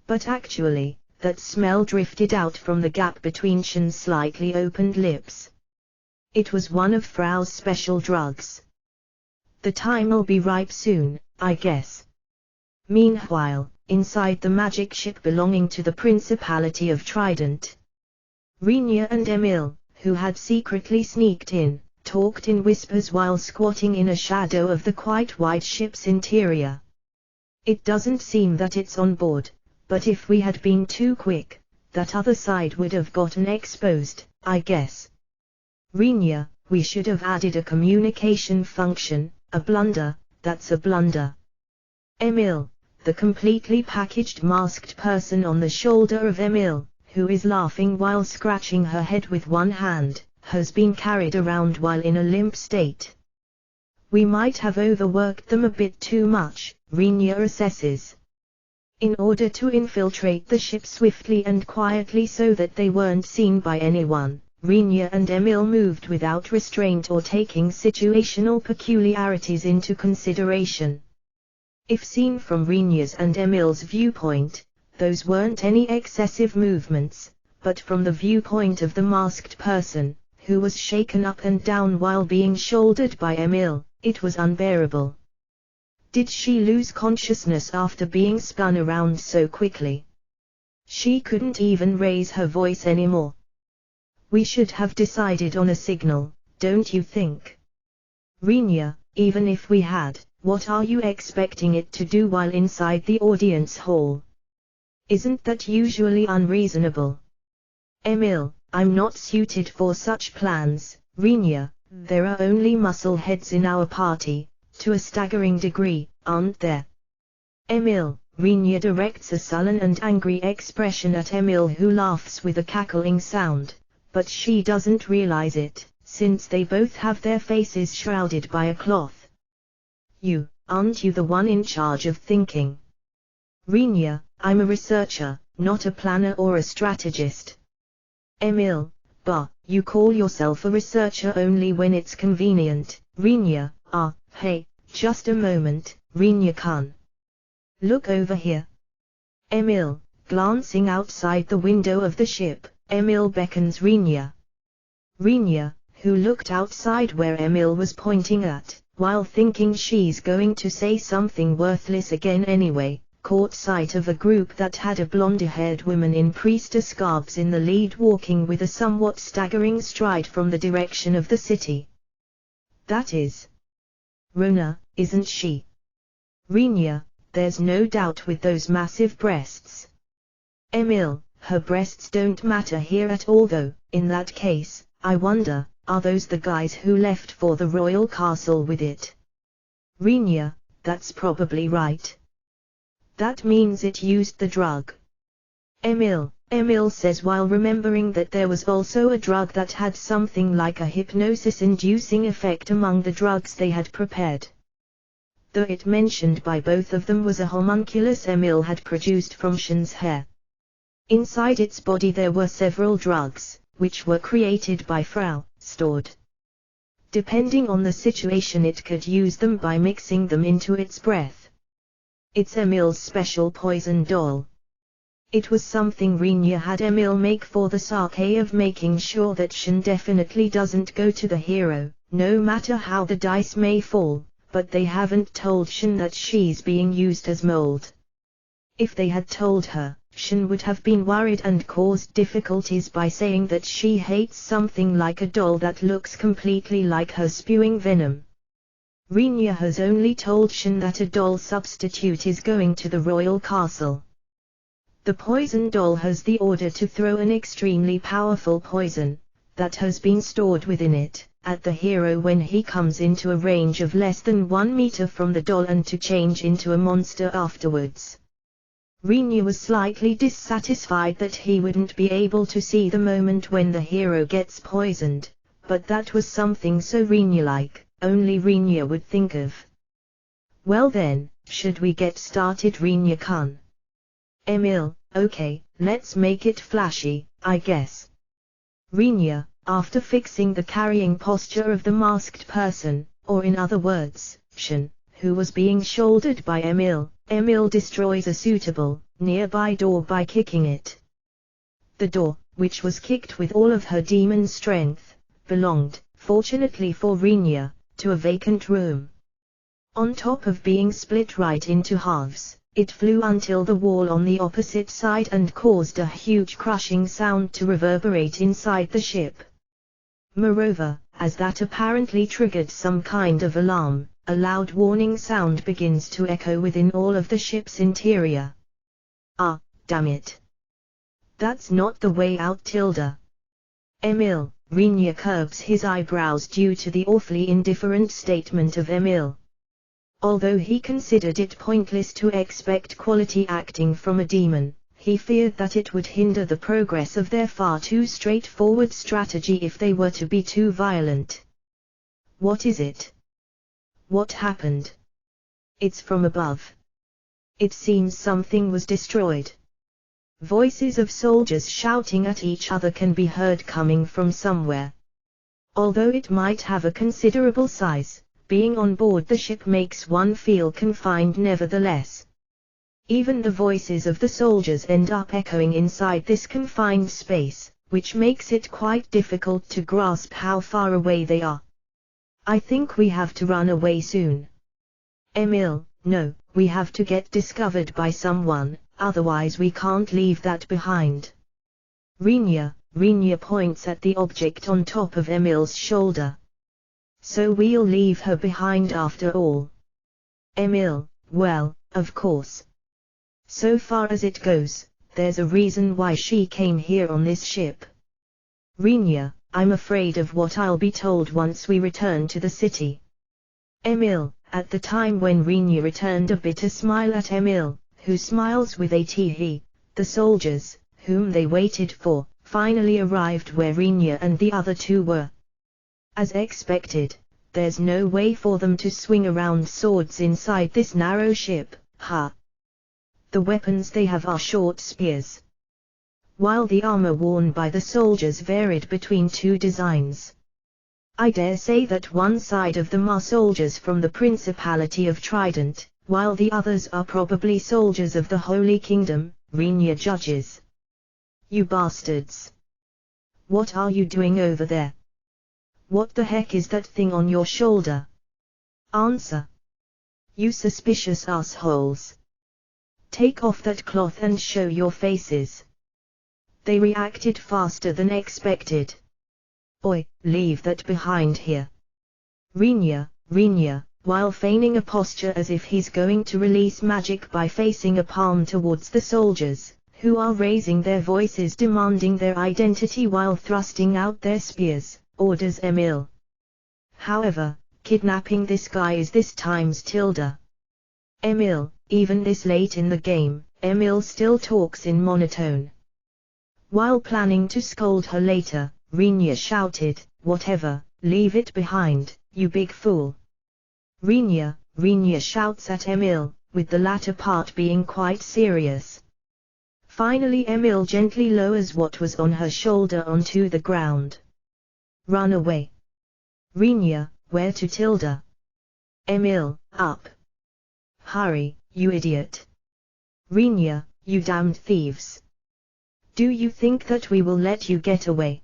But actually, that smell drifted out from the gap between Shin's slightly opened lips. It was one of Frau's special drugs. The time'll be ripe soon, I guess. Meanwhile, inside the magic ship belonging to the Principality of Trident, Rinya and Emil, who had secretly sneaked in, talked in whispers while squatting in a shadow of the quite wide ship's interior. It doesn't seem that it's on board, but if we had been too quick, that other side would have gotten exposed, I guess. Rinya, we should have added a communication function, a blunder, that's a blunder. Emil, the completely packaged masked person on the shoulder of Emil, who is laughing while scratching her head with one hand, has been carried around while in a limp state. We might have overworked them a bit too much, Rinya assesses. In order to infiltrate the ship swiftly and quietly so that they weren't seen by anyone, Rinya and Emil moved without restraint or taking situational peculiarities into consideration. If seen from Rinya's and Emil's viewpoint, those weren't any excessive movements, but from the viewpoint of the masked person, who was shaken up and down while being shouldered by Emil, it was unbearable. Did she lose consciousness after being spun around so quickly? She couldn't even raise her voice anymore. We should have decided on a signal, don't you think? Rinya, even if we had, what are you expecting it to do while inside the audience hall? Isn't that usually unreasonable? Emil, I'm not suited for such plans, Rinya, there are only muscle heads in our party, to a staggering degree, aren't there? Emil, Rinya directs a sullen and angry expression at Emil, who laughs with a cackling sound, but she doesn't realize it, since they both have their faces shrouded by a cloth. Aren't you the one in charge of thinking? Rinya, I'm a researcher, not a planner or a strategist. Emil, bah, you call yourself a researcher only when it's convenient. Rinya, hey, just a moment, Rinya-kun. Look over here. Emil, glancing outside the window of the ship, Emil beckons Rinya. Rinya, who looked outside where Emil was pointing at, while thinking she's going to say something worthless again anyway, caught sight of a group that had a blonde-haired woman in priestess garbs in the lead, walking with a somewhat staggering stride from the direction of the city. That is Rona, isn't she? Rinya, there's no doubt with those massive breasts. Emil, her breasts don't matter here at all though. In that case, I wonder, are those the guys who left for the royal castle with it? Rinya, that's probably right. That means it used the drug. Emil says while remembering that there was also a drug that had something like a hypnosis-inducing effect among the drugs they had prepared. Though it mentioned by both of them was a homunculus Emil had produced from Shin's hair. Inside its body there were several drugs, which were created by Frau, stored. Depending on the situation it could use them by mixing them into its breath. It's Emil's special poison doll. It was something Rinya had Emil make for the sake of making sure that Shin definitely doesn't go to the hero, no matter how the dice may fall, but they haven't told Shin that she's being used as mold. If they had told her, Shin would have been worried and caused difficulties by saying that she hates something like a doll that looks completely like her spewing venom. Rinya has only told Shin that a doll substitute is going to the royal castle. The poison doll has the order to throw an extremely powerful poison, that has been stored within it, at the hero when he comes into a range of less than 1 meter from the doll and to change into a monster afterwards. Rinya was slightly dissatisfied that he wouldn't be able to see the moment when the hero gets poisoned, but that was something so Rinya-like, only Rinya would think of. Well then, should we get started, Rinya-kun? Emil, okay, let's make it flashy, I guess. Rinya, after fixing the carrying posture of the masked person, or in other words, Shin, who was being shouldered by Emil destroys a suitable, nearby door by kicking it. The door, which was kicked with all of her demon strength, belonged, fortunately for Rinya, to a vacant room. On top of being split right into halves, it flew until the wall on the opposite side and caused a huge crushing sound to reverberate inside the ship. Moreover, as that apparently triggered some kind of alarm, a loud warning sound begins to echo within all of the ship's interior. Ah, damn it. That's not the way out, Tilda. Emil, Rinya curbs his eyebrows due to the awfully indifferent statement of Emil. Although he considered it pointless to expect quality acting from a demon, he feared that it would hinder the progress of their far too straightforward strategy if they were to be too violent. What is it? What happened? It's from above. It seems something was destroyed. Voices of soldiers shouting at each other can be heard coming from somewhere. Although it might have a considerable size, being on board the ship makes one feel confined nevertheless. Even the voices of the soldiers end up echoing inside this confined space, which makes it quite difficult to grasp how far away they are. I think we have to run away soon. Emil, no, we have to get discovered by someone, otherwise we can't leave that behind. Rinya points at the object on top of Emil's shoulder. So we'll leave her behind after all. Emil, well, of course. So far as it goes, there's a reason why she came here on this ship. Rinya, I'm afraid of what I'll be told once we return to the city. Emil, at the time when Rinya returned a bitter smile at Emil, who smiles with a tee-hee, the soldiers, whom they waited for, finally arrived where Rinya and the other two were. As expected, there's no way for them to swing around swords inside this narrow ship, huh? The weapons they have are short spears. While the armor worn by the soldiers varied between two designs. I dare say that one side of them are soldiers from the Principality of Trident, while the others are probably soldiers of the Holy Kingdom, Rinya judges. You bastards! What are you doing over there? What the heck is that thing on your shoulder? Answer! You suspicious assholes! Take off that cloth and show your faces. They reacted faster than expected. Oi, leave that behind here. Rinya, while feigning a posture as if he's going to release magic by facing a palm towards the soldiers, who are raising their voices demanding their identity while thrusting out their spears, orders Emil. However, kidnapping this guy is this time's tilde. Emil, even this late in the game, Emil still talks in monotone. While planning to scold her later, Rinya shouted, whatever, leave it behind, you big fool. Rinya shouts at Emil, with the latter part being quite serious. Finally Emil gently lowers what was on her shoulder onto the ground. Run away. Rinya, where to tilde? Emil, up. Hurry, you idiot. Rinya, you damned thieves. Do you think that we will let you get away?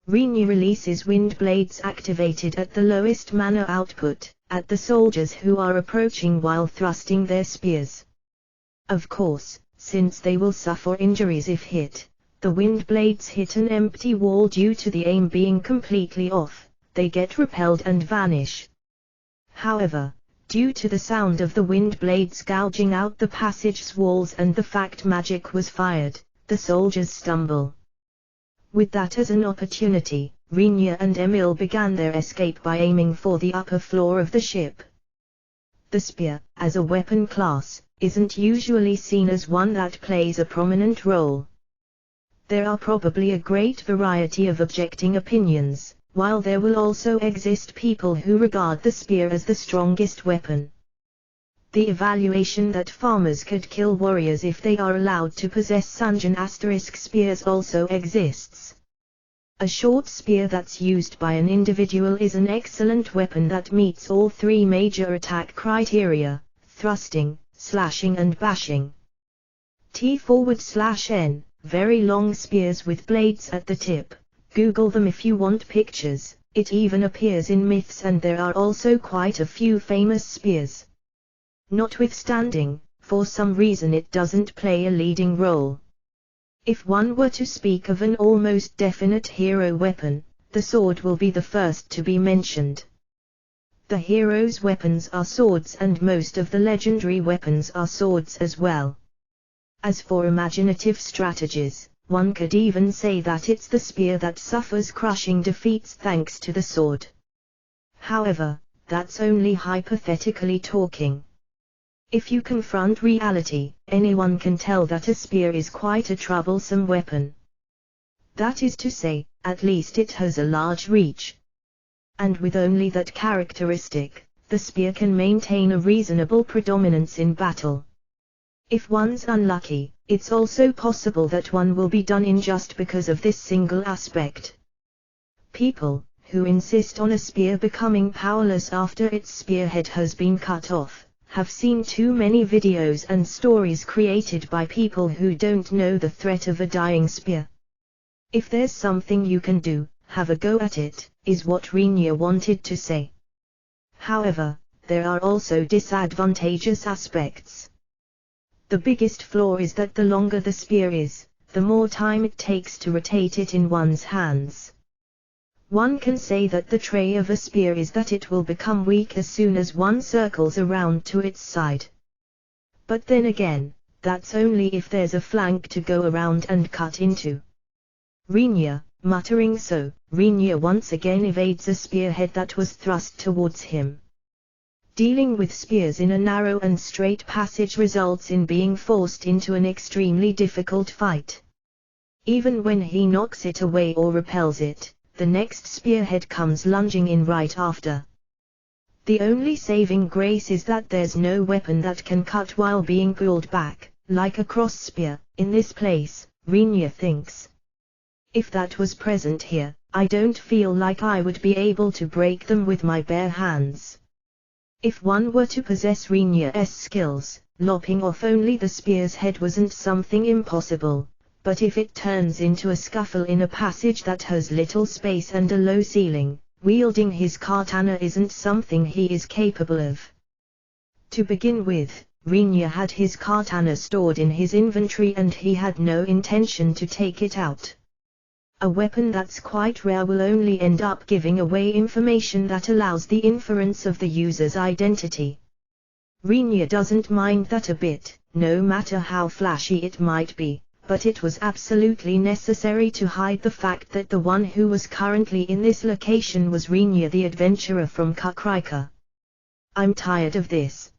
Rinya releases wind blades activated at the lowest mana output, at the soldiers who are approaching while thrusting their spears. Of course, since they will suffer injuries if hit, the wind blades hit an empty wall due to the aim being completely off, they get repelled and vanish. However, due to the sound of the wind blades gouging out the passage's walls and the fact magic was fired, the soldiers stumble. With that as an opportunity, Rinya and Emil began their escape by aiming for the upper floor of the ship. The spear, as a weapon class, isn't usually seen as one that plays a prominent role. There are probably a great variety of objecting opinions, while there will also exist people who regard the spear as the strongest weapon. The evaluation that farmers could kill warriors if they are allowed to possess Sanjin * spears also exists. A short spear that's used by an individual is an excellent weapon that meets all three major attack criteria: thrusting, slashing and bashing. T/N, very long spears with blades at the tip. Google them if you want pictures. It even appears in myths and there are also quite a few famous spears. Notwithstanding, for some reason it doesn't play a leading role. If one were to speak of an almost definite hero weapon, the sword will be the first to be mentioned. The hero's weapons are swords and most of the legendary weapons are swords as well. As for imaginative strategies, one could even say that it's the spear that suffers crushing defeats thanks to the sword. However, that's only hypothetically talking. If you confront reality, anyone can tell that a spear is quite a troublesome weapon. That is to say, at least it has a large reach. And with only that characteristic, the spear can maintain a reasonable predominance in battle. If one's unlucky, it's also possible that one will be done in just because of this single aspect. People who insist on a spear becoming powerless after its spearhead has been cut off, have seen too many videos and stories created by people who don't know the threat of a dying spear. If there's something you can do, have a go at it, is what Rinya wanted to say. However, there are also disadvantageous aspects. The biggest flaw is that the longer the spear is, the more time it takes to rotate it in one's hands. One can say that the trait of a spear is that it will become weak as soon as one circles around to its side. But then again, that's only if there's a flank to go around and cut into. Rinya, muttering so, Rinya once again evades a spearhead that was thrust towards him. Dealing with spears in a narrow and straight passage results in being forced into an extremely difficult fight. Even when he knocks it away or repels it, the next spearhead comes lunging in right after. The only saving grace is that there's no weapon that can cut while being pulled back, like a cross spear, in this place, Rinya thinks. If that was present here, I don't feel like I would be able to break them with my bare hands. If one were to possess Rinya's skills, lopping off only the spear's head wasn't something impossible. But if it turns into a scuffle in a passage that has little space and a low ceiling, wielding his katana isn't something he is capable of. To begin with, Rinya had his katana stored in his inventory and he had no intention to take it out. A weapon that's quite rare will only end up giving away information that allows the inference of the user's identity. Rinya doesn't mind that a bit, no matter how flashy it might be. But it was absolutely necessary to hide the fact that the one who was currently in this location was Rinya the adventurer from Kakrika. I'm tired of this.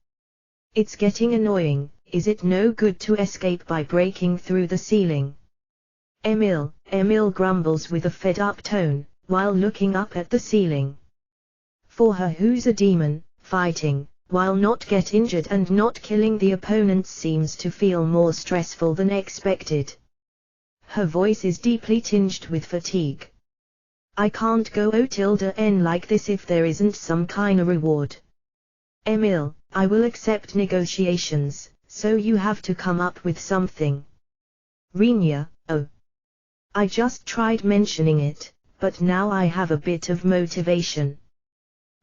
It's getting annoying. Is it no good to escape by breaking through the ceiling? Emil grumbles with a fed-up tone, while looking up at the ceiling. For her who's a demon, fighting, while not get injured and not killing the opponents seems to feel more stressful than expected. Her voice is deeply tinged with fatigue. I can't go O-tilde-N like this if there isn't some kinda reward. Emil, I will accept negotiations, so you have to come up with something. Rinya, oh. I just tried mentioning it, but now I have a bit of motivation.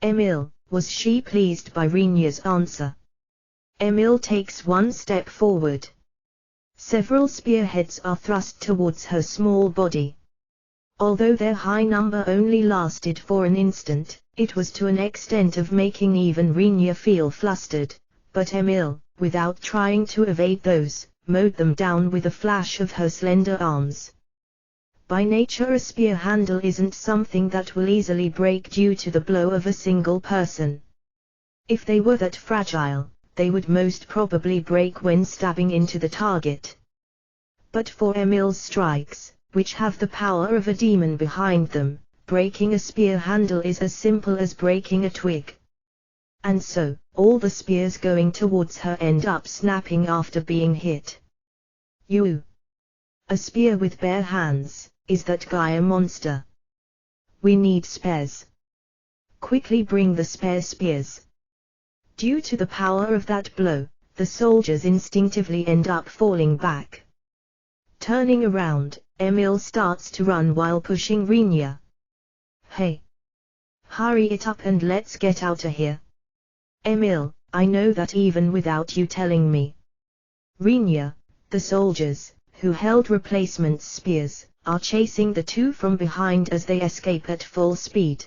Emil, was she pleased by Rinya's answer? Emil takes one step forward. Several spearheads are thrust towards her small body. Although their high number only lasted for an instant, it was to an extent of making even Rinya feel flustered, but Emil, without trying to evade those, mowed them down with a flash of her slender arms. By nature a spear handle isn't something that will easily break due to the blow of a single person. If they were that fragile, they would most probably break when stabbing into the target. But for Emil's strikes, which have the power of a demon behind them, breaking a spear handle is as simple as breaking a twig. And so, all the spears going towards her end up snapping after being hit. You! A spear with bare hands. Is that guy a monster? We need spares. Quickly bring the spare spears. Due to the power of that blow, the soldiers instinctively end up falling back. Turning around, Emil starts to run while pushing Rinya. Hey! Hurry it up and let's get outta here. Emil, I know that even without you telling me. Rinya, the soldiers, who held replacement spears, are chasing the two from behind as they escape at full speed.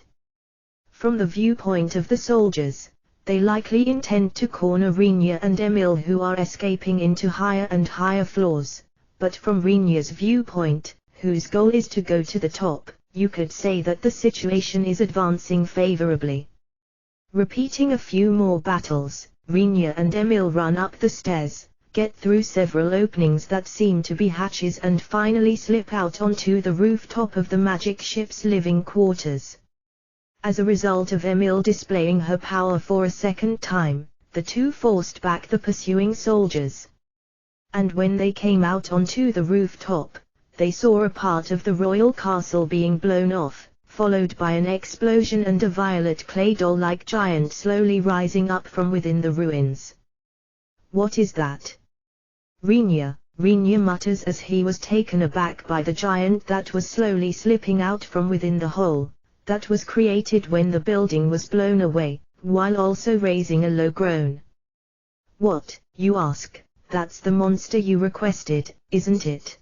From the viewpoint of the soldiers, they likely intend to corner Rinya and Emil who are escaping into higher and higher floors, but from Rinya's viewpoint, whose goal is to go to the top, you could say that the situation is advancing favorably. Repeating a few more battles, Rinya and Emil run up the stairs, get through several openings that seem to be hatches and finally slip out onto the rooftop of the magic ship's living quarters. As a result of Emil displaying her power for a second time, the two forced back the pursuing soldiers. And when they came out onto the rooftop, they saw a part of the royal castle being blown off, followed by an explosion and a violet clay doll-like giant slowly rising up from within the ruins. "What is that?" Rinya mutters as he was taken aback by the giant that was slowly slipping out from within the hole that was created when the building was blown away, while also raising a low groan. "What, you ask, that's the monster you requested, isn't it?"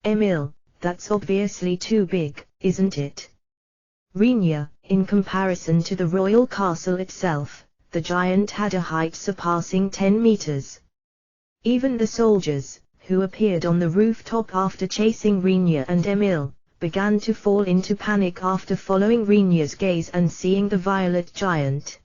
"Emil, that's obviously too big, isn't it?" Rinya, in comparison to the royal castle itself, the giant had a height surpassing 10 meters. Even the soldiers, who appeared on the rooftop after chasing Rinya and Emil, began to fall into panic after following Rinya's gaze and seeing the violet giant.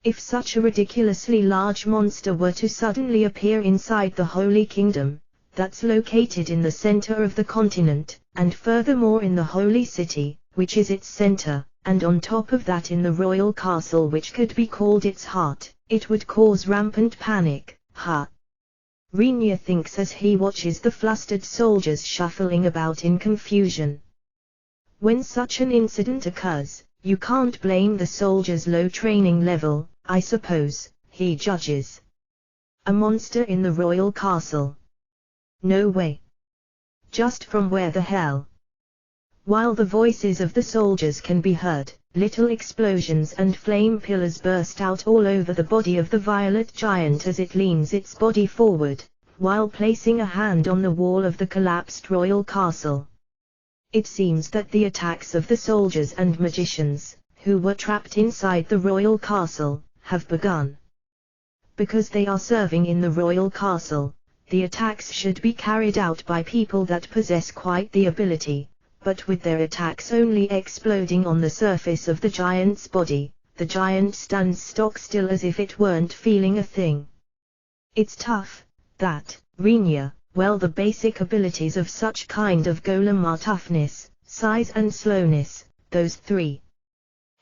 If such a ridiculously large monster were to suddenly appear inside the Holy Kingdom, that's located in the center of the continent, and furthermore in the Holy City, which is its center, and on top of that in the royal castle which could be called its heart, it would cause rampant panic, Rinya thinks as he watches the flustered soldiers shuffling about in confusion. When such an incident occurs, you can't blame the soldiers' low training level, I suppose, he judges. A monster in the royal castle? No way. Just from where the hell? While the voices of the soldiers can be heard, little explosions and flame pillars burst out all over the body of the violet giant as it leans its body forward, while placing a hand on the wall of the collapsed royal castle. It seems that the attacks of the soldiers and magicians, who were trapped inside the royal castle, have begun. Because they are serving in the royal castle, the attacks should be carried out by people that possess quite the ability. But with their attacks only exploding on the surface of the giant's body, the giant stands stock still as if it weren't feeling a thing. It's tough, that, Rinya. Well, the basic abilities of such kind of golem are toughness, size and slowness, those three.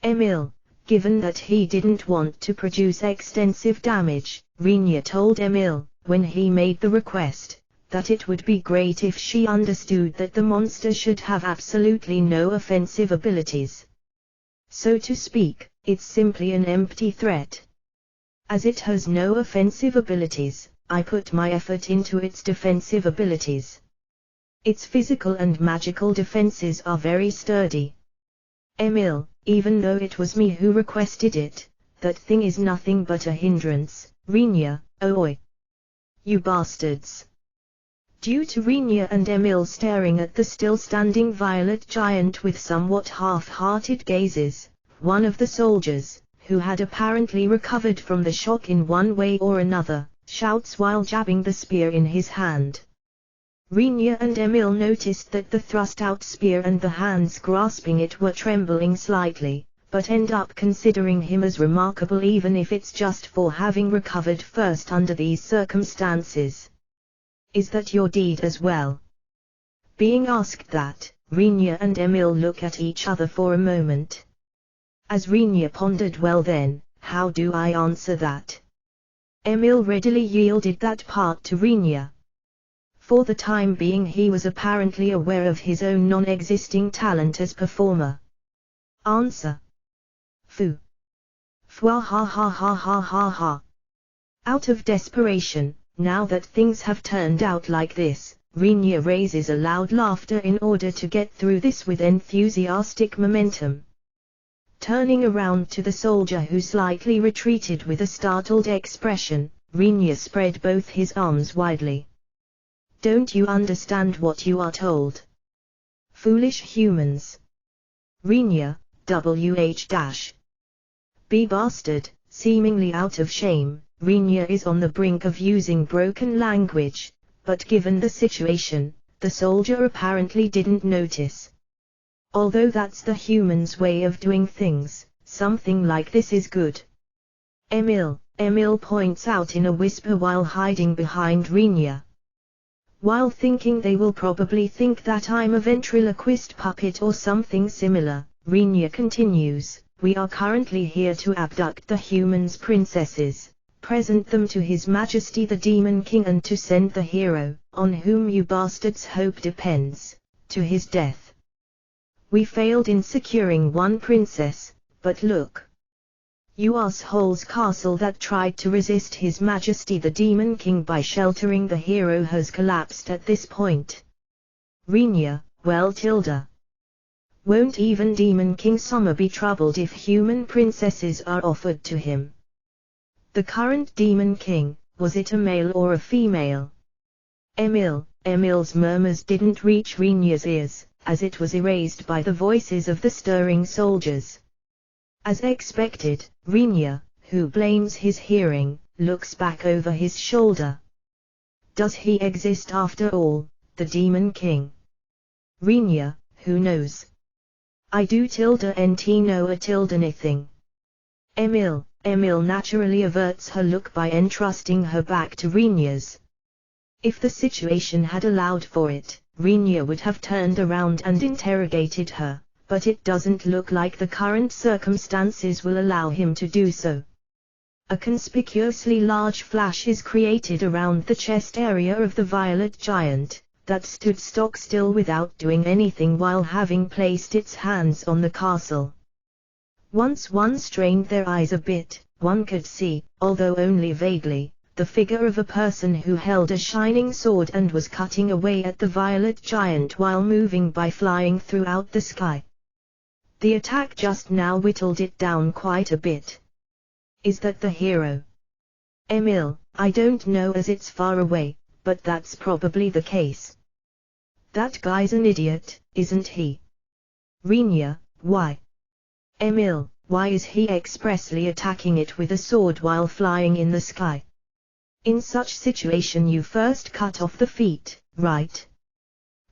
Emil, given that he didn't want to produce extensive damage, Rinya told Emil, when he made the request, that it would be great if she understood that the monster should have absolutely no offensive abilities. So to speak, it's simply an empty threat. As it has no offensive abilities, I put my effort into its defensive abilities. Its physical and magical defenses are very sturdy. Emil, even though it was me who requested it, that thing is nothing but a hindrance. Rinya, oi! You bastards! Due to Rinya and Emil staring at the still-standing violet giant with somewhat half-hearted gazes, one of the soldiers, who had apparently recovered from the shock in one way or another, shouts while jabbing the spear in his hand. Rinya and Emil noticed that the thrust-out spear and the hands grasping it were trembling slightly, but end up considering him as remarkable even if it's just for having recovered first under these circumstances. Is that your deed as well? Being asked that, Rinya and Emil look at each other for a moment. As Rinya pondered, well then, how do I answer that? Emil readily yielded that part to Rinya. For the time being he was apparently aware of his own non-existing talent as performer. Answer. Fu. Fwa ha ha ha ha ha ha. Out of desperation, now that things have turned out like this, Rinya raises a loud laughter in order to get through this with enthusiastic momentum. Turning around to the soldier who slightly retreated with a startled expression, Rinya spread both his arms widely. Don't you understand what you are told? Foolish humans. Rinya, WH-B bastard, seemingly out of shame. Rinya is on the brink of using broken language, but given the situation, the soldier apparently didn't notice. Although that's the human's way of doing things, something like this is good. Emil points out in a whisper while hiding behind Rinya. While thinking they will probably think that I'm a ventriloquist puppet or something similar, Rinya continues, we are currently here to abduct the humans' princesses, present them to His Majesty the Demon King and to send the hero, on whom you bastards' hope depends, to his death. We failed in securing one princess, but look. You assholes' castle that tried to resist His Majesty the Demon King by sheltering the hero has collapsed at this point. Rinya, well Tilda. Won't even Demon King Summer be troubled if human princesses are offered to him? The current Demon King, was it a male or a female? Emil's murmurs didn't reach Rinya's ears, as it was erased by the voices of the stirring soldiers. As expected, Rinya, who blames his hearing, looks back over his shoulder. Does he exist after all, the Demon King? Rinya, who knows? I do nt know a nothing. Emil naturally averts her look by entrusting her back to Rinya's. If the situation had allowed for it, Rinya would have turned around and interrogated her, but it doesn't look like the current circumstances will allow him to do so. A conspicuously large flash is created around the chest area of the violet giant, that stood stock still without doing anything while having placed its hands on the castle. Once one strained their eyes a bit, one could see, although only vaguely, the figure of a person who held a shining sword and was cutting away at the violet giant while moving by flying throughout the sky. The attack just now whittled it down quite a bit. Is that the hero? Emil, I don't know as it's far away, but that's probably the case. That guy's an idiot, isn't he? Rinya, why? Emil, why is he expressly attacking it with a sword while flying in the sky? In such situation you first cut off the feet, right?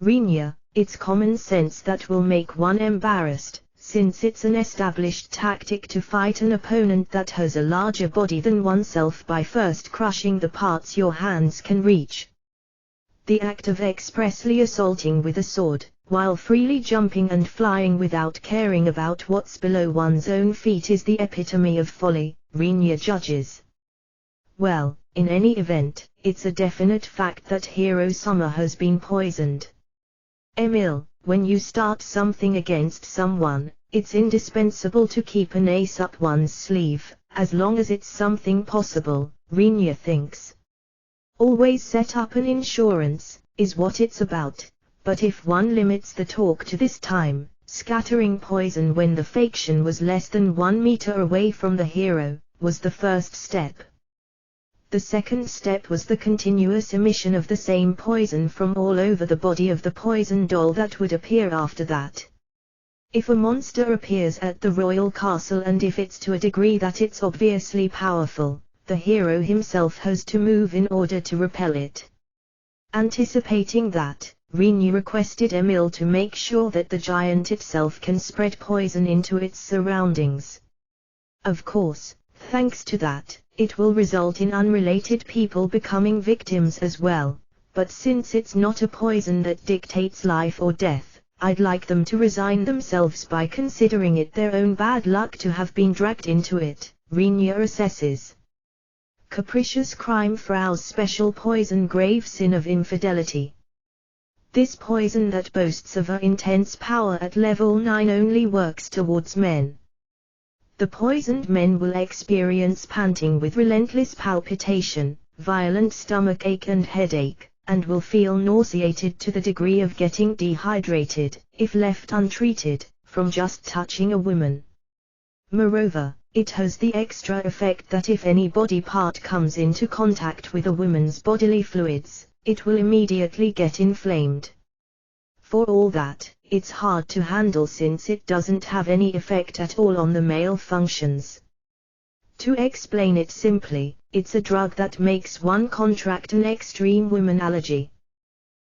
Rinya, it's common sense that will make one embarrassed, since it's an established tactic to fight an opponent that has a larger body than oneself by first crushing the parts your hands can reach. The act of expressly assaulting with a sword, while freely jumping and flying without caring about what's below one's own feet is the epitome of folly, Rinya judges. Well, in any event, it's a definite fact that Hero Summer has been poisoned. Emil, when you start something against someone, it's indispensable to keep an ace up one's sleeve, as long as it's something possible, Rinya thinks. Always set up an insurance, is what it's about, but if one limits the talk to this time, scattering poison when the faction was less than 1 meter away from the hero, was the first step. The second step was the continuous emission of the same poison from all over the body of the poison doll that would appear after that. If a monster appears at the royal castle and if it's to a degree that it's obviously powerful, the hero himself has to move in order to repel it. Anticipating that, Rinya requested Emil to make sure that the giant itself can spread poison into its surroundings. Of course, thanks to that, it will result in unrelated people becoming victims as well, but since it's not a poison that dictates life or death, I'd like them to resign themselves by considering it their own bad luck to have been dragged into it, Rinya assesses. Capricious crime Frau's special poison grave sin of infidelity. This poison that boasts of a intense power at level 9 only works towards men. The poisoned men will experience panting with relentless palpitation, violent stomachache and headache, and will feel nauseated to the degree of getting dehydrated, if left untreated, from just touching a woman. Moreover, it has the extra effect that if any body part comes into contact with a woman's bodily fluids, it will immediately get inflamed. For all that, it's hard to handle since it doesn't have any effect at all on the male functions. To explain it simply, it's a drug that makes one contract an extreme woman allergy.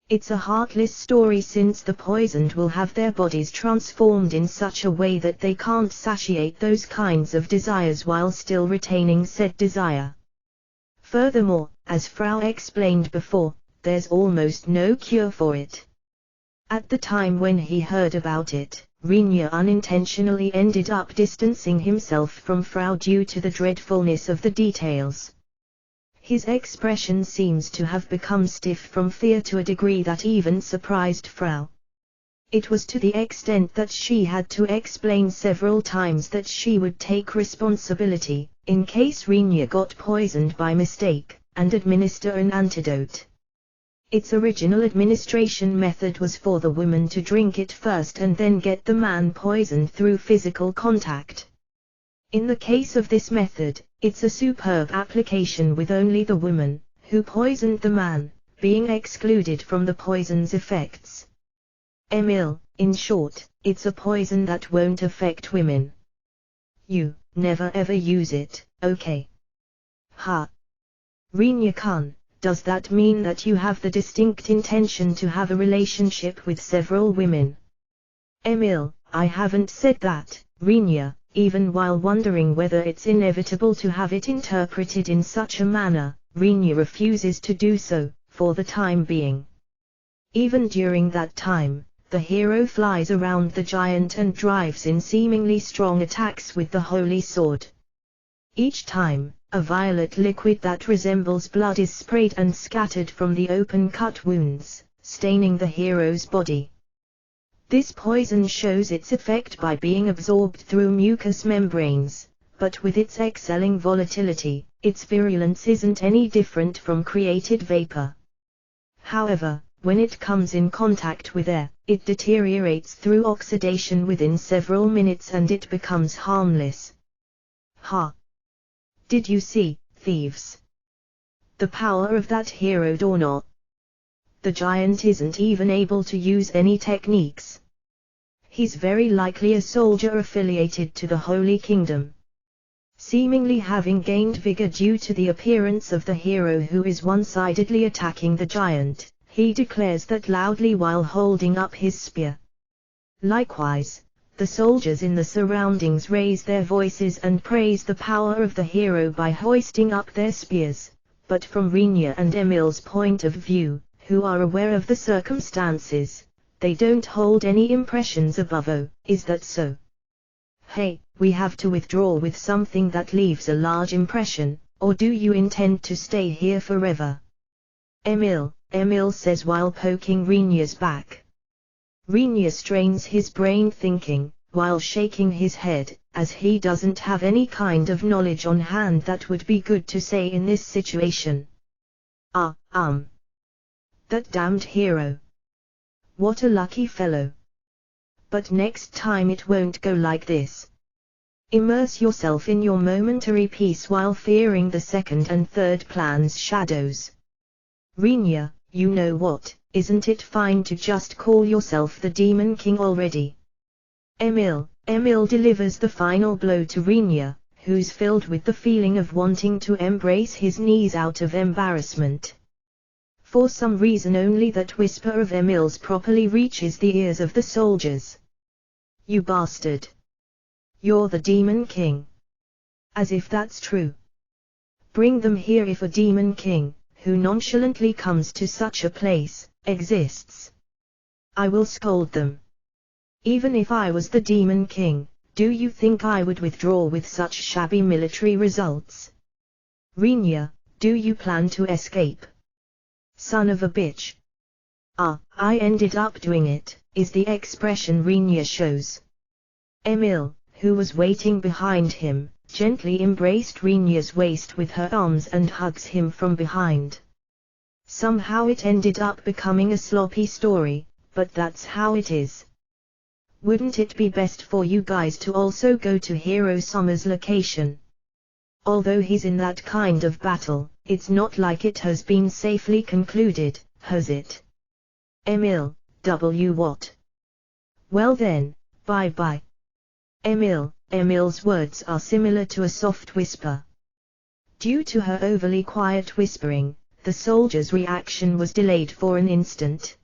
It's a heartless story since the poisoned will have their bodies transformed in such a way that they can't satiate those kinds of desires while still retaining said desire. Furthermore, as Frau explained before, there's almost no cure for it. At the time when he heard about it, Rinja unintentionally ended up distancing himself from Frau due to the dreadfulness of the details. His expression seems to have become stiff from fear to a degree that even surprised Frau. It was to the extent that she had to explain several times that she would take responsibility, in case Rinja got poisoned by mistake, and administer an antidote. Its original administration method was for the woman to drink it first and then get the man poisoned through physical contact. In the case of this method, it's a superb application with only the woman, who poisoned the man, being excluded from the poison's effects. Emil, in short, it's a poison that won't affect women. You never ever use it, okay? Ha! Rinja-kun, does that mean that you have the distinct intention to have a relationship with several women? Emil, I haven't said that, Rinja, even while wondering whether it's inevitable to have it interpreted in such a manner, Rinja refuses to do so, for the time being. Even during that time, the hero flies around the giant and drives in seemingly strong attacks with the holy sword. Each time, a violet liquid that resembles blood is sprayed and scattered from the open cut wounds, staining the hero's body. This poison shows its effect by being absorbed through mucous membranes, but with its excelling volatility, its virulence isn't any different from created vapor. However, when it comes in contact with air, it deteriorates through oxidation within several minutes and it becomes harmless. Ha! Did you see, thieves? The power of that hero or not? The giant isn't even able to use any techniques. He's very likely a soldier affiliated to the Holy Kingdom. Seemingly having gained vigor due to the appearance of the hero who is one-sidedly attacking the giant, he declares that loudly while holding up his spear. Likewise, the soldiers in the surroundings raise their voices and praise the power of the hero by hoisting up their spears, but from Rinja and Emil's point of view, who are aware of the circumstances, they don't hold any impressions above "Oh, is that so? Hey, we have to withdraw with something that leaves a large impression, or do you intend to stay here forever?" Emil says while poking Rinja's back. Rinja strains his brain thinking, while shaking his head, as he doesn't have any kind of knowledge on hand that would be good to say in this situation. That damned hero. What a lucky fellow. But next time it won't go like this. Immerse yourself in your momentary peace while fearing the second and third plan's shadows. Rinja, you know what, isn't it fine to just call yourself the Demon King already? Emil delivers the final blow to Rinja, who's filled with the feeling of wanting to embrace his knees out of embarrassment. For some reason only that whisper of Emil's properly reaches the ears of the soldiers. You bastard! You're the Demon King. As if that's true. Bring them here if a Demon King, who nonchalantly comes to such a place, exists. I will scold them. Even if I was the Demon King, do you think I would withdraw with such shabby military results? Rinja, do you plan to escape? Son of a bitch. I ended up doing it, is the expression Rinja shows. Emil, who was waiting behind him, gently embraced Rinja's waist with her arms and hugs him from behind. Somehow it ended up becoming a sloppy story, but that's how it is. Wouldn't it be best for you guys to also go to Hero Summer's location? Although he's in that kind of battle, it's not like it has been safely concluded, has it? Emil, what? Well then, bye-bye. Emil's words are similar to a soft whisper. Due to her overly quiet whispering, the soldier's reaction was delayed for an instant.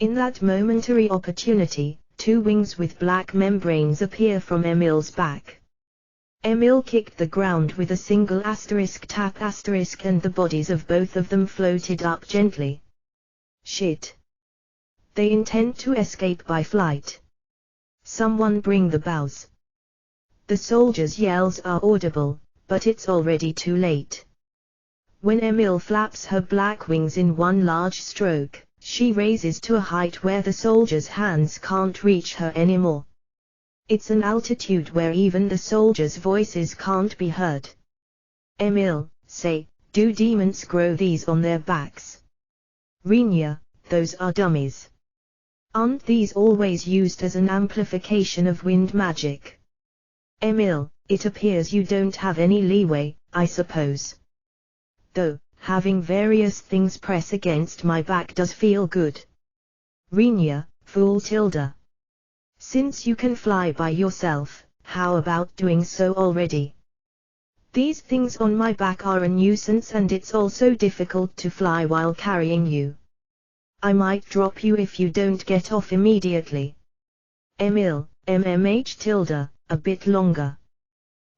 In that momentary opportunity, two wings with black membranes appear from Emil's back. Emil kicked the ground with a single tap and the bodies of both of them floated up gently. Shit. They intend to escape by flight. Someone bring the bows. The soldier's yells are audible, but it's already too late. When Emil flaps her black wings in one large stroke, she raises to a height where the soldier's hands can't reach her anymore. It's an altitude where even the soldiers' voices can't be heard. Emil, say, do demons grow these on their backs? Rinya, those are dummies. Aren't these always used as an amplification of wind magic? Emil, it appears you don't have any leeway, I suppose. Though, having various things press against my back does feel good. Rinya, fool tilde. Since you can fly by yourself, how about doing so already? These things on my back are a nuisance and it's also difficult to fly while carrying you. I might drop you if you don't get off immediately. Emil, tilde, a bit longer.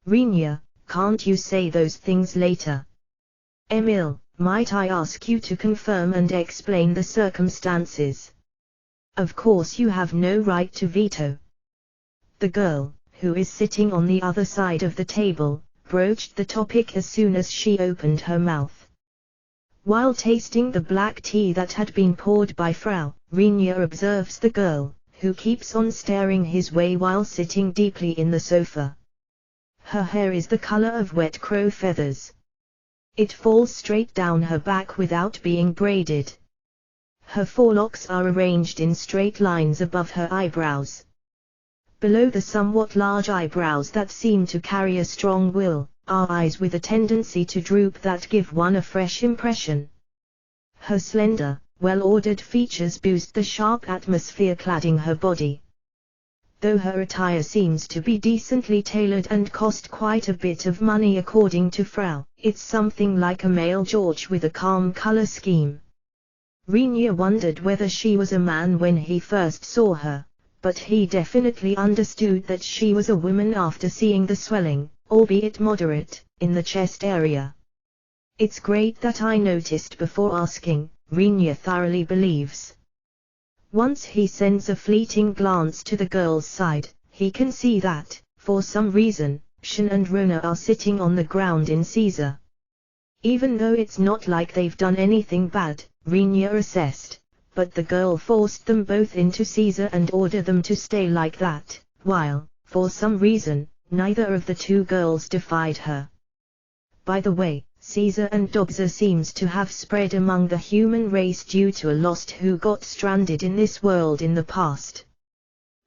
Rinya, can't you say those things later? Emil, might I ask you to confirm and explain the circumstances? Of course you have no right to veto. The girl, who is sitting on the other side of the table, broached the topic as soon as she opened her mouth. While tasting the black tea that had been poured by Frau, Rinya observes the girl, who keeps on staring his way while sitting deeply in the sofa. Her hair is the color of wet crow feathers. It falls straight down her back without being braided. Her forelocks are arranged in straight lines above her eyebrows. Below the somewhat large eyebrows that seem to carry a strong will, are eyes with a tendency to droop that give one a fresh impression. Her slender, well-ordered features boost the sharp atmosphere cladding her body. Though her attire seems to be decently tailored and cost quite a bit of money according to Frau, it's something like a male George with a calm color scheme. Rinya wondered whether she was a man when he first saw her, but he definitely understood that she was a woman after seeing the swelling, albeit moderate, in the chest area. It's great that I noticed before asking, Rinya thoroughly believes. Once he sends a fleeting glance to the girl's side, he can see that, for some reason, Shen and Rona are sitting on the ground in Caesar. Even though it's not like they've done anything bad, Rinya assessed, but the girl forced them both into Caesar and ordered them to stay like that, while, for some reason, neither of the two girls defied her. By the way, Caesar and Dobza seems to have spread among the human race due to a lost who got stranded in this world in the past.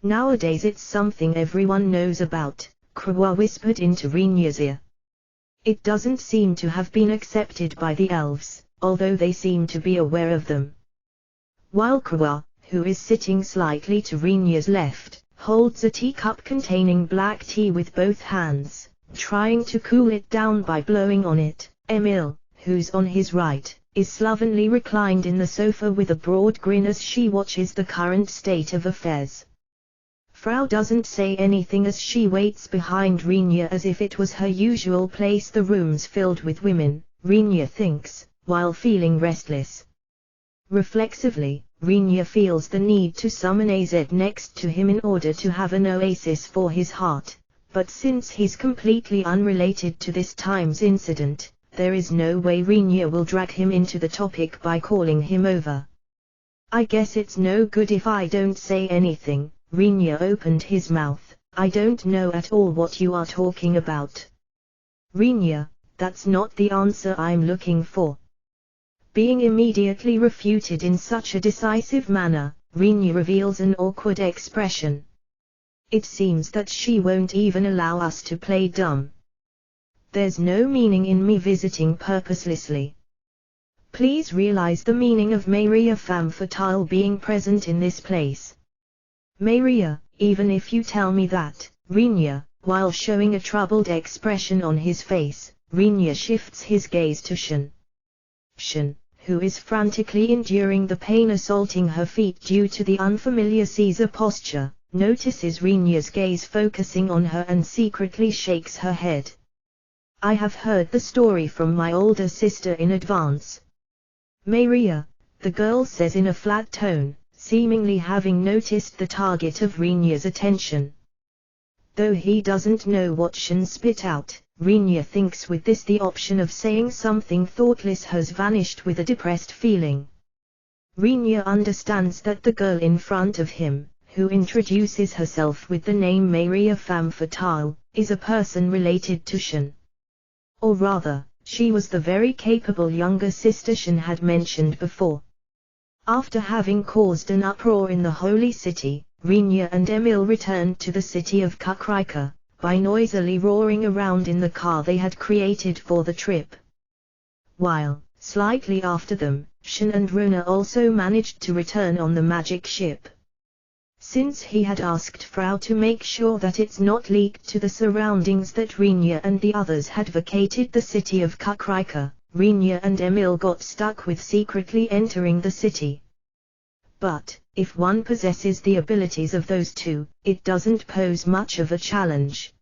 Nowadays it's something everyone knows about, Krua whispered into Rinya's ear. It doesn't seem to have been accepted by the elves, although they seem to be aware of them. While Krua, who is sitting slightly to Rinya's left, holds a teacup containing black tea with both hands, trying to cool it down by blowing on it, Emil, who's on his right, is slovenly reclined in the sofa with a broad grin as she watches the current state of affairs. Frau doesn't say anything as she waits behind Rinya as if it was her usual place. The room's filled with women, Rinya thinks, while feeling restless. Reflexively, Rinya feels the need to summon AZ next to him in order to have an oasis for his heart, but since he's completely unrelated to this time's incident, there is no way Rinya will drag him into the topic by calling him over. I guess it's no good if I don't say anything. Rinya opened his mouth. I don't know at all what you are talking about. Rinya, that's not the answer I'm looking for. Being immediately refuted in such a decisive manner, Rinya reveals an awkward expression. It seems that she won't even allow us to play dumb. There's no meaning in me visiting purposelessly. Please realize the meaning of Maria femme fatale being present in this place. Maria, even if you tell me that, Rinya, while showing a troubled expression on his face, Rinya shifts his gaze to Shen. Shin, who is frantically enduring the pain assaulting her feet due to the unfamiliar Caesar posture, notices Rinya's gaze focusing on her and secretly shakes her head. I have heard the story from my older sister in advance. Maria, the girl says in a flat tone, seemingly having noticed the target of Rinya's attention. Though he doesn't know what Shin spit out, Rinya thinks with this the option of saying something thoughtless has vanished with a depressed feeling. Rinya understands that the girl in front of him, who introduces herself with the name Maria Femme Fatale, is a person related to Shin. Or rather, she was the very capable younger sister Shin had mentioned before. After having caused an uproar in the holy city, Rinya and Emil returned to the city of Kakrika, by noisily roaring around in the car they had created for the trip. While, slightly after them, Shin and Rona also managed to return on the magic ship. Since he had asked Frau to make sure that it's not leaked to the surroundings that Rinya and the others had vacated the city of Kakrika, Rinya and Emil got stuck with secretly entering the city. But, if one possesses the abilities of those two, it doesn't pose much of a challenge.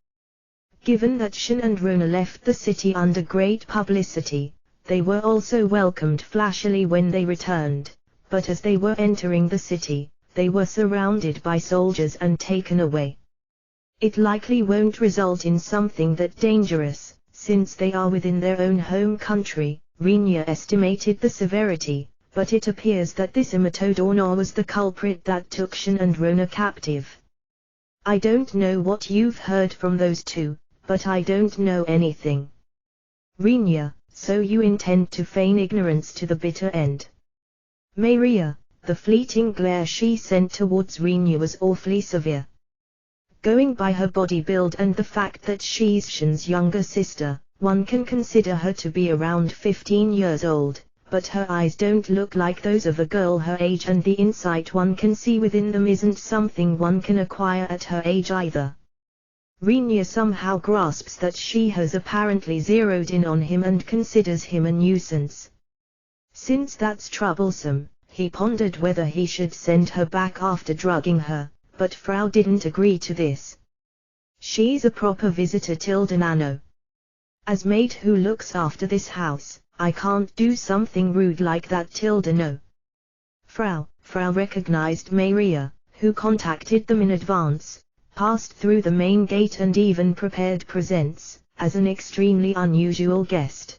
Given that Shin and Rona left the city under great publicity, they were also welcomed flashily when they returned, but as they were entering the city, they were surrounded by soldiers and taken away. It likely won't result in something that dangerous, since they are within their own home country, Rinya estimated the severity, but it appears that this Imatodorna was the culprit that took Shin and Rona captive. I don't know what you've heard from those two, but I don't know anything. Rinya, so you intend to feign ignorance to the bitter end. Maria, the fleeting glare she sent towards Rinya was awfully severe. Going by her body build and the fact that she's Shin's younger sister, one can consider her to be around 15 years old, but her eyes don't look like those of a girl her age, and the insight one can see within them isn't something one can acquire at her age either. Rinya somehow grasps that she has apparently zeroed in on him and considers him a nuisance. Since that's troublesome, he pondered whether he should send her back after drugging her, but Frau didn't agree to this. She's a proper visitor Nano. As maid who looks after this house, I can't do something rude like that no. Frau recognized Maria, who contacted them in advance, passed through the main gate and even prepared presents, as an extremely unusual guest.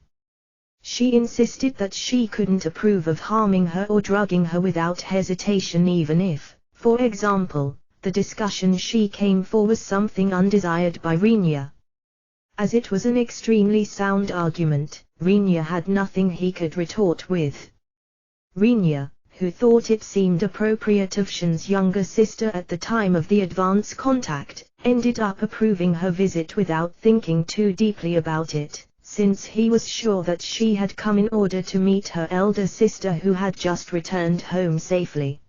She insisted that she couldn't approve of harming her or drugging her without hesitation, even if, for example, the discussion she came for was something undesired by Rinya. As it was an extremely sound argument, Rinya had nothing he could retort with. Rinya, who thought it seemed appropriate of Shin's younger sister at the time of the advance contact, ended up approving her visit without thinking too deeply about it, since he was sure that she had come in order to meet her elder sister who had just returned home safely.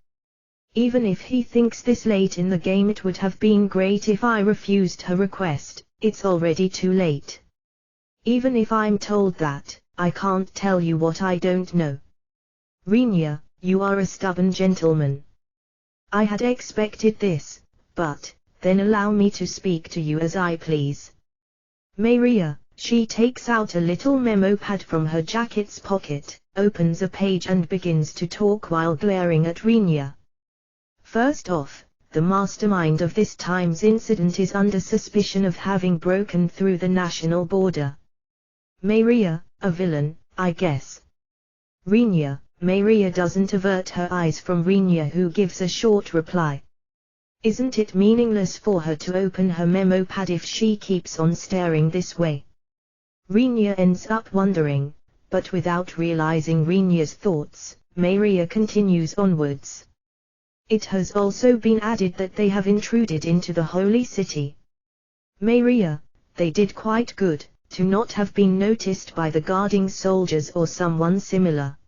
Even if he thinks this late in the game it would have been great if I refused her request, it's already too late. Even if I'm told that, I can't tell you what I don't know. Rinya, you are a stubborn gentleman. I had expected this, but, then allow me to speak to you as I please. Maria, she takes out a little memo pad from her jacket's pocket, opens a page and begins to talk while glaring at Rinya. First off, the mastermind of this time's incident is under suspicion of having broken through the national border. Maria, a villain, I guess. Rinya, Maria doesn't avert her eyes from Rinya, who gives a short reply. Isn't it meaningless for her to open her memo pad if she keeps on staring this way? Rinya ends up wondering, but without realizing Rinya's thoughts, Maria continues onwards. It has also been added that they have intruded into the holy city. Maria, they did quite good, to not have been noticed by the guarding soldiers or someone similar.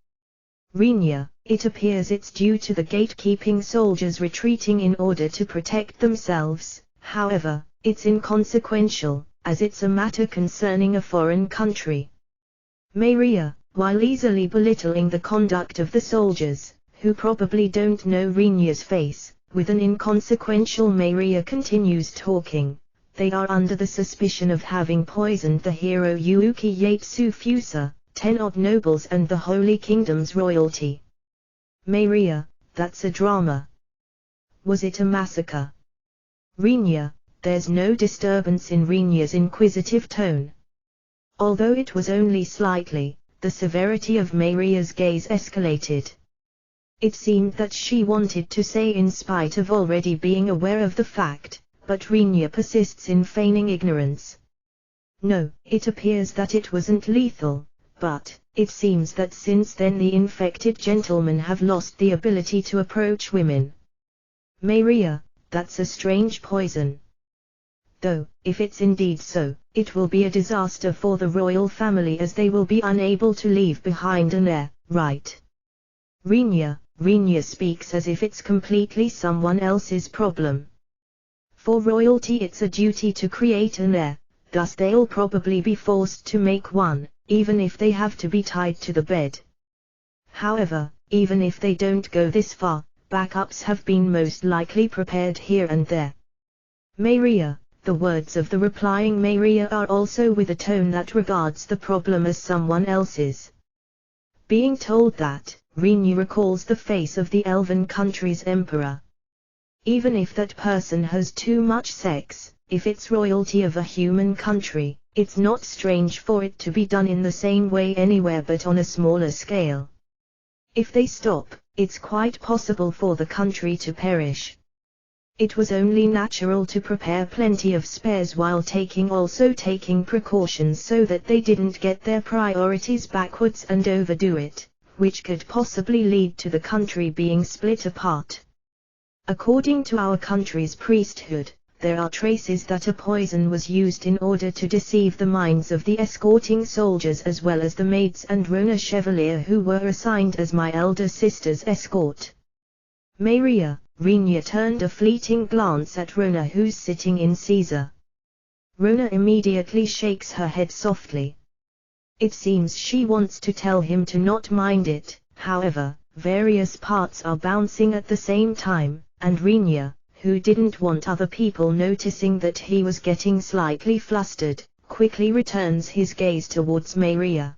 Rinya, it appears it's due to the gatekeeping soldiers retreating in order to protect themselves, however, it's inconsequential, as it's a matter concerning a foreign country. Maria, while easily belittling the conduct of the soldiers, who probably don't know Rinya's face. With an inconsequential Maria continues talking. They are under the suspicion of having poisoned the hero Yuuki Yatesu Fusa, 10 odd nobles and the Holy Kingdom's royalty. Maria, that's a drama. Was it a massacre? Rinya, there's no disturbance in Rinya's inquisitive tone. Although it was only slightly, the severity of Maria's gaze escalated. It seemed that she wanted to say in spite of already being aware of the fact, but Rinya persists in feigning ignorance. No, it appears that it wasn't lethal, but it seems that since then the infected gentlemen have lost the ability to approach women. Maria, that's a strange poison. Though, if it's indeed so, it will be a disaster for the royal family as they will be unable to leave behind an heir, right? Rinya speaks as if it's completely someone else's problem. For royalty it's a duty to create an heir, thus they'll probably be forced to make one, even if they have to be tied to the bed. However, even if they don't go this far, backups have been most likely prepared here and there. Maria, the words of the replying Maria are also with a tone that regards the problem as someone else's. Being told that, Rinya recalls the face of the elven country's emperor. Even if that person has too much sex, if it's royalty of a human country, it's not strange for it to be done in the same way anywhere but on a smaller scale. If they stop, it's quite possible for the country to perish. It was only natural to prepare plenty of spares while also taking precautions so that they didn't get their priorities backwards and overdo it, which could possibly lead to the country being split apart. According to our country's priesthood, there are traces that a poison was used in order to deceive the minds of the escorting soldiers as well as the maids and Rona Chevalier who were assigned as my elder sister's escort. Maria, Rinya turned a fleeting glance at Rona who's sitting in Caesar. Rona immediately shakes her head softly. It seems she wants to tell him to not mind it, however, various parts are bouncing at the same time, and Rinya, who didn't want other people noticing that he was getting slightly flustered, quickly returns his gaze towards Maria.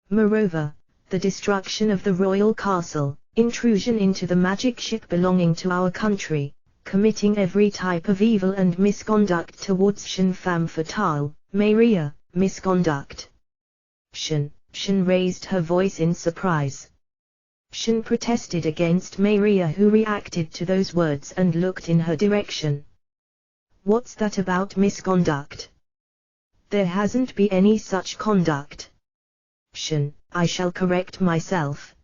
Moreover, the destruction of the royal castle, intrusion into the magic ship belonging to our country, committing every type of evil and misconduct towards Shen femme fatale, Maria, misconduct. Shen raised her voice in surprise. Shen protested against Maria who reacted to those words and looked in her direction. What's that about misconduct? There hasn't been any such conduct. Shen, I shall correct myself.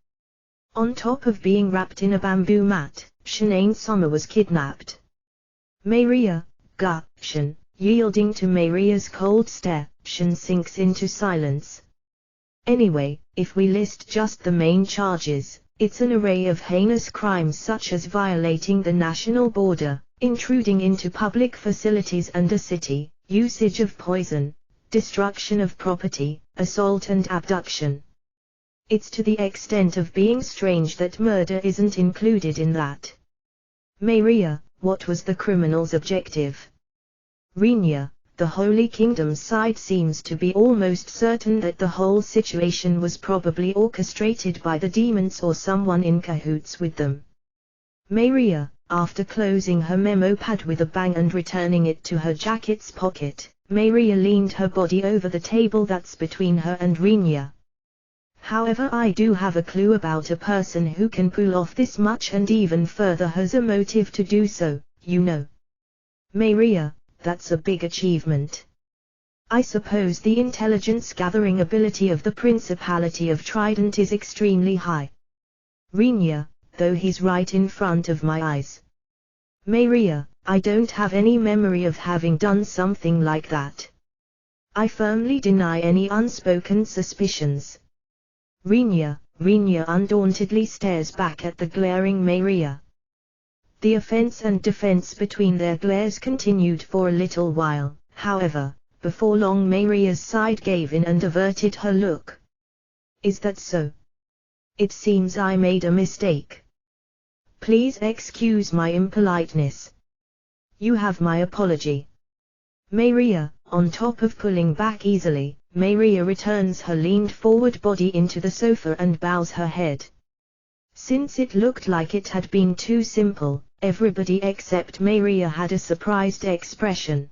On top of being wrapped in a bamboo mat, Shen Summer was kidnapped. Maria, Shen, yielding to Maria's cold stare, Shen sinks into silence. Anyway, if we list just the main charges, it's an array of heinous crimes such as violating the national border, intruding into public facilities and a city, usage of poison, destruction of property, assault and abduction. It's to the extent of being strange that murder isn't included in that. Maria, what was the criminal's objective? Rinya, the Holy Kingdom's side seems to be almost certain that the whole situation was probably orchestrated by the demons or someone in cahoots with them. Maria, after closing her memo pad with a bang and returning it to her jacket's pocket, Maria leaned her body over the table that's between her and Rinya. However, I do have a clue about a person who can pull off this much and even further has a motive to do so, you know. Maria, that's a big achievement. I suppose the intelligence-gathering ability of the Principality of Trident is extremely high. Rinya, though he's right in front of my eyes. Maria, I don't have any memory of having done something like that. I firmly deny any unspoken suspicions. Rinya undauntedly stares back at the glaring Maria. The offense and defense between their glares continued for a little while, however, before long Maria's side gave in and averted her look. Is that so? It seems I made a mistake. Please excuse my impoliteness. You have my apology. Maria, on top of pulling back easily, Maria returns her leaned forward body into the sofa and bows her head. Since it looked like it had been too simple, everybody except Maria had a surprised expression.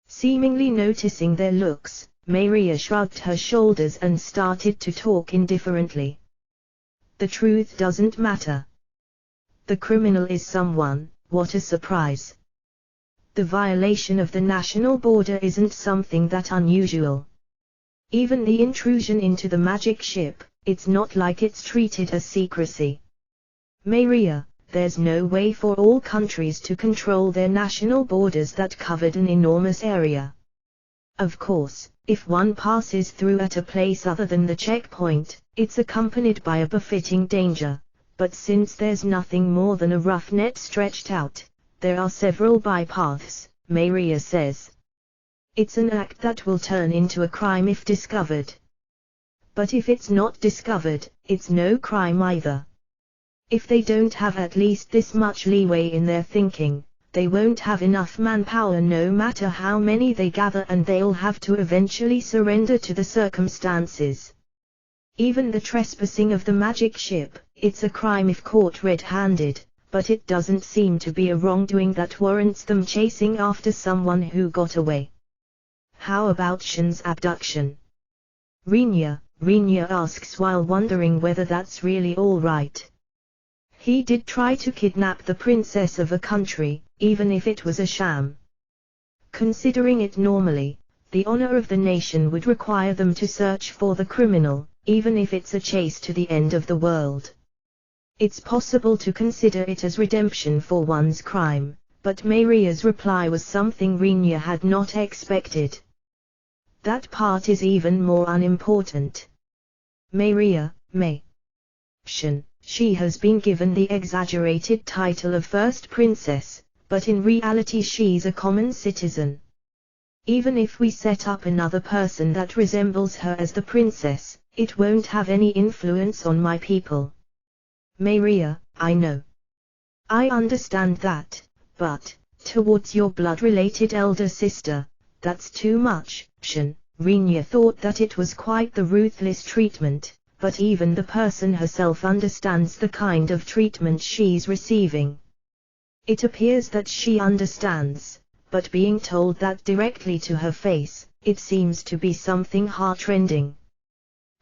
Seemingly noticing their looks, Maria shrugged her shoulders and started to talk indifferently. The truth doesn't matter. The criminal is someone. What a surprise. The violation of the national border isn't something that unusual. Even the intrusion into the magic ship, it's not like it's treated as secrecy. Maria, there's no way for all countries to control their national borders that covered an enormous area. Of course, if one passes through at a place other than the checkpoint, it's accompanied by a befitting danger, but since there's nothing more than a rough net stretched out, there are several bypaths, Maria says. It's an act that will turn into a crime if discovered. But if it's not discovered, it's no crime either. If they don't have at least this much leeway in their thinking, they won't have enough manpower no matter how many they gather, and they'll have to eventually surrender to the circumstances. Even the trespassing of the magic ship, it's a crime if caught red-handed, but it doesn't seem to be a wrongdoing that warrants them chasing after someone who got away. How about Shin's abduction? Rinya asks while wondering whether that's really all right. He did try to kidnap the princess of a country, even if it was a sham. Considering it normally, the honor of the nation would require them to search for the criminal, even if it's a chase to the end of the world. It's possible to consider it as redemption for one's crime, but Maria's reply was something Rinya had not expected. That part is even more unimportant. Maria, Shin, she has been given the exaggerated title of First Princess, but in reality she's a common citizen. Even if we set up another person that resembles her as the princess, it won't have any influence on my people. Maria, I know. I understand that, but, towards your blood-related elder sister, that's too much, Shin. Rinya thought that it was quite the ruthless treatment, but even the person herself understands the kind of treatment she's receiving. It appears that she understands, but being told that directly to her face, it seems to be something heartrending.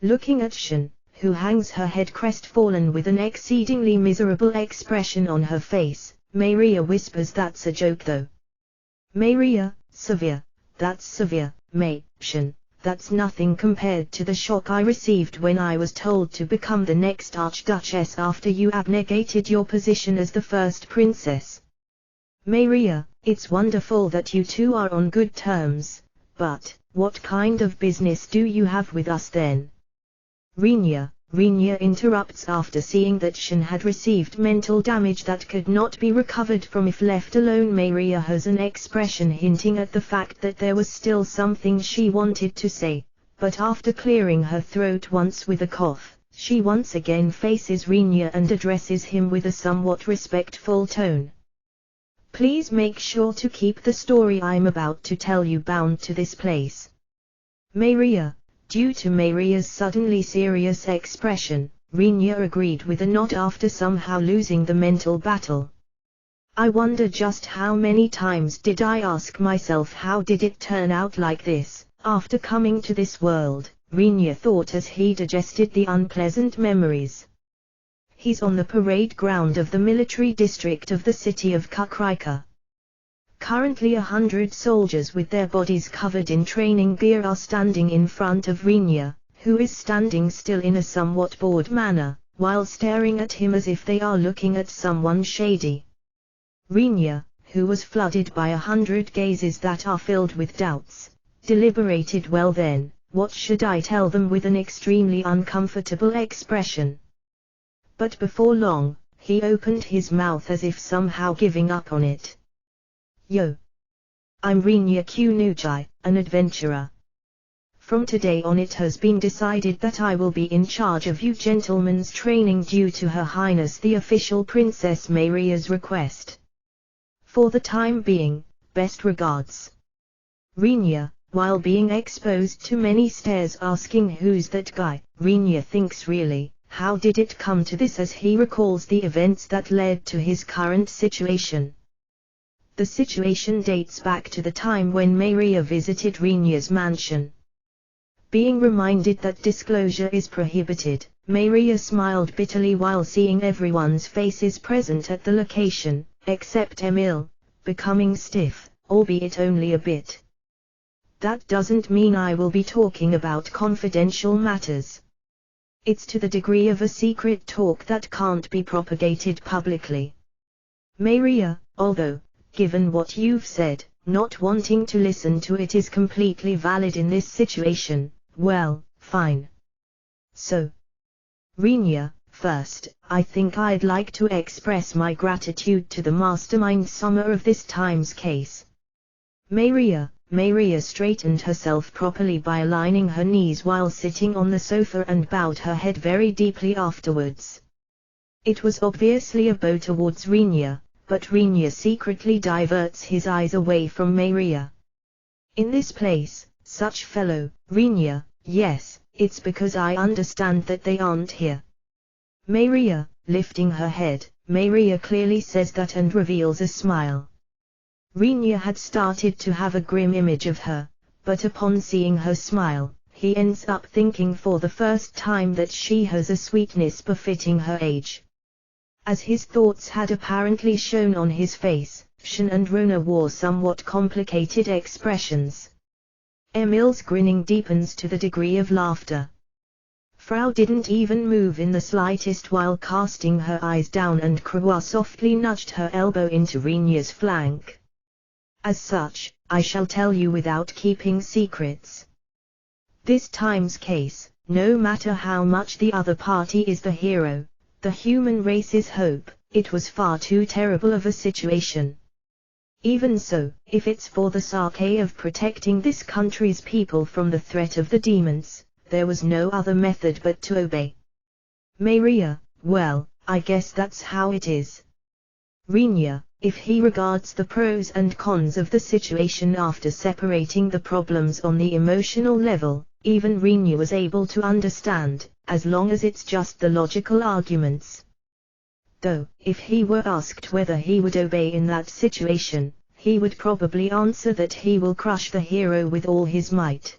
Looking at Shin, who hangs her head crestfallen with an exceedingly miserable expression on her face, Maria whispers, "That's a joke though." Maria, severe. That's severe, Shin. That's nothing compared to the shock I received when I was told to become the next Archduchess after you abnegated your position as the first princess. Maria, it's wonderful that you two are on good terms, but, what kind of business do you have with us then? Rinya interrupts after seeing that Shin had received mental damage that could not be recovered from if left alone. Maria has an expression hinting at the fact that there was still something she wanted to say, but after clearing her throat once with a cough, she once again faces Rinya and addresses him with a somewhat respectful tone. Please make sure to keep the story I'm about to tell you bound to this place. Maria. Due to Maria's suddenly serious expression, Rinya agreed with a nod after somehow losing the mental battle. I wonder just how many times did I ask myself how did it turn out like this, after coming to this world, Rinya thought as he digested the unpleasant memories. He's on the parade ground of the military district of the city of Kukrika. Currently 100 soldiers with their bodies covered in training gear are standing in front of Rinya, who is standing still in a somewhat bored manner, while staring at him as if they are looking at someone shady. Rinya, who was flooded by 100 gazes that are filled with doubts, deliberated. Well then, what should I tell them, with an extremely uncomfortable expression. But before long, he opened his mouth as if somehow giving up on it. Yo. I'm Rinya Kunujai, an adventurer. From today on it has been decided that I will be in charge of you gentlemen's training due to Her Highness the official Princess Maria's request. For the time being, best regards. Rinya, while being exposed to many stares asking who's that guy, Rinya thinks really, how did it come to this as he recalls the events that led to his current situation. The situation dates back to the time when Maria visited Rinya's mansion. Being reminded that disclosure is prohibited, Maria smiled bitterly while seeing everyone's faces present at the location, except Emil, becoming stiff, albeit only a bit. That doesn't mean I will be talking about confidential matters. It's to the degree of a secret talk that can't be propagated publicly. Maria, although, given what you've said, not wanting to listen to it is completely valid in this situation, well, fine. So, Rinya, first, I think I'd like to express my gratitude to the mastermind Summer of this time's case. Maria straightened herself properly by aligning her knees while sitting on the sofa and bowed her head very deeply afterwards. It was obviously a bow towards Rinya, but Rinya secretly diverts his eyes away from Maria. In this place, such fellow, Rinya, yes, it's because I understand that they aren't here. Maria, lifting her head, Maria clearly says that and reveals a smile. Rinya had started to have a grim image of her, but upon seeing her smile, he ends up thinking for the first time that she has a sweetness befitting her age. As his thoughts had apparently shown on his face, Shen and Rona wore somewhat complicated expressions. Emil's grinning deepens to the degree of laughter. Frau didn't even move in the slightest while casting her eyes down, and Krua softly nudged her elbow into Rinya's flank. As such, I shall tell you without keeping secrets. This time's case, no matter how much the other party is the hero, the human race's hope, it was far too terrible of a situation. Even so, if it's for the sake of protecting this country's people from the threat of the demons, there was no other method but to obey. Maria, well, I guess that's how it is. Rinya, if he regards the pros and cons of the situation after separating the problems on the emotional level, even Rinya was able to understand, as long as it's just the logical arguments. Though, if he were asked whether he would obey in that situation, he would probably answer that he will crush the hero with all his might.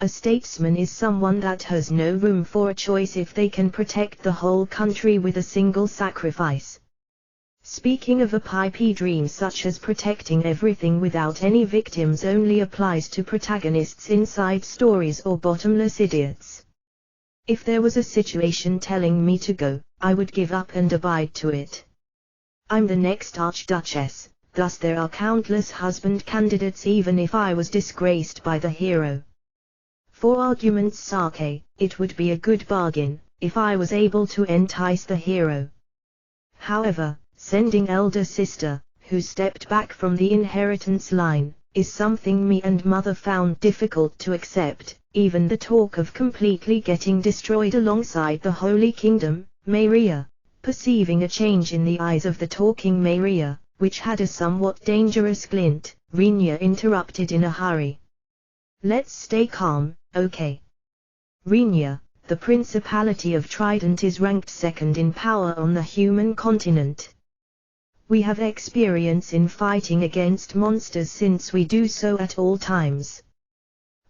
A statesman is someone that has no room for a choice if they can protect the whole country with a single sacrifice. Speaking of a pipe dream such as protecting everything without any victims only applies to protagonists in side stories or bottomless idiots. If there was a situation telling me to go, I would give up and abide to it. I'm the next Archduchess, thus there are countless husband candidates even if I was disgraced by the hero. For argument's sake, it would be a good bargain, if I was able to entice the hero. However, sending elder sister, who stepped back from the inheritance line, is something me and mother found difficult to accept. Even the talk of completely getting destroyed alongside the Holy Kingdom, Maria, perceiving a change in the eyes of the talking Maria, which had a somewhat dangerous glint, Rinya interrupted in a hurry. Let's stay calm, okay? Rinya, the Principality of Trident is ranked second in power on the human continent. We have experience in fighting against monsters since we do so at all times.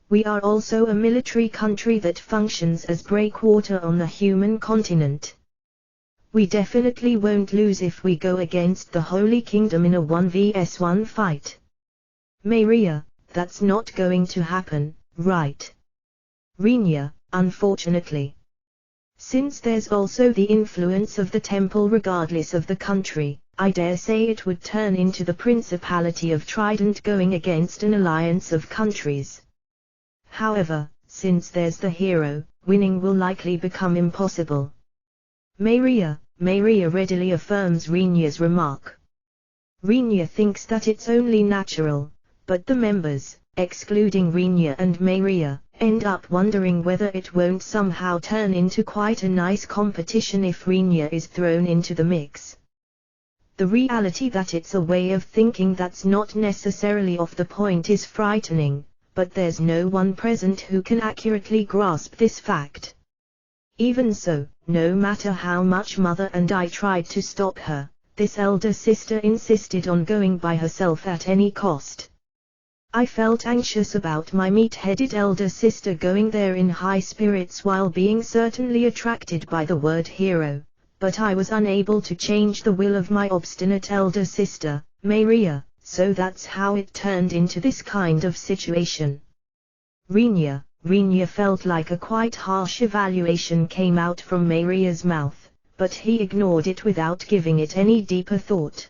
We are also a military country that functions as breakwater on the human continent. We definitely won't lose if we go against the Holy Kingdom in a 1vs1 fight. Maria, that's not going to happen, right? Rinya, unfortunately. Since there's also the influence of the temple regardless of the country, I dare say it would turn into the Principality of Trident going against an alliance of countries. However, since there's the hero, winning will likely become impossible. Maria readily affirms Rinya's remark. Rinya thinks that it's only natural, but the members, excluding Rinya and Maria, end up wondering whether it won't somehow turn into quite a nice competition if Rinya is thrown into the mix. The reality that it's a way of thinking that's not necessarily off the point is frightening, but there's no one present who can accurately grasp this fact. Even so, no matter how much Mother and I tried to stop her, this elder sister insisted on going by herself at any cost. I felt anxious about my meat-headed elder sister going there in high spirits while being certainly attracted by the word hero, but I was unable to change the will of my obstinate elder sister, Maria, so that's how it turned into this kind of situation. Rinya felt like a quite harsh evaluation came out from Maria's mouth, but he ignored it without giving it any deeper thought.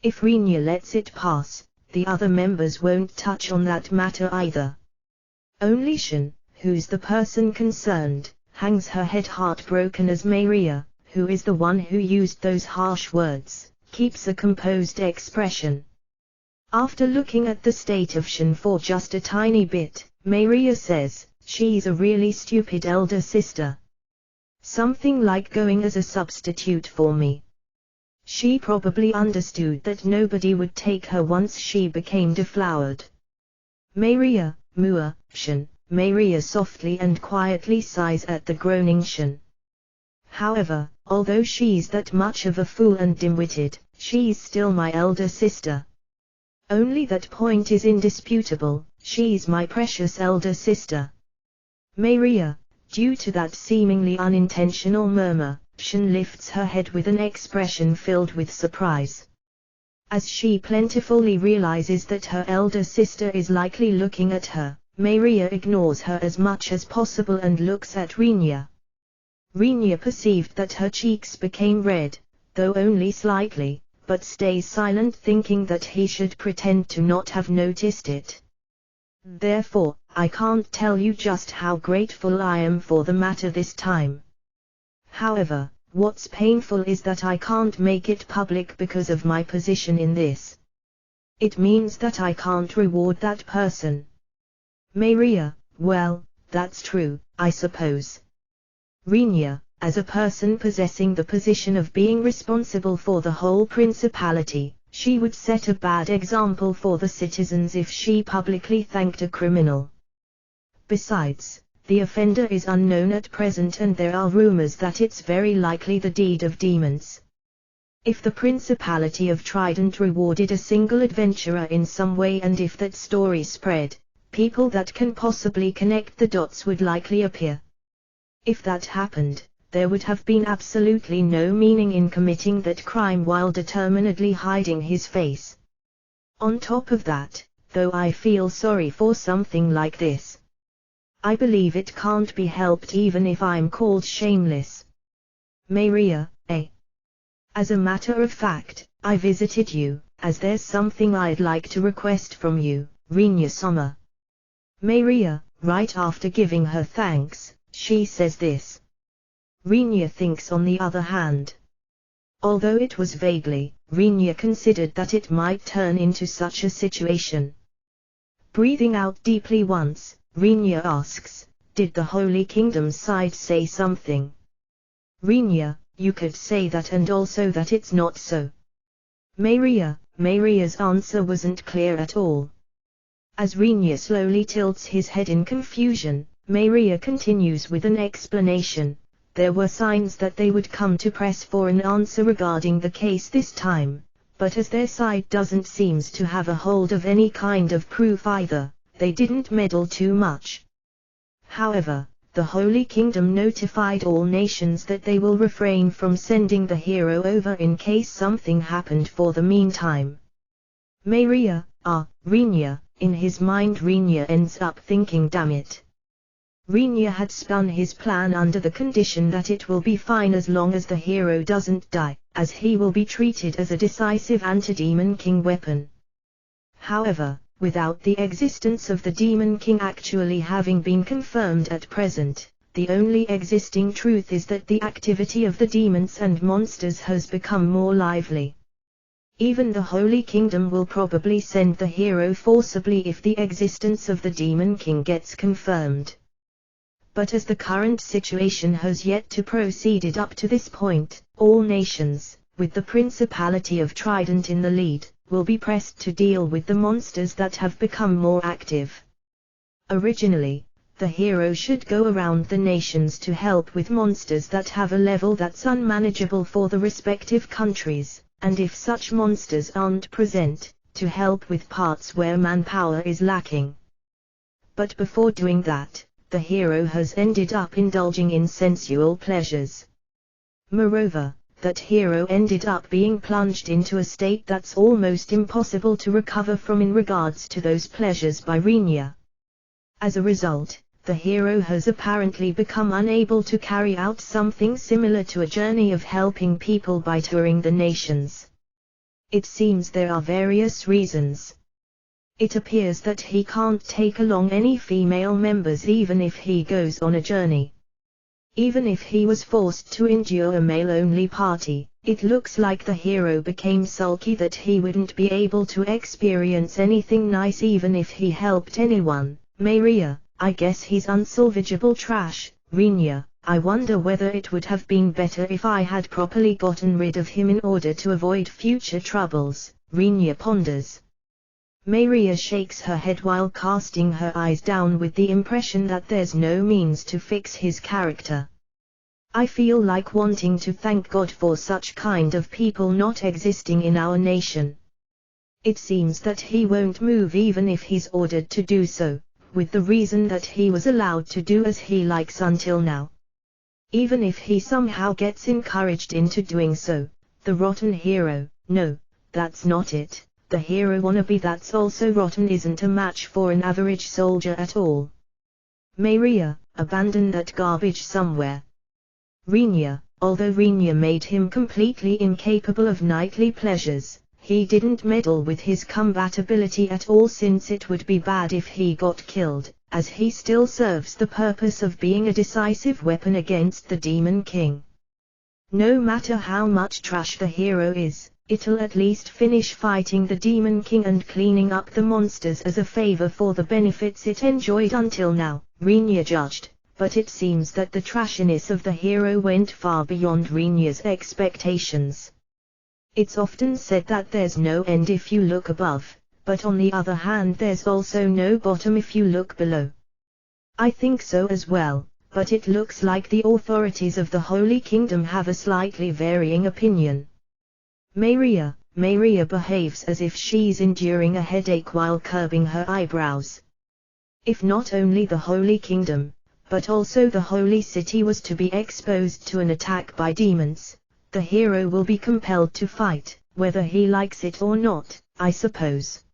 If Rinya lets it pass, the other members won't touch on that matter either. Only Shin, who's the person concerned, hangs her head heartbroken as Maria, who is the one who used those harsh words, keeps a composed expression. After looking at the state of Shin for just a tiny bit, Maria says, "She's a really stupid elder sister. Something like going as a substitute for me. She probably understood that nobody would take her once she became deflowered." Maria, Mua, Shin. Maria softly and quietly sighs at the groaning Shin. However, although she's that much of a fool and dim-witted, she's still my elder sister. Only that point is indisputable, she's my precious elder sister. Maria, due to that seemingly unintentional murmur, Shin lifts her head with an expression filled with surprise. As she plentifully realizes that her elder sister is likely looking at her, Maria ignores her as much as possible and looks at Rinya. Rinya perceived that her cheeks became red, though only slightly, but stays silent thinking that he should pretend to not have noticed it. Therefore, I can't tell you just how grateful I am for the matter this time. However, what's painful is that I can't make it public because of my position in this. It means that I can't reward that person. Maria, well, that's true, I suppose. Rinya, as a person possessing the position of being responsible for the whole principality, she would set a bad example for the citizens if she publicly thanked a criminal. Besides, the offender is unknown at present and there are rumors that it's very likely the deed of demons. If the Principality of Trident rewarded a single adventurer in some way and if that story spread, people that can possibly connect the dots would likely appear. If that happened, there would have been absolutely no meaning in committing that crime while determinedly hiding his face. On top of that, though I feel sorry for something like this, I believe it can't be helped even if I'm called shameless. Maria, As a matter of fact, I visited you, as there's something I'd like to request from you, Rinya-sama. Maria, right after giving her thanks, she says this. Rinya thinks on the other hand. Although it was vaguely, Rinya considered that it might turn into such a situation. Breathing out deeply once, Rinya asks, did the Holy Kingdom's side say something? Rinya, you could say that and also that it's not so. Maria's answer wasn't clear at all. As Rinya slowly tilts his head in confusion, Maria continues with an explanation. There were signs that they would come to press for an answer regarding the case this time, but as their side doesn't seem to have a hold of any kind of proof either, they didn't meddle too much. However, the Holy Kingdom notified all nations that they will refrain from sending the hero over in case something happened for the meantime. Rinya, in his mind Rinya ends up thinking, damn it. Rinya had spun his plan under the condition that it will be fine as long as the hero doesn't die, as he will be treated as a decisive anti-Demon King weapon. However, without the existence of the Demon King actually having been confirmed at present, the only existing truth is that the activity of the demons and monsters has become more lively. Even the Holy Kingdom will probably send the hero forcibly if the existence of the Demon King gets confirmed. But as the current situation has yet to proceed up to this point, all nations, with the Principality of Trident in the lead, will be pressed to deal with the monsters that have become more active. Originally, the hero should go around the nations to help with monsters that have a level that's unmanageable for the respective countries, and if such monsters aren't present, to help with parts where manpower is lacking. But before doing that, the hero has ended up indulging in sensual pleasures. Moreover, that hero ended up being plunged into a state that's almost impossible to recover from in regards to those pleasures by Rinya. As a result, the hero has apparently become unable to carry out something similar to a journey of helping people by touring the nations. It seems there are various reasons. It appears that he can't take along any female members even if he goes on a journey. Even if he was forced to endure a male-only party, it looks like the hero became sulky that he wouldn't be able to experience anything nice even if he helped anyone. Maria, I guess he's unsalvageable trash. Rinya, I wonder whether it would have been better if I had properly gotten rid of him in order to avoid future troubles. Rinya ponders. Maria shakes her head while casting her eyes down with the impression that there's no means to fix his character. I feel like wanting to thank God for such kind of people not existing in our nation. It seems that he won't move even if he's ordered to do so, with the reason that he was allowed to do as he likes until now. Even if he somehow gets encouraged into doing so, the rotten hero, no, that's not it. The hero wannabe that's also rotten isn't a match for an average soldier at all. Maria, abandon that garbage somewhere. Rinya, although Rinya made him completely incapable of knightly pleasures, he didn't meddle with his combat ability at all since it would be bad if he got killed, as he still serves the purpose of being a decisive weapon against the Demon King. No matter how much trash the hero is, it'll at least finish fighting the Demon King and cleaning up the monsters as a favor for the benefits it enjoyed until now, Rinya judged, but it seems that the trashiness of the hero went far beyond Rinya's expectations. It's often said that there's no end if you look above, but on the other hand there's also no bottom if you look below. I think so as well, but it looks like the authorities of the Holy Kingdom have a slightly varying opinion. Maria behaves as if she's enduring a headache while curbing her eyebrows. If not only the Holy Kingdom, but also the Holy City was to be exposed to an attack by demons, the hero will be compelled to fight, whether he likes it or not, I suppose.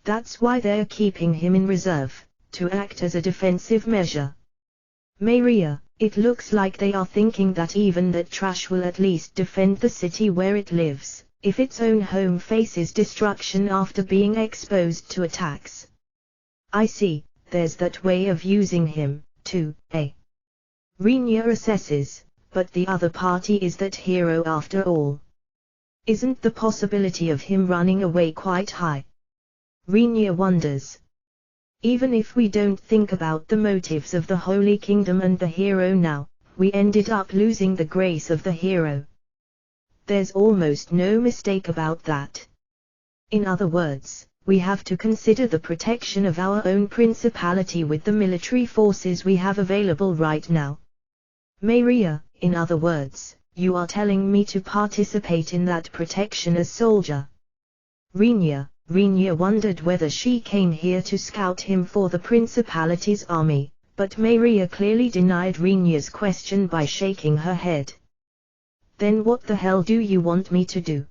That's why they're keeping him in reserve, to act as a defensive measure. Maria, it looks like they are thinking that even that trash will at least defend the city where it lives, if its own home faces destruction after being exposed to attacks. I see, there's that way of using him, too, eh? Rinya assesses, but the other party is that hero after all. Isn't the possibility of him running away quite high? Rinya wonders. Even if we don't think about the motives of the Holy Kingdom and the hero now, we ended up losing the grace of the hero. There's almost no mistake about that. In other words, we have to consider the protection of our own principality with the military forces we have available right now. Maria, in other words, you are telling me to participate in that protection as soldier. Rinya wondered whether she came here to scout him for the principality's army, but Maria clearly denied Rinya's question by shaking her head. Then what the hell do you want me to do?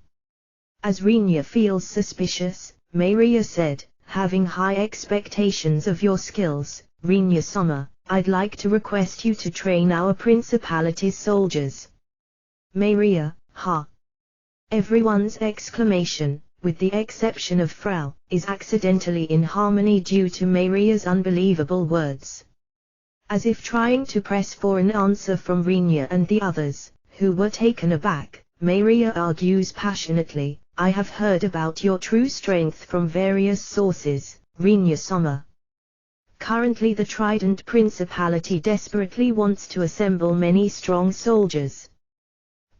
As Rinya feels suspicious, Maria said, having high expectations of your skills, Rinya-sama, I'd like to request you to train our principality's soldiers. Maria, ha! Everyone's exclamation, with the exception of Frau, is accidentally in harmony due to Maria's unbelievable words. As if trying to press for an answer from Rinya and the others, who were taken aback, Maria argues passionately, I have heard about your true strength from various sources, Rinya-sama. Currently the Trident Principality desperately wants to assemble many strong soldiers.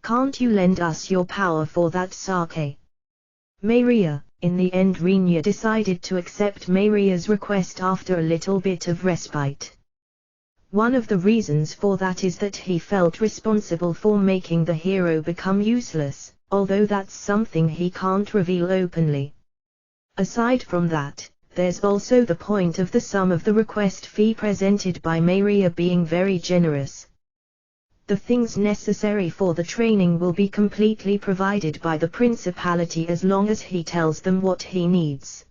Can't you lend us your power for that sake? Meiria. In the end Rinya decided to accept Meiria's request after a little bit of respite. One of the reasons for that is that he felt responsible for making the hero become useless, although that's something he can't reveal openly. Aside from that, there's also the point of the sum of the request fee presented by Meiria being very generous. The things necessary for the training will be completely provided by the Principality as long as he tells them what he needs.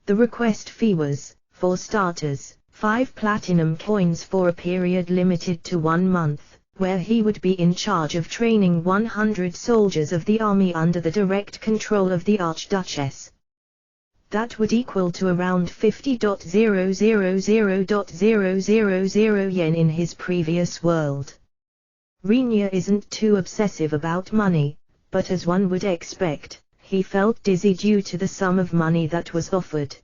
The request fee was, for starters, 5 platinum coins for a period limited to 1 month, where he would be in charge of training 100 soldiers of the army under the direct control of the Archduchess. That would equal to around 50,000,000 yen in his previous world. Rinya isn't too obsessive about money, but as one would expect, he felt dizzy due to the sum of money that was offered.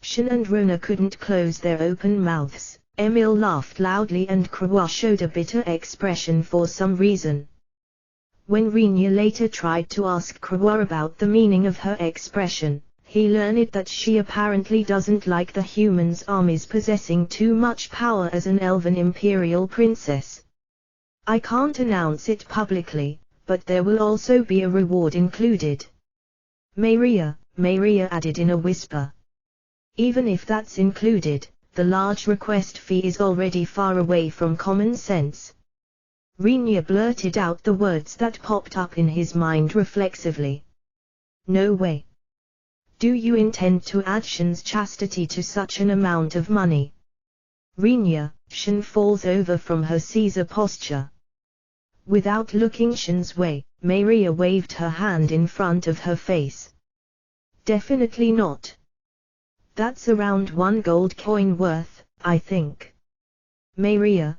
Shin and Rona couldn't close their open mouths. Emil laughed loudly and Kabocha showed a bitter expression for some reason. When Rinya later tried to ask Kabocha about the meaning of her expression, he learned that she apparently doesn't like the humans' armies possessing too much power as an elven imperial princess. I can't announce it publicly, but there will also be a reward included. Meiria added in a whisper. Even if that's included, the large request fee is already far away from common sense. Rinya blurted out the words that popped up in his mind reflexively. No way. Do you intend to add Shin's chastity to such an amount of money? Rinya, Shin falls over from her Caesar posture. Without looking Shin's way, Meiria waved her hand in front of her face. Definitely not. That's around 1 gold coin worth, I think. Meiria,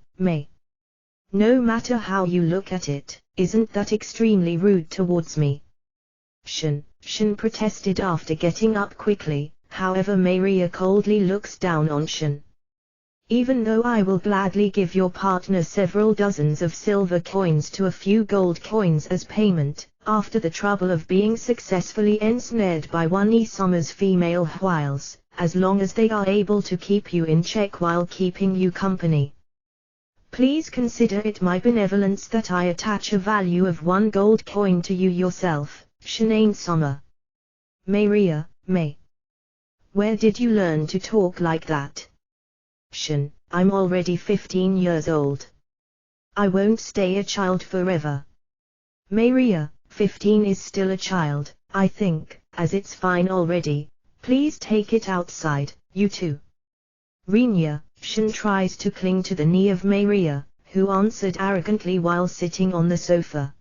no matter how you look at it, isn't that extremely rude towards me? Shin protested after getting up quickly, however Meiria coldly looks down on Shin. Even though I will gladly give your partner several dozens of silver coins to a few gold coins as payment, after the trouble of being successfully ensnared by one Isama's female wiles, as long as they are able to keep you in check while keeping you company. Please consider it my benevolence that I attach a value of 1 gold coin to you yourself, Shinane-sama. Meiria, where did you learn to talk like that? Shin, I'm already 15 years old. I won't stay a child forever. Meiria, 15 is still a child, I think, as it's fine already. Please take it outside, you two. Rinya, Shin tries to cling to the knee of Meiria, who answered arrogantly while sitting on the sofa.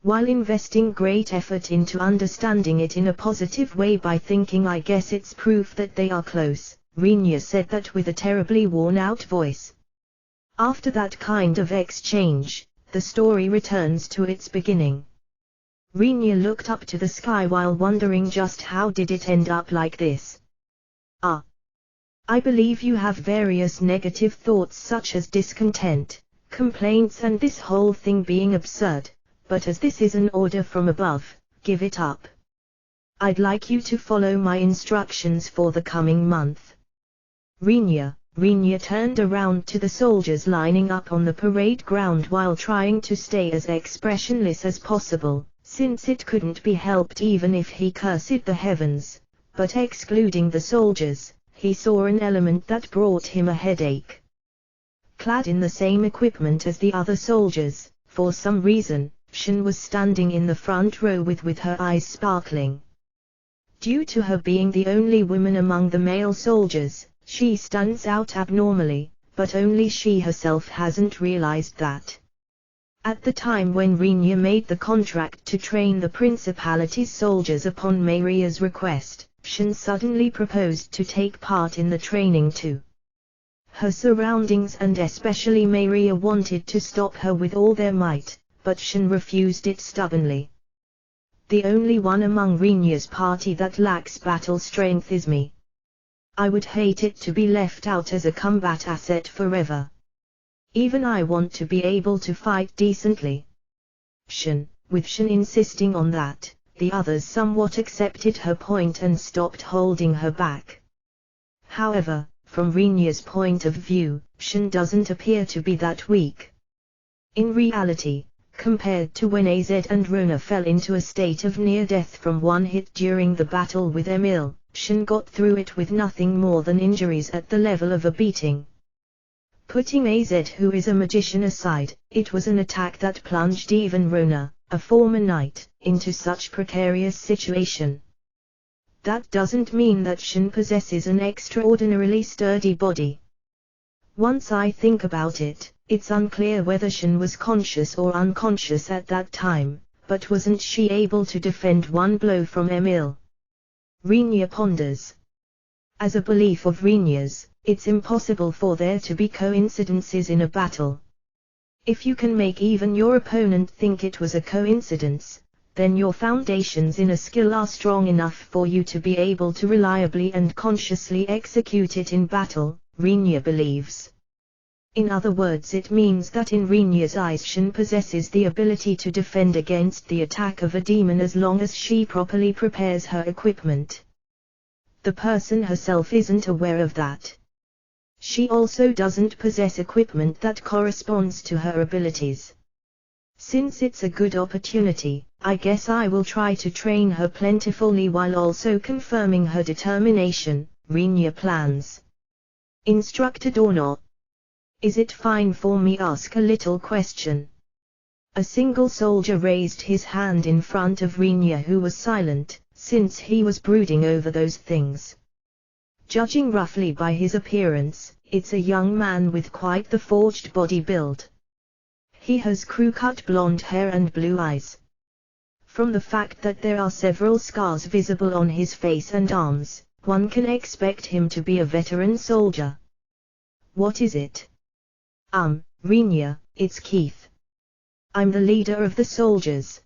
While investing great effort into understanding it in a positive way by thinking I guess it's proof that they are close, Rinya said that with a terribly worn-out voice. After that kind of exchange, the story returns to its beginning. Rinya looked up to the sky while wondering just how did it end up like this. I believe you have various negative thoughts such as discontent, complaints and this whole thing being absurd, but as this is an order from above, give it up. I'd like you to follow my instructions for the coming month. Rinya turned around to the soldiers lining up on the parade ground while trying to stay as expressionless as possible, since it couldn't be helped even if he cursed the heavens, but excluding the soldiers, he saw an element that brought him a headache. Clad in the same equipment as the other soldiers, for some reason, Shin was standing in the front row with her eyes sparkling. Due to her being the only woman among the male soldiers, she stands out abnormally, but only she herself hasn't realized that. At the time when Rinya made the contract to train the Principality's soldiers upon Meiria's request, Shin suddenly proposed to take part in the training too. Her surroundings and especially Meiria wanted to stop her with all their might, but Shin refused it stubbornly. The only one among Rinya's party that lacks battle strength is me. I would hate it to be left out as a combat asset forever. Even I want to be able to fight decently. With Shin insisting on that, the others somewhat accepted her point and stopped holding her back. However, from Rinya's point of view, Shin doesn't appear to be that weak. In reality, compared to when AZ and Rona fell into a state of near death from one hit during the battle with Emil, Shin got through it with nothing more than injuries at the level of a beating. Putting AZ, who is a magician, aside, it was an attack that plunged even Rona, a former knight, into such precarious situation. That doesn't mean that Shin possesses an extraordinarily sturdy body. Once I think about it, it's unclear whether Shin was conscious or unconscious at that time, but wasn't she able to defend one blow from Emil? Rinya ponders. As a belief of Rinya's, it's impossible for there to be coincidences in a battle. If you can make even your opponent think it was a coincidence, then your foundations in a skill are strong enough for you to be able to reliably and consciously execute it in battle, Rinya believes. In other words, it means that in Rinya's eyes Shin possesses the ability to defend against the attack of a demon as long as she properly prepares her equipment. The person herself isn't aware of that. She also doesn't possess equipment that corresponds to her abilities. Since it's a good opportunity, I guess I will try to train her plentifully while also confirming her determination, Rinya plans. Instructed or not? Is it fine for me ask a little question? A single soldier raised his hand in front of Rinya, who was silent, since he was brooding over those things. Judging roughly by his appearance, it's a young man with quite the forged body build. He has crew-cut blonde hair and blue eyes. From the fact that there are several scars visible on his face and arms, one can expect him to be a veteran soldier. What is it? Rinya, it's Keith. I'm the leader of the soldiers.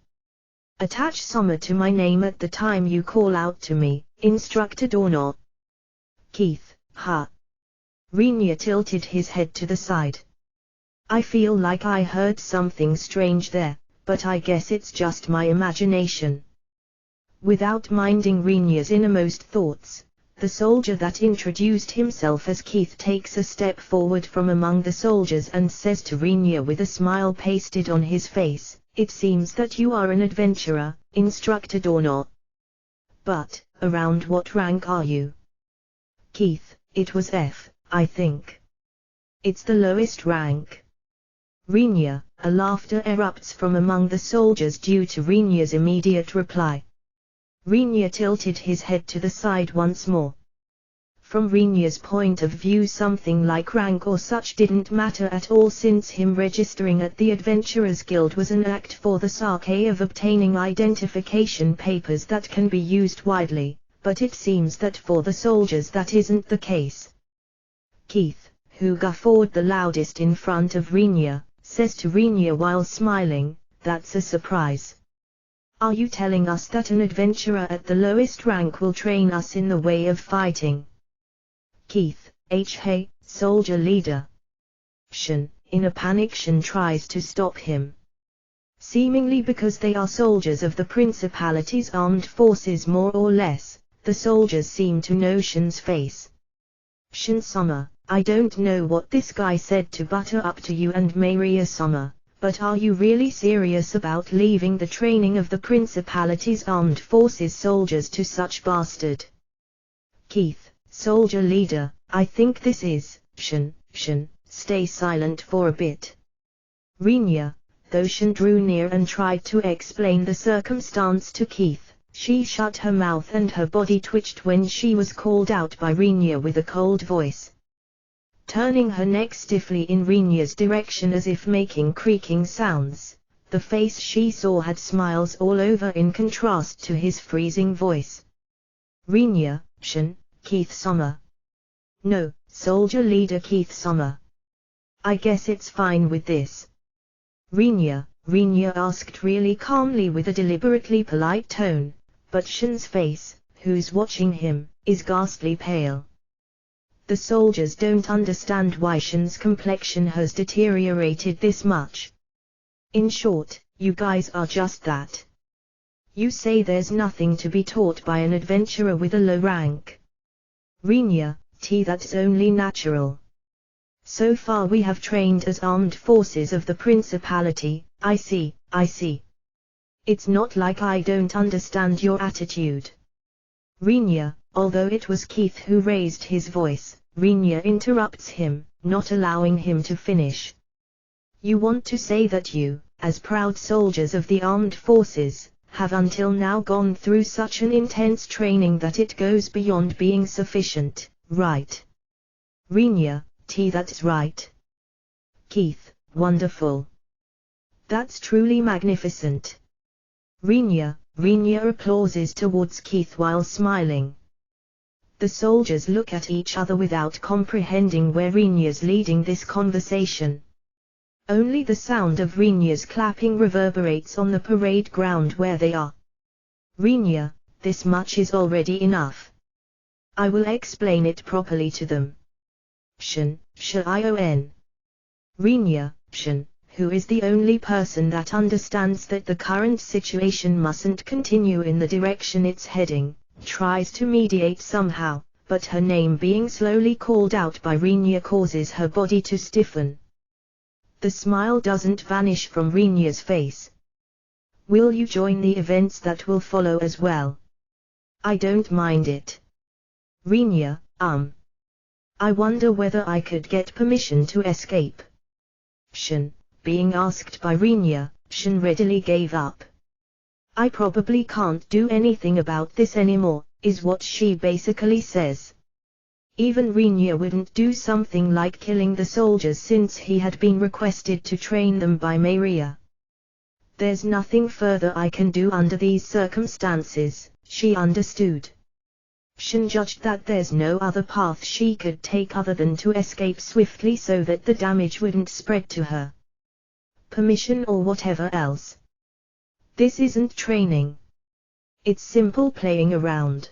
Attach Summer to my name at the time you call out to me, instructed or not. Keith, huh? Rinya tilted his head to the side. I feel like I heard something strange there, but I guess it's just my imagination. Without minding Rinya's innermost thoughts, the soldier that introduced himself as Keith takes a step forward from among the soldiers and says to Rinya with a smile pasted on his face, "It seems that you are an adventurer, instructed or not. But, around what rank are you?" Keith, it was F, I think. It's the lowest rank. Rinya, a laughter erupts from among the soldiers due to Rinya's immediate reply. Rinya tilted his head to the side once more. From Rinya's point of view, something like rank or such didn't matter at all, since him registering at the Adventurers Guild was an act for the sake of obtaining identification papers that can be used widely, but it seems that for the soldiers that isn't the case. Keith, who guffawed the loudest in front of Rinya, says to Rinya while smiling, "That's a surprise. Are you telling us that an adventurer at the lowest rank will train us in the way of fighting?" Keith, hey, soldier leader. Shin, in a panic, Shin tries to stop him. Seemingly because they are soldiers of the Principality's armed forces more or less, the soldiers seem to know Shin's face. "Shin-sama, I don't know what this guy said to butter up to you and Maria-sama, but are you really serious about leaving the training of the Principality's armed forces soldiers to such bastard?" Keith, soldier leader, I think this is, Shin, stay silent for a bit. Rinya, though Shin drew near and tried to explain the circumstance to Keith, she shut her mouth and her body twitched when she was called out by Rinya with a cold voice. Turning her neck stiffly in Rinya's direction as if making creaking sounds, the face she saw had smiles all over in contrast to his freezing voice. "Rinya, Shin, Keith-sama." "No, soldier leader Keith-sama. I guess it's fine with this." Rinya, Rinya asked really calmly with a deliberately polite tone, but Shin's face, who's watching him, is ghastly pale. The soldiers don't understand why Shin's complexion has deteriorated this much. In short, you guys are just that. You say there's nothing to be taught by an adventurer with a low rank. Rinya, that's only natural. So far we have trained as armed forces of the principality. I see. It's not like I don't understand your attitude. Rinya, although it was Keith who raised his voice, Rinya interrupts him, not allowing him to finish. You want to say that you, as proud soldiers of the armed forces, have until now gone through such an intense training that it goes beyond being sufficient, right? Rinya, that's right. Keith, wonderful. That's truly magnificent. Rinya applauses towards Keith while smiling. The soldiers look at each other without comprehending where Rinya's leading this conversation. Only the sound of Rinya's clapping reverberates on the parade ground where they are. Rinya, this much is already enough. I will explain it properly to them. Shin. Rinya, Shin, who is the only person that understands that the current situation mustn't continue in the direction it's heading, tries to mediate somehow, but her name being slowly called out by Rinya causes her body to stiffen. The smile doesn't vanish from Rinya's face. Will you join the events that will follow as well? I don't mind it. Rinya, I wonder whether I could get permission to escape. Shin, being asked by Rinya, Shin readily gave up. I probably can't do anything about this anymore, is what she basically says. Even Rinya wouldn't do something like killing the soldiers since he had been requested to train them by Maria. There's nothing further I can do under these circumstances, she understood. Shin judged that there's no other path she could take other than to escape swiftly so that the damage wouldn't spread to her. Permission or whatever else. This isn't training. It's simple playing around.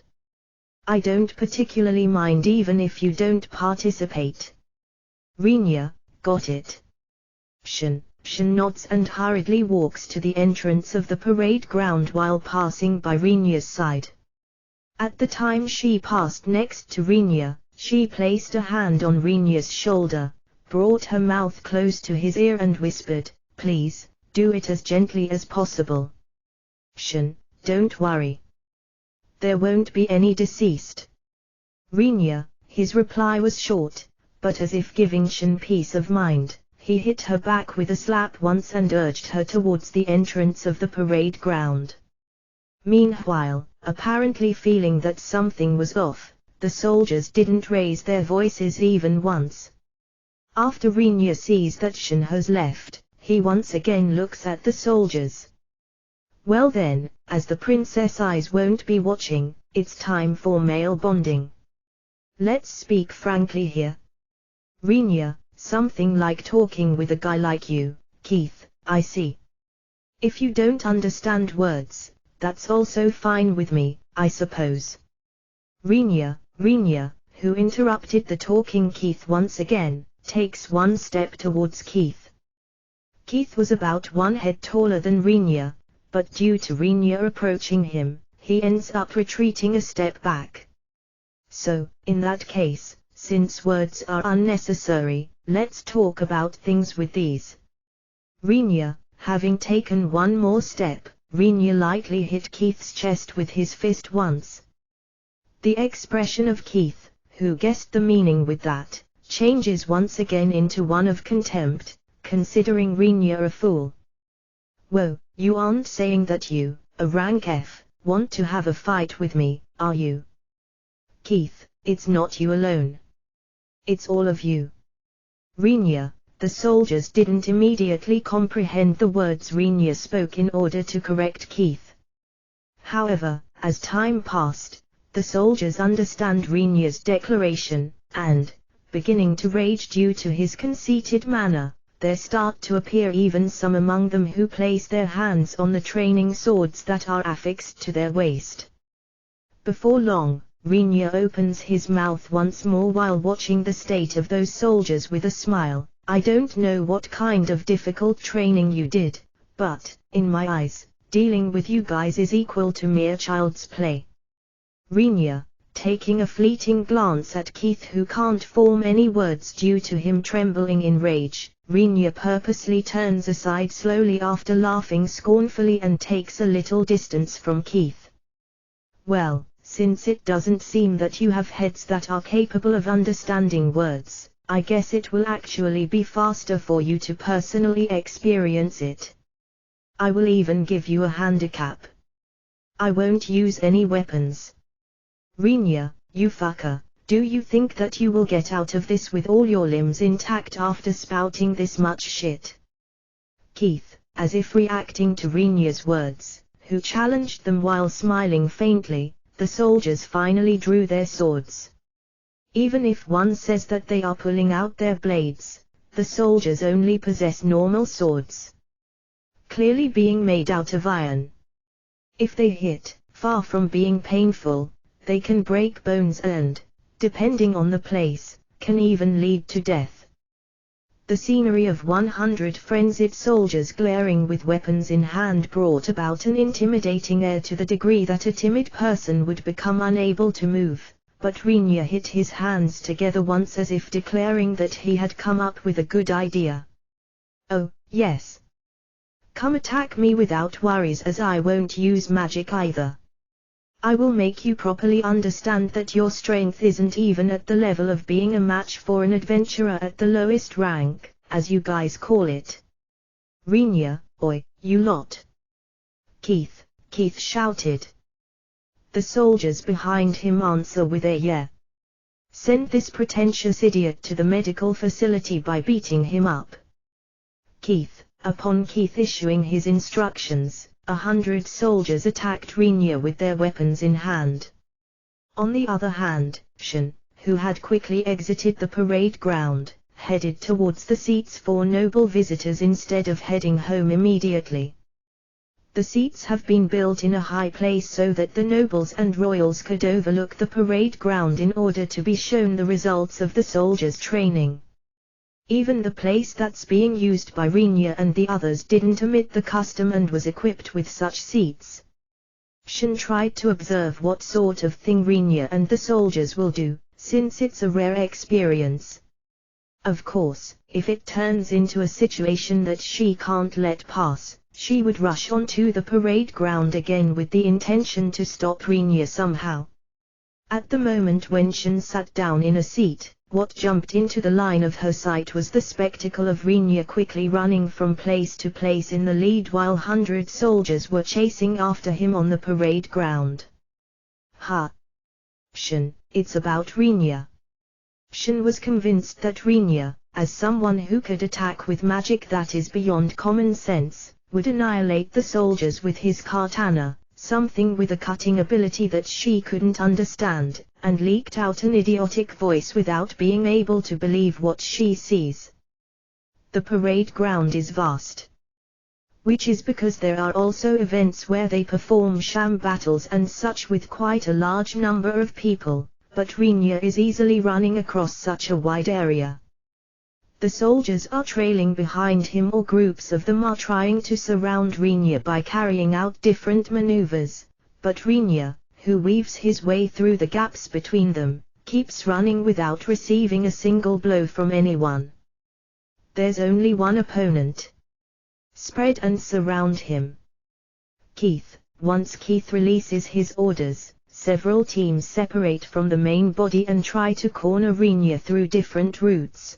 I don't particularly mind even if you don't participate. Rinya, got it. Shin nods and hurriedly walks to the entrance of the parade ground while passing by Rinya's side. At the time she passed next to Rinya, she placed a hand on Rinya's shoulder, brought her mouth close to his ear and whispered, "Please, do it as gently as possible. Shin, don't worry. There won't be any deceased." Rinya, his reply was short, but as if giving Shin peace of mind, he hit her back with a slap once and urged her towards the entrance of the parade ground. Meanwhile, apparently feeling that something was off, the soldiers didn't raise their voices even once. After Rinya sees that Shin has left, he once again looks at the soldiers. Well then, as the princess eyes won't be watching, it's time for male bonding. Let's speak frankly here. Rinya, something like talking with a guy like you, Keith, I see. If you don't understand words, that's also fine with me, I suppose. Rinya, who interrupted the talking Keith once again, takes one step towards Keith. Keith was about one head taller than Rinya, but due to Rinya approaching him, he ends up retreating a step back. So, in that case, since words are unnecessary, let's talk about things with ease. Rinya, having taken one more step, Rinya lightly hit Keith's chest with his fist once. The expression of Keith, who guessed the meaning with that, changes once again into one of contempt, considering Rinya a fool. Whoa, you aren't saying that you, a rank F, want to have a fight with me, are you? Keith, it's not you alone. It's all of you. Rinya, the soldiers didn't immediately comprehend the words Rinya spoke in order to correct Keith. However, as time passed, the soldiers understand Rinya's declaration, and, beginning to rage due to his conceited manner, there start to appear even some among them who place their hands on the training swords that are affixed to their waist. Before long, Rinya opens his mouth once more while watching the state of those soldiers with a smile. I don't know what kind of difficult training you did, but, in my eyes, dealing with you guys is equal to mere child's play. Rinya, taking a fleeting glance at Keith who can't form any words due to him trembling in rage, Rinya purposely turns aside slowly after laughing scornfully and takes a little distance from Keith. Well, since it doesn't seem that you have heads that are capable of understanding words, I guess it will actually be faster for you to personally experience it. I will even give you a handicap. I won't use any weapons. Rinya, you fucker, do you think that you will get out of this with all your limbs intact after spouting this much shit? Keith, as if reacting to Rinya's words, who challenged them while smiling faintly, the soldiers finally drew their swords. Even if one says that they are pulling out their blades, the soldiers only possess normal swords, clearly being made out of iron. If they hit, far from being painful, they can break bones and, depending on the place, can even lead to death. The scenery of 100 frenzied soldiers glaring with weapons in hand brought about an intimidating air to the degree that a timid person would become unable to move, but Rinya hit his hands together once as if declaring that he had come up with a good idea. Oh, yes. Come attack me without worries, as I won't use magic either. I will make you properly understand that your strength isn't even at the level of being a match for an adventurer at the lowest rank, as you guys call it. Rinya, oi, you lot. Keith shouted. The soldiers behind him answer with a yeah. Send this pretentious idiot to the medical facility by beating him up. Upon Keith issuing his instructions, 100 soldiers attacked Rinya with their weapons in hand. On the other hand, Shin, who had quickly exited the parade ground, headed towards the seats for noble visitors instead of heading home immediately. The seats have been built in a high place so that the nobles and royals could overlook the parade ground in order to be shown the results of the soldiers' training. Even the place that's being used by Rinya and the others didn't omit the custom and was equipped with such seats. Shin tried to observe what sort of thing Rinya and the soldiers will do, since it's a rare experience. Of course, if it turns into a situation that she can't let pass, she would rush onto the parade ground again with the intention to stop Rinya somehow. At the moment when Shin sat down in a seat, what jumped into the line of her sight was the spectacle of Rinya quickly running from place to place in the lead while 100 soldiers were chasing after him on the parade ground. Ha! Shin, it's about Rinya. Shin was convinced that Rinya, as someone who could attack with magic that is beyond common sense, would annihilate the soldiers with his katana, something with a cutting ability that she couldn't understand, and leaked out an idiotic voice without being able to believe what she sees. The parade ground is vast. Which is because there are also events where they perform sham battles and such with quite a large number of people, but Rinya is easily running across such a wide area. The soldiers are trailing behind him, or groups of them are trying to surround Rinya by carrying out different maneuvers, but Rinya, who weaves his way through the gaps between them, keeps running without receiving a single blow from anyone. There's only one opponent. Spread and surround him. Once Keith releases his orders, several teams separate from the main body and try to corner Rinya through different routes.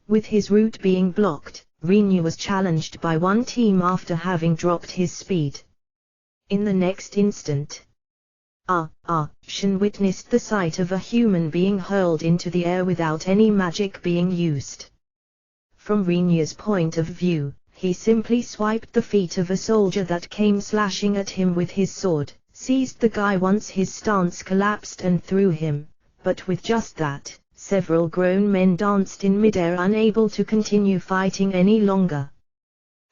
With his route being blocked, Rinya was challenged by one team after having dropped his speed. In the next instant, Shin witnessed the sight of a human being hurled into the air without any magic being used. From Rinya's point of view, he simply swiped the feet of a soldier that came slashing at him with his sword, seized the guy once his stance collapsed and threw him, but with just that, several grown men danced in midair, unable to continue fighting any longer.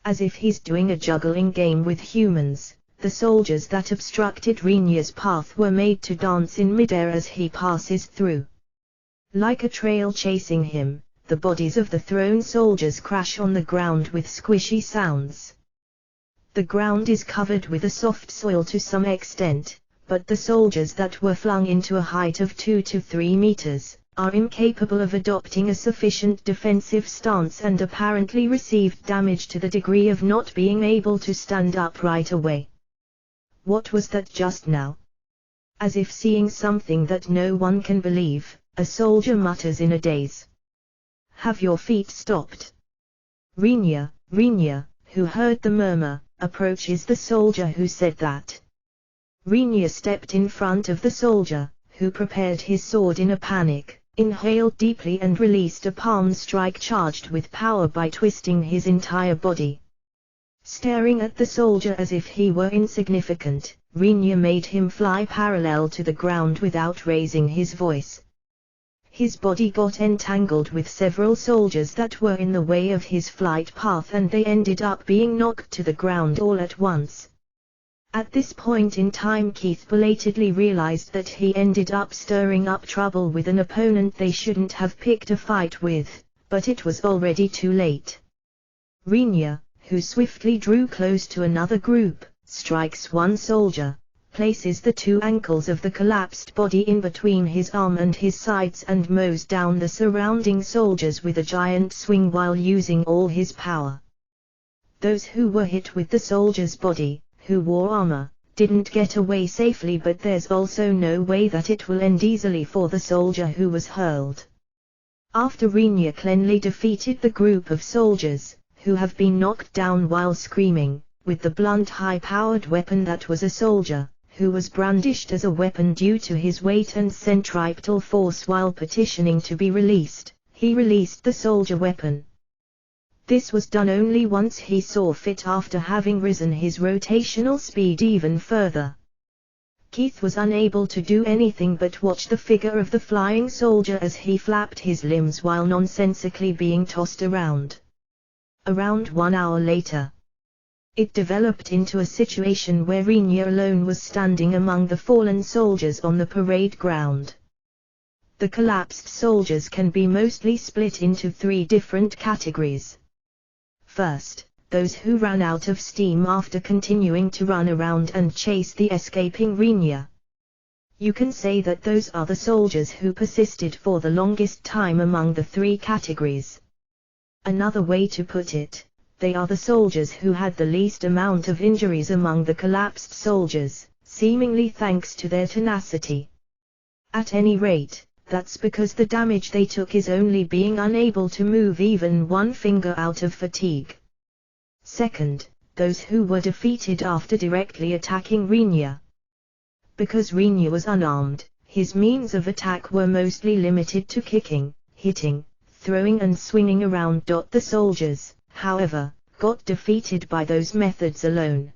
As if he's doing a juggling game with humans, the soldiers that obstructed Rinya's path were made to dance in midair as he passes through. Like a trail chasing him, the bodies of the thrown soldiers crash on the ground with squishy sounds. The ground is covered with a soft soil to some extent, but the soldiers that were flung into a height of 2 to 3 meters, are incapable of adopting a sufficient defensive stance and apparently received damage to the degree of not being able to stand up right away. What was that just now? As if seeing something that no one can believe, a soldier mutters in a daze. Have your feet stopped? Rinya, who heard the murmur, approaches the soldier who said that. Rinya stepped in front of the soldier, who prepared his sword in a panic, inhaled deeply and released a palm strike charged with power by twisting his entire body. Staring at the soldier as if he were insignificant, Rinya made him fly parallel to the ground without raising his voice. His body got entangled with several soldiers that were in the way of his flight path, and they ended up being knocked to the ground all at once. At this point in time, Keith belatedly realized that he ended up stirring up trouble with an opponent they shouldn't have picked a fight with, but it was already too late. Rinya, who swiftly drew close to another group, strikes one soldier, places the two ankles of the collapsed body in between his arm and his sides and mows down the surrounding soldiers with a giant swing while using all his power. Those who were hit with the soldier's body, who wore armor, didn't get away safely, but there's also no way that it will end easily for the soldier who was hurled. After Rinya cleanly defeated the group of soldiers, who have been knocked down while screaming, with the blunt high-powered weapon that was a soldier, who was brandished as a weapon due to his weight and centripetal force while petitioning to be released, he released the soldier weapon. This was done only once he saw fit after having risen his rotational speed even further. Keith was unable to do anything but watch the figure of the flying soldier as he flapped his limbs while nonsensically being tossed around. Around 1 hour later, it developed into a situation where Rinya alone was standing among the fallen soldiers on the parade ground. The collapsed soldiers can be mostly split into 3 different categories. First, those who ran out of steam after continuing to run around and chase the escaping Rinya. You can say that those are the soldiers who persisted for the longest time among the 3 categories. Another way to put it, they are the soldiers who had the least amount of injuries among the collapsed soldiers, seemingly thanks to their tenacity. At any rate, that's because the damage they took is only being unable to move even one finger out of fatigue. Second, those who were defeated after directly attacking Rinya. Because Rinya was unarmed, his means of attack were mostly limited to kicking, hitting, throwing and swinging around. The soldiers, however, got defeated by those methods alone.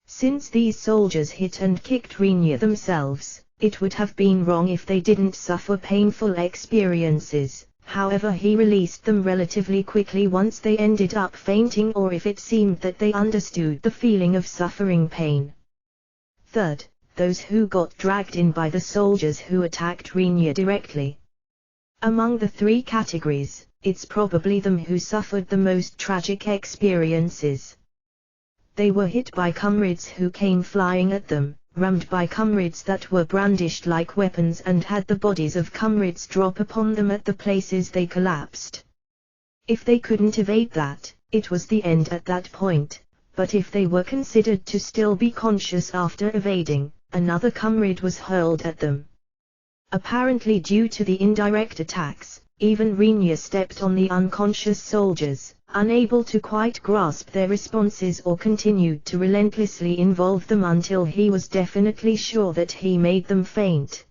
Since these soldiers hit and kicked Rinya themselves, it would have been wrong if they didn't suffer painful experiences, however he released them relatively quickly once they ended up fainting or if it seemed that they understood the feeling of suffering pain. Third, those who got dragged in by the soldiers who attacked Rinya directly. Among the 3 categories, it's probably them who suffered the most tragic experiences. They were hit by comrades who came flying at them, rammed by comrades that were brandished like weapons, and had the bodies of comrades drop upon them at the places they collapsed. If they couldn't evade that, it was the end at that point, but if they were considered to still be conscious after evading, another comrade was hurled at them. Apparently due to the indirect attacks, even Rinya stepped on the unconscious soldiers, unable to quite grasp their responses, or continued to relentlessly involve them until he was definitely sure that he made them faint.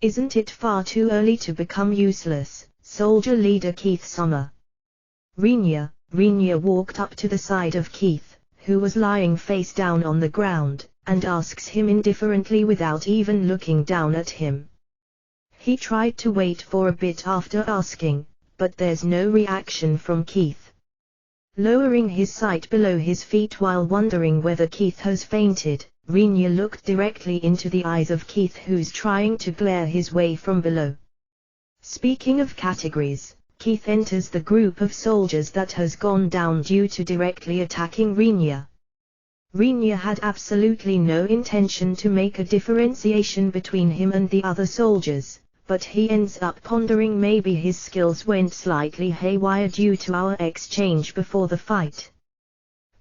Isn't it far too early to become useless, soldier leader Keith Summer? Rinya walked up to the side of Keith, who was lying face down on the ground, and asks him indifferently without even looking down at him. He tried to wait for a bit after asking, but there's no reaction from Keith. Lowering his sight below his feet while wondering whether Keith has fainted, Rinya looked directly into the eyes of Keith, who's trying to glare his way from below. Speaking of categories, Keith enters the group of soldiers that has gone down due to directly attacking Rinya. Rinya had absolutely no intention to make a differentiation between him and the other soldiers, but he ends up pondering maybe his skills went slightly haywire due to our exchange before the fight.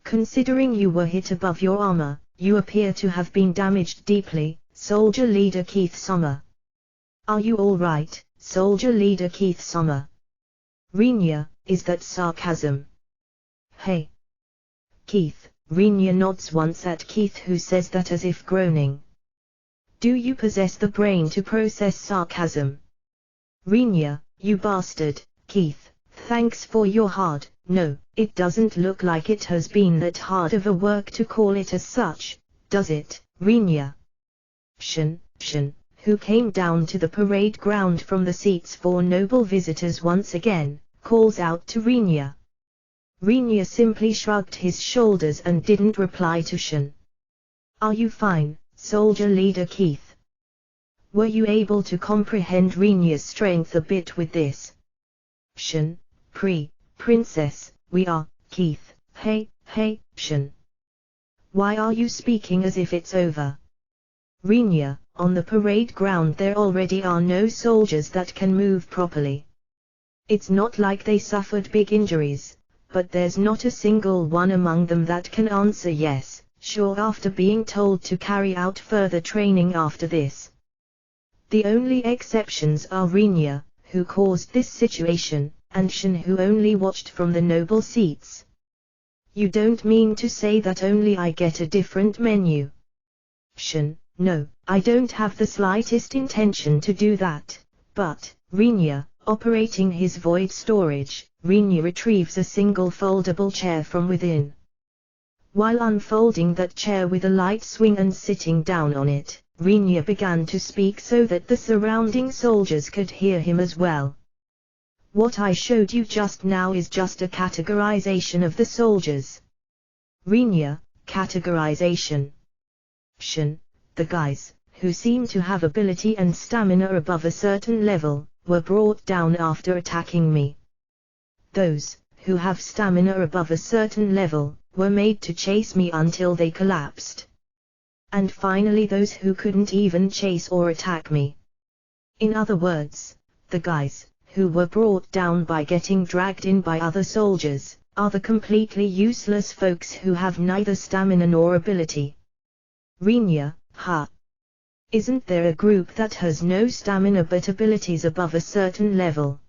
Considering you were hit above your armor, you appear to have been damaged deeply, Soldier Leader Keith Sommer. Are you all right, Soldier Leader Keith Sommer? Rinya, is that sarcasm? Hey! Keith. Rinya nods once at Keith, who says that as if groaning. Do you possess the brain to process sarcasm? Rinya, you bastard, Keith, thanks for your hard. No, it doesn't look like it has been that hard of a work to call it as such, does it, Rinya? Shin, who came down to the parade ground from the seats for noble visitors once again, calls out to Rinya. Rinya simply shrugged his shoulders and didn't reply to Shin. Are you fine, Soldier Leader Keith? Were you able to comprehend Rinya's strength a bit with this? Shin, Princess, we are, Keith. Hey, Shin. Why are you speaking as if it's over? Rinya, on the parade ground there already are no soldiers that can move properly. It's not like they suffered big injuries, but there's not a single one among them that can answer yes, sure, after being told to carry out further training after this. The only exceptions are Rinya, who caused this situation, and Shin, who only watched from the noble seats. You don't mean to say that only I get a different menu? Shin, no, I don't have the slightest intention to do that, but, Rinya, operating his void storage, Rinya retrieves a single foldable chair from within. While unfolding that chair with a light swing and sitting down on it, Rinya began to speak so that the surrounding soldiers could hear him as well. What I showed you just now is just a categorization of the soldiers. Rinya, categorization. Shin, the guys, who seem to have ability and stamina above a certain level, were brought down after attacking me. Those, who have stamina above a certain level, were made to chase me until they collapsed. And finally those who couldn't even chase or attack me. In other words, the guys, who were brought down by getting dragged in by other soldiers, are the completely useless folks who have neither stamina nor ability. Rinya, ha! Isn't there a group that has no stamina but abilities above a certain level?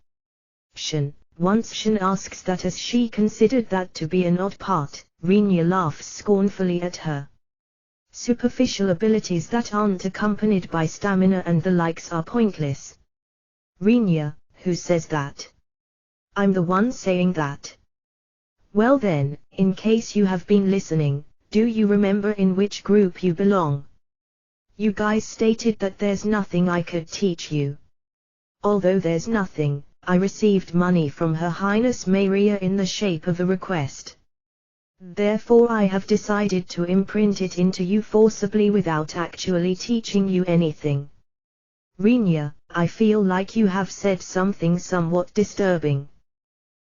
Shin, once Shin asks that as she considered that to be an odd part, Rinya laughs scornfully at her. Superficial abilities that aren't accompanied by stamina and the likes are pointless. Rinya, who says that? I'm the one saying that. Well then, in case you have been listening, do you remember in which group you belong? You guys stated that there's nothing I could teach you. Although there's nothing, I received money from Her Highness Maria in the shape of a request. Therefore I have decided to imprint it into you forcibly without actually teaching you anything. Rinya, I feel like you have said something somewhat disturbing.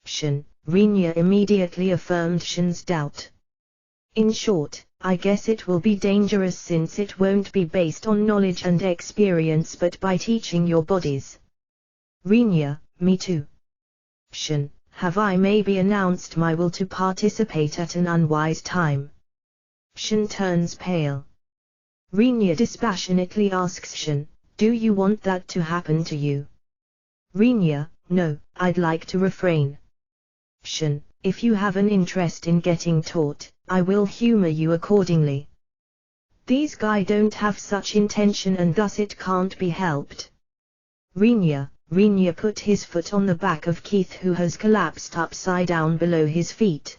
Shin, Rinya immediately affirmed Shin's doubt. In short, I guess it will be dangerous since it won't be based on knowledge and experience but by teaching your bodies. Rinya, me too. Shin, have I maybe announced my will to participate at an unwise time? Shin turns pale. Rinya dispassionately asks Shin, do you want that to happen to you? Rinya, no, I'd like to refrain. Shin, if you have an interest in getting taught, I will humor you accordingly. These guys don't have such intention and thus it can't be helped. Rinya put his foot on the back of Keith, who has collapsed upside down below his feet.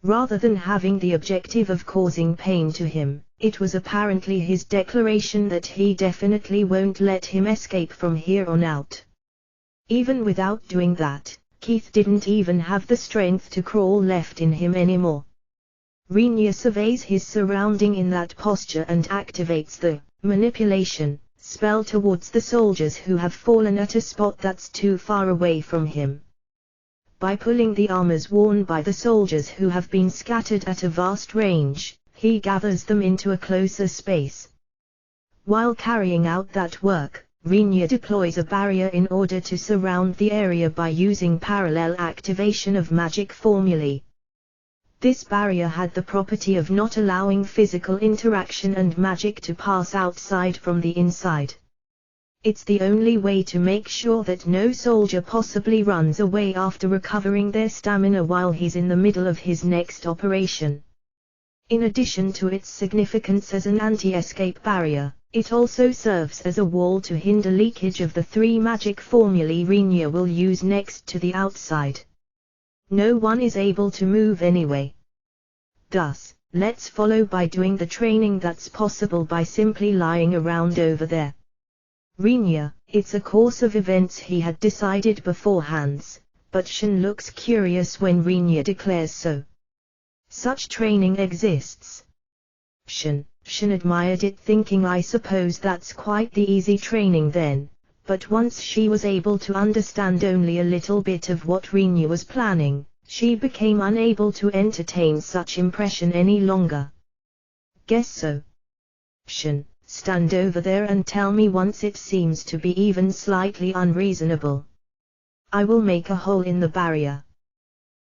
Rather than having the objective of causing pain to him, it was apparently his declaration that he definitely won't let him escape from here on out. Even without doing that, Keith didn't even have the strength to crawl left in him anymore. Rinya surveys his surrounding in that posture and activates the manipulation spell towards the soldiers who have fallen at a spot that's too far away from him. By pulling the armors worn by the soldiers who have been scattered at a vast range, he gathers them into a closer space. While carrying out that work, Rinya deploys a barrier in order to surround the area by using parallel activation of magic formulae. This barrier had the property of not allowing physical interaction and magic to pass outside from the inside. It's the only way to make sure that no soldier possibly runs away after recovering their stamina while he's in the middle of his next operation. In addition to its significance as an anti-escape barrier, it also serves as a wall to hinder leakage of the 3 magic formulae Rinya will use next to the outside. No one is able to move anyway. Thus, let's follow by doing the training that's possible by simply lying around over there. Rinya, it's a course of events he had decided beforehand, but Shin looks curious when Rinya declares so. Such training exists. Shin admired it, thinking I suppose that's quite the easy training then, but once she was able to understand only a little bit of what Rinya was planning, she became unable to entertain such impression any longer. Guess so. Shin, stand over there and tell me once it seems to be even slightly unreasonable. I will make a hole in the barrier.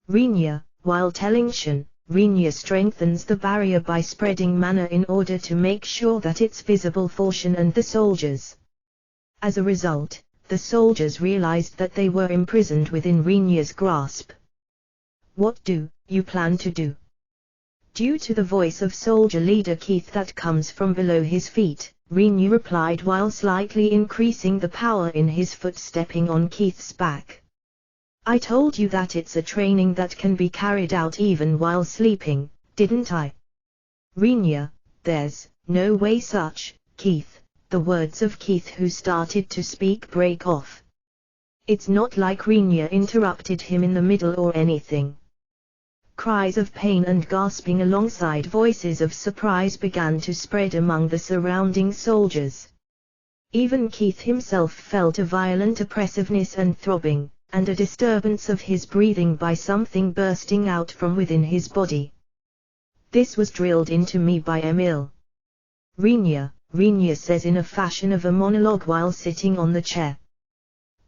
Rinya, while telling Shin, Rinya strengthens the barrier by spreading mana in order to make sure that it's visible for Shin and the soldiers. As a result, the soldiers realized that they were imprisoned within Rinya's grasp. What do you plan to do? Due to the voice of soldier leader Keith that comes from below his feet, Rinya replied while slightly increasing the power in his foot, stepping on Keith's back. I told you that it's a training that can be carried out even while sleeping, didn't I? Rinya, there's no way such, Keith. The words of Keith, who started to speak, break off. It's not like Rinya interrupted him in the middle or anything. Cries of pain and gasping alongside voices of surprise began to spread among the surrounding soldiers. Even Keith himself felt a violent oppressiveness and throbbing, and a disturbance of his breathing by something bursting out from within his body. This was drilled into me by Emil. Rinya says in a fashion of a monologue while sitting on the chair.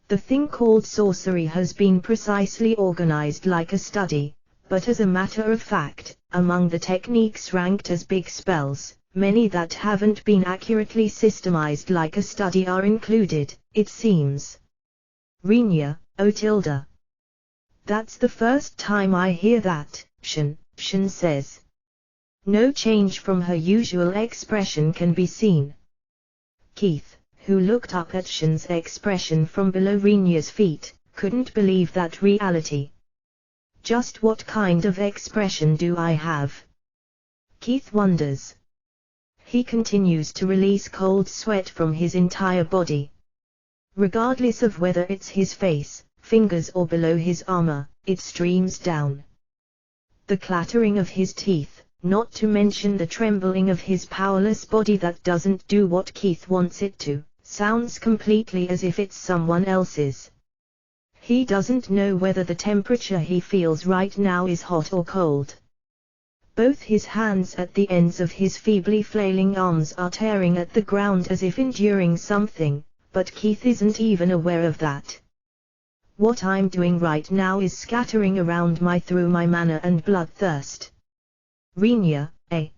The thing called sorcery has been precisely organized like a study, but as a matter of fact, among the techniques ranked as big spells, many that haven't been accurately systemized like a study are included, it seems. Rinya, oh tilde. That's the first time I hear that, Shin says. No change from her usual expression can be seen. Keith, who looked up at Shin's expression from below Rinya's feet, couldn't believe that reality. Just what kind of expression do I have? Keith wonders. He continues to release cold sweat from his entire body. Regardless of whether it's his face, fingers or below his armor, it streams down. The clattering of his teeth, not to mention the trembling of his powerless body that doesn't do what Keith wants it to, sounds completely as if it's someone else's. He doesn't know whether the temperature he feels right now is hot or cold. Both his hands at the ends of his feebly flailing arms are tearing at the ground as if enduring something, but Keith isn't even aware of that. What I'm doing right now is scattering around through my mana and bloodthirst. Rinya, eh?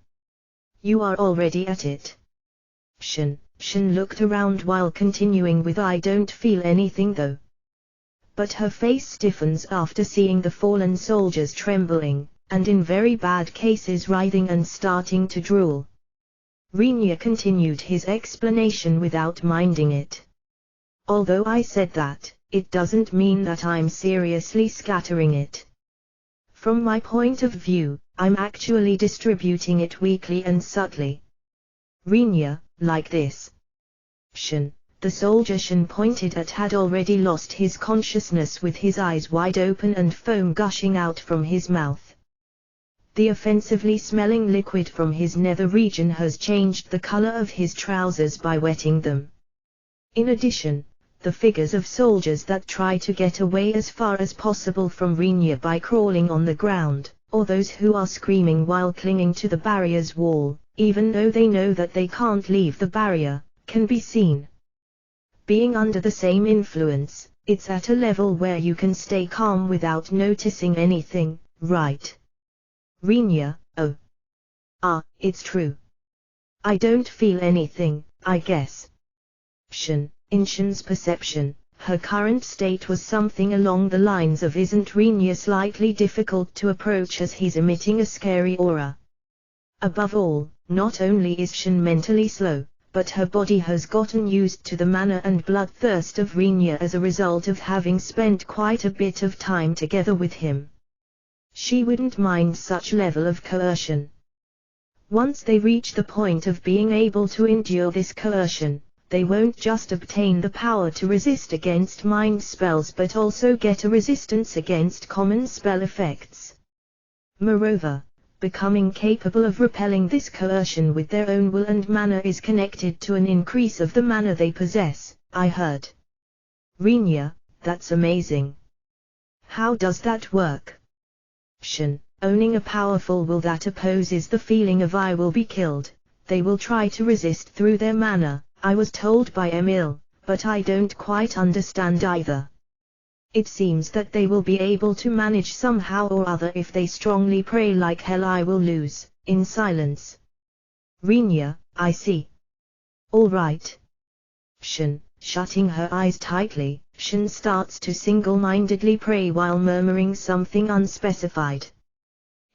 You are already at it. Shin looked around while continuing with I don't feel anything though. But her face stiffens after seeing the fallen soldiers trembling, and in very bad cases writhing and starting to drool. Rinya continued his explanation without minding it. Although I said that, it doesn't mean that I'm seriously scattering it. From my point of view, I'm actually distributing it weakly and subtly. Rinya, like this. Shin. The soldier Shin pointed at had already lost his consciousness with his eyes wide open and foam gushing out from his mouth. The offensively smelling liquid from his nether region has changed the color of his trousers by wetting them. In addition, the figures of soldiers that try to get away as far as possible from Rinya by crawling on the ground, or those who are screaming while clinging to the barrier's wall, even though they know that they can't leave the barrier, can be seen. Being under the same influence, it's at a level where you can stay calm without noticing anything, right? Rinya, oh. It's true. I don't feel anything, I guess. Shin. In Shin's perception, her current state was something along the lines of isn't Rinya slightly difficult to approach as he's emitting a scary aura. Above all, not only is Shin mentally slow, but her body has gotten used to the manner and bloodthirst of Rinya as a result of having spent quite a bit of time together with him. She wouldn't mind such level of coercion. Once they reach the point of being able to endure this coercion, they won't just obtain the power to resist against mind spells but also get a resistance against common spell effects. Moreover, becoming capable of repelling this coercion with their own will and manner is connected to an increase of the manner they possess, I heard. Rinya, that's amazing. How does that work? Shin. Owning a powerful will that opposes the feeling of I will be killed, they will try to resist through their manner, I was told by Emil, but I don't quite understand either. It seems that they will be able to manage somehow or other if they strongly pray like hell I will lose, in silence. Rinya, I see. All right. Shin, shutting her eyes tightly, Shin starts to single-mindedly pray while murmuring something unspecified.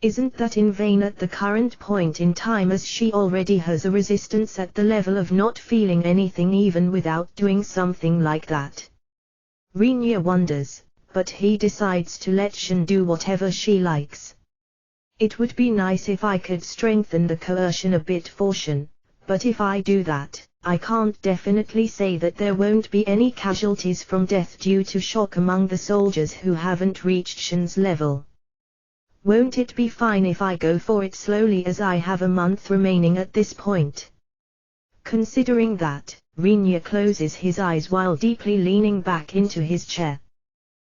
Isn't that in vain at the current point in time as she already has a resistance at the level of not feeling anything even without doing something like that? Rinya wonders, but he decides to let Shin do whatever she likes. It would be nice if I could strengthen the coercion a bit for Shin, but if I do that, I can't definitely say that there won't be any casualties from death due to shock among the soldiers who haven't reached Shin's level. Won't it be fine if I go for it slowly as I have a month remaining at this point? Considering that, Rinya closes his eyes while deeply leaning back into his chair.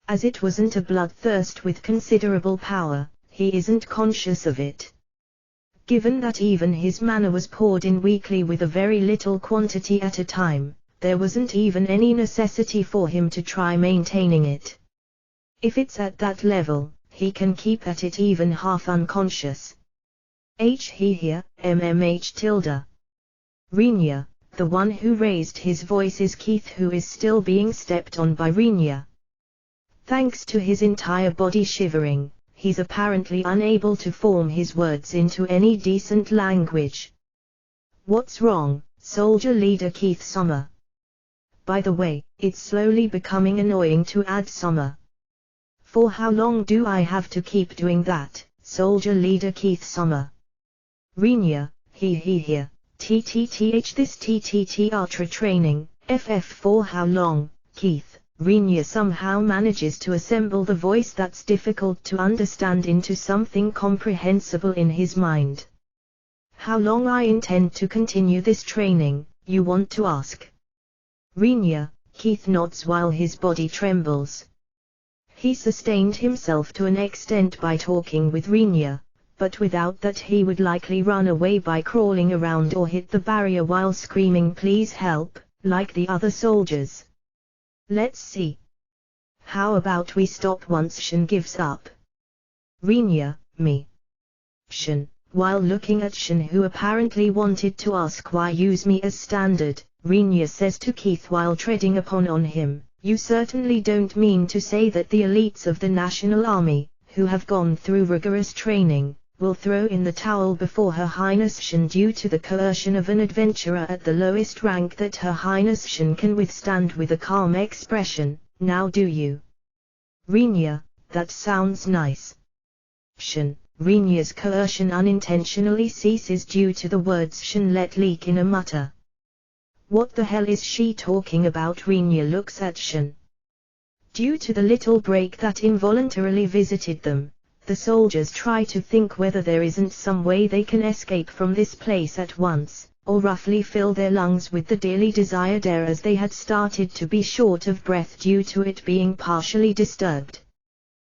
As it wasn't a bloodthirst with considerable power, he isn't conscious of it. Given that even his mana was poured in weekly with a very little quantity at a time, there wasn't even any necessity for him to try maintaining it. If it's at that level, he can keep at it even half unconscious. He here, tilde. Rinya, the one who raised his voice is Keith, who is still being stepped on by Rinya. Thanks to his entire body shivering, he's apparently unable to form his words into any decent language. What's wrong, soldier leader Keith Summer? By the way, it's slowly becoming annoying to add Summer. For how long do I have to keep doing that, soldier leader Keith Summer? Rinya, he here, TTTH this TTT Ultra training, FF for how long, Keith? Rinya somehow manages to assemble the voice that's difficult to understand into something comprehensible in his mind. How long I intend to continue this training, you want to ask? Rinya, Keith nods while his body trembles. He sustained himself to an extent by talking with Rinya, but without that he would likely run away by crawling around or hit the barrier while screaming please help, like the other soldiers. Let's see. How about we stop once Shin gives up? Rinya, me. Shin, while looking at Shin who apparently wanted to ask why use me as standard, Rinya says to Keith while treading on him, you certainly don't mean to say that the elites of the National Army, who have gone through rigorous training, will throw in the towel before Her Highness Shin due to the coercion of an adventurer at the lowest rank that Her Highness Shin can withstand with a calm expression, now do you? Rinya, that sounds nice. Shin, Rinya's coercion unintentionally ceases due to the words Shin let leak in a mutter. What the hell is she talking about? Rinya looks at Shin. Due to the little break that involuntarily visited them, the soldiers try to think whether there isn't some way they can escape from this place at once, or roughly fill their lungs with the dearly desired air, as they had started to be short of breath due to it being partially disturbed.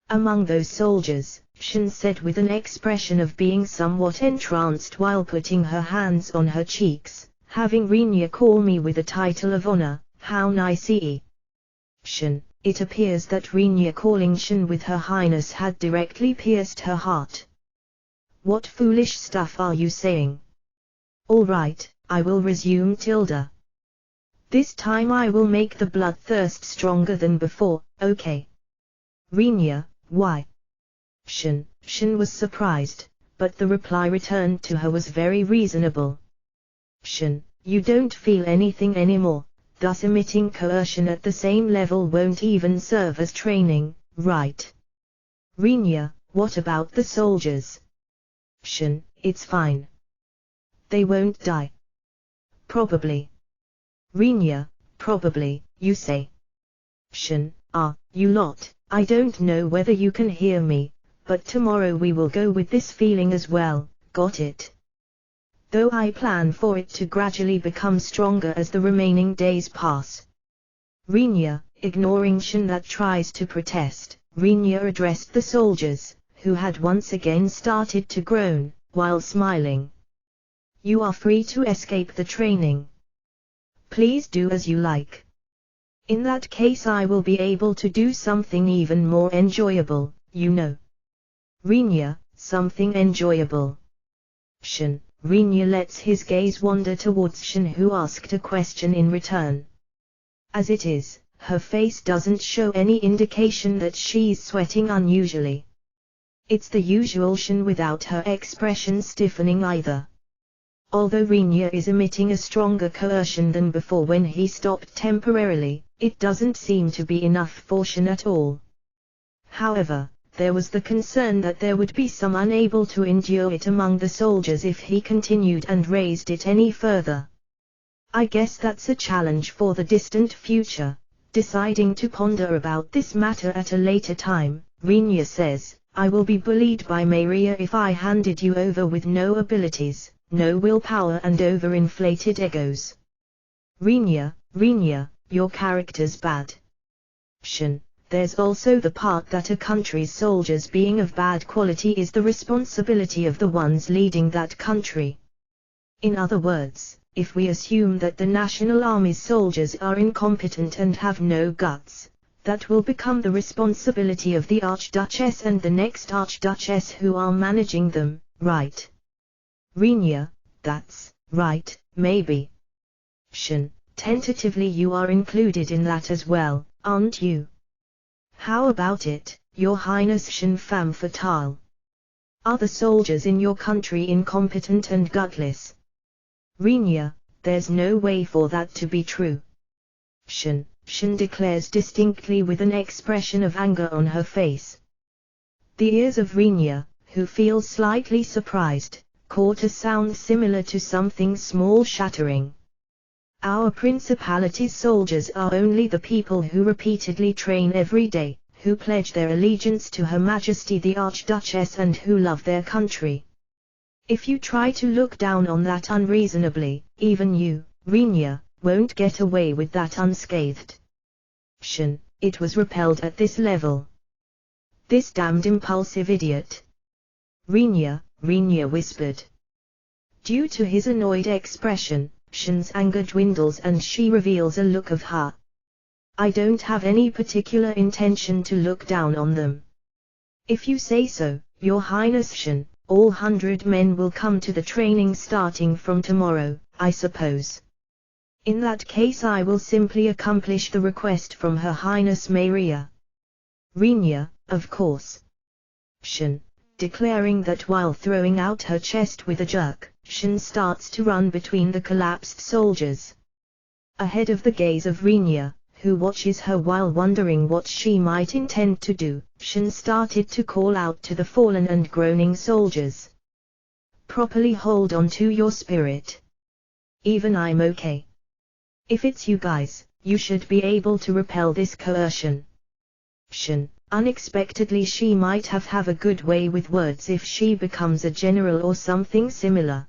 Among those soldiers, Shin said with an expression of being somewhat entranced while putting her hands on her cheeks, having Rinya call me with a title of honor, how nice. Shin, it appears that Rinya calling Shin with Her Highness had directly pierced her heart. What foolish stuff are you saying? All right, I will resume. This time I will make the bloodthirst stronger than before, okay? Rinya, why? Shin was surprised, but the reply returned to her was very reasonable. Shin, you don't feel anything anymore, thus emitting coercion at the same level won't even serve as training, right? Rinya, what about the soldiers? Shin, it's fine. They won't die. Probably. Rinya, probably, you say. Shin, you lot, I don't know whether you can hear me, but tomorrow we will go with this feeling as well, got it? Though I plan for it to gradually become stronger as the remaining days pass. Rinya, ignoring Shin that tries to protest, Rinya addressed the soldiers, who had once again started to groan, while smiling. You are free to escape the training. Please do as you like. In that case I will be able to do something even more enjoyable, you know. Rinya, something enjoyable. Shin, Rinya lets his gaze wander towards Shin, who asked a question in return. As it is, her face doesn't show any indication that she's sweating unusually. It's the usual Shin without her expression stiffening either. Although Rinya is emitting a stronger coercion than before when he stopped temporarily, it doesn't seem to be enough for Shin at all. However, there was the concern that there would be some unable to endure it among the soldiers if he continued and raised it any further. I guess that's a challenge for the distant future. Deciding to ponder about this matter at a later time, Rinya says, I will be bullied by Maria if I handed you over with no abilities, no willpower and overinflated egos. Rinya, your character's bad. Shin, there's also the part that a country's soldiers being of bad quality is the responsibility of the ones leading that country. In other words, if we assume that the National Army's soldiers are incompetent and have no guts, that will become the responsibility of the Archduchess and the next Archduchess who are managing them, right? Rinya, that's right, maybe. Shin, tentatively you are included in that as well, aren't you? How about it, Your Highness Shin femme fatale? Are the soldiers in your country incompetent and gutless? Rinya, there's no way for that to be true. Shin declares distinctly with an expression of anger on her face. The ears of Rinya, who feels slightly surprised, caught a sound similar to something small shattering. Our principality's soldiers are only the people who repeatedly train every day, who pledge their allegiance to Her Majesty the Archduchess and who love their country. If you try to look down on that unreasonably, even you, Rinya, won't get away with that unscathed. Shin, it was repelled at this level. This damned impulsive idiot. Rinya whispered. Due to his annoyed expression, Shin's anger dwindles and she reveals a look of ha. I don't have any particular intention to look down on them. If you say so, Your Highness Shin, all 100 men will come to the training starting from tomorrow, I suppose. In that case I will simply accomplish the request from Her Highness Maria. Rinya, of course. Shin, declaring that while throwing out her chest with a jerk, Shin starts to run between the collapsed soldiers. Ahead of the gaze of Rinya, who watches her while wondering what she might intend to do, Shin started to call out to the fallen and groaning soldiers. Properly hold on to your spirit. Even I'm okay. If it's you guys, you should be able to repel this coercion. Shin, unexpectedly she might have a good way with words if she becomes a general or something similar.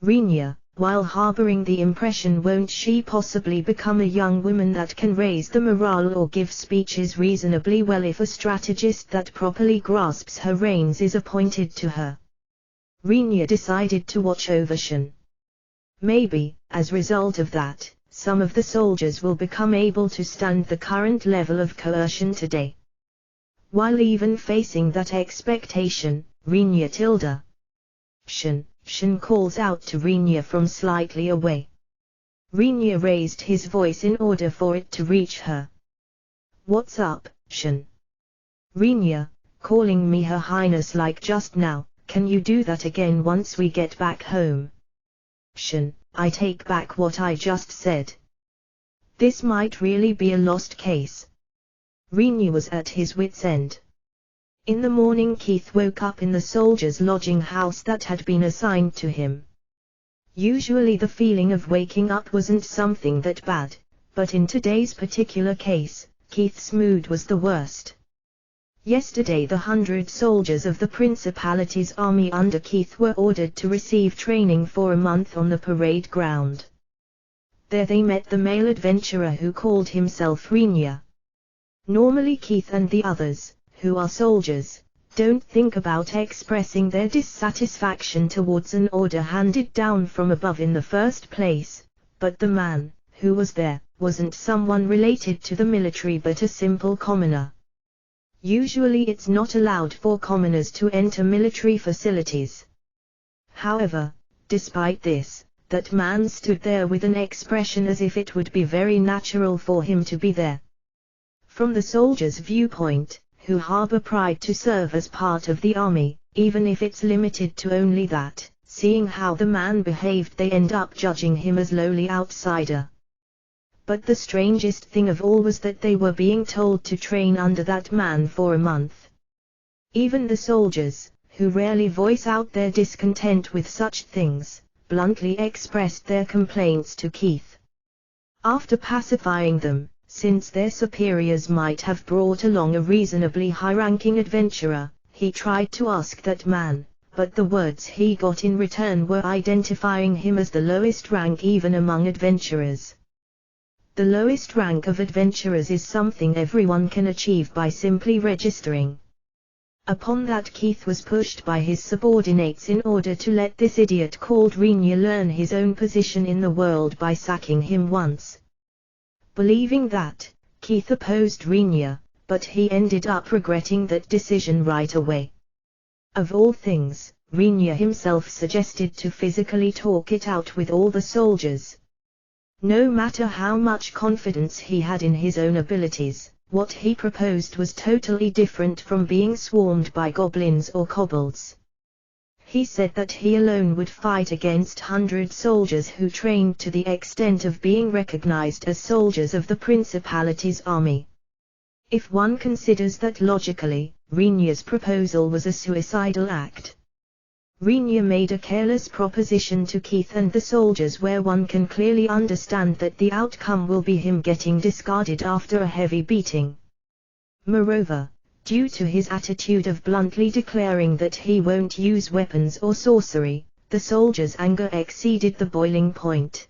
Rinya, while harboring the impression won't she possibly become a young woman that can raise the morale or give speeches reasonably well if a strategist that properly grasps her reins is appointed to her. Rinya decided to watch over Shin. Maybe, as a result of that, some of the soldiers will become able to stand the current level of coercion today. While even facing that expectation, Rinya tilde. Shin calls out to Rinya from slightly away. Rinya raised his voice in order for it to reach her. What's up, Shin? Rinya, calling me Her Highness like just now, can you do that again once we get back home? Shin, I take back what I just said. This might really be a lost case. Rinya was at his wit's end. In the morning Keith woke up in the soldiers' lodging house that had been assigned to him. Usually the feeling of waking up wasn't something that bad, but in today's particular case, Keith's mood was the worst. Yesterday the 100 soldiers of the Principality's army under Keith were ordered to receive training for a month on the parade ground. There they met the male adventurer who called himself Rinya. Normally Keith and the others, who are soldiers, don't think about expressing their dissatisfaction towards an order handed down from above in the first place, but the man, who was there, wasn't someone related to the military but a simple commoner. Usually it's not allowed for commoners to enter military facilities. However, despite this, that man stood there with an expression as if it would be very natural for him to be there. From the soldiers' viewpoint, who harbor pride to serve as part of the army, even if it's limited to only that, seeing how the man behaved they end up judging him as lowly outsider. But the strangest thing of all was that they were being told to train under that man for a month. Even the soldiers, who rarely voice out their discontent with such things, bluntly expressed their complaints to Keith. After pacifying them, since their superiors might have brought along a reasonably high-ranking adventurer, he tried to ask that man, but the words he got in return were identifying him as the lowest rank even among adventurers. The lowest rank of adventurers is something everyone can achieve by simply registering. Upon that Keith was pushed by his subordinates in order to let this idiot called Rinya learn his own position in the world by sacking him once. Believing that, Keith opposed Rinya, but he ended up regretting that decision right away. Of all things, Rinya himself suggested to physically talk it out with all the soldiers. No matter how much confidence he had in his own abilities, what he proposed was totally different from being swarmed by goblins or kobolds. He said that he alone would fight against 100 soldiers who trained to the extent of being recognized as soldiers of the Principality's army. If one considers that logically, Rinya's proposal was a suicidal act. Rinya made a careless proposition to Keith and the soldiers where one can clearly understand that the outcome will be him getting discarded after a heavy beating. Moreover, due to his attitude of bluntly declaring that he won't use weapons or sorcery, the soldiers' anger exceeded the boiling point.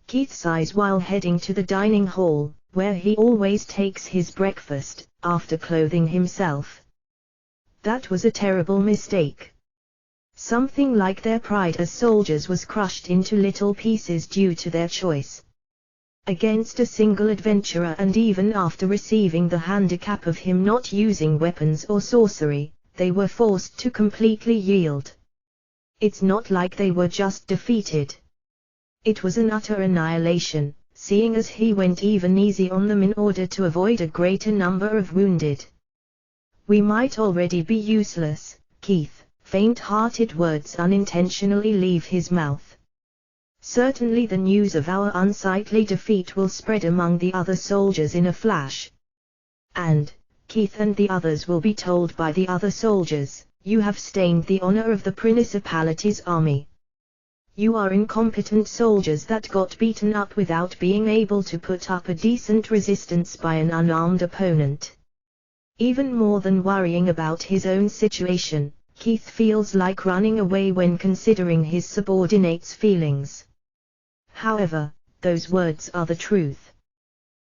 Keith sighs while heading to the dining hall, where he always takes his breakfast, after clothing himself. That was a terrible mistake. Something like their pride as soldiers was crushed into little pieces due to their choice. Against a single adventurer, and even after receiving the handicap of him not using weapons or sorcery, they were forced to completely yield. It's not like they were just defeated. It was an utter annihilation, seeing as he went even easy on them in order to avoid a greater number of wounded. We might already be useless, Keith. Faint-hearted words unintentionally leave his mouth. Certainly the news of our unsightly defeat will spread among the other soldiers in a flash. And Keith and the others will be told by the other soldiers, you have stained the honor of the Principality's army. You are incompetent soldiers that got beaten up without being able to put up a decent resistance by an unarmed opponent. Even more than worrying about his own situation, Keith feels like running away when considering his subordinates' feelings. However, those words are the truth.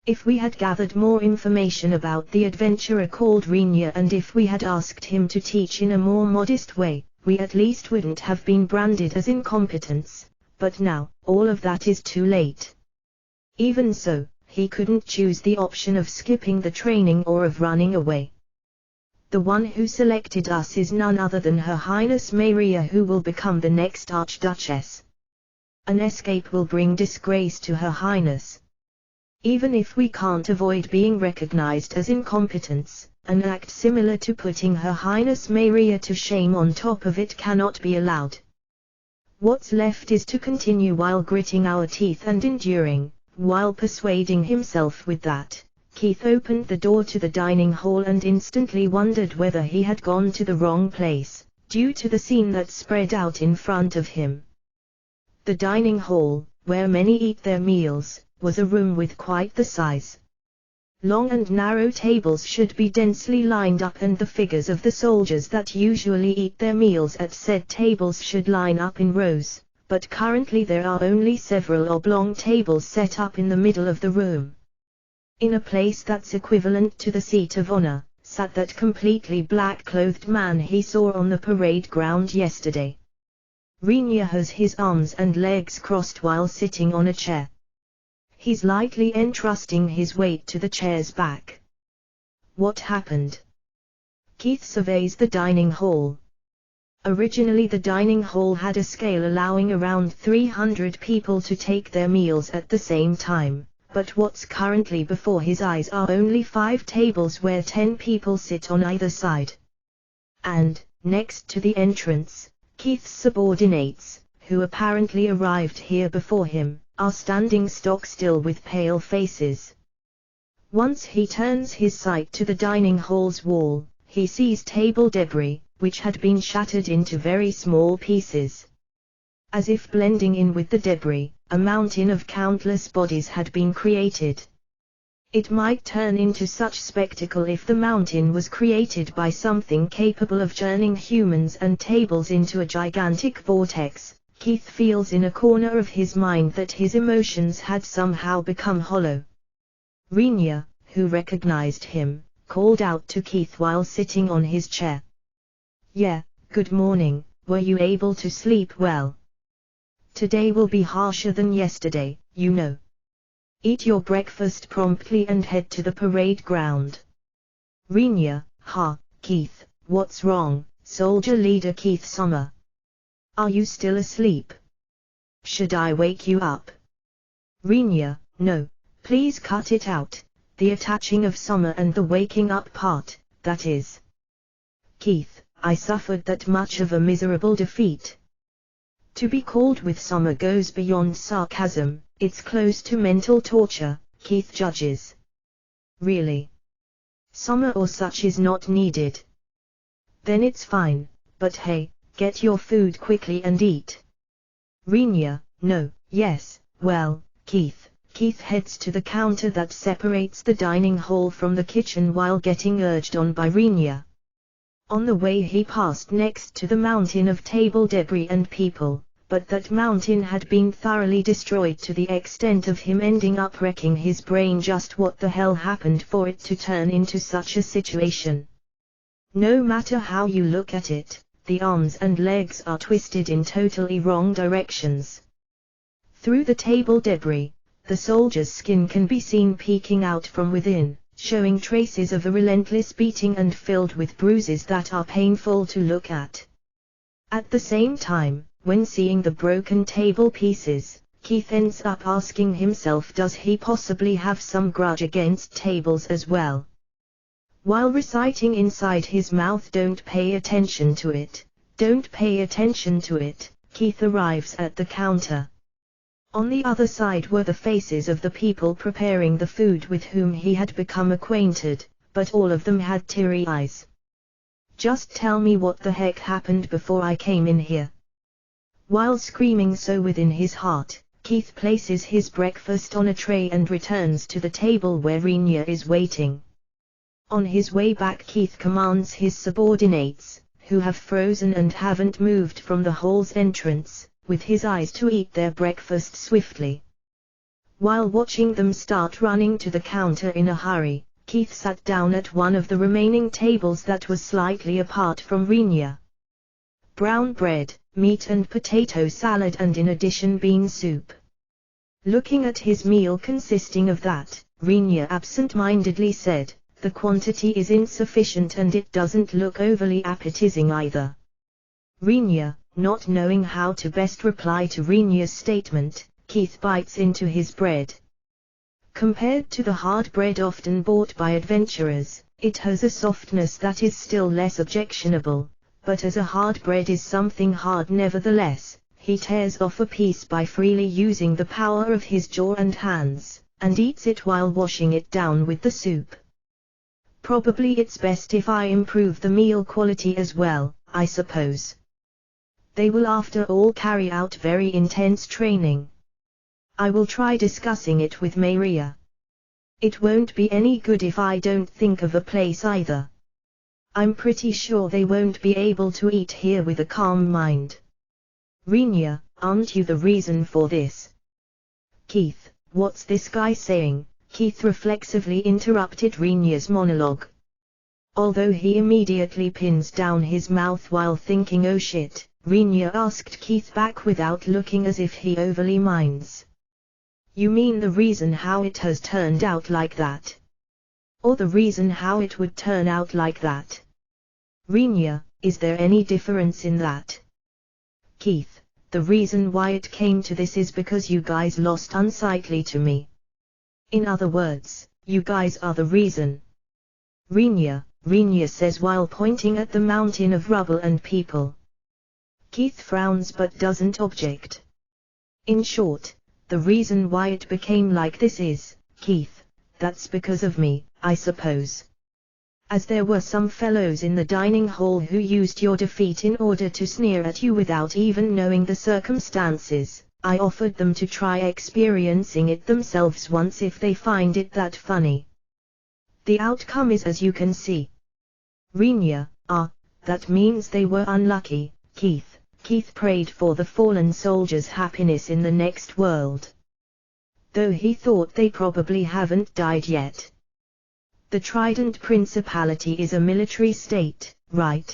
If we had gathered more information about the adventurer called Rinya, and if we had asked him to teach in a more modest way, we at least wouldn't have been branded as incompetents, but now, all of that is too late. Even so, he couldn't choose the option of skipping the training or of running away. The one who selected us is none other than Her Highness Maria, who will become the next Archduchess. An escape will bring disgrace to Her Highness. Even if we can't avoid being recognized as incompetents, an act similar to putting Her Highness Maria to shame on top of it cannot be allowed. What's left is to continue while gritting our teeth and enduring. While persuading himself with that, Keith opened the door to the dining hall and instantly wondered whether he had gone to the wrong place, due to the scene that spread out in front of him. The dining hall, where many eat their meals, was a room with quite the size. Long and narrow tables should be densely lined up, and the figures of the soldiers that usually eat their meals at said tables should line up in rows, but currently there are only several oblong tables set up in the middle of the room. In a place that's equivalent to the seat of honor, sat that completely black-clothed man he saw on the parade ground yesterday. Rinya has his arms and legs crossed while sitting on a chair. He's lightly entrusting his weight to the chair's back. What happened? Keith surveys the dining hall. Originally the dining hall had a scale allowing around 300 people to take their meals at the same time, but what's currently before his eyes are only 5 tables where 10 people sit on either side. And, next to the entrance, Keith's subordinates, who apparently arrived here before him, are standing stock still with pale faces. Once he turns his sight to the dining hall's wall, he sees table debris, which had been shattered into very small pieces. As if blending in with the debris, a mountain of countless bodies had been created. It might turn into such spectacle if the mountain was created by something capable of churning humans and tables into a gigantic vortex. Keith feels in a corner of his mind that his emotions had somehow become hollow. Rinya, who recognized him, called out to Keith while sitting on his chair. "Yeah, good morning, were you able to sleep well? Today will be harsher than yesterday, you know. Eat your breakfast promptly and head to the parade ground." Rinya, Keith, what's wrong, Soldier Leader Keith Summer? Are you still asleep? Should I wake you up? Rinya, no, please cut it out, the attaching of Summer and the waking up part, that is. Keith, I suffered that much of a miserable defeat. To be called with Summer goes beyond sarcasm, it's close to mental torture, Keith judges. Really? Summer or such is not needed. Then it's fine, but hey, get your food quickly and eat. Rinya, no, yes, well, Keith. Keith heads to the counter that separates the dining hall from the kitchen while getting urged on by Rinya. On the way he passed next to the mountain of table debris and people, but that mountain had been thoroughly destroyed to the extent of him ending up wrecking his brain just what the hell happened for it to turn into such a situation. No matter how you look at it, the arms and legs are twisted in totally wrong directions. Through the table debris, the soldier's skin can be seen peeking out from within, showing traces of a relentless beating and filled with bruises that are painful to look at. At the same time, when seeing the broken table pieces, Keith ends up asking himself, does he possibly have some grudge against tables as well? While reciting inside his mouth, don't pay attention to it, don't pay attention to it, Keith arrives at the counter. On the other side were the faces of the people preparing the food with whom he had become acquainted, but all of them had teary eyes. "Just tell me what the heck happened before I came in here." While screaming so within his heart, Keith places his breakfast on a tray and returns to the table where Rinya is waiting. On his way back, Keith commands his subordinates, who have frozen and haven't moved from the hall's entrance, with his eyes to eat their breakfast swiftly. While watching them start running to the counter in a hurry, Keith sat down at one of the remaining tables that was slightly apart from Rinya. Brown bread, meat and potato salad, and in addition bean soup. Looking at his meal consisting of that, Rinya absent-mindedly said, "The quantity is insufficient and it doesn't look overly appetizing either." Rinya, not knowing how to best reply to Rinya's statement, Keith bites into his bread. Compared to the hard bread often bought by adventurers, it has a softness that is still less objectionable, but as a hard bread is something hard nevertheless, he tears off a piece by freely using the power of his jaw and hands, and eats it while washing it down with the soup. "Probably it's best if I improve the meal quality as well, I suppose. They will after all carry out very intense training. I will try discussing it with Maria. It won't be any good if I don't think of a place either. I'm pretty sure they won't be able to eat here with a calm mind." "Rinya, aren't you the reason for this?" "Keith, what's this guy saying?" Keith reflexively interrupted Rinya's monologue. Although he immediately pins down his mouth while thinking "oh shit," Rinya asked Keith back without looking as if he overly minds. "You mean the reason how it has turned out like that? Or the reason how it would turn out like that?" "Rinya, is there any difference in that?" "Keith, the reason why it came to this is because you guys lost unsightly to me. In other words, you guys are the reason." Rinya says while pointing at the mountain of rubble and people. Keith frowns but doesn't object. "In short, the reason why it became like this is, Keith, that's because of me, I suppose. As there were some fellows in the dining hall who used your defeat in order to sneer at you without even knowing the circumstances, I offered them to try experiencing it themselves once if they find it that funny. The outcome is as you can see." Rinya, that means they were unlucky, Keith." Keith prayed for the fallen soldiers' happiness in the next world. Though he thought they probably haven't died yet. The Trident Principality is a military state, right?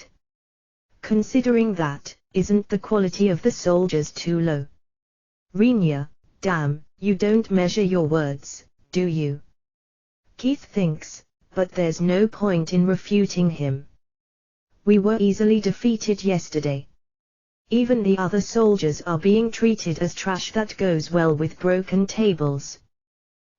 Considering that, isn't the quality of the soldiers too low? Rinya, damn, you don't measure your words, do you? Keith thinks, but there's no point in refuting him. We were easily defeated yesterday. Even the other soldiers are being treated as trash that goes well with broken tables.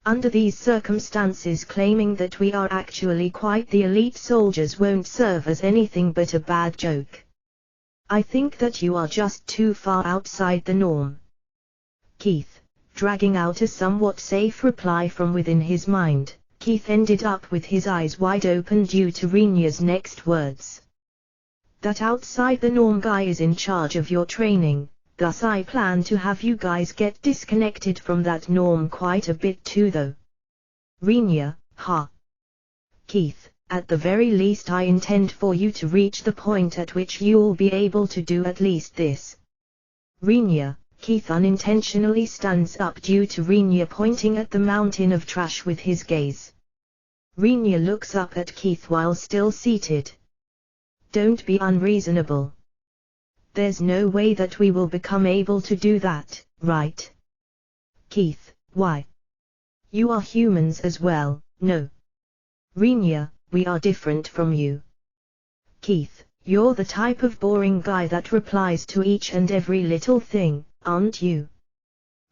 Under these circumstances, claiming that we are actually quite the elite soldiers won't serve as anything but a bad joke. I think that you are just too far outside the norm." Keith, dragging out a somewhat safe reply from within his mind, Keith ended up with his eyes wide open due to Rinya's next words. "That outside the norm guy is in charge of your training, thus I plan to have you guys get disconnected from that norm quite a bit too though." Rinya, "Keith, at the very least I intend for you to reach the point at which you'll be able to do at least this." Rinya, Keith unintentionally stands up due to Rinya pointing at the mountain of trash with his gaze. Rinya looks up at Keith while still seated. "Don't be unreasonable. There's no way that we will become able to do that, right?" Keith, "Why? You are humans as well, no?" Rinya, "We are different from you. Keith, you're the type of boring guy that replies to each and every little thing, aren't you?"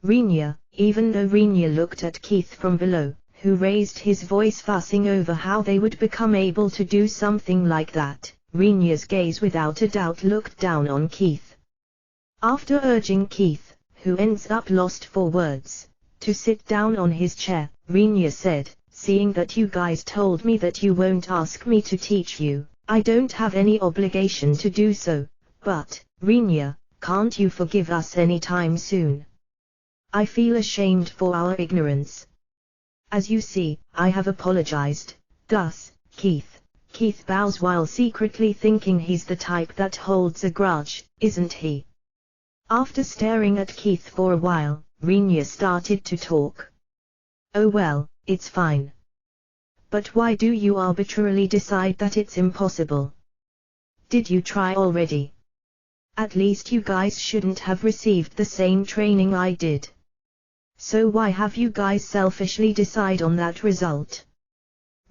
Rinya, even though Rinya looked at Keith from below, who raised his voice fussing over how they would become able to do something like that, Rinya's gaze without a doubt looked down on Keith. After urging Keith, who ends up lost for words, to sit down on his chair. Rinya said, seeing that you guys told me that you won't ask me to teach you, I don't have any obligation to do so, but, Rinya, can't you forgive us any time soon? I feel ashamed for our ignorance. As you see, I have apologized. Thus, Keith. Keith bows while secretly thinking he's the type that holds a grudge, isn't he? After staring at Keith for a while, Rinya started to talk. Oh well, it's fine. But why do you arbitrarily decide that it's impossible? Did you try already? At least you guys shouldn't have received the same training I did. So why have you guys selfishly decide on that result?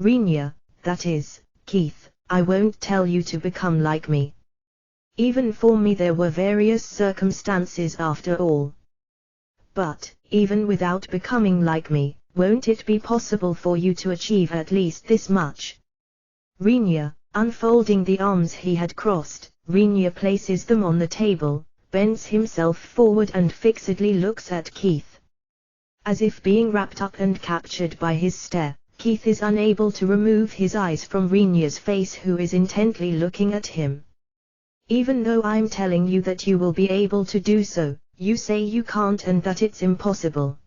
Rinya, that is, Keith, I won't tell you to become like me. Even for me there were various circumstances after all. But, even without becoming like me, won't it be possible for you to achieve at least this much? Rinya, unfolding the arms he had crossed, Rinya places them on the table, bends himself forward and fixedly looks at Keith. As if being wrapped up and captured by his stare, Keith is unable to remove his eyes from Rinya's face, who is intently looking at him. Even though I'm telling you that you will be able to do so, you say you can't and that it's impossible.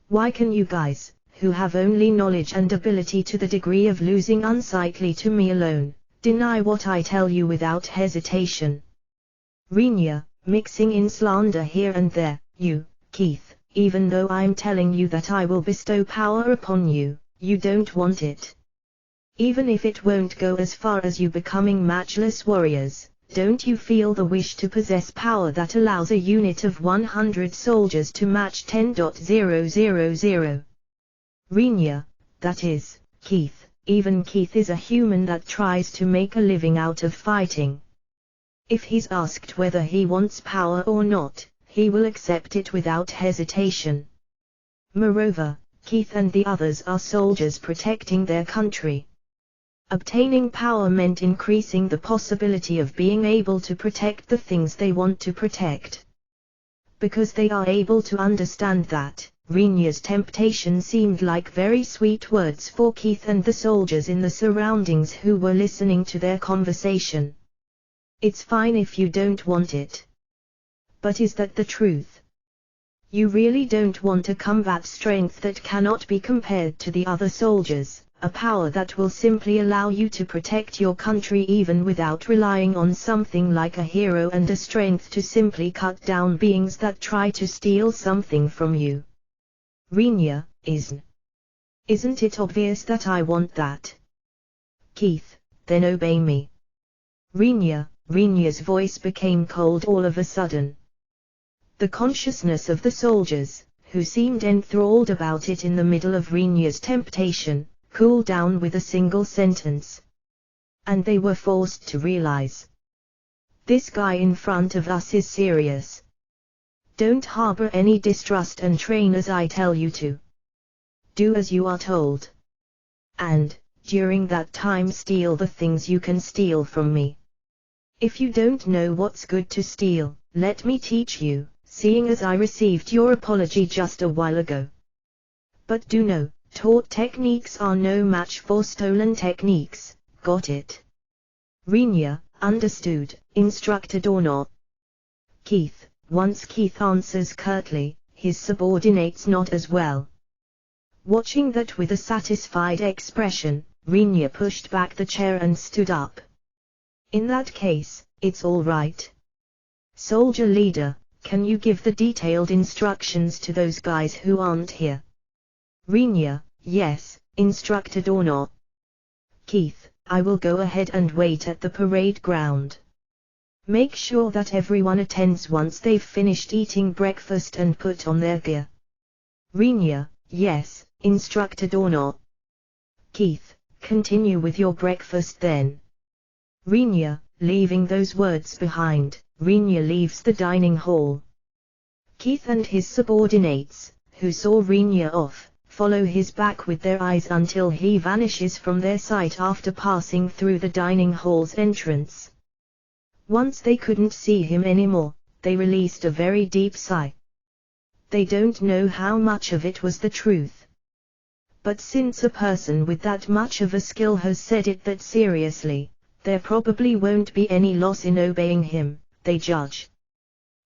Why can you guys, who have only knowledge and ability to the degree of losing unsightly to me alone, deny what I tell you without hesitation? Rinya, mixing in slander here and there, you, Keith, even though I'm telling you that I will bestow power upon you, you don't want it. Even if it won't go as far as you becoming matchless warriors, don't you feel the wish to possess power that allows a unit of 100 soldiers to match 10,000? Rinya, that is, Keith, even Keith is a human that tries to make a living out of fighting. If he's asked whether he wants power or not, he will accept it without hesitation. Moreover, Keith and the others are soldiers protecting their country. Obtaining power meant increasing the possibility of being able to protect the things they want to protect. Because they are able to understand that, Rinya's temptation seemed like very sweet words for Keith and the soldiers in the surroundings who were listening to their conversation. It's fine if you don't want it. But is that the truth? You really don't want a combat strength that cannot be compared to the other soldiers, a power that will simply allow you to protect your country even without relying on something like a hero and a strength to simply cut down beings that try to steal something from you. Rinya, isn't it obvious that I want that? Keith, then obey me. Rinya's voice became cold all of a sudden. The consciousness of the soldiers, who seemed enthralled about it in the middle of Rinya's temptation, cooled down with a single sentence. And they were forced to realize. This guy in front of us is serious. Don't harbor any distrust and train as I tell you to. Do as you are told. And, during that time steal the things you can steal from me. If you don't know what's good to steal, let me teach you, seeing as I received your apology just a while ago. But do know, taught techniques are no match for stolen techniques, got it? Rinya, understood, instructed or not. Keith, once Keith answers curtly, his subordinates nod as well. Watching that with a satisfied expression, Rinya pushed back the chair and stood up. In that case, it's all right. Soldier leader, can you give the detailed instructions to those guys who aren't here? Rinya, yes, instructed or not. Keith, I will go ahead and wait at the parade ground. Make sure that everyone attends once they've finished eating breakfast and put on their gear. Rinya, yes, instructed or not. Keith, continue with your breakfast then. Rinya, leaving those words behind, Rinya leaves the dining hall. Keith and his subordinates, who saw Rinya off, follow his back with their eyes until he vanishes from their sight after passing through the dining hall's entrance. Once they couldn't see him anymore, they released a very deep sigh. They don't know how much of it was the truth. But since a person with that much of a skill has said it that seriously, there probably won't be any loss in obeying him, they judge.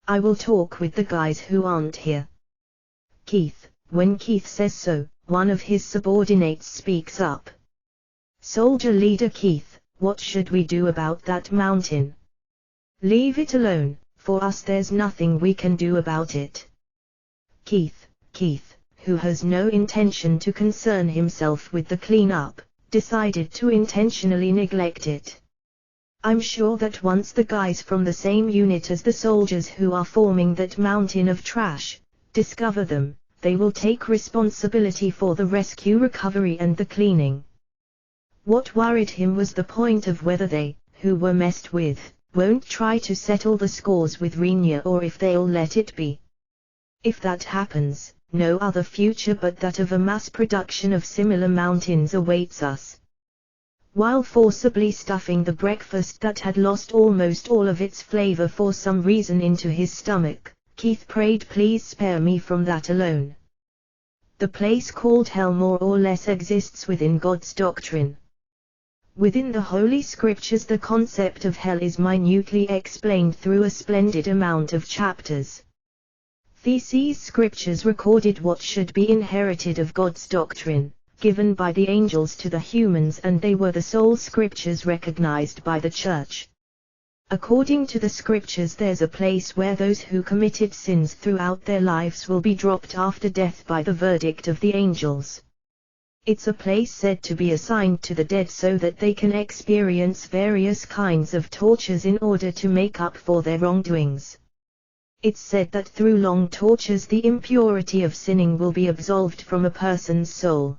I will talk with the guys who aren't here. Keith. When Keith says so, one of his subordinates speaks up. Soldier leader Keith, what should we do about that mountain? Leave it alone, for us there's nothing we can do about it. Keith, who has no intention to concern himself with the cleanup, decided to intentionally neglect it. I'm sure that once the guys from the same unit as the soldiers who are forming that mountain of trash, discover them, they will take responsibility for the rescue, recovery and the cleaning. What worried him was the point of whether they, who were messed with, won't try to settle the scores with Renya or if they'll let it be. If that happens, no other future but that of a mass production of similar mountains awaits us. While forcibly stuffing the breakfast that had lost almost all of its flavor for some reason into his stomach, Keith prayed, please spare me from that alone. The place called hell more or less exists within God's doctrine. Within the Holy Scriptures the concept of hell is minutely explained through a splendid amount of chapters. These scriptures recorded what should be inherited of God's doctrine, given by the angels to the humans, and they were the sole scriptures recognized by the Church. According to the scriptures, there's a place where those who committed sins throughout their lives will be dropped after death by the verdict of the angels. It's a place said to be assigned to the dead so that they can experience various kinds of tortures in order to make up for their wrongdoings. It's said that through long tortures the impurity of sinning will be absolved from a person's soul.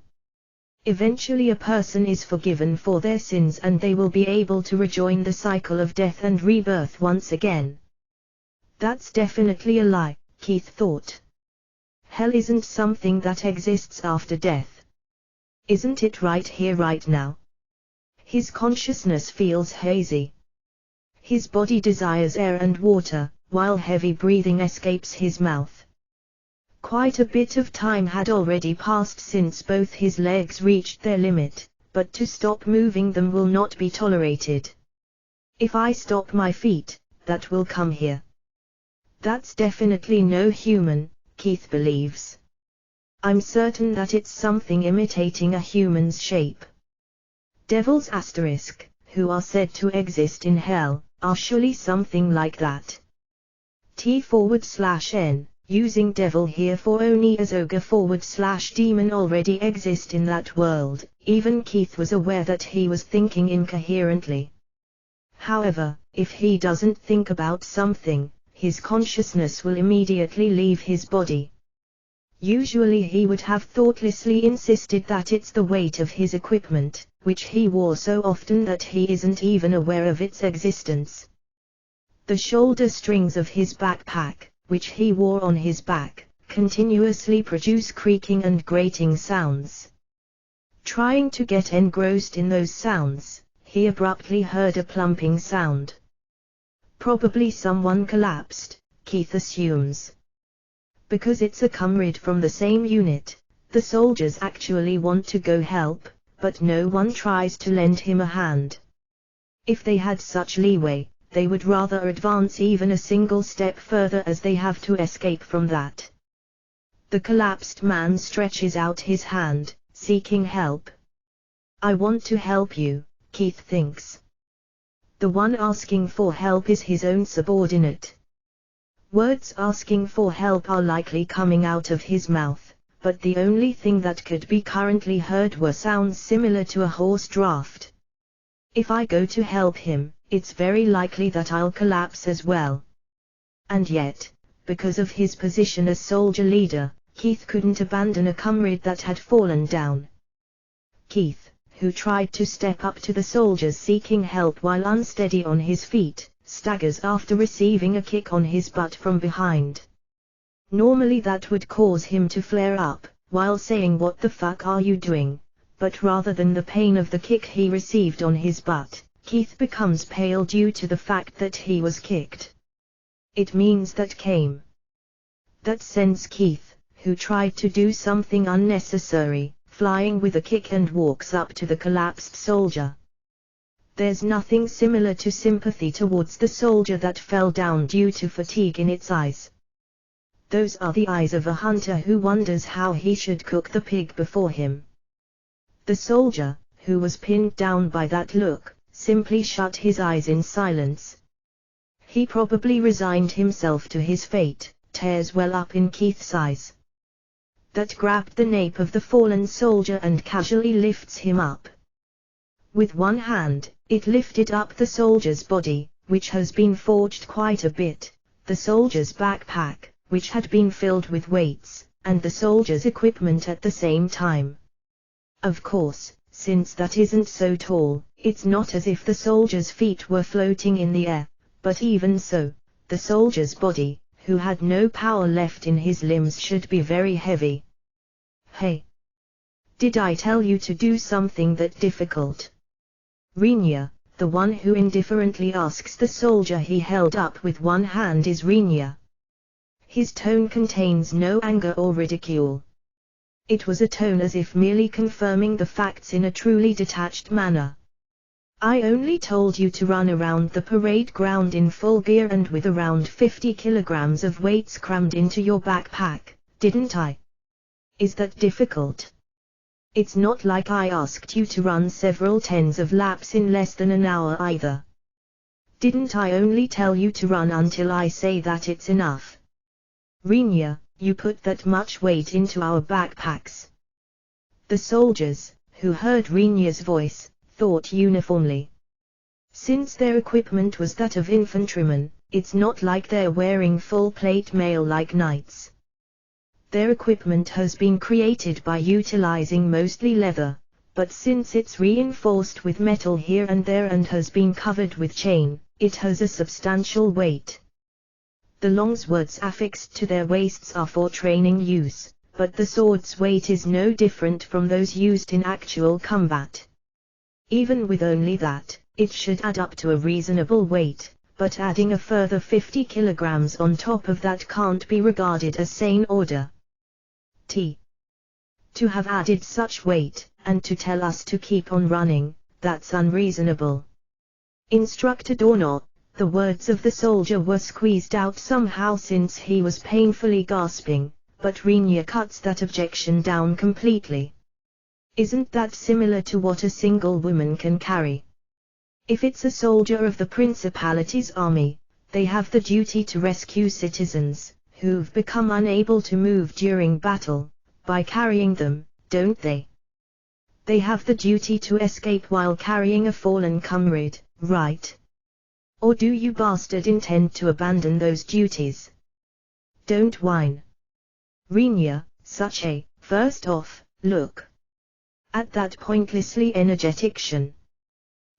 Eventually a person is forgiven for their sins and they will be able to rejoin the cycle of death and rebirth once again. That's definitely a lie, Keith thought. Hell isn't something that exists after death. Isn't it right here, right now? His consciousness feels hazy. His body desires air and water, while heavy breathing escapes his mouth. Quite a bit of time had already passed since both his legs reached their limit, but to stop moving them will not be tolerated. If I stop my feet, that will come here. That's definitely no human, Keith believes. I'm certain that it's something imitating a human's shape. Devils *, who are said to exist in hell, are surely something like that. T/N, using devil here for only as ogre/demon already exist in that world. Even Keith was aware that he was thinking incoherently. However, if he doesn't think about something, his consciousness will immediately leave his body. Usually he would have thoughtlessly insisted that it's the weight of his equipment, which he wore so often that he isn't even aware of its existence. The shoulder strings of his backpack, which he wore on his back, continuously produce creaking and grating sounds. Trying to get engrossed in those sounds, he abruptly heard a plumping sound. Probably someone collapsed, Keith assumes. Because it's a comrade from the same unit, the soldiers actually want to go help, but no one tries to lend him a hand. If they had such leeway, they would rather advance even a single step further, as they have to escape from that. The collapsed man stretches out his hand, seeking help. I want to help you, Keith thinks. The one asking for help is his own subordinate. Words asking for help are likely coming out of his mouth, but the only thing that could be currently heard were sounds similar to a horse draft. If I go to help him, it's very likely that I'll collapse as well. And yet, because of his position as soldier leader, Keith couldn't abandon a comrade that had fallen down. Keith, who tried to step up to the soldiers seeking help while unsteady on his feet, staggers after receiving a kick on his butt from behind. Normally that would cause him to flare up, while saying "What the fuck are you doing?" But rather than the pain of the kick he received on his butt, Keith becomes pale due to the fact that he was kicked. It means that That sends Keith, who tried to do something unnecessary, flying with a kick and walks up to the collapsed soldier. There's nothing similar to sympathy towards the soldier that fell down due to fatigue in its eyes. Those are the eyes of a hunter who wonders how he should cook the pig before him. The soldier, who was pinned down by that look, simply shut his eyes in silence. He probably resigned himself to his fate. Tears well up in Keith's eyes. That grabbed the nape of the fallen soldier and casually lifts him up. With one hand, it lifted up the soldier's body, which has been forged quite a bit, the soldier's backpack, which had been filled with weights, and the soldier's equipment at the same time. Of course, since that isn't so tall, it's not as if the soldier's feet were floating in the air, but even so, the soldier's body, who had no power left in his limbs, should be very heavy. Hey! Did I tell you to do something that difficult? Rinya, the one who indifferently asks the soldier he held up with one hand, is Rinya. His tone contains no anger or ridicule. It was a tone as if merely confirming the facts in a truly detached manner. I only told you to run around the parade ground in full gear and with around 50 kilograms of weights crammed into your backpack, didn't I? Is that difficult? It's not like I asked you to run several tens of laps in less than an hour either. Didn't I only tell you to run until I say that it's enough? Rinya, you put that much weight into our backpacks. The soldiers, who heard Rinya's voice, thought uniformly. Since their equipment was that of infantrymen, it's not like they're wearing full-plate mail like knights. Their equipment has been created by utilizing mostly leather, but since it's reinforced with metal here and there and has been covered with chain, it has a substantial weight. The long swords affixed to their waists are for training use, but the sword's weight is no different from those used in actual combat. Even with only that, it should add up to a reasonable weight, but adding a further 50 kilograms on top of that can't be regarded as sane order. To have added such weight, and to tell us to keep on running, that's unreasonable. Instructed or not, the words of the soldier were squeezed out somehow since he was painfully gasping, but Rinya cuts that objection down completely. Isn't that similar to what a single woman can carry? If it's a soldier of the Principality's army, they have the duty to rescue citizens, who've become unable to move during battle, by carrying them, don't they? They have the duty to escape while carrying a fallen comrade, right? Or do you bastard intend to abandon those duties? Don't whine. Rinya, first off, look. At that pointlessly energetic Shin.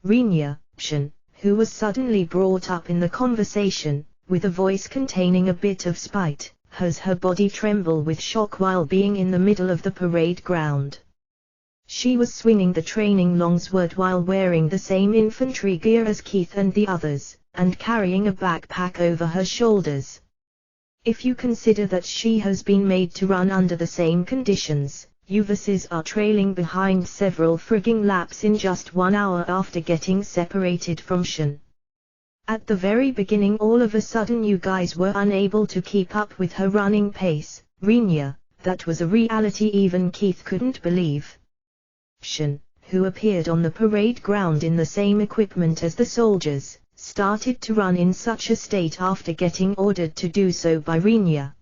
Rinya, who was suddenly brought up in the conversation, with a voice containing a bit of spite, has her body tremble with shock while being in the middle of the parade ground. She was swinging the training longsword while wearing the same infantry gear as Keith and the others, and carrying a backpack over her shoulders. If you consider that she has been made to run under the same conditions, Uvases are trailing behind several frigging laps in just 1 hour after getting separated from Shin. At the very beginning all of a sudden you guys were unable to keep up with her running pace, Rinya, that was a reality even Keith couldn't believe. Shin, who appeared on the parade ground in the same equipment as the soldiers, started to run in such a state after getting ordered to do so by Rinya.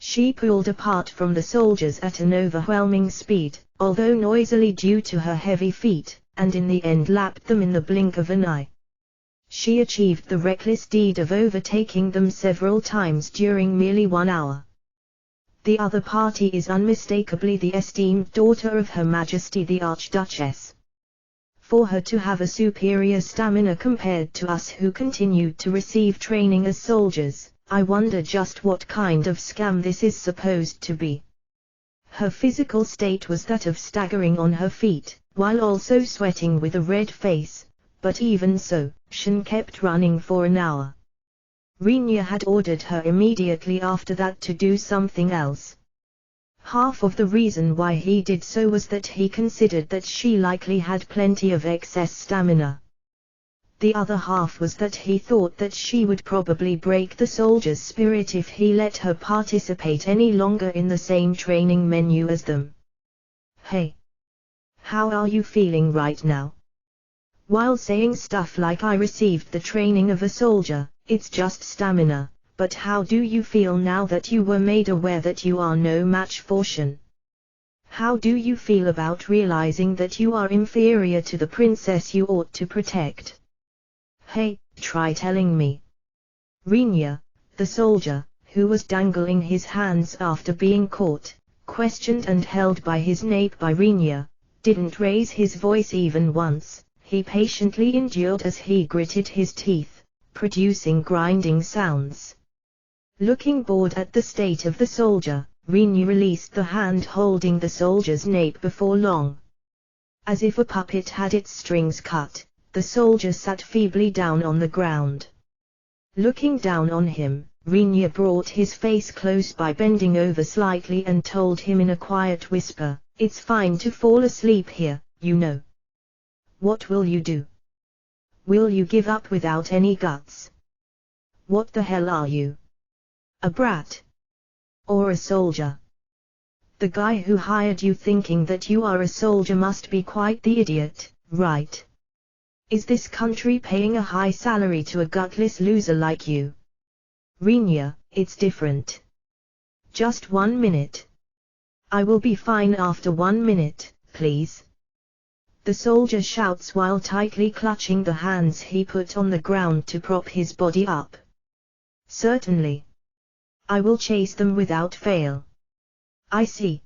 She pulled apart from the soldiers at an overwhelming speed, although noisily due to her heavy feet, and in the end lapped them in the blink of an eye. She achieved the reckless deed of overtaking them several times during merely 1 hour. The other party is unmistakably the esteemed daughter of Her Majesty the Archduchess. For her to have a superior stamina compared to us who continued to receive training as soldiers, I wonder just what kind of scam this is supposed to be. Her physical state was that of staggering on her feet, while also sweating with a red face, but even so, Shin kept running for an hour. Rinya had ordered her immediately after that to do something else. Half of the reason why he did so was that he considered that she likely had plenty of excess stamina. The other half was that he thought that she would probably break the soldier's spirit if he let her participate any longer in the same training menu as them. "Hey! How are you feeling right now?" While saying stuff like "I received the training of a soldier, it's just stamina, but how do you feel now that you were made aware that you are no match for Shen? How do you feel about realizing that you are inferior to the princess you ought to protect? Hey, try telling me." Rinya, the soldier, who was dangling his hands after being caught, questioned and held by his nape by Rinya, didn't raise his voice even once. He patiently endured as he gritted his teeth, producing grinding sounds. Looking bored at the state of the soldier, Rinya released the hand holding the soldier's nape before long. As if a puppet had its strings cut, the soldier sat feebly down on the ground. Looking down on him, Rinya brought his face close by bending over slightly and told him in a quiet whisper, "It's fine to fall asleep here, you know. What will you do? Will you give up without any guts? What the hell are you? A brat? Or a soldier? The guy who hired you thinking that you are a soldier must be quite the idiot, right? Is this country paying a high salary to a gutless loser like you?" "Rinya, it's different. Just 1 minute. I will be fine after 1 minute, please." The soldier shouts while tightly clutching the hands he put on the ground to prop his body up. "Certainly. I will chase them without fail." "I see.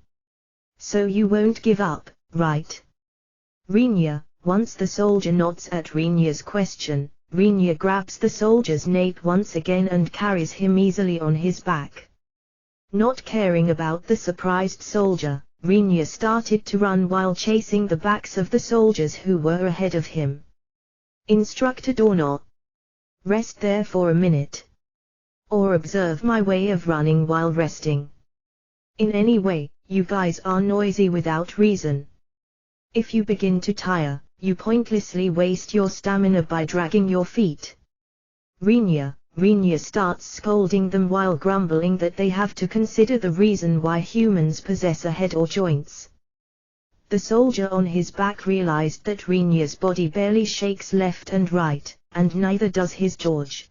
So you won't give up, right?" Rinya, once the soldier nods at Rinya's question, Rinya grabs the soldier's nape once again and carries him easily on his back. Not caring about the surprised soldier, Rinya started to run while chasing the backs of the soldiers who were ahead of him. "Instructed or not? Rest there for a minute. Or observe my way of running while resting. In any way, you guys are noisy without reason. If you begin to tire, you pointlessly waste your stamina by dragging your feet." Rinya starts scolding them while grumbling that they have to consider the reason why humans possess a head or joints. The soldier on his back realized that Rinya's body barely shakes left and right, and neither does his George.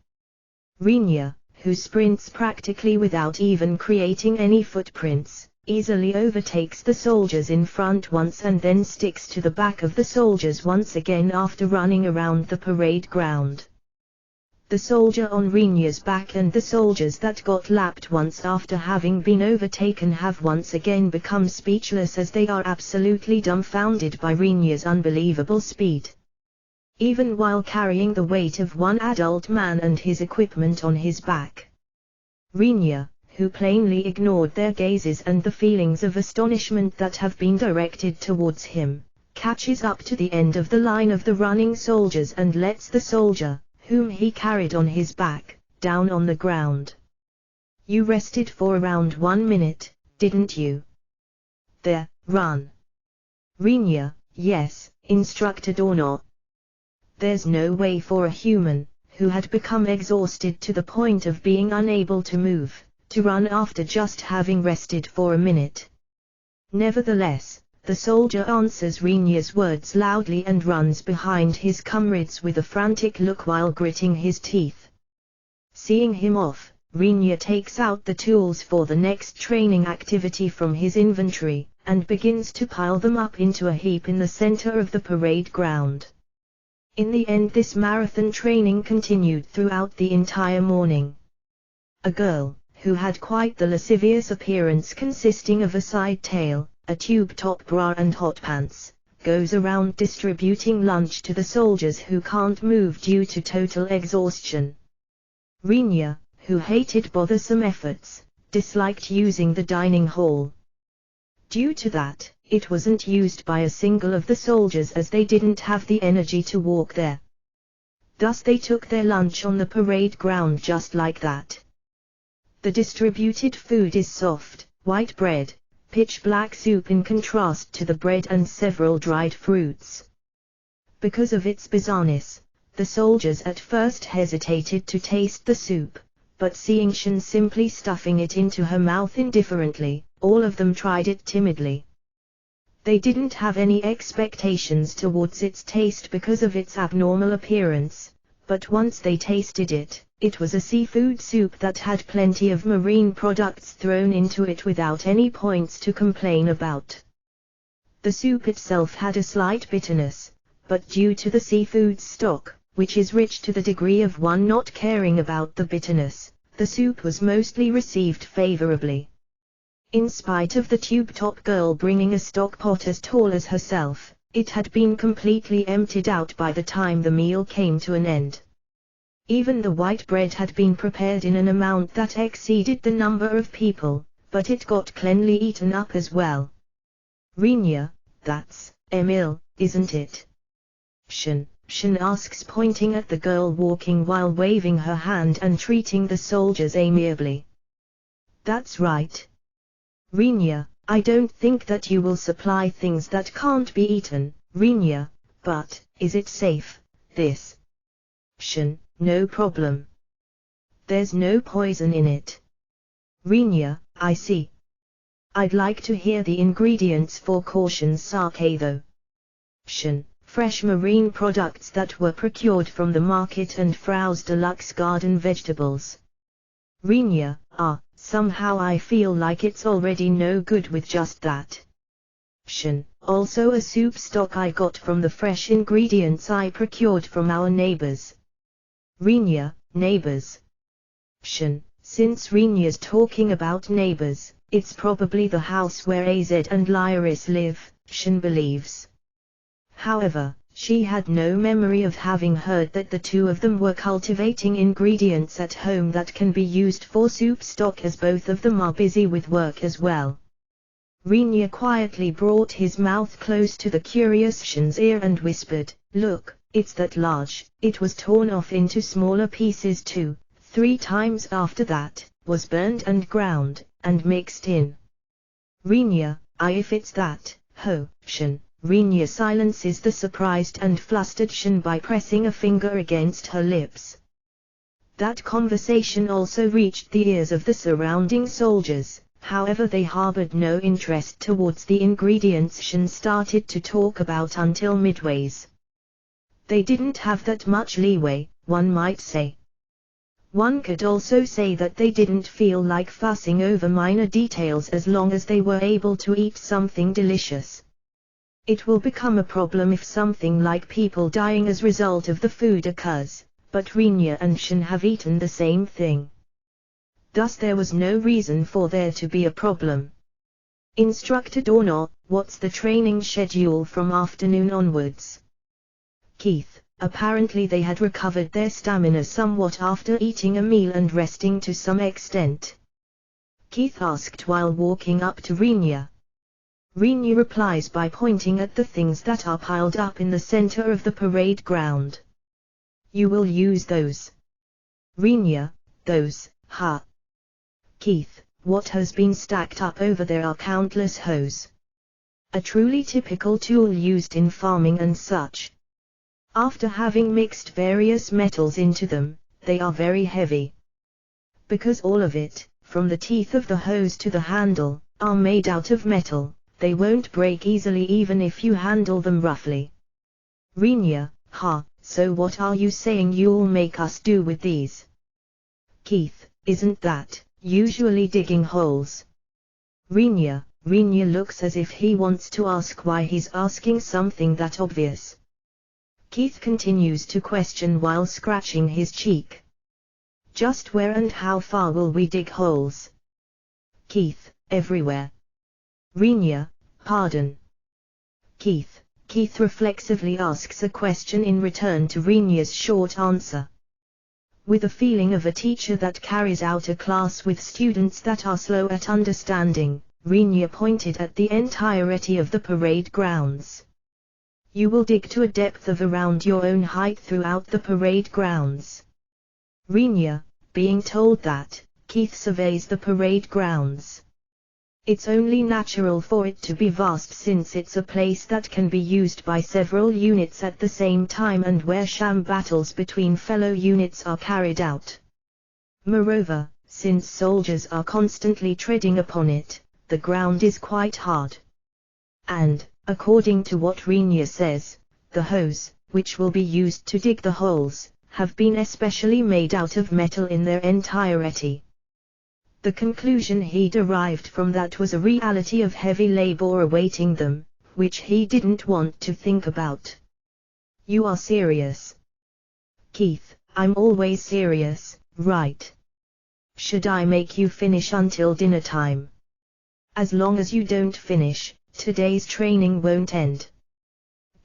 Rinya, who sprints practically without even creating any footprints, easily overtakes the soldiers in front once and then sticks to the back of the soldiers once again after running around the parade ground. The soldier on Rinya's back and the soldiers that got lapped once after having been overtaken have once again become speechless as they are absolutely dumbfounded by Rinya's unbelievable speed. Even while carrying the weight of one adult man and his equipment on his back. Rinya, who plainly ignored their gazes and the feelings of astonishment that have been directed towards him, catches up to the end of the line of the running soldiers and lets the soldier, whom he carried on his back, down on the ground. "You rested for around 1 minute, didn't you? There, run." Rinya, yes, instructed or not. There's no way for a human, who had become exhausted to the point of being unable to move, to run after just having rested for a minute. Nevertheless, the soldier answers Rinya's words loudly and runs behind his comrades with a frantic look while gritting his teeth. Seeing him off, Rinya takes out the tools for the next training activity from his inventory, and begins to pile them up into a heap in the center of the parade ground. In the end, this marathon training continued throughout the entire morning. A girl, who had quite the lascivious appearance consisting of a side tail, a tube-top bra and hot pants, goes around distributing lunch to the soldiers who can't move due to total exhaustion. Rinya, who hated bothersome efforts, disliked using the dining hall. Due to that, it wasn't used by a single of the soldiers as they didn't have the energy to walk there. Thus they took their lunch on the parade ground just like that. The distributed food is soft, white bread, pitch black soup in contrast to the bread and several dried fruits. Because of its bizarreness, the soldiers at first hesitated to taste the soup, but seeing Shin simply stuffing it into her mouth indifferently, all of them tried it timidly. They didn't have any expectations towards its taste because of its abnormal appearance, but once they tasted it, it was a seafood soup that had plenty of marine products thrown into it without any points to complain about. The soup itself had a slight bitterness, but due to the seafood stock, which is rich to the degree of one not caring about the bitterness, the soup was mostly received favorably. In spite of the tube-top girl bringing a stock pot as tall as herself, it had been completely emptied out by the time the meal came to an end. Even the white bread had been prepared in an amount that exceeded the number of people, but it got cleanly eaten up as well. Rinya, that's Emil, isn't it? Shin asks, pointing at the girl walking while waving her hand and treating the soldiers amiably. That's right. Rinya, I don't think that you will supply things that can't be eaten, Rinya, but, is it safe, this? Shin, no problem. There's no poison in it. Rinya, I see. I'd like to hear the ingredients for Caution's sake though. Shin, fresh marine products that were procured from the market and Frau's deluxe garden vegetables. Rinya, somehow I feel like it's already no good with just that. Shin, also a soup stock I got from the fresh ingredients I procured from our neighbors. Rinya, neighbors. Shin, since Rinya's talking about neighbors, it's probably the house where AZ and Lyris live, Shin believes. However, she had no memory of having heard that the two of them were cultivating ingredients at home that can be used for soup stock, as both of them are busy with work as well. Rinya quietly brought his mouth close to the curious Shin's ear and whispered, "Look, it's that large." It was torn off into smaller pieces 2-3 times after that, was burned and ground, and mixed in. Rinya, if it's that, Shin. Rinya silences the surprised and flustered Shin by pressing a finger against her lips. That conversation also reached the ears of the surrounding soldiers, however they harbored no interest towards the ingredients Shin started to talk about until midways. They didn't have that much leeway, one might say. One could also say that they didn't feel like fussing over minor details as long as they were able to eat something delicious. It will become a problem if something like people dying as a result of the food occurs, but Rinya and Shin have eaten the same thing. Thus there was no reason for there to be a problem. Instructed or not, what's the training schedule from afternoon onwards? Keith, apparently they had recovered their stamina somewhat after eating a meal and resting to some extent. Keith asked while walking up to Rinya. Rinya replies by pointing at the things that are piled up in the center of the parade ground. You will use those. Rinya, those, Keith, what has been stacked up over there are countless hoes. A truly typical tool used in farming and such. After having mixed various metals into them, they are very heavy. Because all of it, from the teeth of the hose to the handle, are made out of metal, they won't break easily even if you handle them roughly. Rinya, so what are you saying you'll make us do with these? Keith, isn't that usually digging holes? Rinya looks as if he wants to ask why he's asking something that obvious. Keith continues to question while scratching his cheek. Just where and how far will we dig holes? Keith, everywhere. Rinya, pardon. Keith reflexively asks a question in return to Rinya's short answer. With a feeling of a teacher that carries out a class with students that are slow at understanding, Rinya pointed at the entirety of the parade grounds. You will dig to a depth of around your own height throughout the parade grounds. Rinya, being told that, Keith surveys the parade grounds. It's only natural for it to be vast since it's a place that can be used by several units at the same time and where sham battles between fellow units are carried out. Moreover, since soldiers are constantly treading upon it, the ground is quite hard. And, according to what Rinya says, the hoes, which will be used to dig the holes, have been especially made out of metal in their entirety. The conclusion he derived from that was a reality of heavy labor awaiting them, which he didn't want to think about. You are serious. Keith, I'm always serious, right? Should I make you finish until dinner time? As long as you don't finish, today's training won't end.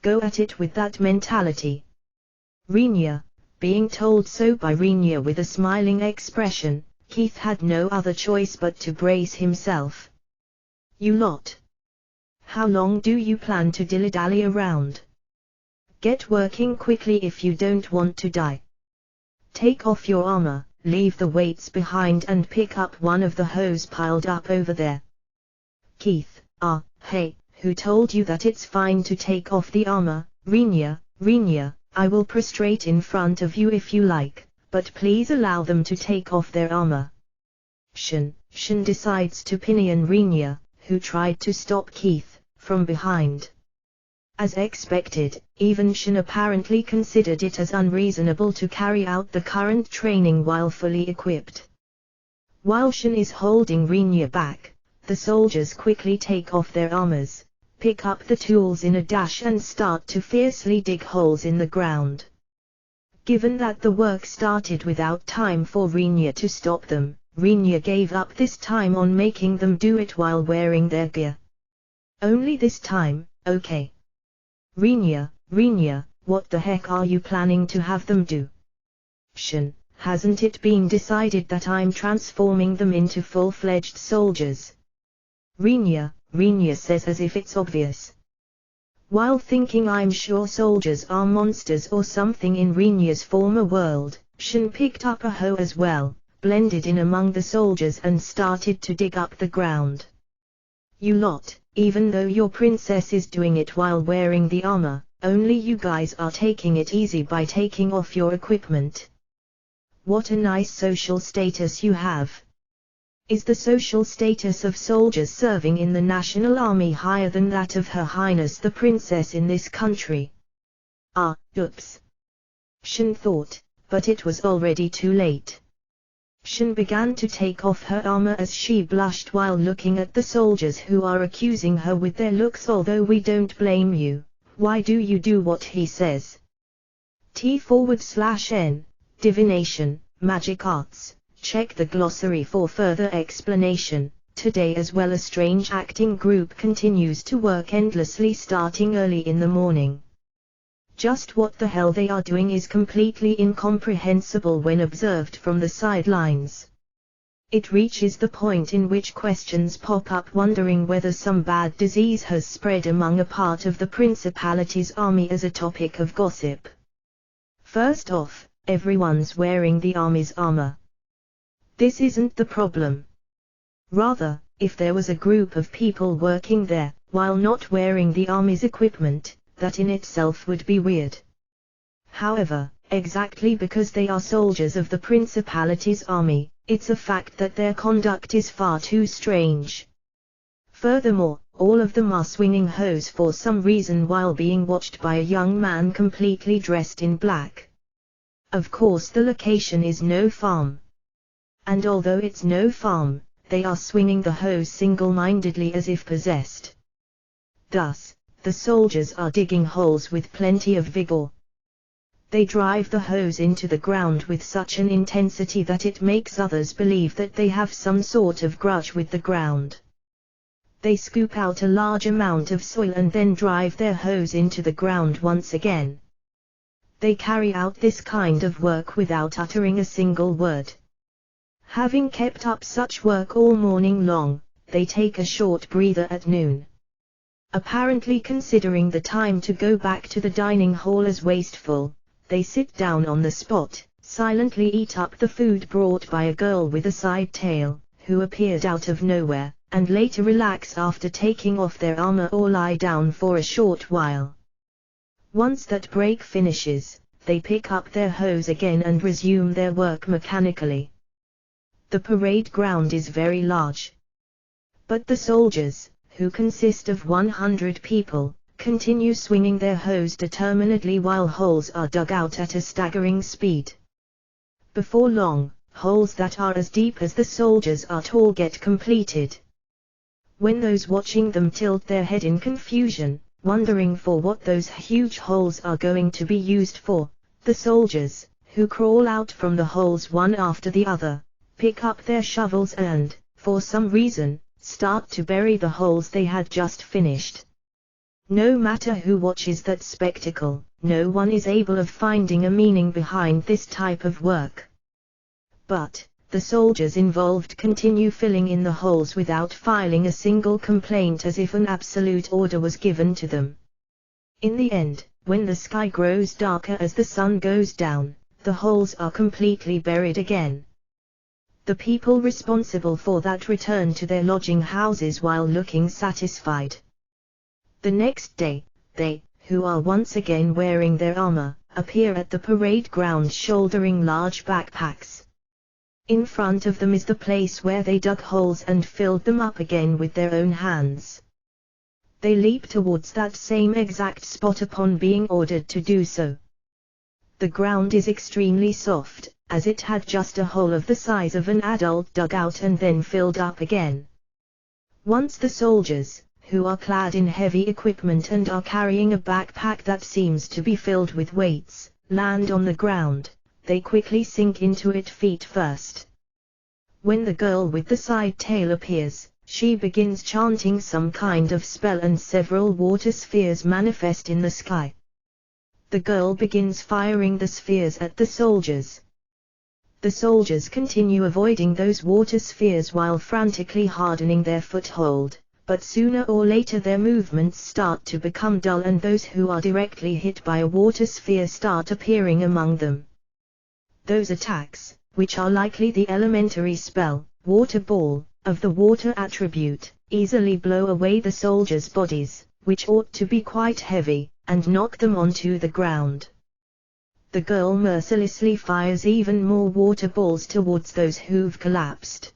Go at it with that mentality. Rinya, being told so by Rinya with a smiling expression, Keith had no other choice but to brace himself. You lot. How long do you plan to dilly-dally around? Get working quickly if you don't want to die. Take off your armor, leave the weights behind and pick up one of the hoes piled up over there. Keith, hey, who told you that it's fine to take off the armor? Rinya, I will prostrate in front of you if you like, but please allow them to take off their armor. Shin decides to pinion Rinya, who tried to stop Keith, from behind. As expected, even Shin apparently considered it as unreasonable to carry out the current training while fully equipped. While Shin is holding Rinya back, the soldiers quickly take off their armors, pick up the tools in a dash and start to fiercely dig holes in the ground. Given that the work started without time for Rinya to stop them, Rinya gave up this time on making them do it while wearing their gear. Only this time, okay. Rinya, what the heck are you planning to have them do? Shin, hasn't it been decided that I'm transforming them into full-fledged soldiers? Rinya says as if it's obvious. While thinking I'm sure soldiers are monsters or something in Rinya's former world, Shin picked up a hoe as well, blended in among the soldiers and started to dig up the ground. You lot, even though your princess is doing it while wearing the armor, only you guys are taking it easy by taking off your equipment. What a nice social status you have. Is the social status of soldiers serving in the National Army higher than that of Her Highness the Princess in this country? Oops. Shin thought, but it was already too late. Shin began to take off her armor as she blushed while looking at the soldiers who are accusing her with their looks. Although we don't blame you, why do you do what he says? T/N, Divination, Magic Arts. Check the glossary for further explanation. Today as well, a strange acting group continues to work endlessly starting early in the morning. Just what the hell they are doing is completely incomprehensible when observed from the sidelines. It reaches the point in which questions pop up wondering whether some bad disease has spread among a part of the principality's army as a topic of gossip. First off, everyone's wearing the army's armor. This isn't the problem. Rather, if there was a group of people working there, while not wearing the army's equipment, that in itself would be weird. However, exactly because they are soldiers of the principality's army, it's a fact that their conduct is far too strange. Furthermore, all of them are swinging hoes for some reason while being watched by a young man completely dressed in black. Of course the location is no farm. And although it's no farm, they are swinging the hose single-mindedly as if possessed. Thus, the soldiers are digging holes with plenty of vigor. They drive the hose into the ground with such an intensity that it makes others believe that they have some sort of grudge with the ground. They scoop out a large amount of soil and then drive their hose into the ground once again. They carry out this kind of work without uttering a single word. Having kept up such work all morning long, they take a short breather at noon. Apparently considering the time to go back to the dining hall as wasteful, they sit down on the spot, silently eat up the food brought by a girl with a side tail, who appeared out of nowhere, and later relax after taking off their armor or lie down for a short while. Once that break finishes, they pick up their hoes again and resume their work mechanically. The parade ground is very large. But the soldiers, who consist of 100 people, continue swinging their hoes determinedly while holes are dug out at a staggering speed. Before long, holes that are as deep as the soldiers are tall get completed. When those watching them tilt their head in confusion, wondering for what those huge holes are going to be used for, the soldiers, who crawl out from the holes one after the other, pick up their shovels and, for some reason, start to bury the holes they had just finished. No matter who watches that spectacle, no one is able of finding a meaning behind this type of work. But, the soldiers involved continue filling in the holes without filing a single complaint, as if an absolute order was given to them. In the end, when the sky grows darker as the sun goes down, the holes are completely buried again. The people responsible for that return to their lodging houses while looking satisfied. The next day, they, who are once again wearing their armor, appear at the parade ground shouldering large backpacks. In front of them is the place where they dug holes and filled them up again with their own hands. They leap towards that same exact spot upon being ordered to do so. The ground is extremely soft, as it had just a hole of the size of an adult dug out and then filled up again. Once the soldiers, who are clad in heavy equipment and are carrying a backpack that seems to be filled with weights, land on the ground, they quickly sink into it feet first. When the girl with the side tail appears, she begins chanting some kind of spell and several water spheres manifest in the sky. The girl begins firing the spheres at the soldiers. The soldiers continue avoiding those water spheres while frantically hardening their foothold, but sooner or later their movements start to become dull and those who are directly hit by a water sphere start appearing among them. Those attacks, which are likely the elementary spell, water ball, of the water attribute, easily blow away the soldiers' bodies, which ought to be quite heavy, and knock them onto the ground. The girl mercilessly fires even more water balls towards those who've collapsed.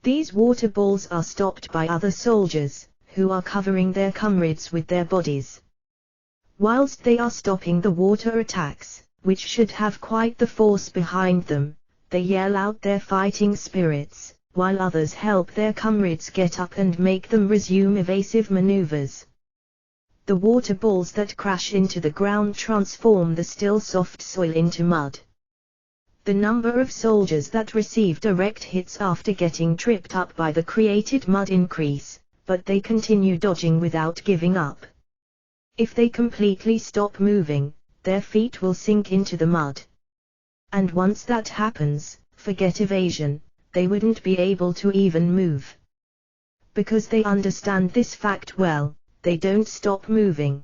These water balls are stopped by other soldiers, who are covering their comrades with their bodies. Whilst they are stopping the water attacks, which should have quite the force behind them, they yell out their fighting spirits, while others help their comrades get up and make them resume evasive maneuvers. The water balls that crash into the ground transform the still soft soil into mud. The number of soldiers that receive direct hits after getting tripped up by the created mud increase, but they continue dodging without giving up. If they completely stop moving, their feet will sink into the mud. And once that happens, forget evasion, they wouldn't be able to even move. Because they understand this fact well, they don't stop moving.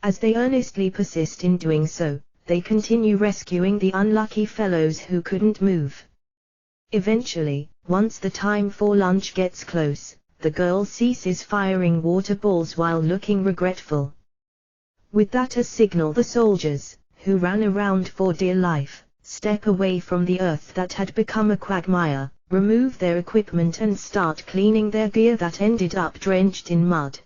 As they earnestly persist in doing so, they continue rescuing the unlucky fellows who couldn't move. Eventually, once the time for lunch gets close, the girl ceases firing water balls while looking regretful. With that as signal, the soldiers, who ran around for dear life, step away from the earth that had become a quagmire, remove their equipment and start cleaning their gear that ended up drenched in mud.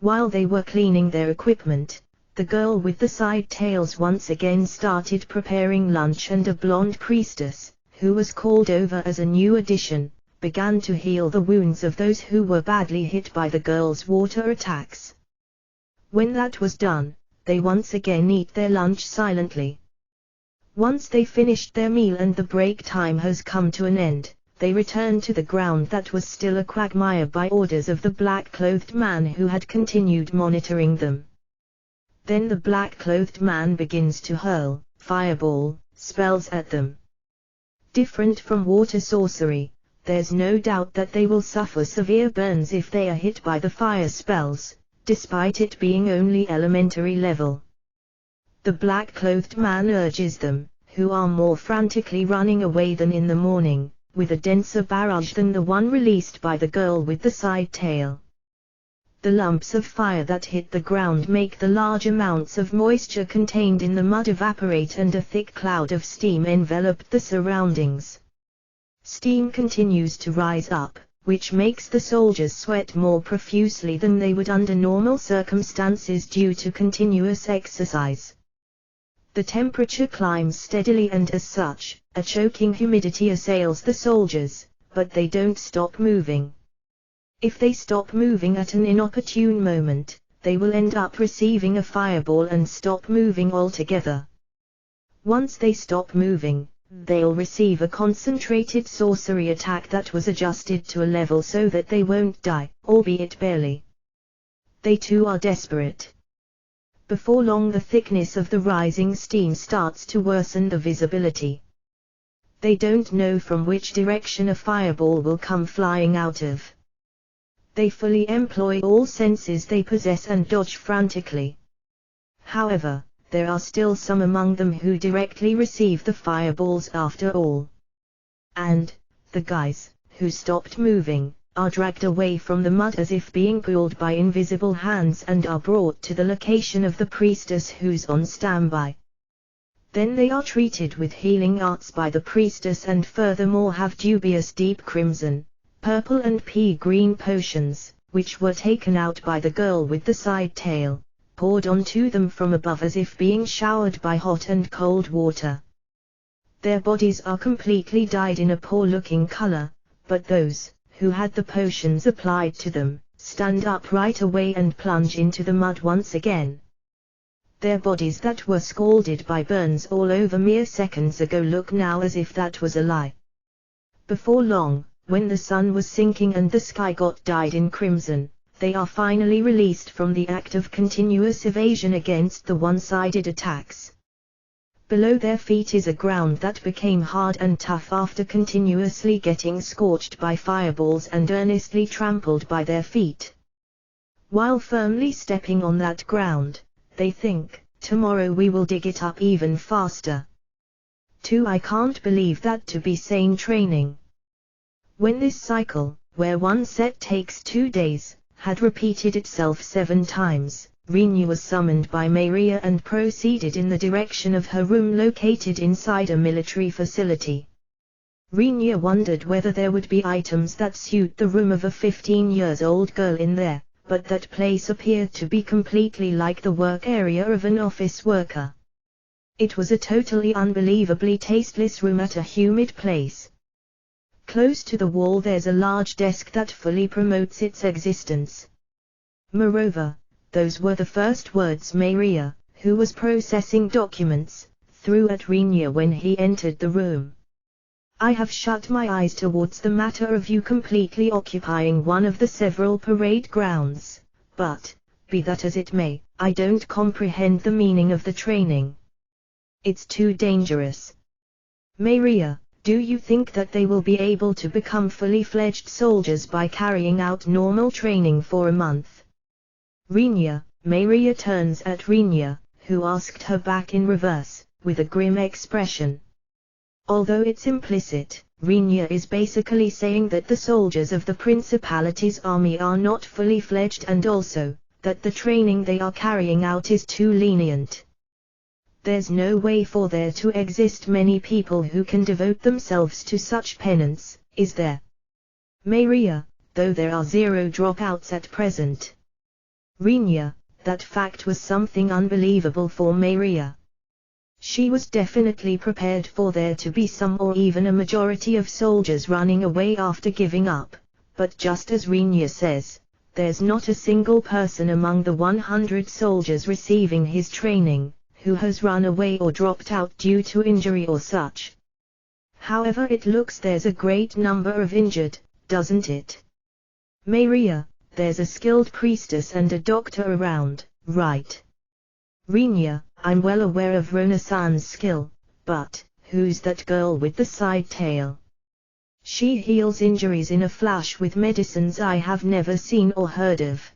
While they were cleaning their equipment, the girl with the side tails once again started preparing lunch, and a blonde priestess, who was called over as a new addition, began to heal the wounds of those who were badly hit by the girl's water attacks. When that was done, they once again eat their lunch silently. Once they finished their meal and the break time has come to an end, they return to the ground that was still a quagmire by orders of the black-clothed man who had continued monitoring them. Then the black-clothed man begins to hurl fireball spells at them. Different from water sorcery, there's no doubt that they will suffer severe burns if they are hit by the fire spells, despite it being only elementary level. The black-clothed man urges them, who are more frantically running away than in the morning, with a denser barrage than the one released by the girl with the side tail. The lumps of fire that hit the ground make the large amounts of moisture contained in the mud evaporate and a thick cloud of steam enveloped the surroundings. Steam continues to rise up, which makes the soldiers sweat more profusely than they would under normal circumstances due to continuous exercise. The temperature climbs steadily and as such, a choking humidity assails the soldiers, but they don't stop moving. If they stop moving at an inopportune moment, they will end up receiving a fireball and stop moving altogether. Once they stop moving, they'll receive a concentrated sorcery attack that was adjusted to a level so that they won't die, albeit barely. They too are desperate. Before long the thickness of the rising steam starts to worsen the visibility. They don't know from which direction a fireball will come flying out of. They fully employ all senses they possess and dodge frantically. However, there are still some among them who directly receive the fireballs after all. And, the guys, who stopped moving, are dragged away from the mud as if being pulled by invisible hands and are brought to the location of the priestess who's on standby. Then they are treated with healing arts by the priestess and furthermore have dubious deep crimson, purple and pea green potions, which were taken out by the girl with the side tail, poured onto them from above as if being showered by hot and cold water. Their bodies are completely dyed in a poor-looking color, but those, who had the potions applied to them, stand up right away and plunge into the mud once again. Their bodies that were scalded by burns all over mere seconds ago look now as if that was a lie. Before long, when the sun was sinking and the sky got dyed in crimson, they are finally released from the act of continuous evasion against the one-sided attacks. Below their feet is a ground that became hard and tough after continuously getting scorched by fireballs and earnestly trampled by their feet. While firmly stepping on that ground, they think, tomorrow we will dig it up even faster. I can't believe that to be sane training. When this cycle, where one set takes 2 days, had repeated itself 7 times, Rinya was summoned by Maria and proceeded in the direction of her room located inside a military facility. Rinya wondered whether there would be items that suit the room of a 15-year-old girl in there, but that place appeared to be completely like the work area of an office worker. It was a totally unbelievably tasteless room at a humid place. Close to the wall there's a large desk that fully promotes its existence. Moreover, those were the first words Maria, who was processing documents, threw at Rinya when he entered the room. I have shut my eyes towards the matter of you completely occupying one of the several parade grounds, but, be that as it may, I don't comprehend the meaning of the training. It's too dangerous. Maria, do you think that they will be able to become fully fledged soldiers by carrying out normal training for a month? Rinya, Maria turns at Rinya, who asked her back in reverse, with a grim expression. Although it's implicit, Rinya is basically saying that the soldiers of the Principality's army are not fully fledged and also, that the training they are carrying out is too lenient. There's no way for there to exist many people who can devote themselves to such penance, is there? Maria, though there are 0 dropouts at present. Rinya, that fact was something unbelievable for Maria. She was definitely prepared for there to be some or even a majority of soldiers running away after giving up, but just as Rinya says, there's not a single person among the 100 soldiers receiving his training who has run away or dropped out due to injury or such. However, it looks there's a great number of injured, doesn't it? Maria, there's a skilled priestess and a doctor around, right? Rinya, I'm well aware of Rona-san's skill, but, who's that girl with the side tail? She heals injuries in a flash with medicines I have never seen or heard of.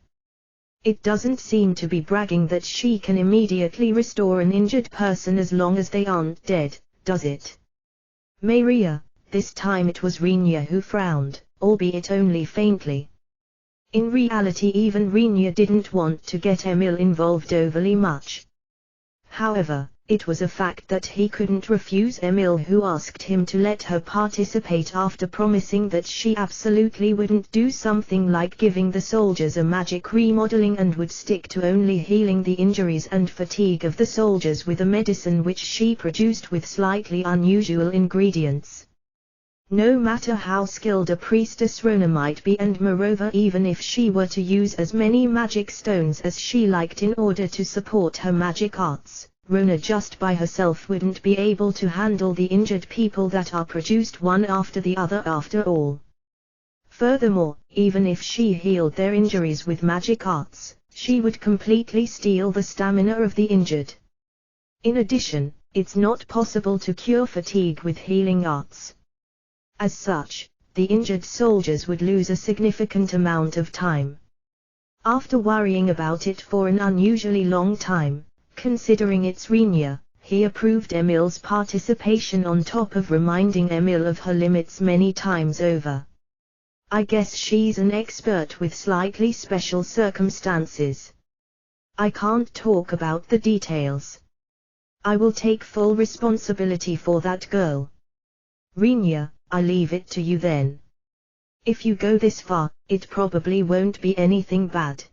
It doesn't seem to be bragging that she can immediately restore an injured person as long as they aren't dead, does it? Maria, this time it was Rinya who frowned, albeit only faintly. In reality even Rinya didn't want to get Emil involved overly much. However, it was a fact that he couldn't refuse Emil, who asked him to let her participate after promising that she absolutely wouldn't do something like giving the soldiers a magic remodeling and would stick to only healing the injuries and fatigue of the soldiers with a medicine which she produced with slightly unusual ingredients. No matter how skilled a priestess Rona might be, and moreover even if she were to use as many magic stones as she liked in order to support her magic arts, Rona just by herself wouldn't be able to handle the injured people that are produced one after the other after all. Furthermore, even if she healed their injuries with magic arts, she would completely steal the stamina of the injured. In addition, it's not possible to cure fatigue with healing arts. As such, the injured soldiers would lose a significant amount of time. After worrying about it for an unusually long time, considering it's Rinya, he approved Emil's participation on top of reminding Emil of her limits many times over. I guess she's an expert with slightly special circumstances. I can't talk about the details. I will take full responsibility for that girl. Rinya, I leave it to you then. If you go this far, it probably won't be anything bad.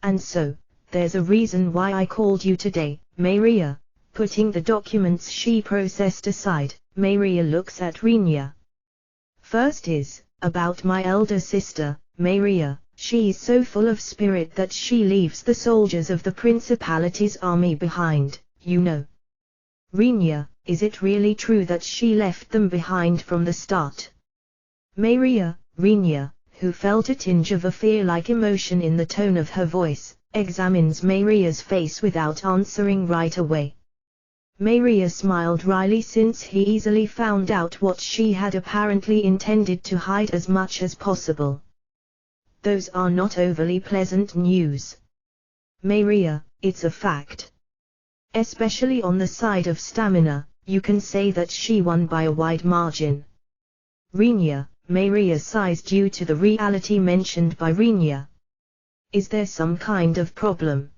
And so, there's a reason why I called you today, Maria. Putting the documents she processed aside, Maria looks at Rinya. First is, about my elder sister, Maria. She's so full of spirit that she leaves the soldiers of the Principality's army behind, you know. Rinya, is it really true that she left them behind from the start? Maria, Rinya, who felt a tinge of a fear-like emotion in the tone of her voice, examines Maria's face without answering right away. Maria smiled wryly, since he easily found out what she had apparently intended to hide as much as possible. Those are not overly pleasant news. Maria, it's a fact. Especially on the side of stamina, you can say that she won by a wide margin. Rinya, Maria sighs due to the reality mentioned by Rinya. Is there some kind of problem?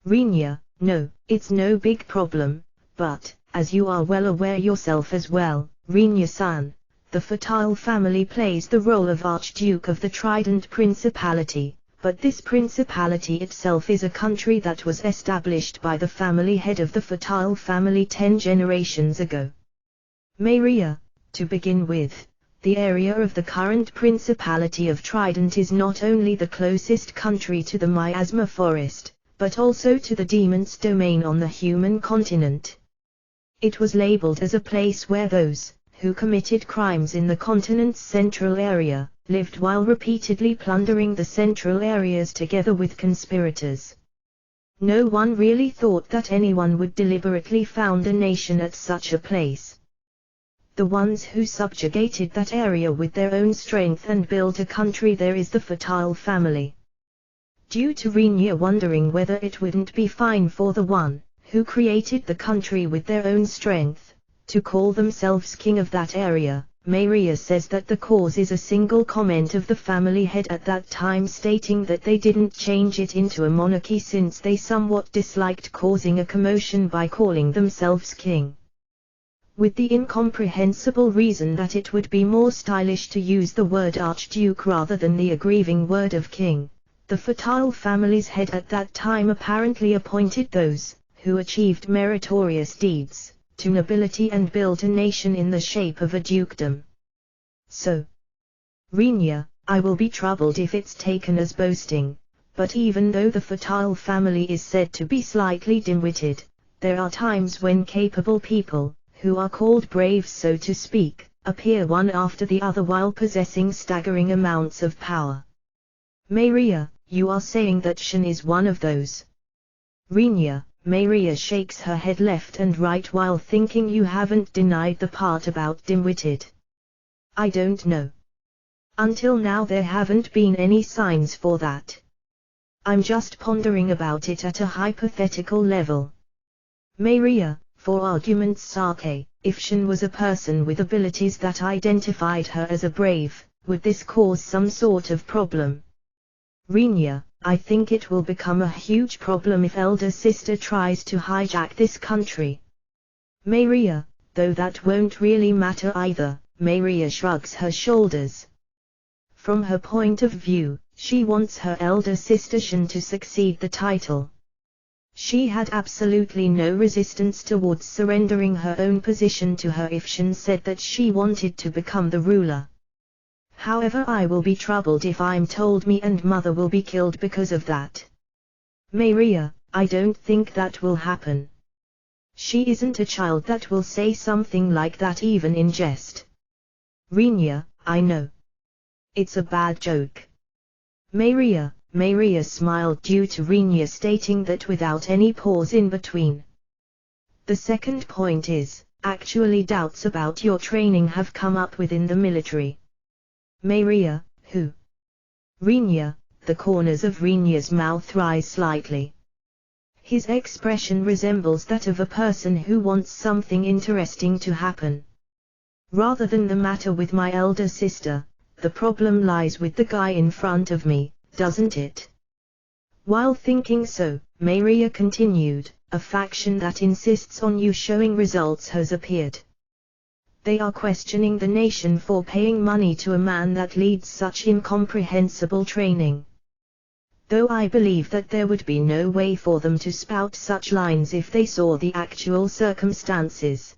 Rinya, no, it's no big problem, but, as you are well aware yourself as well, Rinya-san, the fertile family plays the role of Archduke of the Trident Principality, but this principality itself is a country that was established by the family head of the fertile family 10 generations ago. Maria, to begin with, the area of the current Principality of Trident is not only the closest country to the miasma forest, but also to the demon's domain on the human continent. It was labeled as a place where those, who committed crimes in the continent's central area, lived while repeatedly plundering the central areas together with conspirators. No one really thought that anyone would deliberately found a nation at such a place. The ones who subjugated that area with their own strength and built a country there is the fertile family. Due to Rinya wondering whether it wouldn't be fine for the one, who created the country with their own strength, to call themselves king of that area, Maria says that the cause is a single comment of the family head at that time, stating that they didn't change it into a monarchy since they somewhat disliked causing a commotion by calling themselves king. With the incomprehensible reason that it would be more stylish to use the word archduke rather than the aggrieving word of king, the fertile family's head at that time apparently appointed those, who achieved meritorious deeds, to nobility and built a nation in the shape of a dukedom. So, Rinya, I will be troubled if it's taken as boasting, but even though the fertile family is said to be slightly dim-witted, there are times when capable people, who are called brave so to speak, appear one after the other while possessing staggering amounts of power. Maria, you are saying that Shen is one of those? Rinya, Maria shakes her head left and right while thinking. You haven't denied the part about dim-witted. I don't know. Until now there haven't been any signs for that. I'm just pondering about it at a hypothetical level. Maria, for argument's sake, if Shin was a person with abilities that identified her as a brave, would this cause some sort of problem? Rinya, I think it will become a huge problem if elder sister tries to hijack this country. Maria, though that won't really matter either. Maria shrugs her shoulders. From her point of view, she wants her elder sister Shin to succeed the title. She had absolutely no resistance towards surrendering her own position to her if Shin said that she wanted to become the ruler. However, I will be troubled if I'm told me and mother will be killed because of that. Maria, I don't think that will happen. She isn't a child that will say something like that even in jest. Rinya, I know. It's a bad joke. Maria smiled due to Rinya stating that without any pause in between. The second point is, actually doubts about your training have come up within the military. Maria, who? Rinya, the corners of Rinya's mouth rise slightly. His expression resembles that of a person who wants something interesting to happen. Rather than the matter with my elder sister, the problem lies with the guy in front of me, doesn't it? While thinking so, Maria continued, a faction that insists on you showing results has appeared. They are questioning the nation for paying money to a man that leads such incomprehensible training. Though I believe that there would be no way for them to spout such lines if they saw the actual circumstances.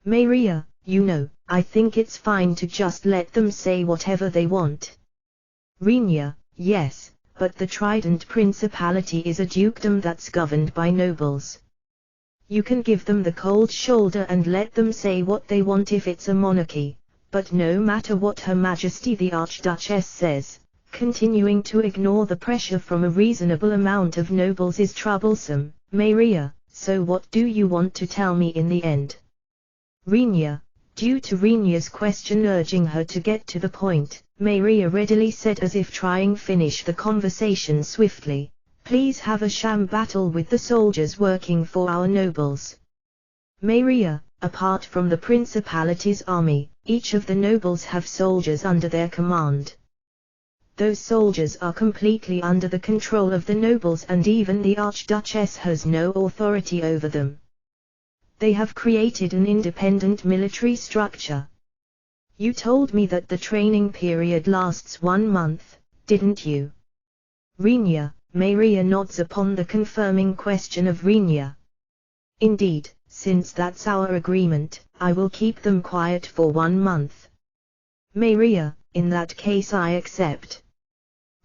Maria, you know, I think it's fine to just let them say whatever they want. Rinya, yes, but the Trident Principality is a dukedom that's governed by nobles. You can give them the cold shoulder and let them say what they want if it's a monarchy, but no matter what Her Majesty the Archduchess says, continuing to ignore the pressure from a reasonable amount of nobles is troublesome. Maria, so what do you want to tell me in the end? Rinya, due to Rinya's question urging her to get to the point, Maria readily said as if trying finish the conversation swiftly, please have a sham battle with the soldiers working for our nobles. Maria, apart from the Principality's army, each of the nobles have soldiers under their command. Those soldiers are completely under the control of the nobles and even the Archduchess has no authority over them. They have created an independent military structure. You told me that the training period lasts 1 month, didn't you? Rinya, Maria nods upon the confirming question of Rinya. Indeed, since that's our agreement, I will keep them quiet for 1 month. Maria, in that case I accept.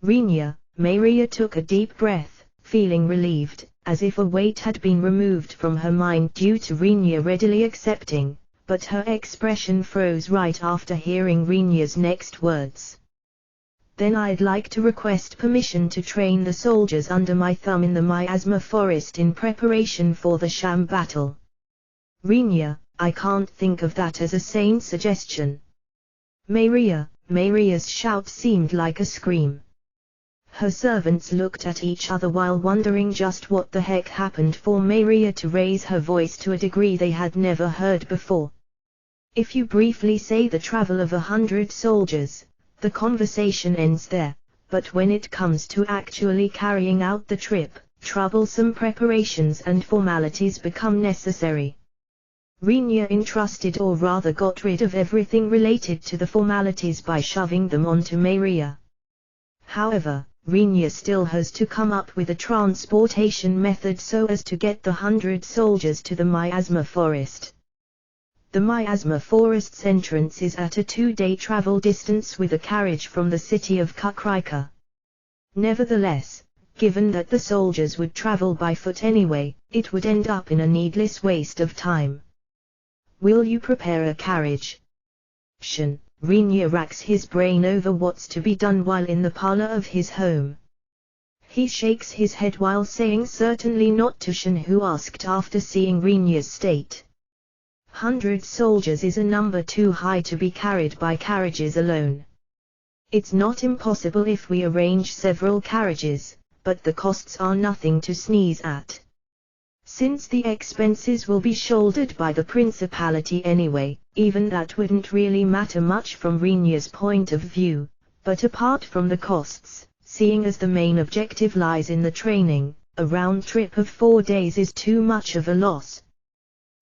Rinya, Maria took a deep breath, feeling relieved, as if a weight had been removed from her mind due to Rinya readily accepting, but her expression froze right after hearing Rinya's next words. Then I'd like to request permission to train the soldiers under my thumb in the miasma forest in preparation for the sham battle. Rinya, I can't think of that as a sane suggestion. Maria's shout seemed like a scream. Her servants looked at each other while wondering just what the heck happened for Maria to raise her voice to a degree they had never heard before. If you briefly say the travel of 100 soldiers, the conversation ends there, but when it comes to actually carrying out the trip, troublesome preparations and formalities become necessary. Rinya entrusted or rather got rid of everything related to the formalities by shoving them onto Maria. However, Rinya still has to come up with a transportation method so as to get the 100 soldiers to the miasma forest. The miasma forest's entrance is at a 2-day travel distance with a carriage from the city of Kukrika. Nevertheless, given that the soldiers would travel by foot anyway, it would end up in a needless waste of time. Will you prepare a carriage? Shin, Rinya racks his brain over what's to be done while in the parlor of his home. He shakes his head while saying certainly not to Shin, who asked after seeing Rinya's state. 100 soldiers is a number too high to be carried by carriages alone. It's not impossible if we arrange several carriages, but the costs are nothing to sneeze at. Since the expenses will be shouldered by the principality anyway, even that wouldn't really matter much from Renya's point of view, but apart from the costs, seeing as the main objective lies in the training, a round trip of 4 days is too much of a loss.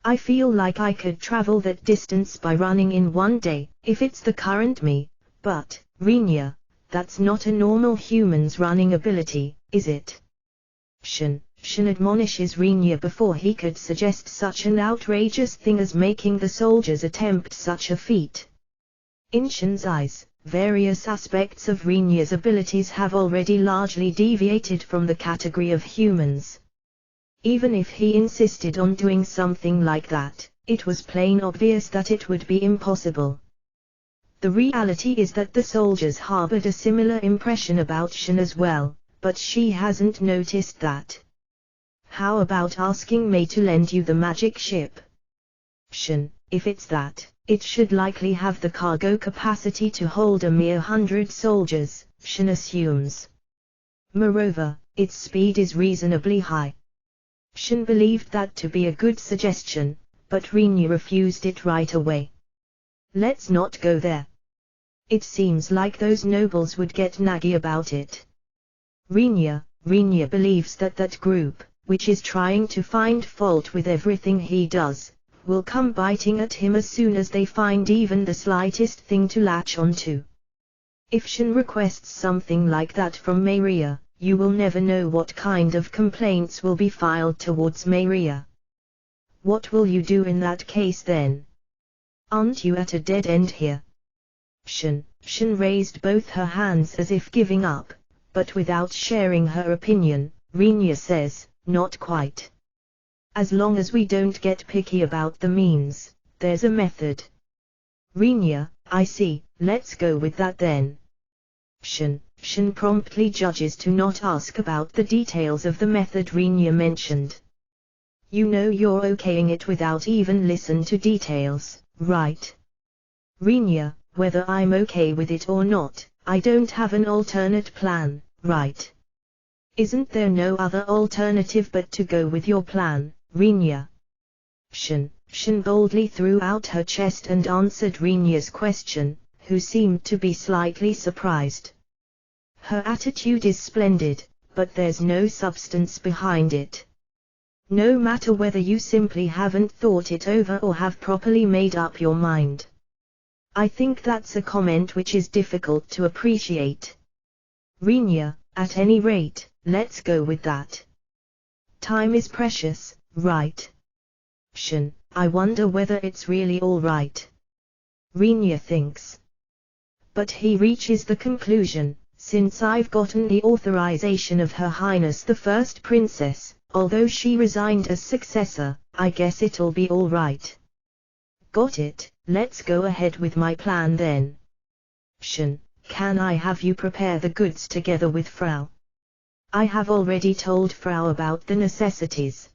I feel like I could travel that distance by running in 1 day, if it's the current me, but, Renya, that's not a normal human's running ability, is it? Shin admonishes Renya before he could suggest such an outrageous thing as making the soldiers attempt such a feat. In Shin's eyes, various aspects of Renya's abilities have already largely deviated from the category of humans. Even if he insisted on doing something like that, it was plain obvious that it would be impossible. The reality is that the soldiers harbored a similar impression about Shin as well, but she hasn't noticed that. How about asking Mei to lend you the magic ship? Shin, if it's that, it should likely have the cargo capacity to hold a mere 100 soldiers, Shin assumes. Moreover, its speed is reasonably high. Shin believed that to be a good suggestion, but Renya refused it right away. Let's not go there. It seems like those nobles would get naggy about it. Renya believes that group, which is trying to find fault with everything he does, will come biting at him as soon as they find even the slightest thing to latch onto. If Shin requests something like that from Meiria, you will never know what kind of complaints will be filed towards Meiria. What will you do in that case then? Aren't you at a dead end here? Shin raised both her hands as if giving up, but without sharing her opinion. Renya says, not quite. As long as we don't get picky about the means, there's a method. Renya, I see, let's go with that then. Shin promptly judges to not ask about the details of the method Renya mentioned. You know you're okaying it without even listen to details, right? Renya, whether I'm okay with it or not, I don't have an alternate plan, right? Isn't there no other alternative but to go with your plan, Renya? Shin boldly threw out her chest and answered Renya's question, who seemed to be slightly surprised. Her attitude is splendid, but there's no substance behind it. No matter whether you simply haven't thought it over or have properly made up your mind. I think that's a comment which is difficult to appreciate. Renya, at any rate, let's go with that. Time is precious, right? Shin, I wonder whether it's really all right. Renya thinks. But he reaches the conclusion, since I've gotten the authorization of Her Highness the First Princess, although she resigned as successor, I guess it'll be all right. Got it, let's go ahead with my plan then. Shin, can I have you prepare the goods together with Frau? I have already told Frau about the necessities.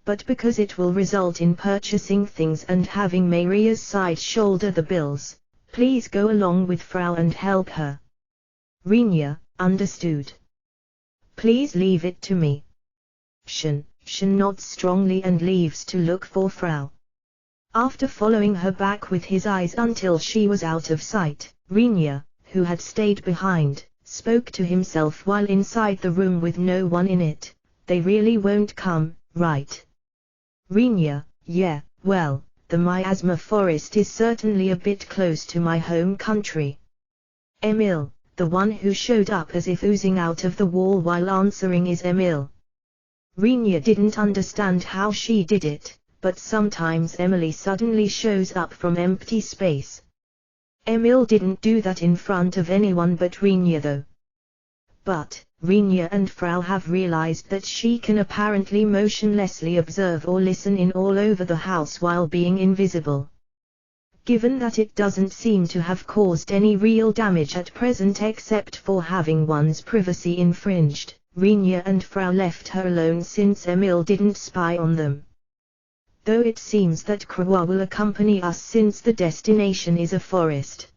But because it will result in purchasing things and having Meiria's side shoulder the bills, please go along with Frau and help her. Renya, understood. Please leave it to me. Shin nods strongly and leaves to look for Frau. After following her back with his eyes until she was out of sight, Renya, who had stayed behind, spoke to himself while inside the room with no one in it. They really won't come, right? Renya, yeah, well, the miasma forest is certainly a bit close to my home country. Emil, the one who showed up as if oozing out of the wall while answering is Emil. Renya didn't understand how she did it, but sometimes Emily suddenly shows up from empty space. Emil didn't do that in front of anyone but Renya though. But, Renya and Frau have realized that she can apparently motionlessly observe or listen in all over the house while being invisible. Given that it doesn't seem to have caused any real damage at present except for having one's privacy infringed, Renya and Frau left her alone since Emil didn't spy on them. though it seems that Krawa will accompany us since the destination is a forest.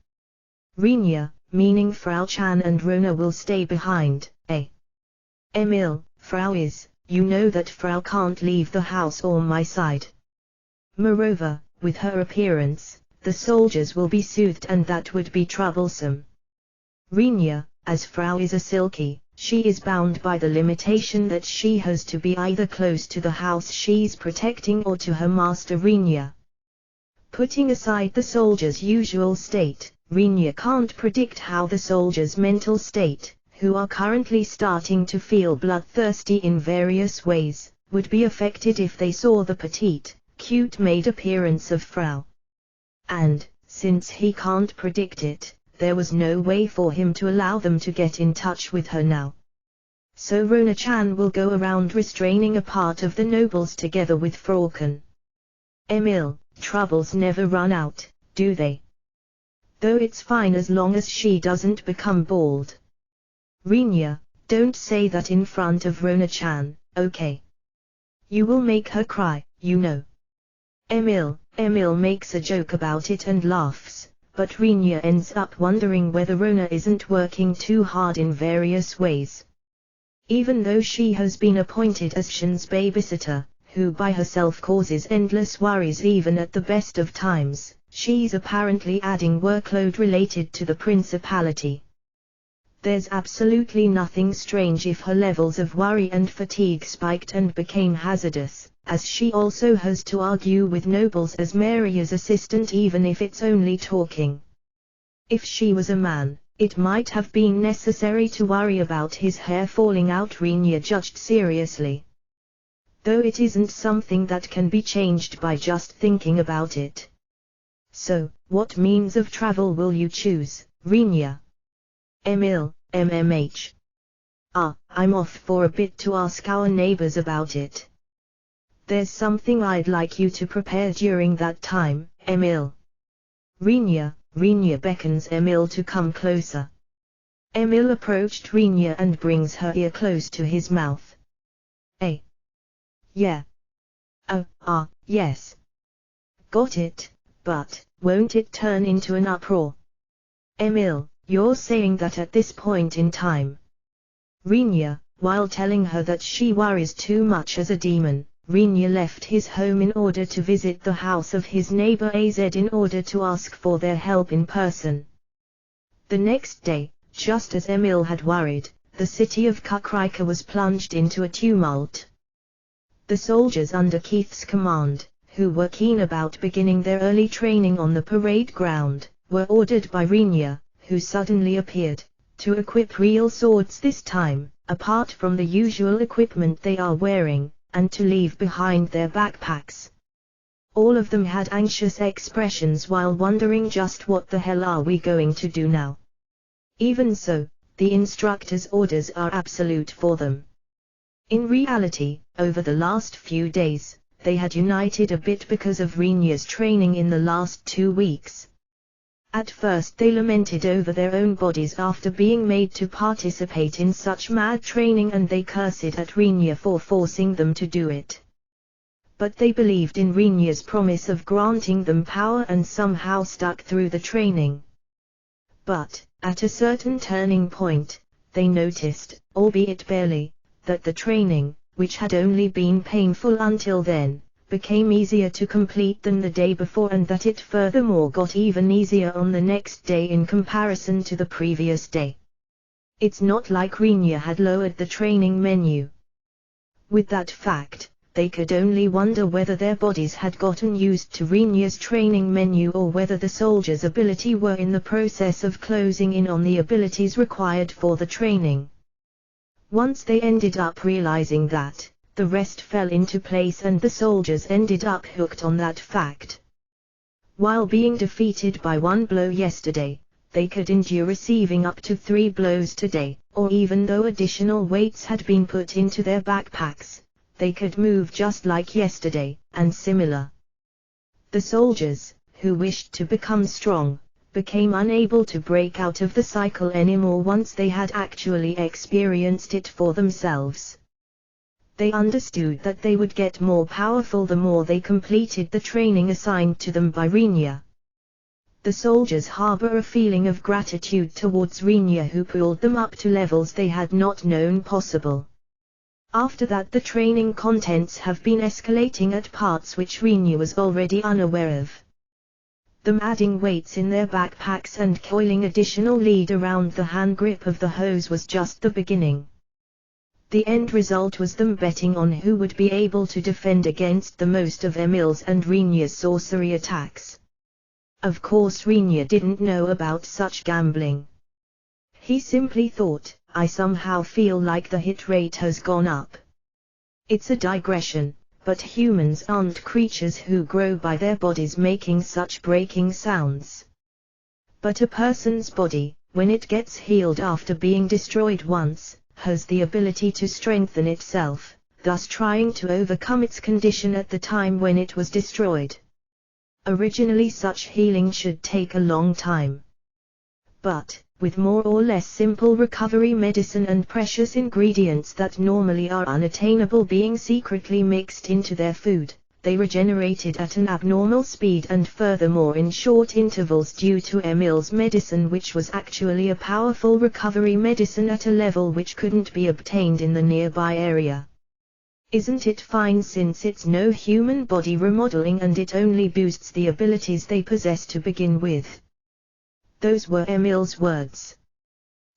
Rinya, meaning Frau Chan, and Rona will stay behind, eh? Emil, Frau is, you know that Frau can't leave the house or my side. Moreover, with her appearance, the soldiers will be soothed and that would be troublesome. Rinya, as Frau is a silky, she is bound by the limitation that she has to be either close to the house she's protecting or to her master Rinya. Putting aside the soldier's usual state, Rinya can't predict how the soldier's mental state, who are currently starting to feel bloodthirsty in various ways, would be affected if they saw the petite, cute maid appearance of Frau. And, since he can't predict it, there was no way for him to allow them to get in touch with her now. So Rona-chan will go around restraining a part of the nobles together with Frauchen. Emil, troubles never run out, do they? Though it's fine as long as she doesn't become bald. Rinya, don't say that in front of Rona-chan, okay? You will make her cry, you know. Emil makes a joke about it and laughs, but Rinya ends up wondering whether Rona isn't working too hard in various ways. Even though she has been appointed as Shin's babysitter, who by herself causes endless worries even at the best of times, she's apparently adding workload related to the principality. There's absolutely nothing strange if her levels of worry and fatigue spiked and became hazardous, as she also has to argue with nobles as Maria's assistant even if it's only talking. If she was a man, it might have been necessary to worry about his hair falling out, Rinya judged seriously. Though it isn't something that can be changed by just thinking about it. So, what means of travel will you choose, Rinya? Emil, MMH. I'm off for a bit to ask our neighbors about it. There's something I'd like you to prepare during that time, Emil. Rinya beckons Emil to come closer. Emil approached Rinya and brings her ear close to his mouth. Eh? Yeah. Oh, yes. Got it, but won't it turn into an uproar? Emil, you're saying that at this point in time? Rinya, while telling her that she worries too much as a demon, Rinya left his home in order to visit the house of his neighbor AZ in order to ask for their help in person. The next day, just as Emil had worried, the city of Kakrika was plunged into a tumult. The soldiers under Keith's command, who were keen about beginning their early training on the parade ground, were ordered by Rinya, who suddenly appeared, to equip real swords this time, apart from the usual equipment they are wearing, and to leave behind their backpacks. All of them had anxious expressions while wondering just what the hell are we going to do now. Even so, the instructor's orders are absolute for them. In reality, over the last few days, they had united a bit because of Rinya's training in the last 2 weeks. At first they lamented over their own bodies after being made to participate in such mad training, and they cursed at Rinya for forcing them to do it. But they believed in Rinya's promise of granting them power and somehow stuck through the training. But, at a certain turning point, they noticed, albeit barely, that the training, which had only been painful until then, became easier to complete than the day before, and that it furthermore got even easier on the next day in comparison to the previous day. It's not like Rinya had lowered the training menu. With that fact, they could only wonder whether their bodies had gotten used to Rinya's training menu or whether the soldiers' ability were in the process of closing in on the abilities required for the training. Once they ended up realizing that, the rest fell into place and the soldiers ended up hooked on that fact. While being defeated by 1 blow yesterday, they could endure receiving up to 3 blows today, or even though additional weights had been put into their backpacks, they could move just like yesterday, and similar. The soldiers, who wished to become strong, became unable to break out of the cycle anymore once they had actually experienced it for themselves. They understood that they would get more powerful the more they completed the training assigned to them by Rinya. The soldiers harbor a feeling of gratitude towards Rinya, who pulled them up to levels they had not known possible. After that, the training contents have been escalating at parts which Rinya was already unaware of. Them adding weights in their backpacks and coiling additional lead around the hand grip of the hose was just the beginning. The end result was them betting on who would be able to defend against the most of Emil's and Rinya's sorcery attacks. Of course Rinya didn't know about such gambling. He simply thought, I somehow feel like the hit rate has gone up. It's a digression, but humans aren't creatures who grow by their bodies making such breaking sounds. But a person's body, when it gets healed after being destroyed once, has the ability to strengthen itself, thus trying to overcome its condition at the time when it was destroyed. Originally such healing should take a long time. But, with more or less simple recovery medicine and precious ingredients that normally are unattainable being secretly mixed into their food, they regenerated at an abnormal speed and furthermore in short intervals due to Emil's medicine, which was actually a powerful recovery medicine at a level which couldn't be obtained in the nearby area. Isn't it fine, since it's no human body remodeling and it only boosts the abilities they possess to begin with? Those were Emil's words.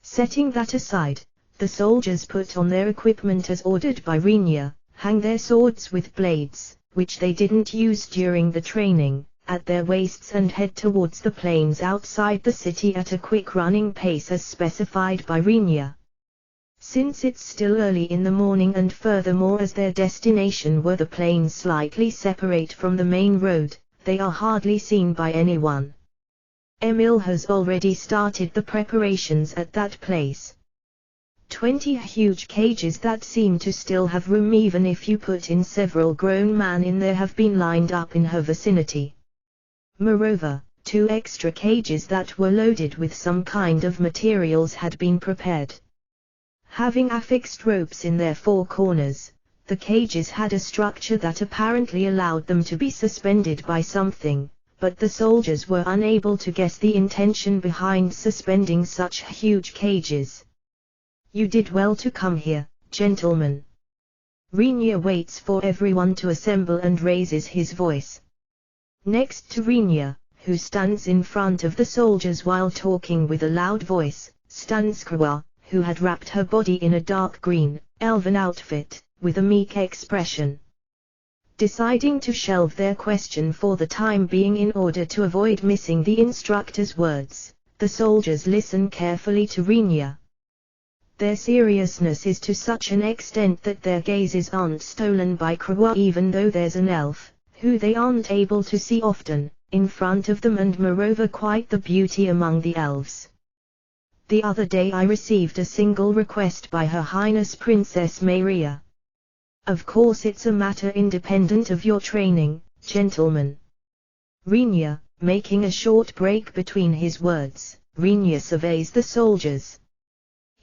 Setting that aside, the soldiers put on their equipment as ordered by Rinya, hang their swords with blades, which they didn't use during the training, at their waists and head towards the plains outside the city at a quick running pace as specified by Rinya. Since it's still early in the morning and furthermore as their destination were the plains slightly separate from the main road, they are hardly seen by anyone. Emil has already started the preparations at that place. 20 huge cages that seem to still have room even if you put in several grown men in there have been lined up in her vicinity. Moreover, 2 extra cages that were loaded with some kind of materials had been prepared. Having affixed ropes in their 4 corners, the cages had a structure that apparently allowed them to be suspended by something, but the soldiers were unable to guess the intention behind suspending such huge cages. You did well to come here, gentlemen. Rinya waits for everyone to assemble and raises his voice. Next to Rinya, who stands in front of the soldiers while talking with a loud voice, stands Kawa, who had wrapped her body in a dark green, elven outfit, with a meek expression. Deciding to shelve their question for the time being in order to avoid missing the instructor's words, the soldiers listen carefully to Rinya. Their seriousness is to such an extent that their gazes aren't stolen by Kawa even though there's an elf, who they aren't able to see often, in front of them and moreover quite the beauty among the elves. The other day I received a single request by Her Highness Princess Maria. Of course it's a matter independent of your training, gentlemen. Rinya, making a short break between his words, Rinya surveys the soldiers.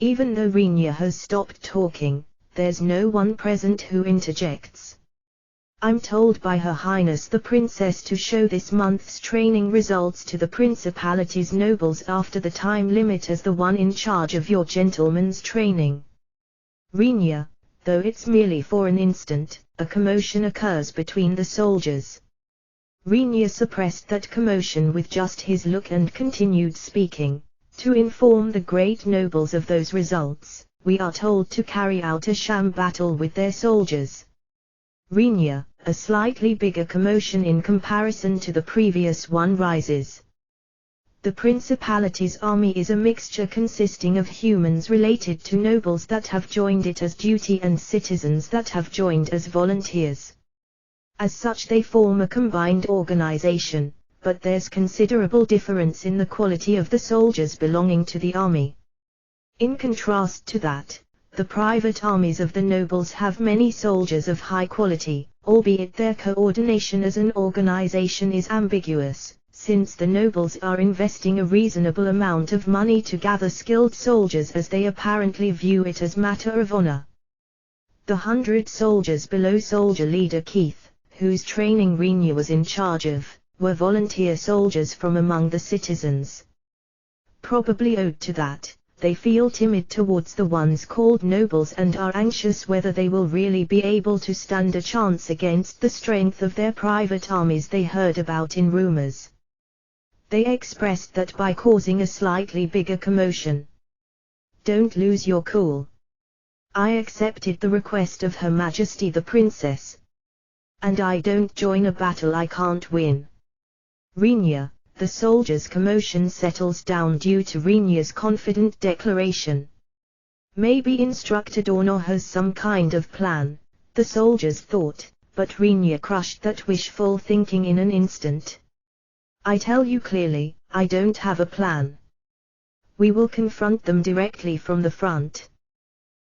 Even though Rinya has stopped talking, there's no one present who interjects. I'm told by Her Highness the Princess to show this month's training results to the Principality's nobles after the time limit as the one in charge of your gentlemen's training. Rinya, though it's merely for an instant, a commotion occurs between the soldiers. Rinya suppressed that commotion with just his look and continued speaking. To inform the great nobles of those results, we are told to carry out a sham battle with their soldiers. Rinya, a slightly bigger commotion in comparison to the previous one rises. The Principality's army is a mixture consisting of humans related to nobles that have joined it as duty and citizens that have joined as volunteers. As such they form a combined organization. But there's considerable difference in the quality of the soldiers belonging to the army. In contrast to that, the private armies of the nobles have many soldiers of high quality, albeit their coordination as an organization is ambiguous, since the nobles are investing a reasonable amount of money to gather skilled soldiers as they apparently view it as matter of honor. The 100 soldiers below soldier leader Keith, whose training Rinya was in charge of, were volunteer soldiers from among the citizens. Probably owed to that, they feel timid towards the ones called nobles and are anxious whether they will really be able to stand a chance against the strength of their private armies they heard about in rumors. They expressed that by causing a slightly bigger commotion. Don't lose your cool. I accepted the request of Her Majesty the Princess. And I don't join a battle I can't win. Rinya, the soldiers' commotion settles down due to Rinya's confident declaration. Maybe Instructor Dorno has some kind of plan, the soldiers thought, but Rinya crushed that wishful thinking in an instant. I tell you clearly, I don't have a plan. We will confront them directly from the front.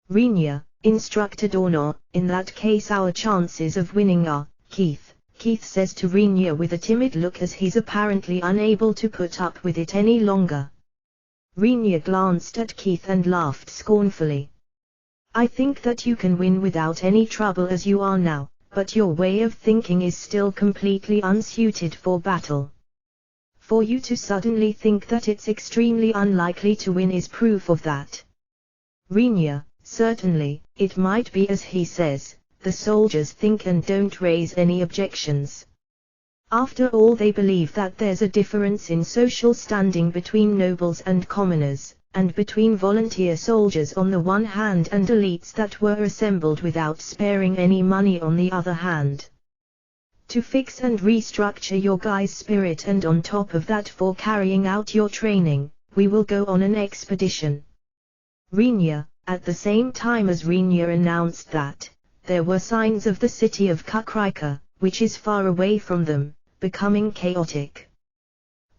Rinya, Instructor Dorno, in that case our chances of winning are, Keith says to Rinya with a timid look as he's apparently unable to put up with it any longer. Rinya glanced at Keith and laughed scornfully. I think that you can win without any trouble as you are now, but your way of thinking is still completely unsuited for battle. For you to suddenly think that it's extremely unlikely to win is proof of that. Rinya, certainly, it might be as he says. The soldiers think and don't raise any objections. After all, they believe that there's a difference in social standing between nobles and commoners, and between volunteer soldiers on the one hand and elites that were assembled without sparing any money on the other hand. To fix and restructure your guys' spirit, and on top of that for carrying out your training, we will go on an expedition. Rinya, at the same time as Rinya announced that, there were signs of the city of Kakrika, which is far away from them, becoming chaotic.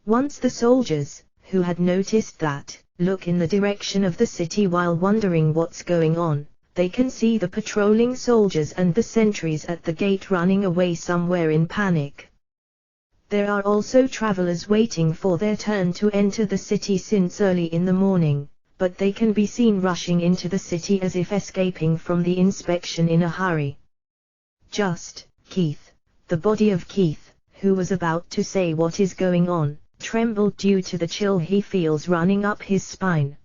Once the soldiers, who had noticed that, look in the direction of the city while wondering what's going on, they can see the patrolling soldiers and the sentries at the gate running away somewhere in panic. There are also travelers waiting for their turn to enter the city since early in the morning, but they can be seen rushing into the city as if escaping from the inspection in a hurry. Just, Keith, the body of Keith, who was about to say what is going on, trembled due to the chill he feels running up his spine.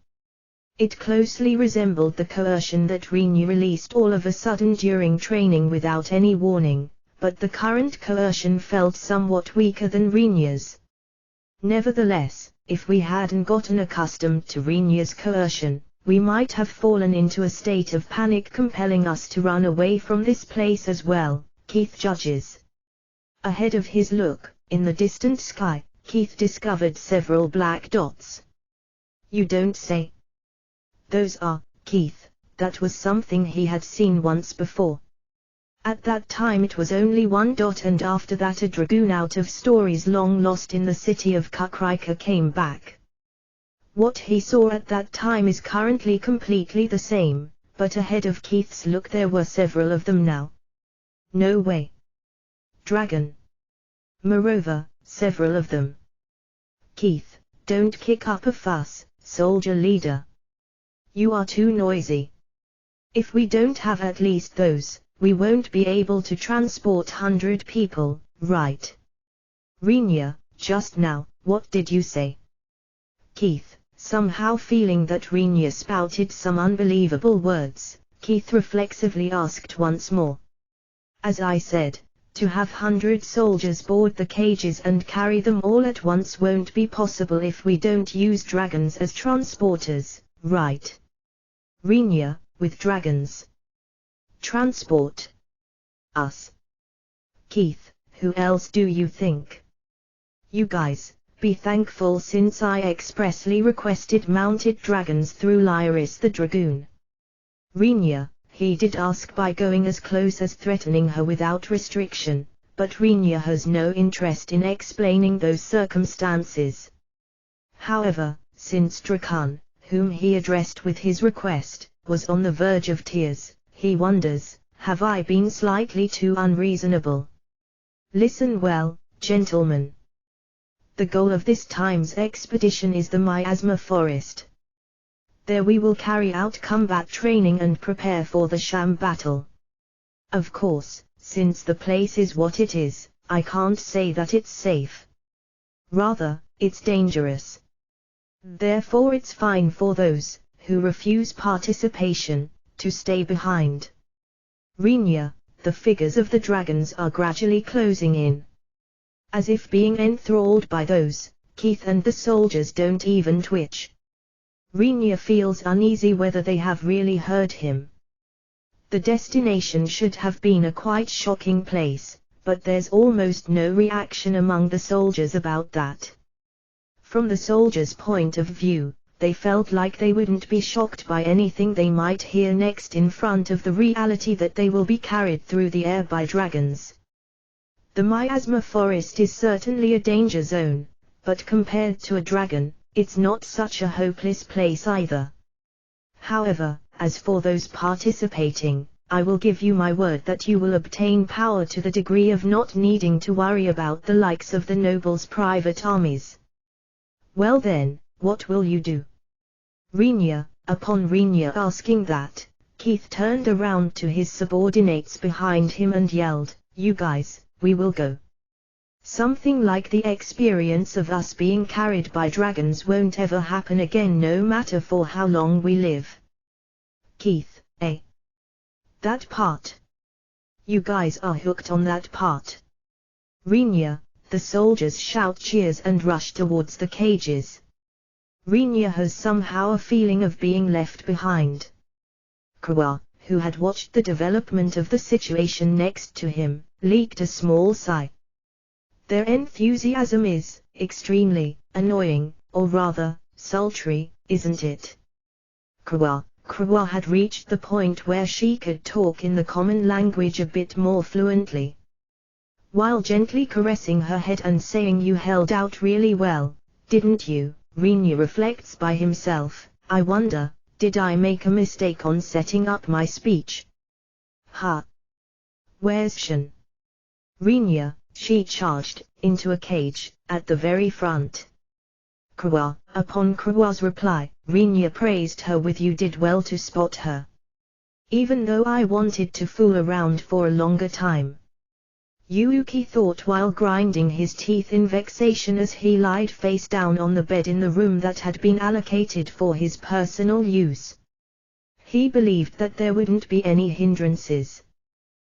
It closely resembled the coercion that Rinya released all of a sudden during training without any warning, but the current coercion felt somewhat weaker than Rinya's. Nevertheless, if we hadn't gotten accustomed to Rinya's coercion, we might have fallen into a state of panic compelling us to run away from this place as well, Keith judges. Ahead of his look, in the distant sky, Keith discovered several black dots. You don't say. Those are, Keith, that was something he had seen once before. At that time it was only one dot, and after that a dragoon out of stories long lost in the city of Kakrika came back. What he saw at that time is currently completely the same, but ahead of Keith's look there were several of them now. No way. Dragon. Moreover, several of them. Keith, don't kick up a fuss, soldier leader. You are too noisy. If we don't have at least those, we won't be able to transport 100 people, right? Rinya, just now, what did you say? Keith, somehow feeling that Rinya spouted some unbelievable words, Keith reflexively asked once more. As I said, to have 100 soldiers board the cages and carry them all at once won't be possible if we don't use dragons as transporters, right? Rinya, with dragons. Transport us. Keith, who else do you think? You guys, be thankful since I expressly requested mounted dragons through Lyris the Dragoon. Rinya, he did ask by going as close as threatening her without restriction, but Rinya has no interest in explaining those circumstances. However, since Drakan, whom he addressed with his request, was on the verge of tears, he wonders, have I been slightly too unreasonable? Listen well, gentlemen. The goal of this time's expedition is the Miasma Forest. There we will carry out combat training and prepare for the sham battle, Of course, since the place is what it is, I can't say that it's safe. Rather, it's dangerous. Therefore it's fine for those who refuse participation to stay behind. Rinya, the figures of the dragons are gradually closing in. As if being enthralled by those, Keith and the soldiers don't even twitch. Rinya feels uneasy whether they have really heard him. The destination should have been a quite shocking place, but there's almost no reaction among the soldiers about that. From the soldiers' point of view, they felt like they wouldn't be shocked by anything they might hear next in front of the reality that they will be carried through the air by dragons. The miasma forest is certainly a danger zone, but compared to a dragon, it's not such a hopeless place either. However, as for those participating, I will give you my word that you will obtain power to the degree of not needing to worry about the likes of the nobles' private armies. Well then, what will you do? Rinya. Upon Rinya asking that, Keith turned around to his subordinates behind him and yelled, "You guys, we will go. Something like the experience of us being carried by dragons won't ever happen again, no matter for how long we live." Keith, that part. You guys are hooked on that part. Rinya. The soldiers shout cheers and rush towards the cages. Rinya has somehow a feeling of being left behind. Kawa, who had watched the development of the situation next to him, leaked a small sigh. Their enthusiasm is extremely annoying, or rather, sultry, isn't it? Kawa had reached the point where she could talk in the common language a bit more fluently. While gently caressing her head and saying, "You held out really well, didn't you?" Rinya reflects by himself, "I wonder, did I make a mistake on setting up my speech? Where's Shin?" Rinya, she charged into a cage at the very front. Kawa. Upon Kawa's reply, Rinya praised her with, "You did well to spot her. Even though I wanted to fool around for a longer time." Yuuki thought while grinding his teeth in vexation as he lied face down on the bed in the room that had been allocated for his personal use. He believed that there wouldn't be any hindrances.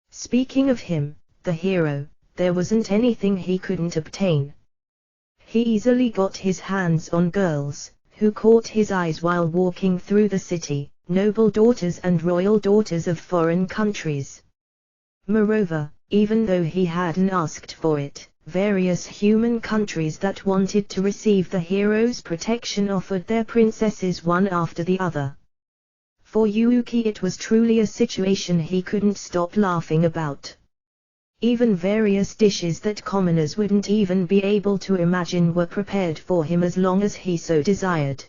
Speaking of him, the hero, there wasn't anything he couldn't obtain. He easily got his hands on girls who caught his eyes while walking through the city, noble daughters and royal daughters of foreign countries. Moreover, even though he hadn't asked for it, various human countries that wanted to receive the hero's protection offered their princesses one after the other. For Yuuki it was truly a situation he couldn't stop laughing about. Even various dishes that commoners wouldn't even be able to imagine were prepared for him as long as he so desired.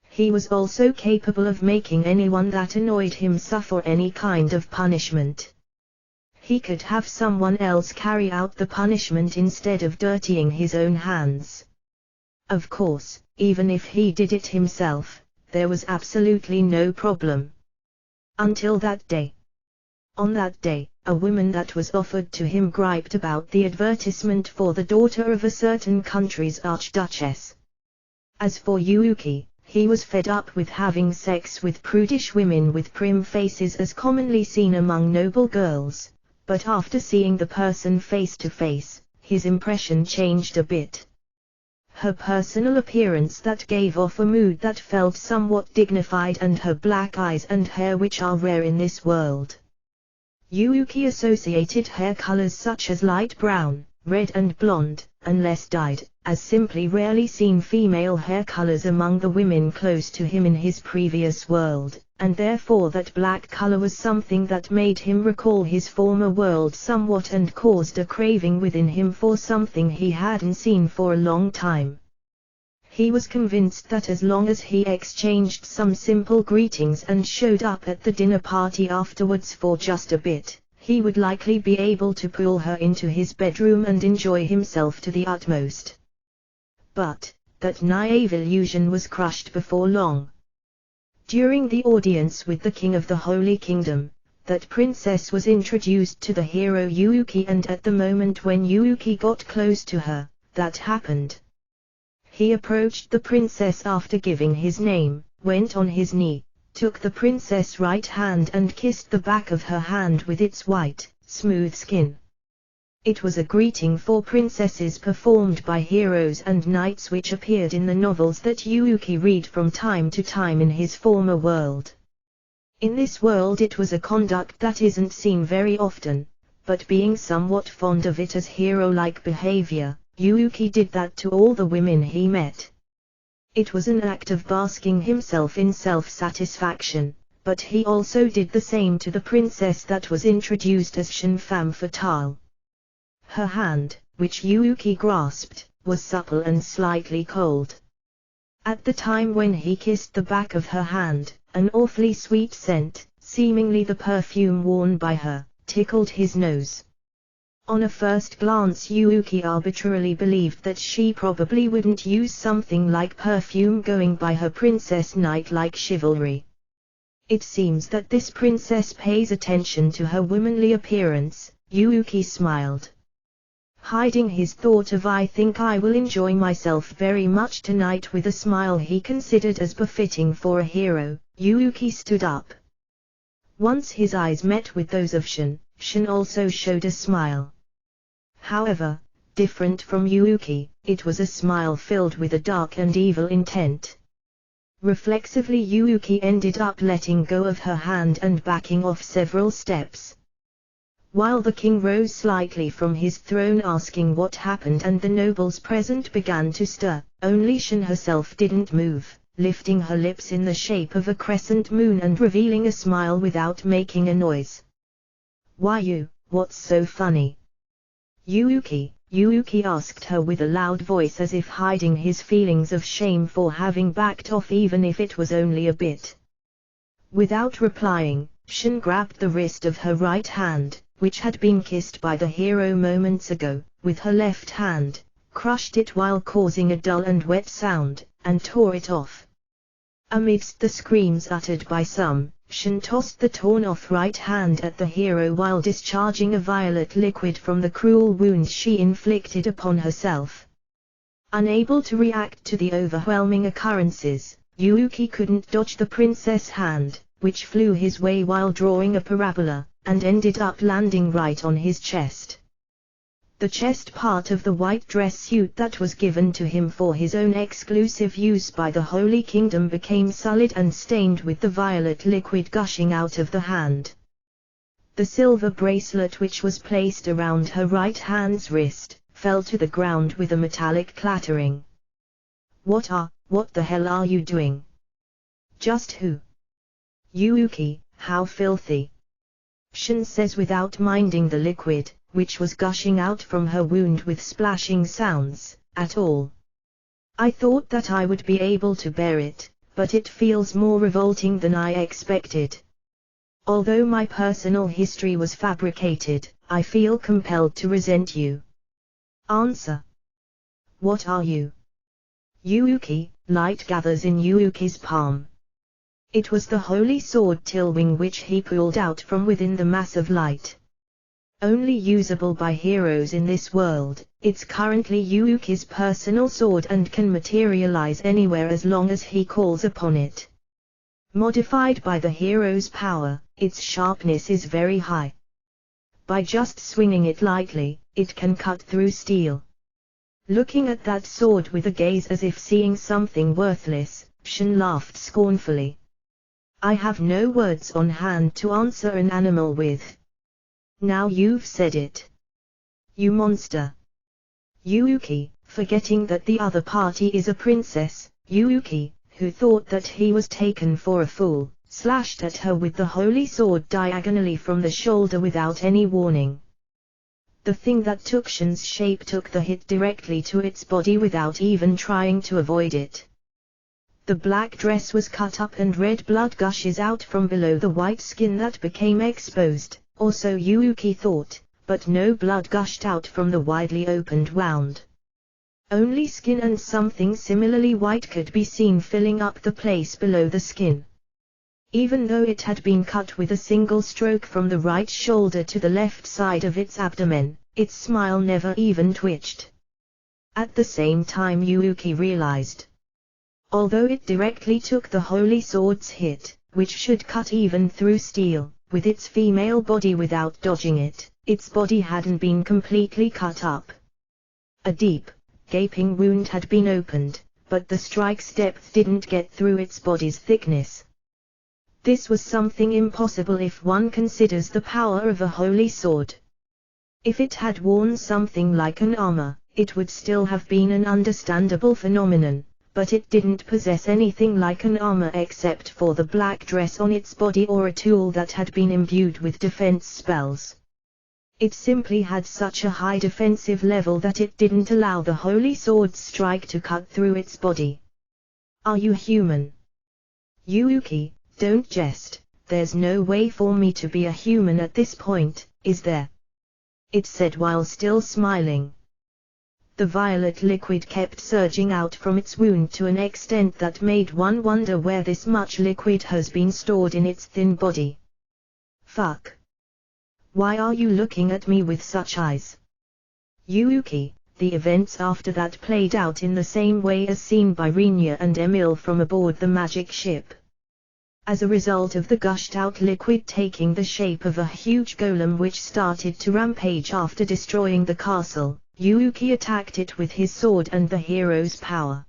He was also capable of making anyone that annoyed him suffer any kind of punishment. He could have someone else carry out the punishment instead of dirtying his own hands. Of course, even if he did it himself, there was absolutely no problem. Until that day. On that day, a woman that was offered to him griped about the advertisement for the daughter of a certain country's archduchess. As for Yuuki, he was fed up with having sex with prudish women with prim faces as commonly seen among noble girls. But after seeing the person face to face, his impression changed a bit. Her personal appearance that gave off a mood that felt somewhat dignified, and her black eyes and hair, which are rare in this world. Yuuki associated hair colors such as light brown, red and blonde, unless dyed, as simply rarely seen female hair colors among the women close to him in his previous world, and therefore that black color was something that made him recall his former world somewhat and caused a craving within him for something he hadn't seen for a long time. He was convinced that as long as he exchanged some simple greetings and showed up at the dinner party afterwards for just a bit, he would likely be able to pull her into his bedroom and enjoy himself to the utmost. But that naive illusion was crushed before long. During the audience with the King of the Holy Kingdom, that princess was introduced to the hero Yuuki, and at the moment when Yuuki got close to her, that happened. He approached the princess after giving his name, went on his knee, took the princess' right hand and kissed the back of her hand with its white, smooth skin. It was a greeting for princesses performed by heroes and knights which appeared in the novels that Yuuki read from time to time in his former world. In this world it was a conduct that isn't seen very often, but being somewhat fond of it as hero-like behavior, Yuuki did that to all the women he met. It was an act of basking himself in self-satisfaction, but he also did the same to the princess that was introduced as Jeune Femme Fatale. Her hand, which Yuuki grasped, was supple and slightly cold. At the time when he kissed the back of her hand, an awfully sweet scent, seemingly the perfume worn by her, tickled his nose. On a first glance Yuuki arbitrarily believed that she probably wouldn't use something like perfume going by her princess knight-like chivalry. It seems that this princess pays attention to her womanly appearance, Yuuki smiled. Hiding his thought of "I think I will enjoy myself very much tonight" with a smile he considered as befitting for a hero, Yuuki stood up. Once his eyes met with those of Shin also showed a smile. However, different from Yuuki, it was a smile filled with a dark and evil intent. Reflexively Yuuki ended up letting go of her hand and backing off several steps. While the king rose slightly from his throne asking what happened and the nobles present began to stir, only Shin herself didn't move, lifting her lips in the shape of a crescent moon and revealing a smile without making a noise. "Why what's so funny?" Yuuki asked her with a loud voice as if hiding his feelings of shame for having backed off even if it was only a bit. Without replying, Shin grabbed the wrist of her right hand, which had been kissed by the hero moments ago, with her left hand, crushed it while causing a dull and wet sound, and tore it off. Amidst the screams uttered by some, Shin tossed the torn-off right hand at the hero while discharging a violet liquid from the cruel wound she inflicted upon herself. Unable to react to the overwhelming occurrences, Yuuki couldn't dodge the princess' hand, which flew his way while drawing a parabola, and ended up landing right on his chest. The chest part of the white dress suit that was given to him for his own exclusive use by the Holy Kingdom became sullied and stained with the violet liquid gushing out of the hand. The silver bracelet which was placed around her right hand's wrist, fell to the ground with a metallic clattering. What the hell are you doing? Just who? Yuuki, how filthy. Shin says without minding the liquid, which was gushing out from her wound with splashing sounds, at all. I thought that I would be able to bear it, but it feels more revolting than I expected. Although my personal history was fabricated, I feel compelled to resent you. Answer. What are you? Yuuki, light gathers in Yuuki's palm. It was the holy sword Tilwing which he pulled out from within the mass of light. Only usable by heroes in this world, it's currently Yuuki's personal sword and can materialize anywhere as long as he calls upon it. Modified by the hero's power, its sharpness is very high. By just swinging it lightly, it can cut through steel. Looking at that sword with a gaze as if seeing something worthless, Shin laughed scornfully. I have no words on hand to answer an animal with. Now you've said it. You monster. Yuuki, forgetting that the other party is a princess, Yuuki, who thought that he was taken for a fool, slashed at her with the holy sword diagonally from the shoulder without any warning. The thing that took Shin's shape took the hit directly to its body without even trying to avoid it. The black dress was cut up and red blood gushes out from below the white skin that became exposed, or so Yuuki thought, but no blood gushed out from the widely opened wound. Only skin and something similarly white could be seen filling up the place below the skin. Even though it had been cut with a single stroke from the right shoulder to the left side of its abdomen, its smile never even twitched. At the same time Yuuki realized. Although it directly took the holy sword's hit, which should cut even through steel, with its female body without dodging it, its body hadn't been completely cut up. A deep, gaping wound had been opened, but the strike's depth didn't get through its body's thickness. This was something impossible if one considers the power of a holy sword. If it had worn something like an armor, it would still have been an understandable phenomenon, but it didn't possess anything like an armor except for the black dress on its body or a tool that had been imbued with defense spells. It simply had such a high defensive level that it didn't allow the holy sword's strike to cut through its body. Are you human? Yuuki, don't jest, there's no way for me to be a human at this point, is there? It said while still smiling. The violet liquid kept surging out from its wound to an extent that made one wonder where this much liquid has been stored in its thin body. Fuck. Why are you looking at me with such eyes? Yuuki, the events after that played out in the same way as seen by Rinya and Emil from aboard the magic ship. As a result of the gushed-out liquid taking the shape of a huge golem which started to rampage after destroying the castle, Yuuki attacked it with his sword and the hero's power.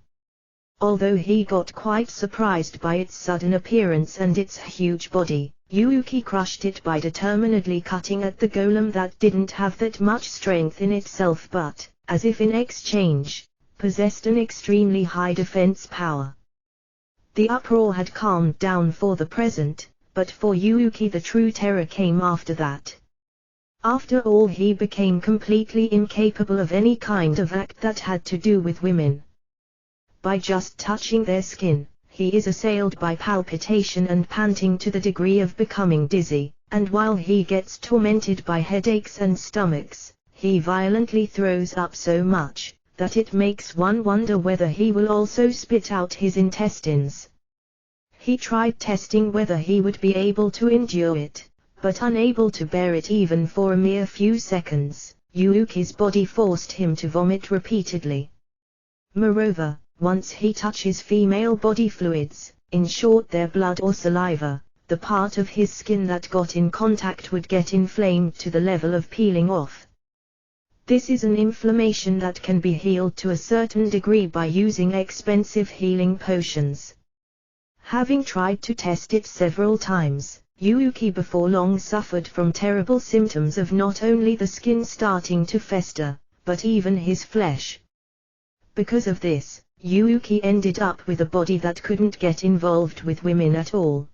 Although he got quite surprised by its sudden appearance and its huge body, Yuuki crushed it by determinedly cutting at the golem that didn't have that much strength in itself but, as if in exchange, possessed an extremely high defense power. The uproar had calmed down for the present, but for Yuuki the true terror came after that. After all, he became completely incapable of any kind of act that had to do with women. By just touching their skin, he is assailed by palpitation and panting to the degree of becoming dizzy, and while he gets tormented by headaches and stomachs, he violently throws up so much that it makes one wonder whether he will also spit out his intestines. He tried testing whether he would be able to endure it, but unable to bear it even for a mere few seconds, Yuuki's body forced him to vomit repeatedly. Moreover, once he touches female body fluids, in short their blood or saliva, the part of his skin that got in contact would get inflamed to the level of peeling off. This is an inflammation that can be healed to a certain degree by using expensive healing potions. Having tried to test it several times, Yuuki before long suffered from terrible symptoms of not only the skin starting to fester, but even his flesh. Because of this, Yuuki ended up with a body that couldn't get involved with women at all.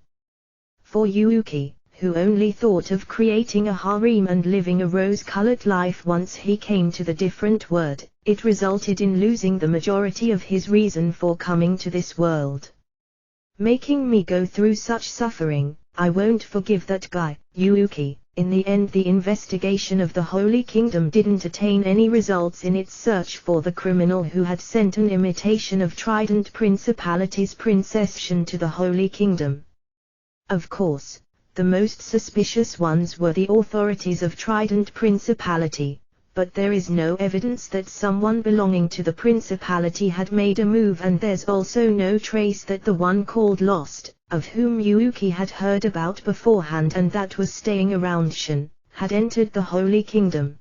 For Yuuki, who only thought of creating a harem and living a rose-colored life once he came to the different world, it resulted in losing the majority of his reason for coming to this world. Making me go through such suffering, I won't forgive that guy, Yuuki. In the end, the investigation of the Holy Kingdom didn't attain any results in its search for the criminal who had sent an imitation of Trident Principality's Princess Shen to the Holy Kingdom. Of course, the most suspicious ones were the authorities of Trident Principality, but there is no evidence that someone belonging to the Principality had made a move, and there's also no trace that the one called Lost, of whom Yuuki had heard about beforehand and that was staying around Shen, had entered the Holy Kingdom.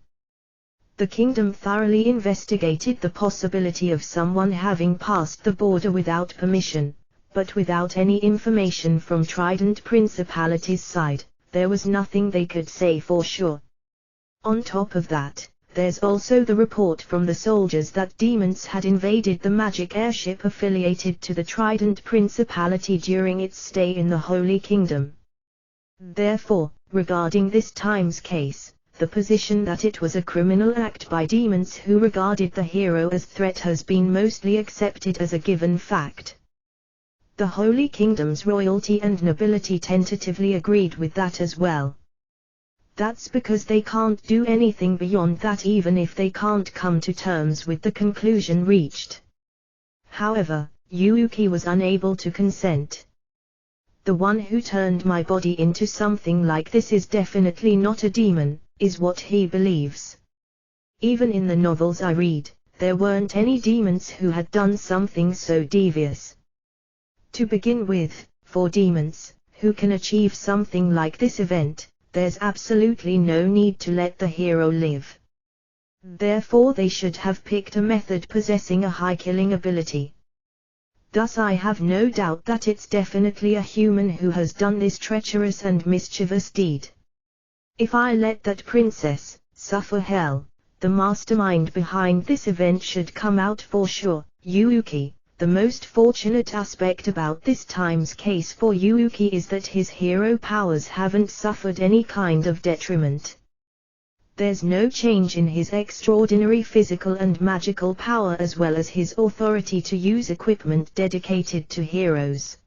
The kingdom thoroughly investigated the possibility of someone having passed the border without permission, but without any information from Trident Principality's side, there was nothing they could say for sure. On top of that, there's also the report from the soldiers that demons had invaded the magic airship affiliated to the Trident Principality during its stay in the Holy Kingdom. Therefore, regarding this time's case, the position that it was a criminal act by demons who regarded the hero as threat has been mostly accepted as a given fact. The Holy Kingdom's royalty and nobility tentatively agreed with that as well. That's because they can't do anything beyond that even if they can't come to terms with the conclusion reached. However, Yuuki was unable to consent. The one who turned my body into something like this is definitely not a demon, is what he believes. Even in the novels I read, there weren't any demons who had done something so devious. To begin with, for demons, who can achieve something like this event, there's absolutely no need to let the hero live. Therefore they should have picked a method possessing a high killing ability. Thus I have no doubt that it's definitely a human who has done this treacherous and mischievous deed. If I let that princess suffer hell, the mastermind behind this event should come out for sure. Yuuki. The most fortunate aspect about this time's case for Yuuki is that his hero powers haven't suffered any kind of detriment. There's no change in his extraordinary physical and magical power as well as his authority to use equipment dedicated to heroes.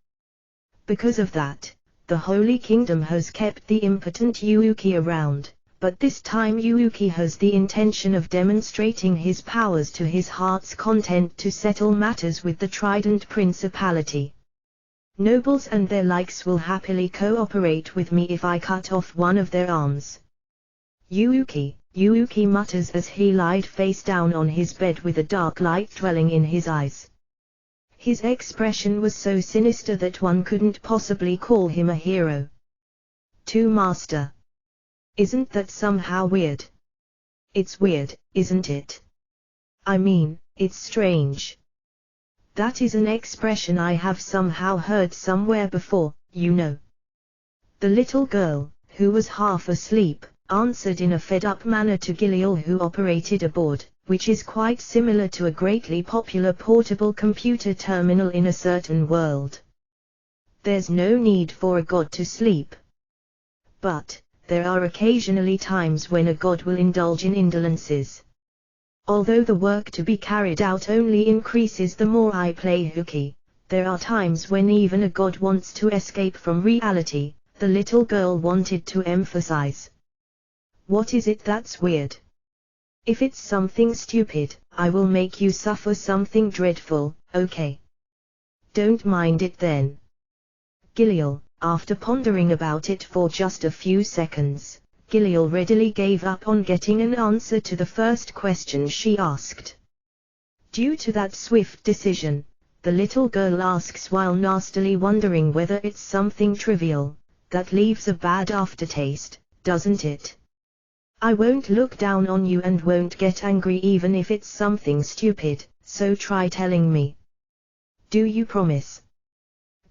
Because of that, the Holy Kingdom has kept the impotent Yuuki around, but this time Yuuki has the intention of demonstrating his powers to his heart's content to settle matters with the Trident Principality. Nobles and their likes will happily cooperate with me if I cut off one of their arms. Yuuki mutters as he lied face down on his bed with a dark light dwelling in his eyes. His expression was so sinister that one couldn't possibly call him a hero. To Master. Isn't that somehow weird? It's weird, isn't it? I mean, it's strange. That is an expression I have somehow heard somewhere before, you know. The little girl, who was half asleep, answered in a fed-up manner to Giliel, who operated a board, which is quite similar to a greatly popular portable computer terminal in a certain world. There's no need for a god to sleep. But there are occasionally times when a god will indulge in indolences. Although the work to be carried out only increases the more I play hooky, there are times when even a god wants to escape from reality, the little girl wanted to emphasize. What is it that's weird? If it's something stupid, I will make you suffer something dreadful, okay? Don't mind it then. Giliel, after pondering about it for just a few seconds, Giliel readily gave up on getting an answer to the first question she asked. Due to that swift decision, the little girl asks while nastily wondering whether it's something trivial, that leaves a bad aftertaste, doesn't it? I won't look down on you and won't get angry even if it's something stupid, so try telling me. Do you promise?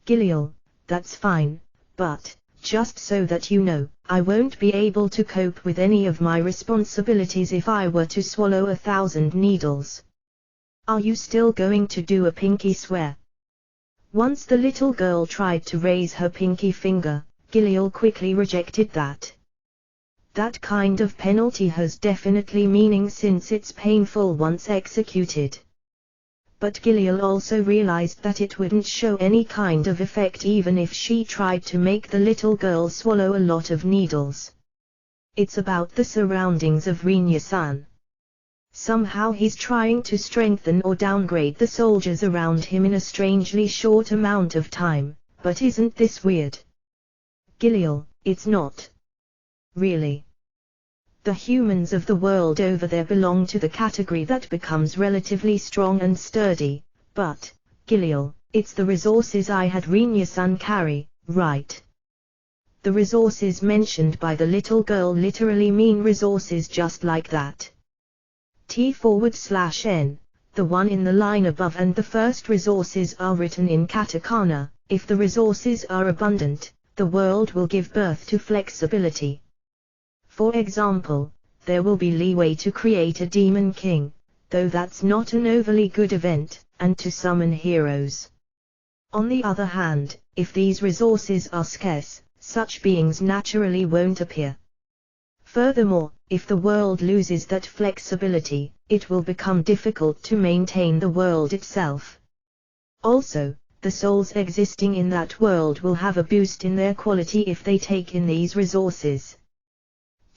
Giliel, that's fine, but, just so that you know, I won't be able to cope with any of my responsibilities if I were to swallow 1,000 needles. Are you still going to do a pinky swear? Once the little girl tried to raise her pinky finger, Giliel quickly rejected that. That kind of penalty has definitely meaning since it's painful once executed. But Giliel also realized that it wouldn't show any kind of effect even if she tried to make the little girl swallow a lot of needles. It's about the surroundings of Rinya-san. Somehow he's trying to strengthen or downgrade the soldiers around him in a strangely short amount of time, but isn't this weird? Giliel, it's not. Really. The humans of the world over there belong to the category that becomes relatively strong and sturdy, but, Giliel, it's the resources I had Rinya-san carry, right? The resources mentioned by the little girl literally mean resources just like that. T/N, the one in the line above and the first resources are written in katakana. If the resources are abundant, the world will give birth to flexibility. For example, there will be leeway to create a demon king, though that's not an overly good event, and to summon heroes. On the other hand, if these resources are scarce, such beings naturally won't appear. Furthermore, if the world loses that flexibility, it will become difficult to maintain the world itself. Also, the souls existing in that world will have a boost in their quality if they take in these resources.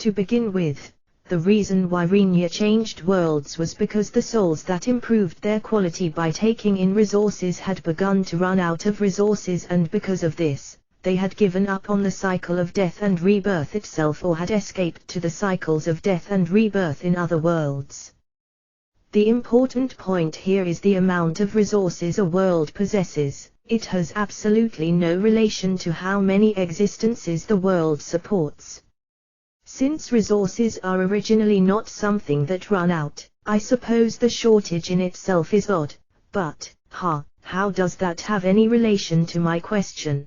To begin with, the reason why Rinya changed worlds was because the souls that improved their quality by taking in resources had begun to run out of resources, and because of this, they had given up on the cycle of death and rebirth itself or had escaped to the cycles of death and rebirth in other worlds. The important point here is the amount of resources a world possesses. It has absolutely no relation to how many existences the world supports. Since resources are originally not something that run out, I suppose the shortage in itself is odd, but, how does that have any relation to my question?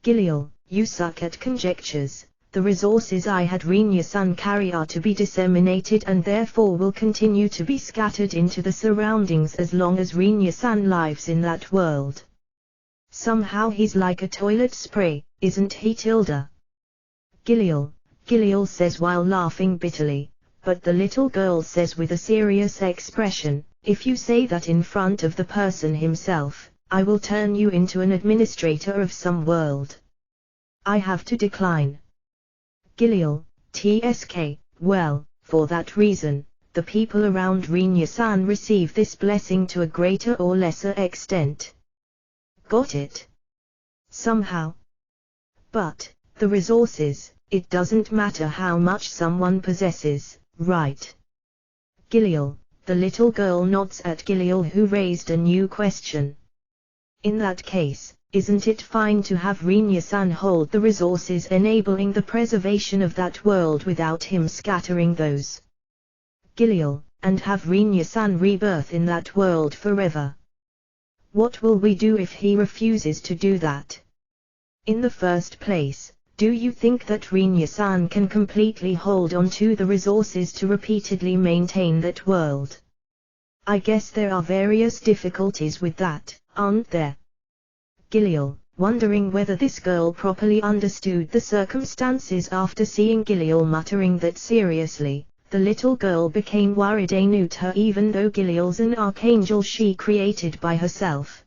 Giliel, you suck at conjectures. The resources I had Rinya-san carry are to be disseminated and therefore will continue to be scattered into the surroundings as long as Rinya-san lives in that world. Somehow he's like a toilet spray, isn't he, Tilda? Giliel says while laughing bitterly, but the little girl says with a serious expression, if you say that in front of the person himself, I will turn you into an administrator of some world. I have to decline. Giliel, TSK, well, for that reason, the people around Rinya-san receive this blessing to a greater or lesser extent. Got it? Somehow. But, the resources, it doesn't matter how much someone possesses, right? Giliel, the little girl nods at Giliel who raised a new question. In that case, isn't it fine to have Rinya-san hold the resources enabling the preservation of that world without him scattering those? Giliel, and have Rinya-san rebirth in that world forever. What will we do if he refuses to do that? In the first place, do you think that Rinya-san can completely hold on to the resources to repeatedly maintain that world? I guess there are various difficulties with that, aren't there? Giliel, wondering whether this girl properly understood the circumstances after seeing Giliel muttering that seriously, the little girl became worried about her even though Giliel's an archangel she created by herself,